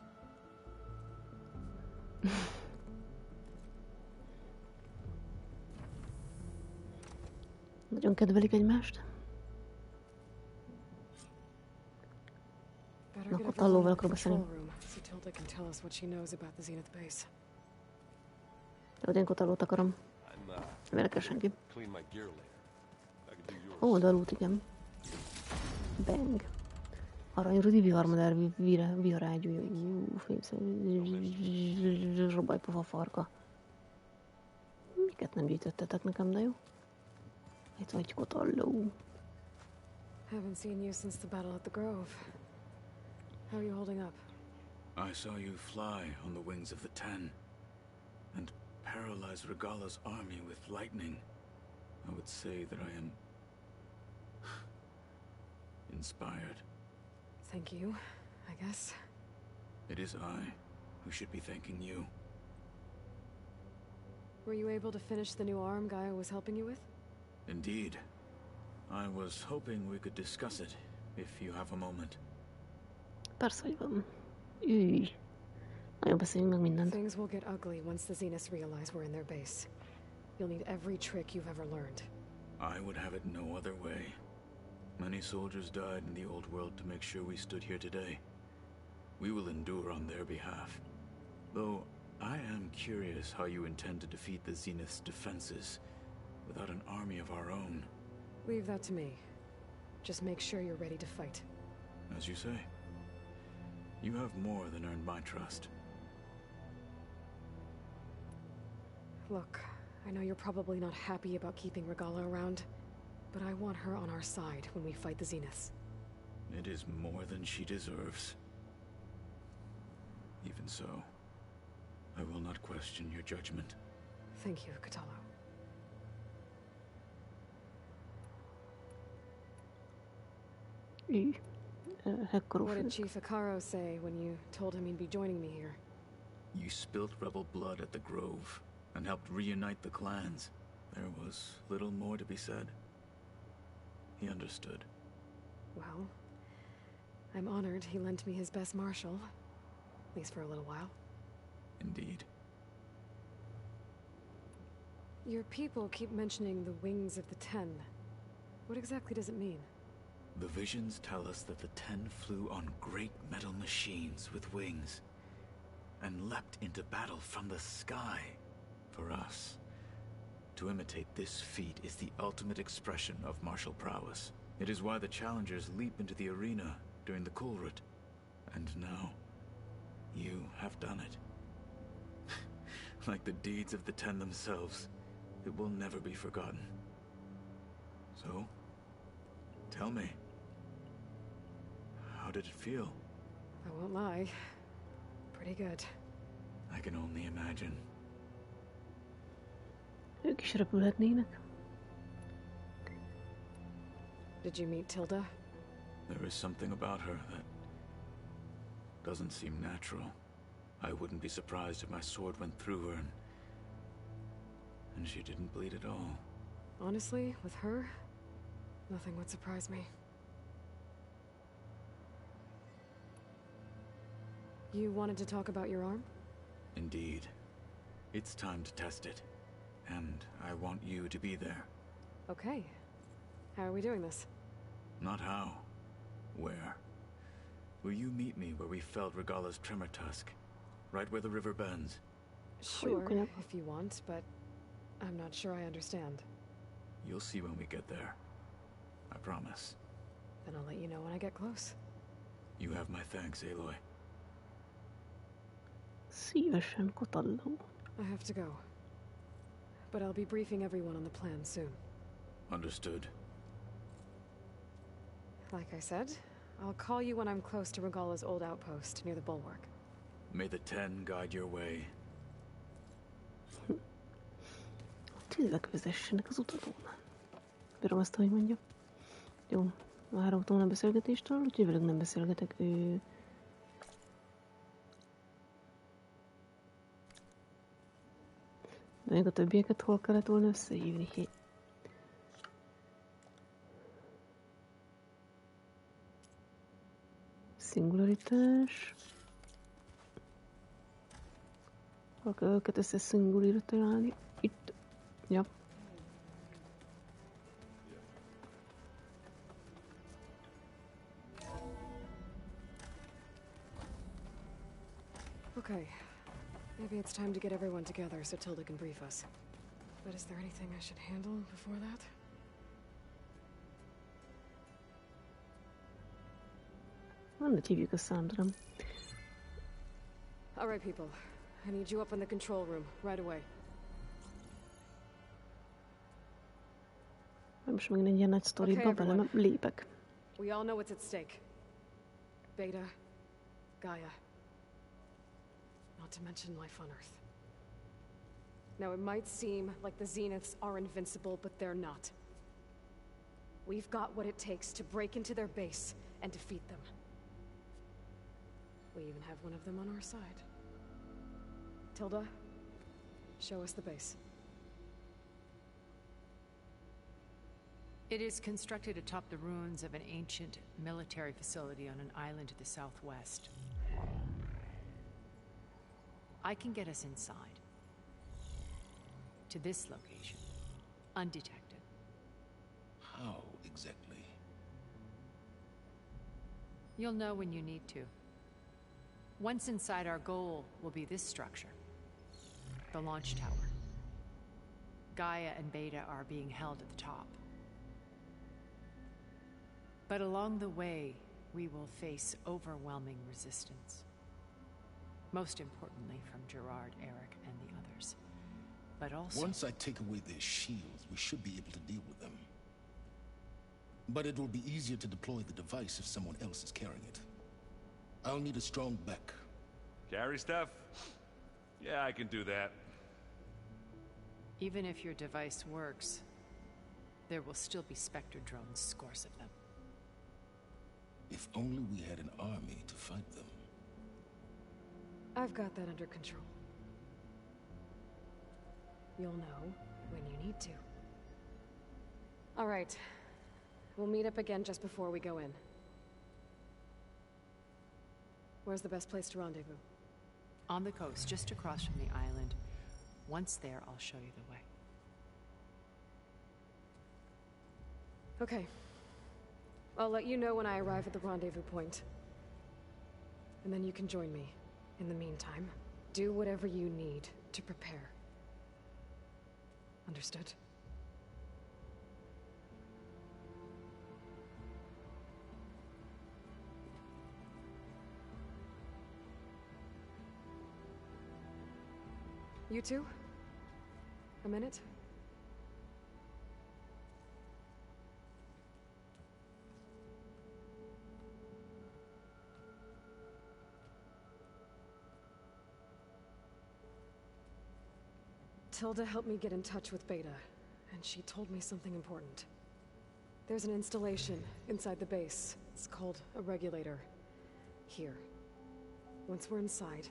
A: Nagyon kedvelik egymást. Na, akkor Tallóval akarok beszélni. Jó, én Kotallót akarom. Nem érdekel senki. Ó, dalút, igen. Bang. Aranyrudi viharmadár viharágyú. Robajpofa farka. Miket nem gyűjtöttetek nekem, de jó? Itt vagy Kotalló.
C: Haven't seen you since the battle at the Grove. How are you holding up?
H: I saw you fly on the wings of the Ten, and paralyze Regala's army with lightning. I would say that I am inspired.
C: Thank you, I guess.
H: It is I who should be thanking you.
C: Were you able to finish the new arm Gaia was helping you with?
H: Indeed. I was hoping we could discuss it, if you have a moment.
A: Persze, hogy van. Üj. Nagyon beszéljünk meg mindent.
C: Things will get ugly once the Zeniths realize we're in their base. You'll need every trick you've ever learned.
H: I would have it no other way. Many soldiers died in the old world to make sure we stood here today. We will endure on their behalf. Though, I am curious how you intend to defeat the Zenith's defenses without an army of our own.
C: Leave that to me. Just make sure you're ready to fight.
H: As you say. You have more than earned my trust.
C: Look, I know you're probably not happy about keeping Regala around, but I want her on our side when we fight the Zeniths.
H: It is more than she deserves. Even so, I will not question your judgment.
C: Thank you, Katalo. What did Chief Akaro say when you told him he'd be joining me here?
H: You spilt rebel blood at the Grove and helped reunite the clans. There was little more to be said. He understood.
C: Well, I'm honored he lent me his best marshal. At least for a little while.
H: Indeed.
C: Your people keep mentioning the wings of the Ten. What exactly does it mean?
H: The visions tell us that the Ten flew on great metal machines with wings and leapt into battle from the sky. For us, to imitate this feat is the ultimate expression of martial prowess. It is why the challengers leap into the arena during the Kulrut. And now, you have done it. Like the deeds of the Ten themselves, it will never be forgotten. So, tell me, how did it feel?
C: I won't lie. Pretty good.
H: I can only imagine.
A: Ők is repülhetnének.
C: Did you meet Tilda?
H: There is something about her that doesn't seem natural. I wouldn't be surprised if my sword went through her and she didn't bleed at all.
C: Honestly, with her, nothing would surprise me. You wanted to talk about your arm?
H: Indeed. It's time to test it. And I want you to be there.
C: Okay. How are we doing this?
H: Not how. Where? Will you meet me where we felled Regala's tremor tusk? Right where the river bends?
C: Sure, if you want, but I'm not sure I understand.
H: You'll see when we get there. I promise.
C: Then I'll let you know when I get close.
H: You have my thanks, Aloy.
A: Szívesen, Katalló.
C: I have to go. But I'll be briefing everyone on the plan soon.
H: Understood.
C: Like I said, I'll call you when I'm close to Regala's old outpost near the bulwark.
H: May the Ten guide your way.
A: Tényleg vezessenek az utatón. Bírom azt, hogy mondja. Jó, várhatom a beszélgetéstől, úgyhogy velük nem beszélgetek. De még a többieket hol kellett volna összehívni? Szingularitás. Hol kell őket összeszingulirálni? Itt. Ja.
C: Okay. Maybe it's time to get everyone together so Tilda can brief us. But is there anything I should handle before that?
A: Van, hogy hívjuk a Sandram.
C: All right, people. I need you up in the control room right away.
A: Most megint egy ilyen nagy sztoriba bele lépek.
C: We all know what's at stake. Beta, Gaia. Not to mention life on Earth. Now, it might seem like the Zeniths are invincible, but they're not. We've got what it takes to break into their base and defeat them. We even have one of them on our side. Tilda, show us the base.
G: It is constructed atop the ruins of an ancient military facility on an island to the southwest. I can get us inside. To this location. Undetected.
V: How exactly?
G: You'll know when you need to. Once inside, our goal will be this structure. The launch tower. Gaia and Beta are being held at the top. But along the way, we will face overwhelming resistance. Most importantly from Gerard, Eric, and the others. But also...
V: Once I take away their shields, we should be able to deal with them. But it will be easier to deploy the device if someone else is carrying it. I'll need a strong back.
F: Carry stuff? Yeah, I can do that.
G: Even if your device works, there will still be Spectre drones, scores of them.
V: If only we had an army to fight them.
C: I've got that under control. You'll know when you need to. All right. We'll meet up again just before we go in. Where's the best place to rendezvous?
G: On the coast, just across from the island. Once there, I'll show you the way.
C: Okay. I'll let you know when I arrive at the rendezvous point. And then you can join me. In the meantime, do whatever you need to prepare. Understood? You two? A minute? Tilda helped me get in touch with Beta, and she told me something important. There's an installation inside the base. It's called a regulator. Here. Once we're inside,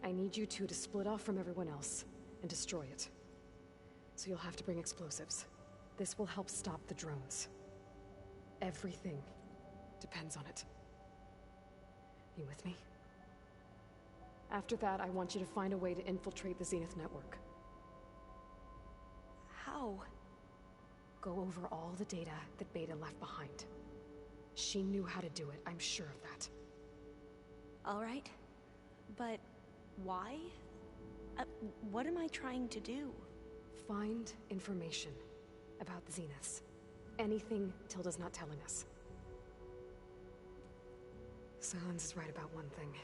C: I need you two to split off from everyone else and destroy it. So you'll have to bring explosives. This will help stop the drones. Everything depends on it. You with me? After that, I want you to find a way to infiltrate the Zenith network.
E: How?
C: Go over all the data that Beta left behind. She knew how to do it, I'm sure of that.
E: All right. But why? What am I trying to do?
C: Find information about the Zeniths. Anything Tilda's not telling us. Silence is right about one thing.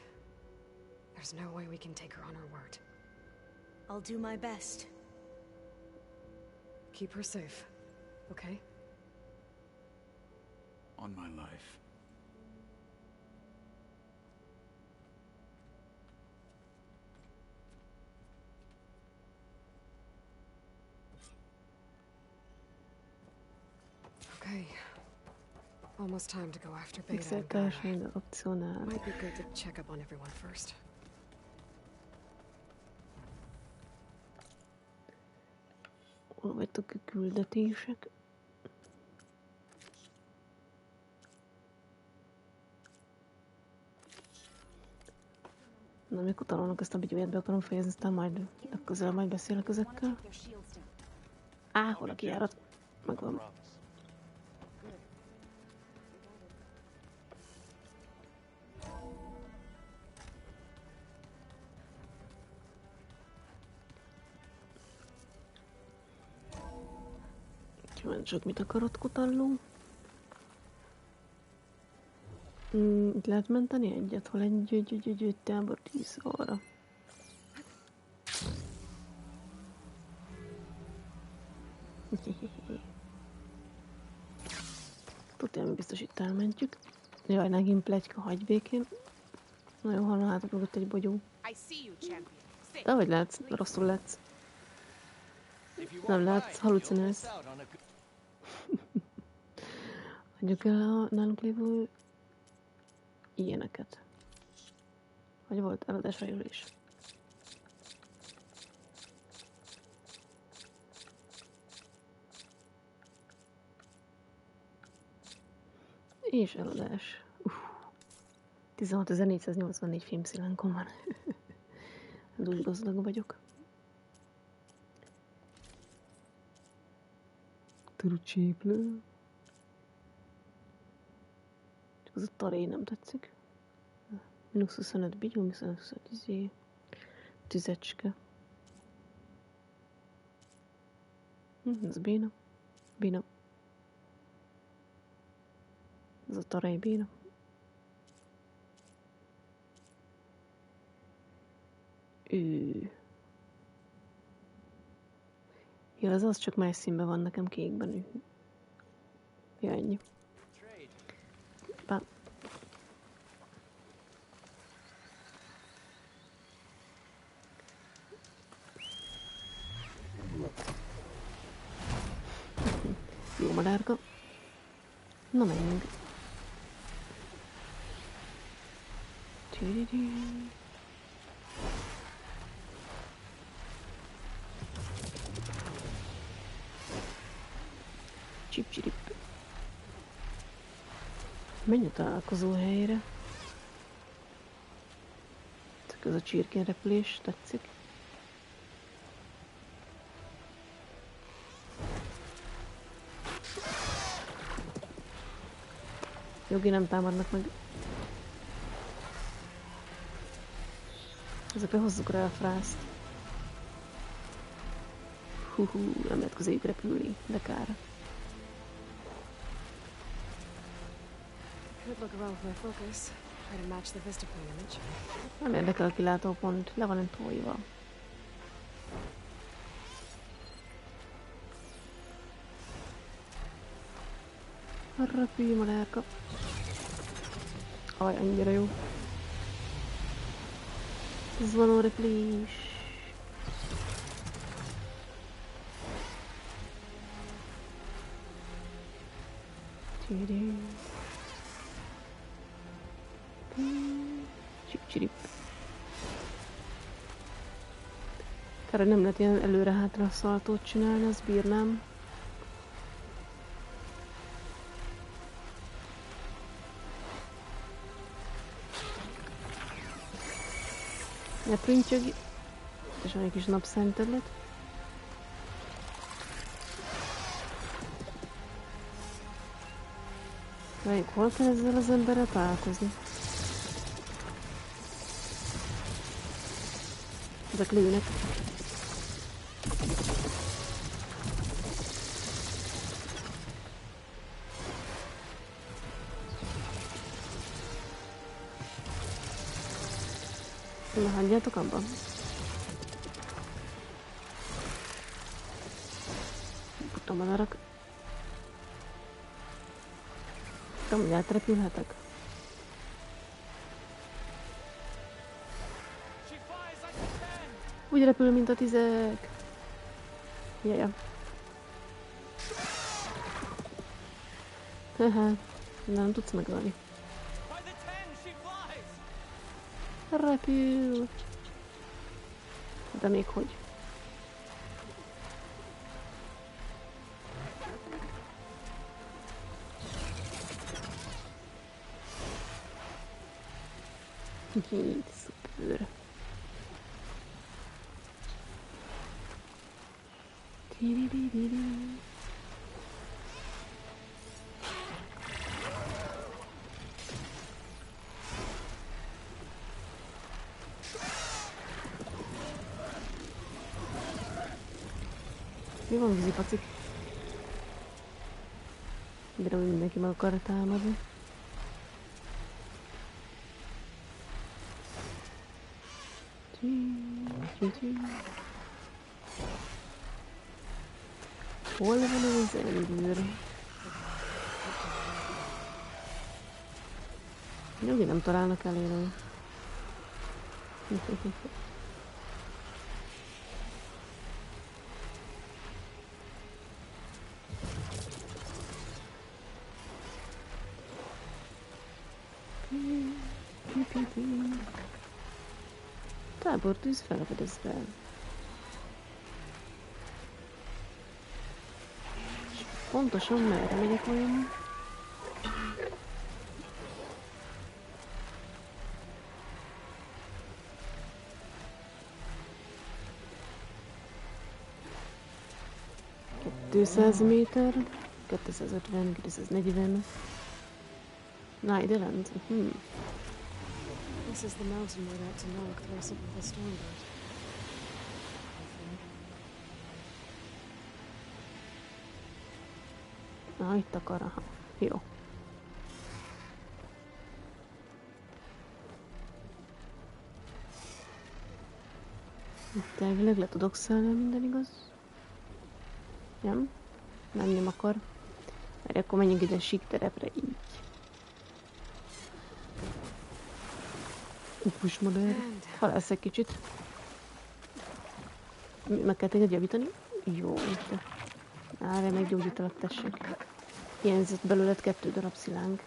C: There's no way we can take her on her word.
E: I'll do my best.
C: Keep her safe, okay?
H: On my life.
C: Okay. Almost time to go after Beta
A: Egyszer
C: and Gaia.
A: teljesen opcionál.
C: Might be good to check up on everyone first.
A: Hol vagytok a küldetések? Na, mikor találnak ezt a bigyóját, be akarom fejezni, aztán majd legközelebb majd beszélek ezekkel. Á, hol a kijárat? Megvan. Csak mit akarod, kutalló? Itt lehet menteni egyet, hol egy tábor 10 óra. Tudja, mi biztos itt elmentjük. Jaj, megint pletyka, hagyj békén. Nagyon hallom, hátra mögött egy bogyó. De hogy látsz? Rosszul látsz. Nem látsz, halucinálsz. Hagyjuk el a nálunk lévő ilyeneket. Hogy volt eladásra ülés. És eladás. 16.484 filmszilánkom van. Hát úgy gazdag vagyok. Turucséplő. Csak az a taréj nem tetszik. Minusz 25 bigyó, minusz 25 tüzecske. Ez béna. Béna. Ez a tarej béna. Ja, az csak más színben van, nekem kékben. Ja, ennyi. Pá. Jó madárka. Na, menjünk. Csip-csirip. Menj a találkozó helyre. Ez a csirkén-repülés tetszik. Jogi nem támadnak meg. Ezekre hozzuk rá a frászt. Nem lehet közéjük repülni, de kár. Nem érdekel a kilátópont, le van tolva. Repülj, madárka. Aj, annyira jó. Ez van a repülés. Csip-csirip. Kár, nem lehet ilyen előre-hátra szaltót csinálni, azt bírnám. Ne prüntjög. És van egy kis napszemterület. Várjuk, hol kell ezzel az emberrel találkozni? Ezek lőnek. Na, hagyjátok abban. Buta madarak. Nem, hogy átrepülhetek. Úgy repül, mint a tizek. Jaja. Haha, nem tudsz megölni. Repül. De még hogy. Szuper. Mi van, vízipacik? De mindenki meg akar támadni. Hol van az elbűr? Jogi nem találnak elérni. Tábortűz felfedezve. Pontosan merre megyek olyan? 200 méter, 250, 240. Night Island.
C: This is the mountain where that Tenok throws up with the stormbird.
A: Na, itt akar, aha. Jó. Itt elvileg le tudok szállni, minden igaz? Nem? Nem akar. Mert akkor menjünk ide sík terepre, így. Upus modell. Halász egy kicsit. Meg kell téged javítani? Jó, itt. Erre meggyógyítalak, tessék. Hiányzott belőled 2 darab szilánk.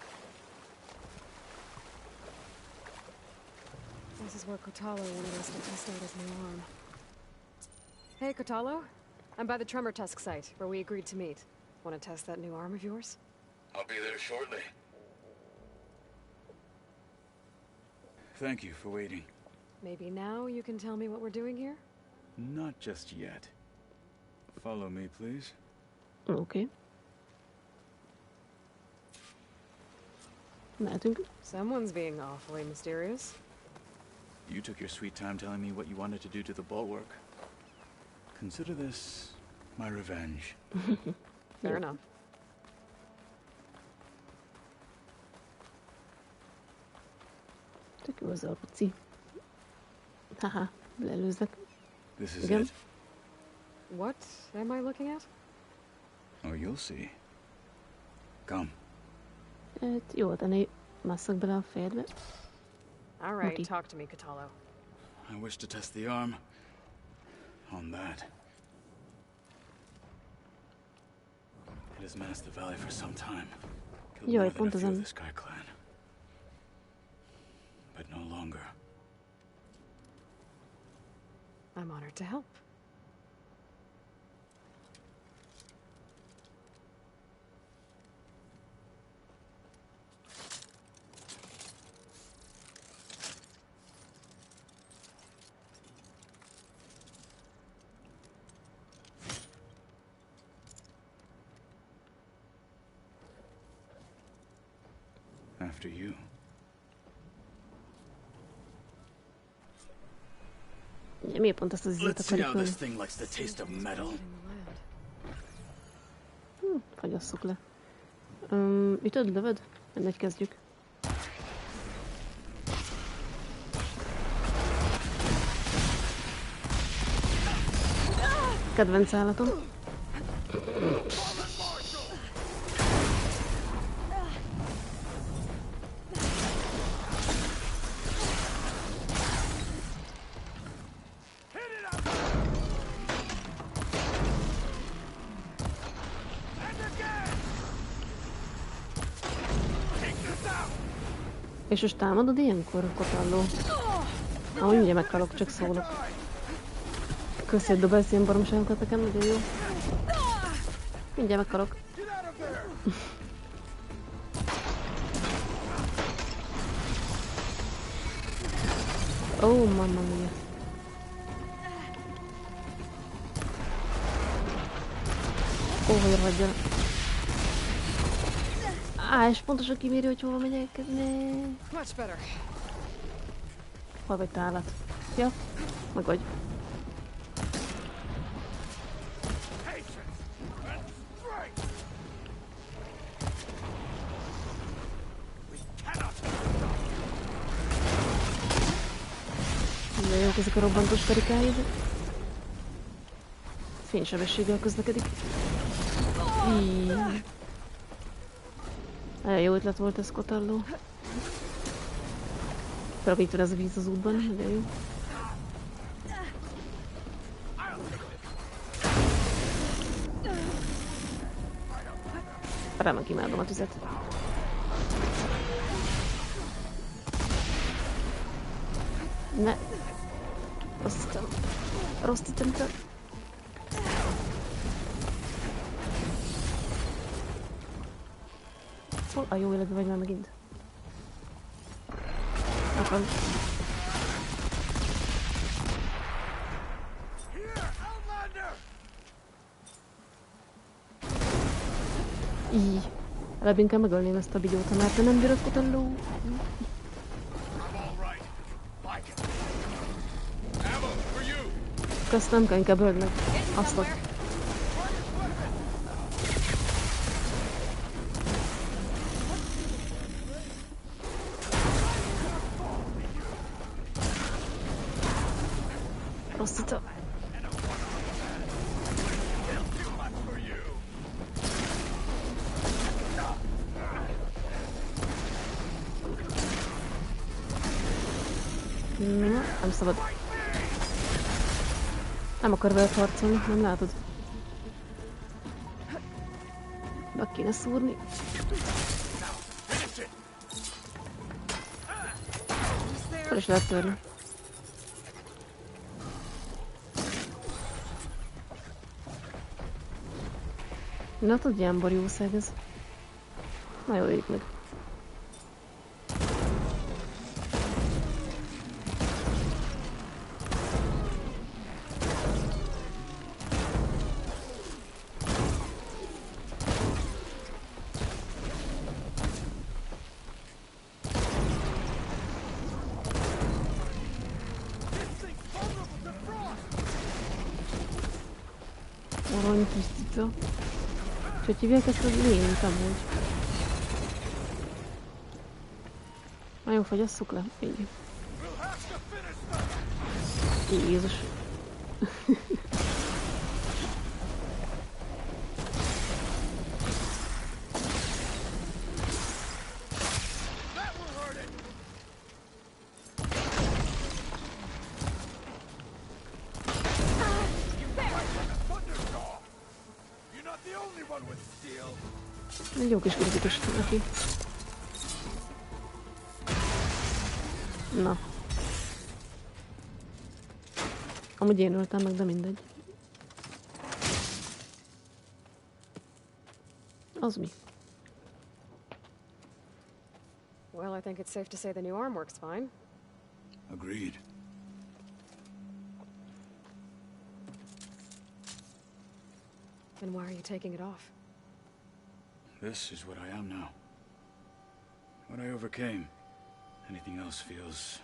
C: This is where Kotalo wanted us to test out his new arm. Hey, Kotalo. I'm by the Tremor Tusk site, where we agreed to meet. Want to test that new arm of yours?
H: I'll be there shortly. Thank you for waiting.
C: Maybe now you can tell me what we're doing here?
H: Not just yet. Follow me, please.
A: Okay. Mehetünk.
C: Someone's being awfully mysterious.
H: You took your sweet time telling me what you wanted to do to the bulwark. Consider this my revenge.
C: Fair enough.
A: Tök jó az alpuci. Haha, lelőzzek.
H: This is
A: Igen.
H: it.
C: What am I looking at?
H: Oh, you'll see. Come.
A: Hát jó, tenni masszak bele a fejedbe.
C: All right,
A: Moti.
C: talk to me, Kotalo.
H: I wish to test the arm on that. It has menaced the valley for some time. Killed
A: Jaj,
H: more than a
A: pont
H: few of
A: ezen.
H: the Sky Clan. But no longer.
C: I'm honored to help.
H: After you.
A: Ja, miért pont ezt az izét
H: Let's see
A: akarjuk
H: how
A: ölni?
H: this thing likes the taste of metal.
A: Fagyasszuk le. Ütöd, lövöd? Mindegy, kezdjük. Kedvenc állatom. És most támadod ilyenkor, Kotalló? Ahogy mindjárt meghalok, csak szólok. Köszi, hogy dobálsz ilyen baromságokat nekem, nagyon jó. Mindjárt meghalok. Oh, mamma mia. Hogy ragyja. És pontosan kiméri, hogy hova megyek.
C: Much better.
A: Hol vagy te állat? Ja, meg vagy. De jók ezek a robbantós karikáid. Fénysebességgel közlekedik. Nagyon jó ötlet volt ez, Kotalló. Főleg itt van ez a víz az útban, nagyon jó. Remek, imádom a tüzet. Ne! Rossz ütemtől. Hol a jó életben vagy már megint? Ott van. Így. Előbb inkább megölném ezt a bigyót, mert nem bírod kutalló. Azt nem kell, inkább öld meg. Azt vagy. Rosszita. Nem szabad. Nem akar veled harcolni, nem látod? Be kéne szúrni. Fel is lehet törni. Na tudj, ilyen borjószág ez. Na jó, éljük meg. Arany kis cica. Hogy hívják ezt az lényt amúgy? Nagyon fogyasszuk le? Így. Jézus. Egy jó kis kritikus neki. Na. Amúgy én öltem meg, de mindegy. Az mi?
C: Well, I think it's safe to say the new arm works fine.
H: Agreed.
C: Then why are you taking it off?
H: This is what I am now. What I overcame. Anything else feels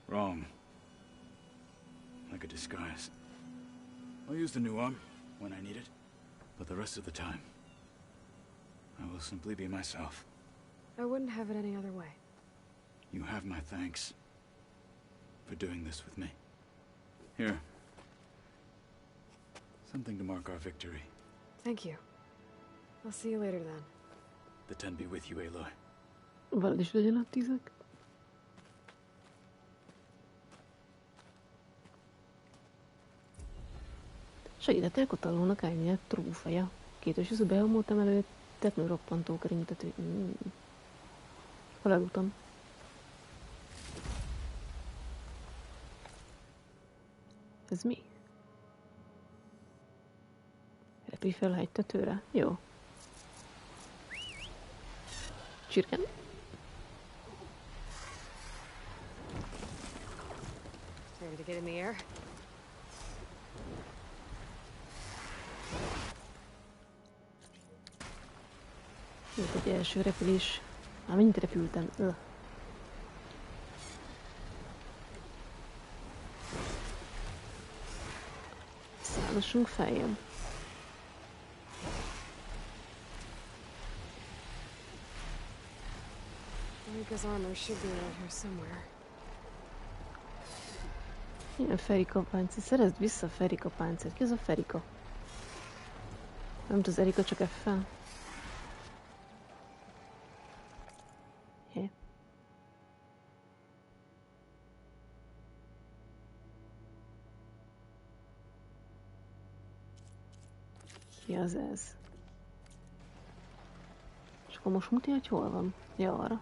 H: wrong. Like a disguise. I'll use the new arm when I need it, but the rest of the time, I will simply be myself.
C: I wouldn't have it any other way.
H: You have my thanks for doing this with me. Here. Something to mark our victory.
C: Thank you. I'll see you later then.
H: The 10 be with you, Aloy.
A: Veled is legyen a 10. Segítettél Kotalónak állni a trófeja. Kétes üző behamult emelő, teknő roppantó kerintető. Hol elutam? Ez mi? Repülj fel a hegytetőre? Jó. Csirken.
C: Ready to get in the air?
A: Itt egy első repülés. Már mennyit repültem? Szállossunk feljebb.
C: Rika's armor should be around here somewhere.
A: Ilyen Ferika páncél. Szerezd vissza a Ferika páncélt. Ki az a Ferika? Nem tudsz Erika, csak F-fel. Ki az ez? És akkor most mutatja, hogy hol van? Ja, arra.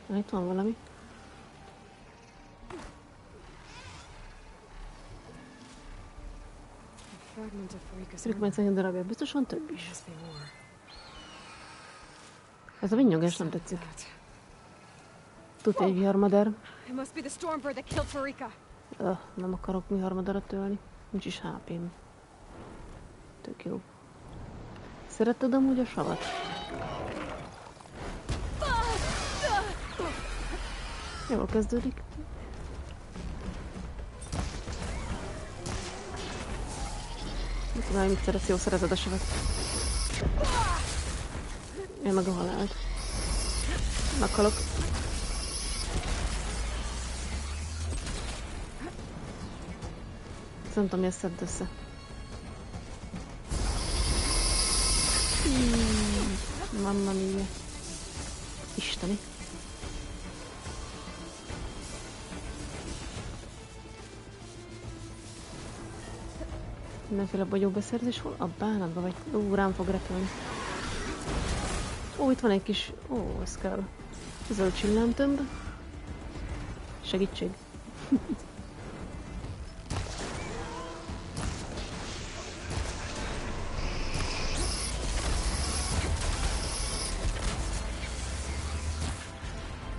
A: Na, itt van valami. Fragment szerint darabja, biztosan több is. Ez a vinnyogás nem tetszik. Tudja, egy viharmadár.
C: It must be the stormbird that killed Farika.
A: Nem akarok viharmadarat ölni. Nincs is HP-m. Tök jó. Szeretted amúgy a savat? Jól kezdődik. Nem tudom, hogy mit szeretsz, jó szerezed a savat. Én meg a halált. Meghalok. Nem tudom, mi ezt szedd össze. Mamma mia. Isteni. Mindenféle bogyóbeszerzés, hol a bánatba vagy? Rám fog repülni. Itt van egy kis... ez kell. Zöld csillámtömb. Segítség.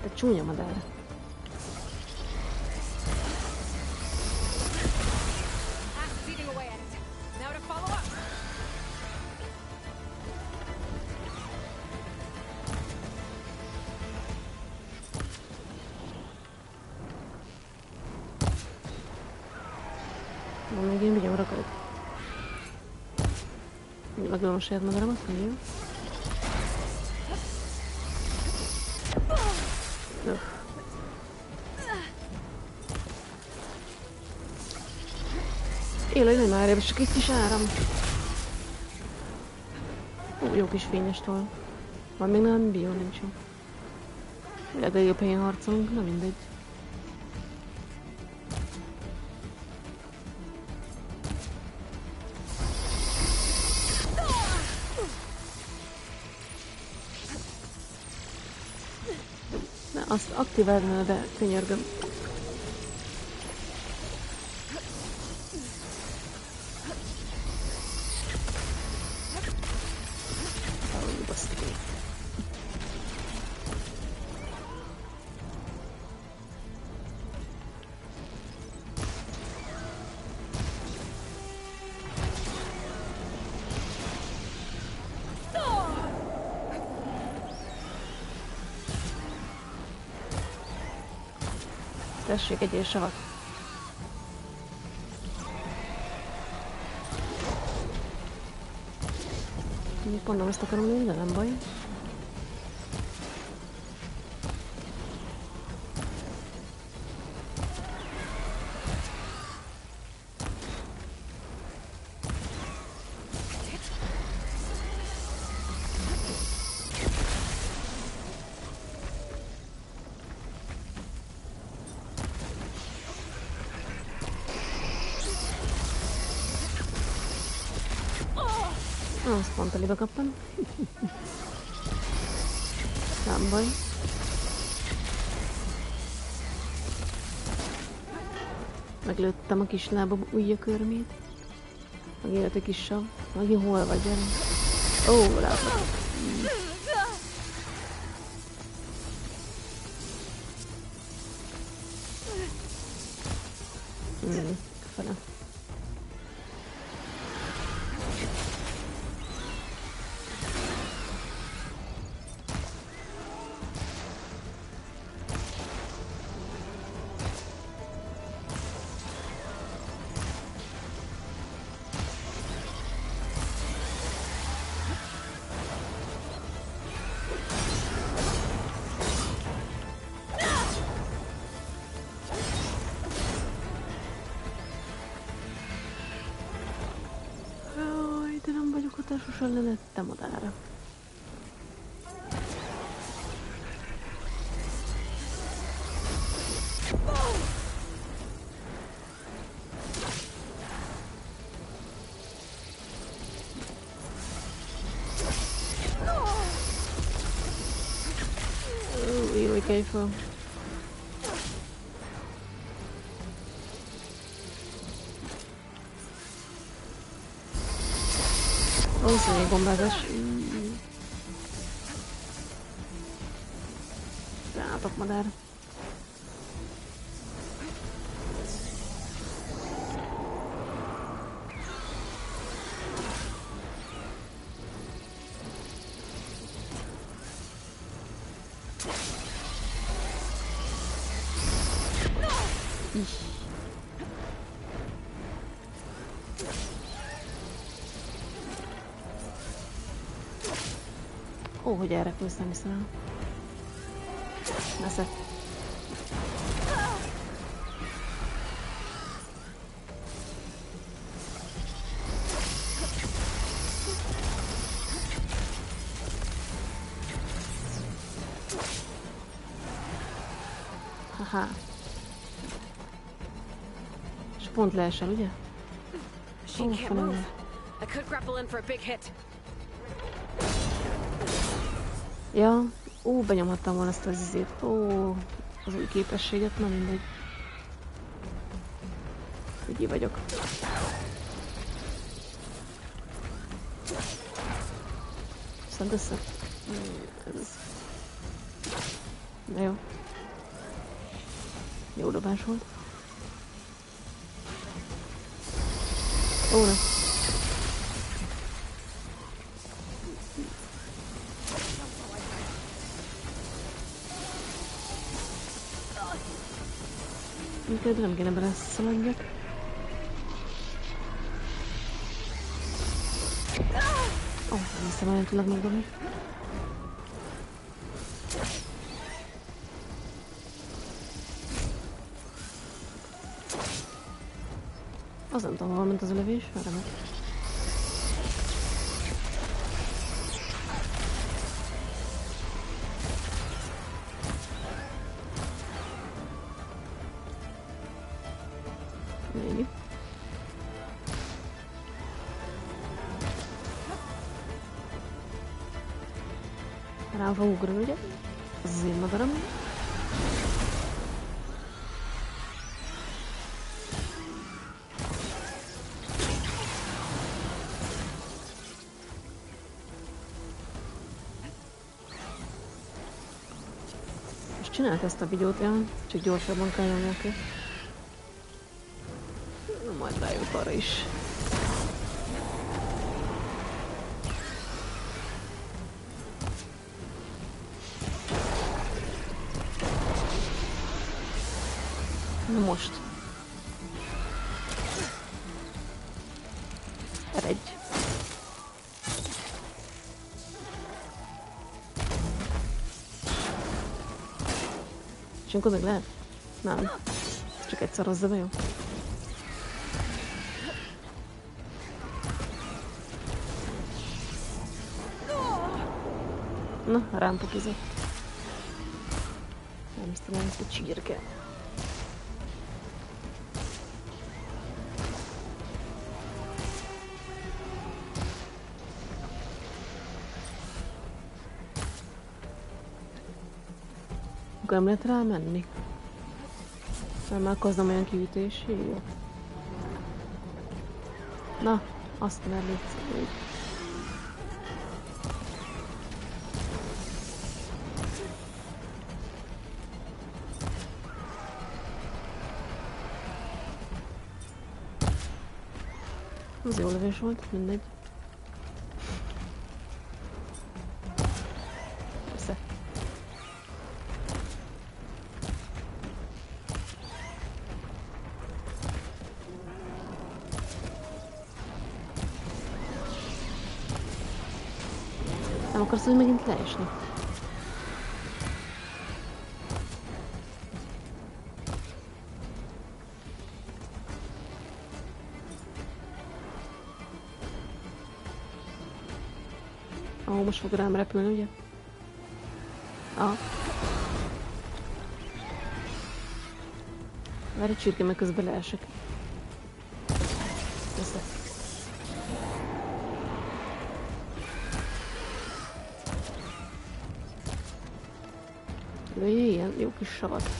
A: Te csúnya madár. Még én vigyem rakod. Megölöm a saját madaramat, jó? Élj, nem már, csak egy kis áram. Jó kis fényes toll. Van még nem bió, nincs jó. Lehet, hogy jobb helyen harcolunk, na mindegy. Azt aktiválna, de könyörgöm. Tessék, egyél savat. Pont nem ezt akarom lőni, de nem baj. Azt pont elébe kaptam. Nem baj. Meglőttem a kis lába ujjakörmét. Megélet egy kis sav. Megint hol vagy, gyere? Látlak. Fele. Hatásosan lenette madára. Jó, kelj fel. Szörnyű bombázás. Rátok madár. Ó, hogy elrepülsz, nem hiszem el. Nesze. Haha. És pont leesel, ugye?
E: She can't move. I could grapple in for a big hit.
A: Ja, benyomhattam volna ezt az izét. Az új képességet, na mindegy. Ügyi vagyok. Viszont össze. Ez. Na jó. Jó dobás volt. Ne. Minket nem kéne beleszaladjak. Nem hiszem, olyan tudok megdobni. Az nem tudom, hol ment az a lövés, arra meg. Még. Rám fog ugrani, ugye? Az az én madaram. Csinált ezt a videót, csak gyorsabban kell nyomni, oké. Majd rájövök arra is. Na most. Eredj. És akkor meg lehet? Nem. Csak egyszer hozza be, jó? Na, rám pokizott. Nem is tudom, ezt a csirke. Akkor nem lehet rá menni. Nem, akkor az nem olyan kiütés. Jó. Na, azt kell ellétszeni. Az jó lövés volt, mindegy. Persze. Nem akarsz, hogy megint leesni? Most fog rám repülni, ugye? Várj egy csirke, meg közben leesek. Össze. Lőjél ilyen jó kis savat.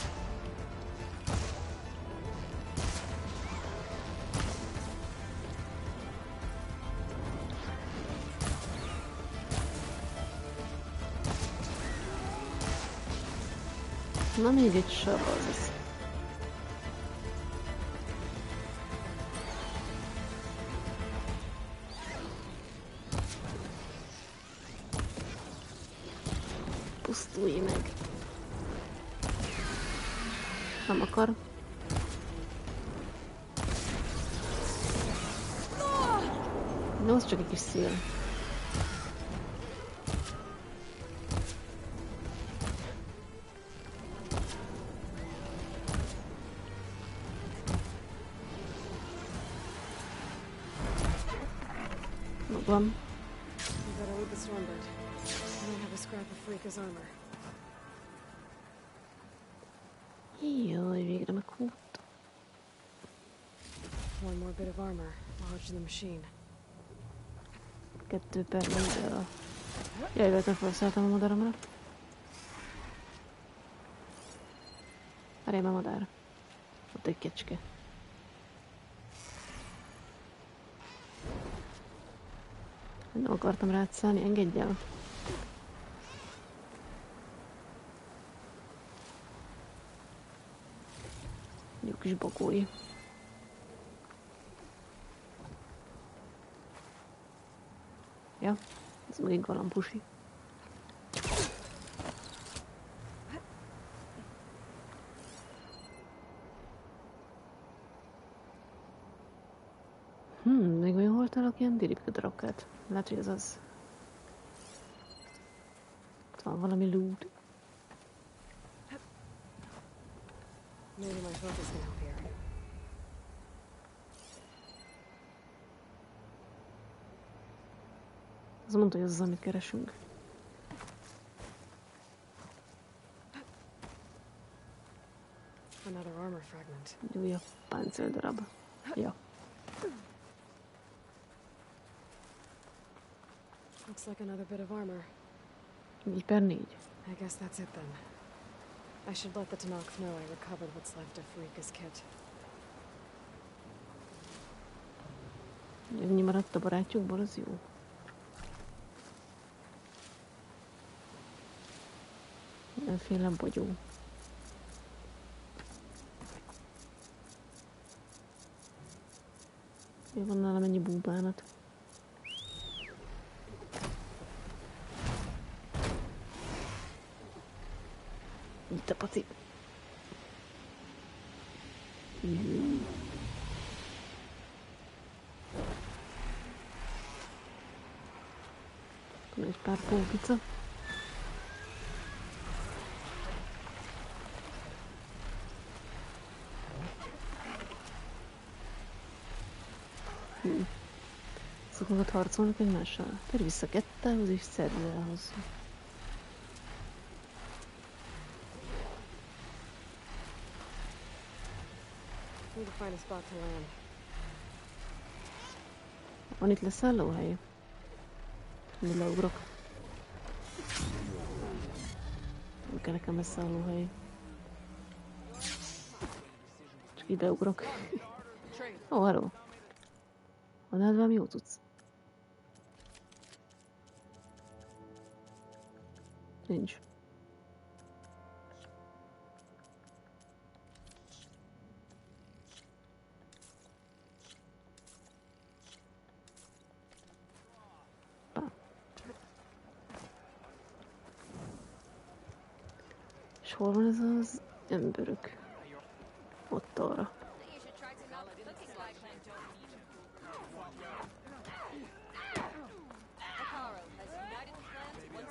A: Na, még egy sav az. Pusztulj meg. Nem akar. No, az csak egy kis szél. Van.
C: You better loot the Stormbird. I don't have a scrap of Freaka's armor.
A: Jaj, végre meghúzta.
C: One more bit of armor lodged in the machine.
A: 2 per madara. Jaj, vettem felszálltam a madaramra. Várjál, már madár. Ott egy kecske. Nem akartam rád szállni, engedj el. Jó kis bakói. Ja, ez meg egy galampusi. Még olyan hol találok ilyen diripka darabkát? Lehet, hogy ez az. Ott van valami loot.
C: Maybe my focus can help here.
A: Az mondta, hogy az az, amit keresünk.
C: Another armor fragment.
A: Egy újabb páncéldarab. Ja.
C: Looks like another bit of armor.
A: 4 per 4.
C: I guess that's it then. I should let the Tanakh know I recovered what's left of Freaka's kit.
A: Ennyi maradt a barátjukból, az jó. Mindenféle bogyó. Jó, van nálam ennyi búbánat. Itt a paci. Egy pár pókica. Szoknak harcolnak egymással. Térj vissza kettához és szedd el hozzá.
C: Need to find a spot to land.
A: Van itt leszállóhely? Mi leugrok? Nem kell nekem leszállóhely. Csak ide ugrok. Ó, hello. Van nálad valami jó tudsz? Nincs. És hol van ez az emberük? Ott arra.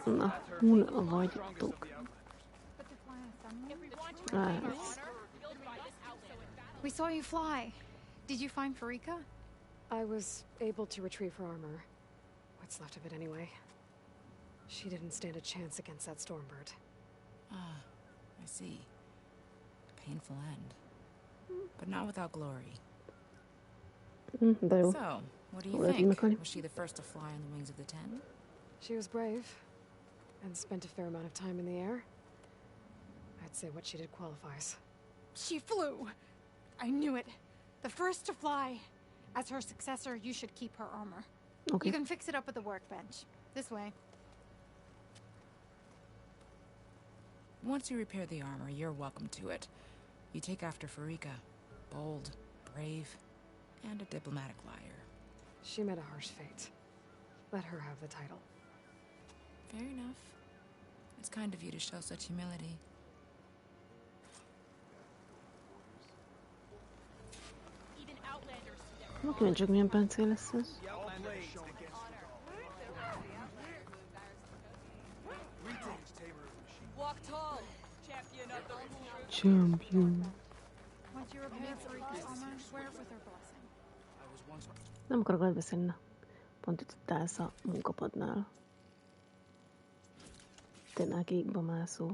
A: Na, hol vagytok? Rész.
O: We saw you fly. Did you find Farika?
C: I was able to retrieve her armor. What's left of it anyway. She didn't stand a chance against that Stormbird.
P: Ah, I see. Painful end. But not without glory. So, what do you think? Was she the first to fly on the wings of the Ten?
C: She was brave, and spent a fair amount of time in the air. I'd say what she did qualifies.
O: She flew! I knew it. The first to fly. As her successor, you should keep her armor.
A: Okay.
O: You can fix it up at the workbench. This way.
P: Once you repair the armor, you're welcome to it. You take after Farika. Bold, brave, and a diplomatic liar.
C: She met a harsh fate. Let her have the title.
P: Fair enough. It's kind of you to show such humility.
A: Kíváncsi, csak milyen páncél lesz ez. Champion. Nem akarok elbeszélni, na. Pont itt állsz a munkapadnál. Tényleg égbe mászó.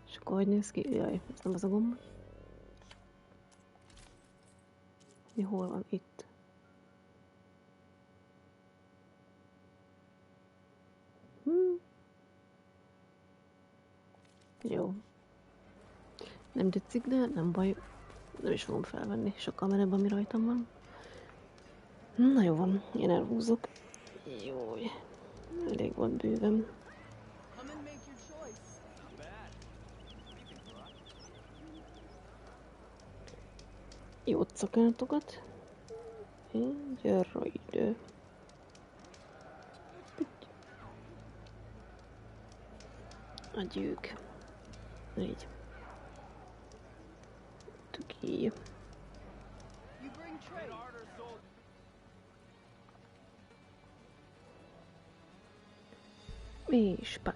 A: És akkor hogy néz ki? Jaj, ez nem az a gomb. Mi hol van itt? Jó. Nem tetszik, de nem baj. Nem is fogom felvenni sokkal menőbb, ami rajtam van. Na jó van, én elhúzok. Jój. Elég volt bőven. Jót szakáltogat. Gyere ide. A gyűk. Így. Tuki. És pá.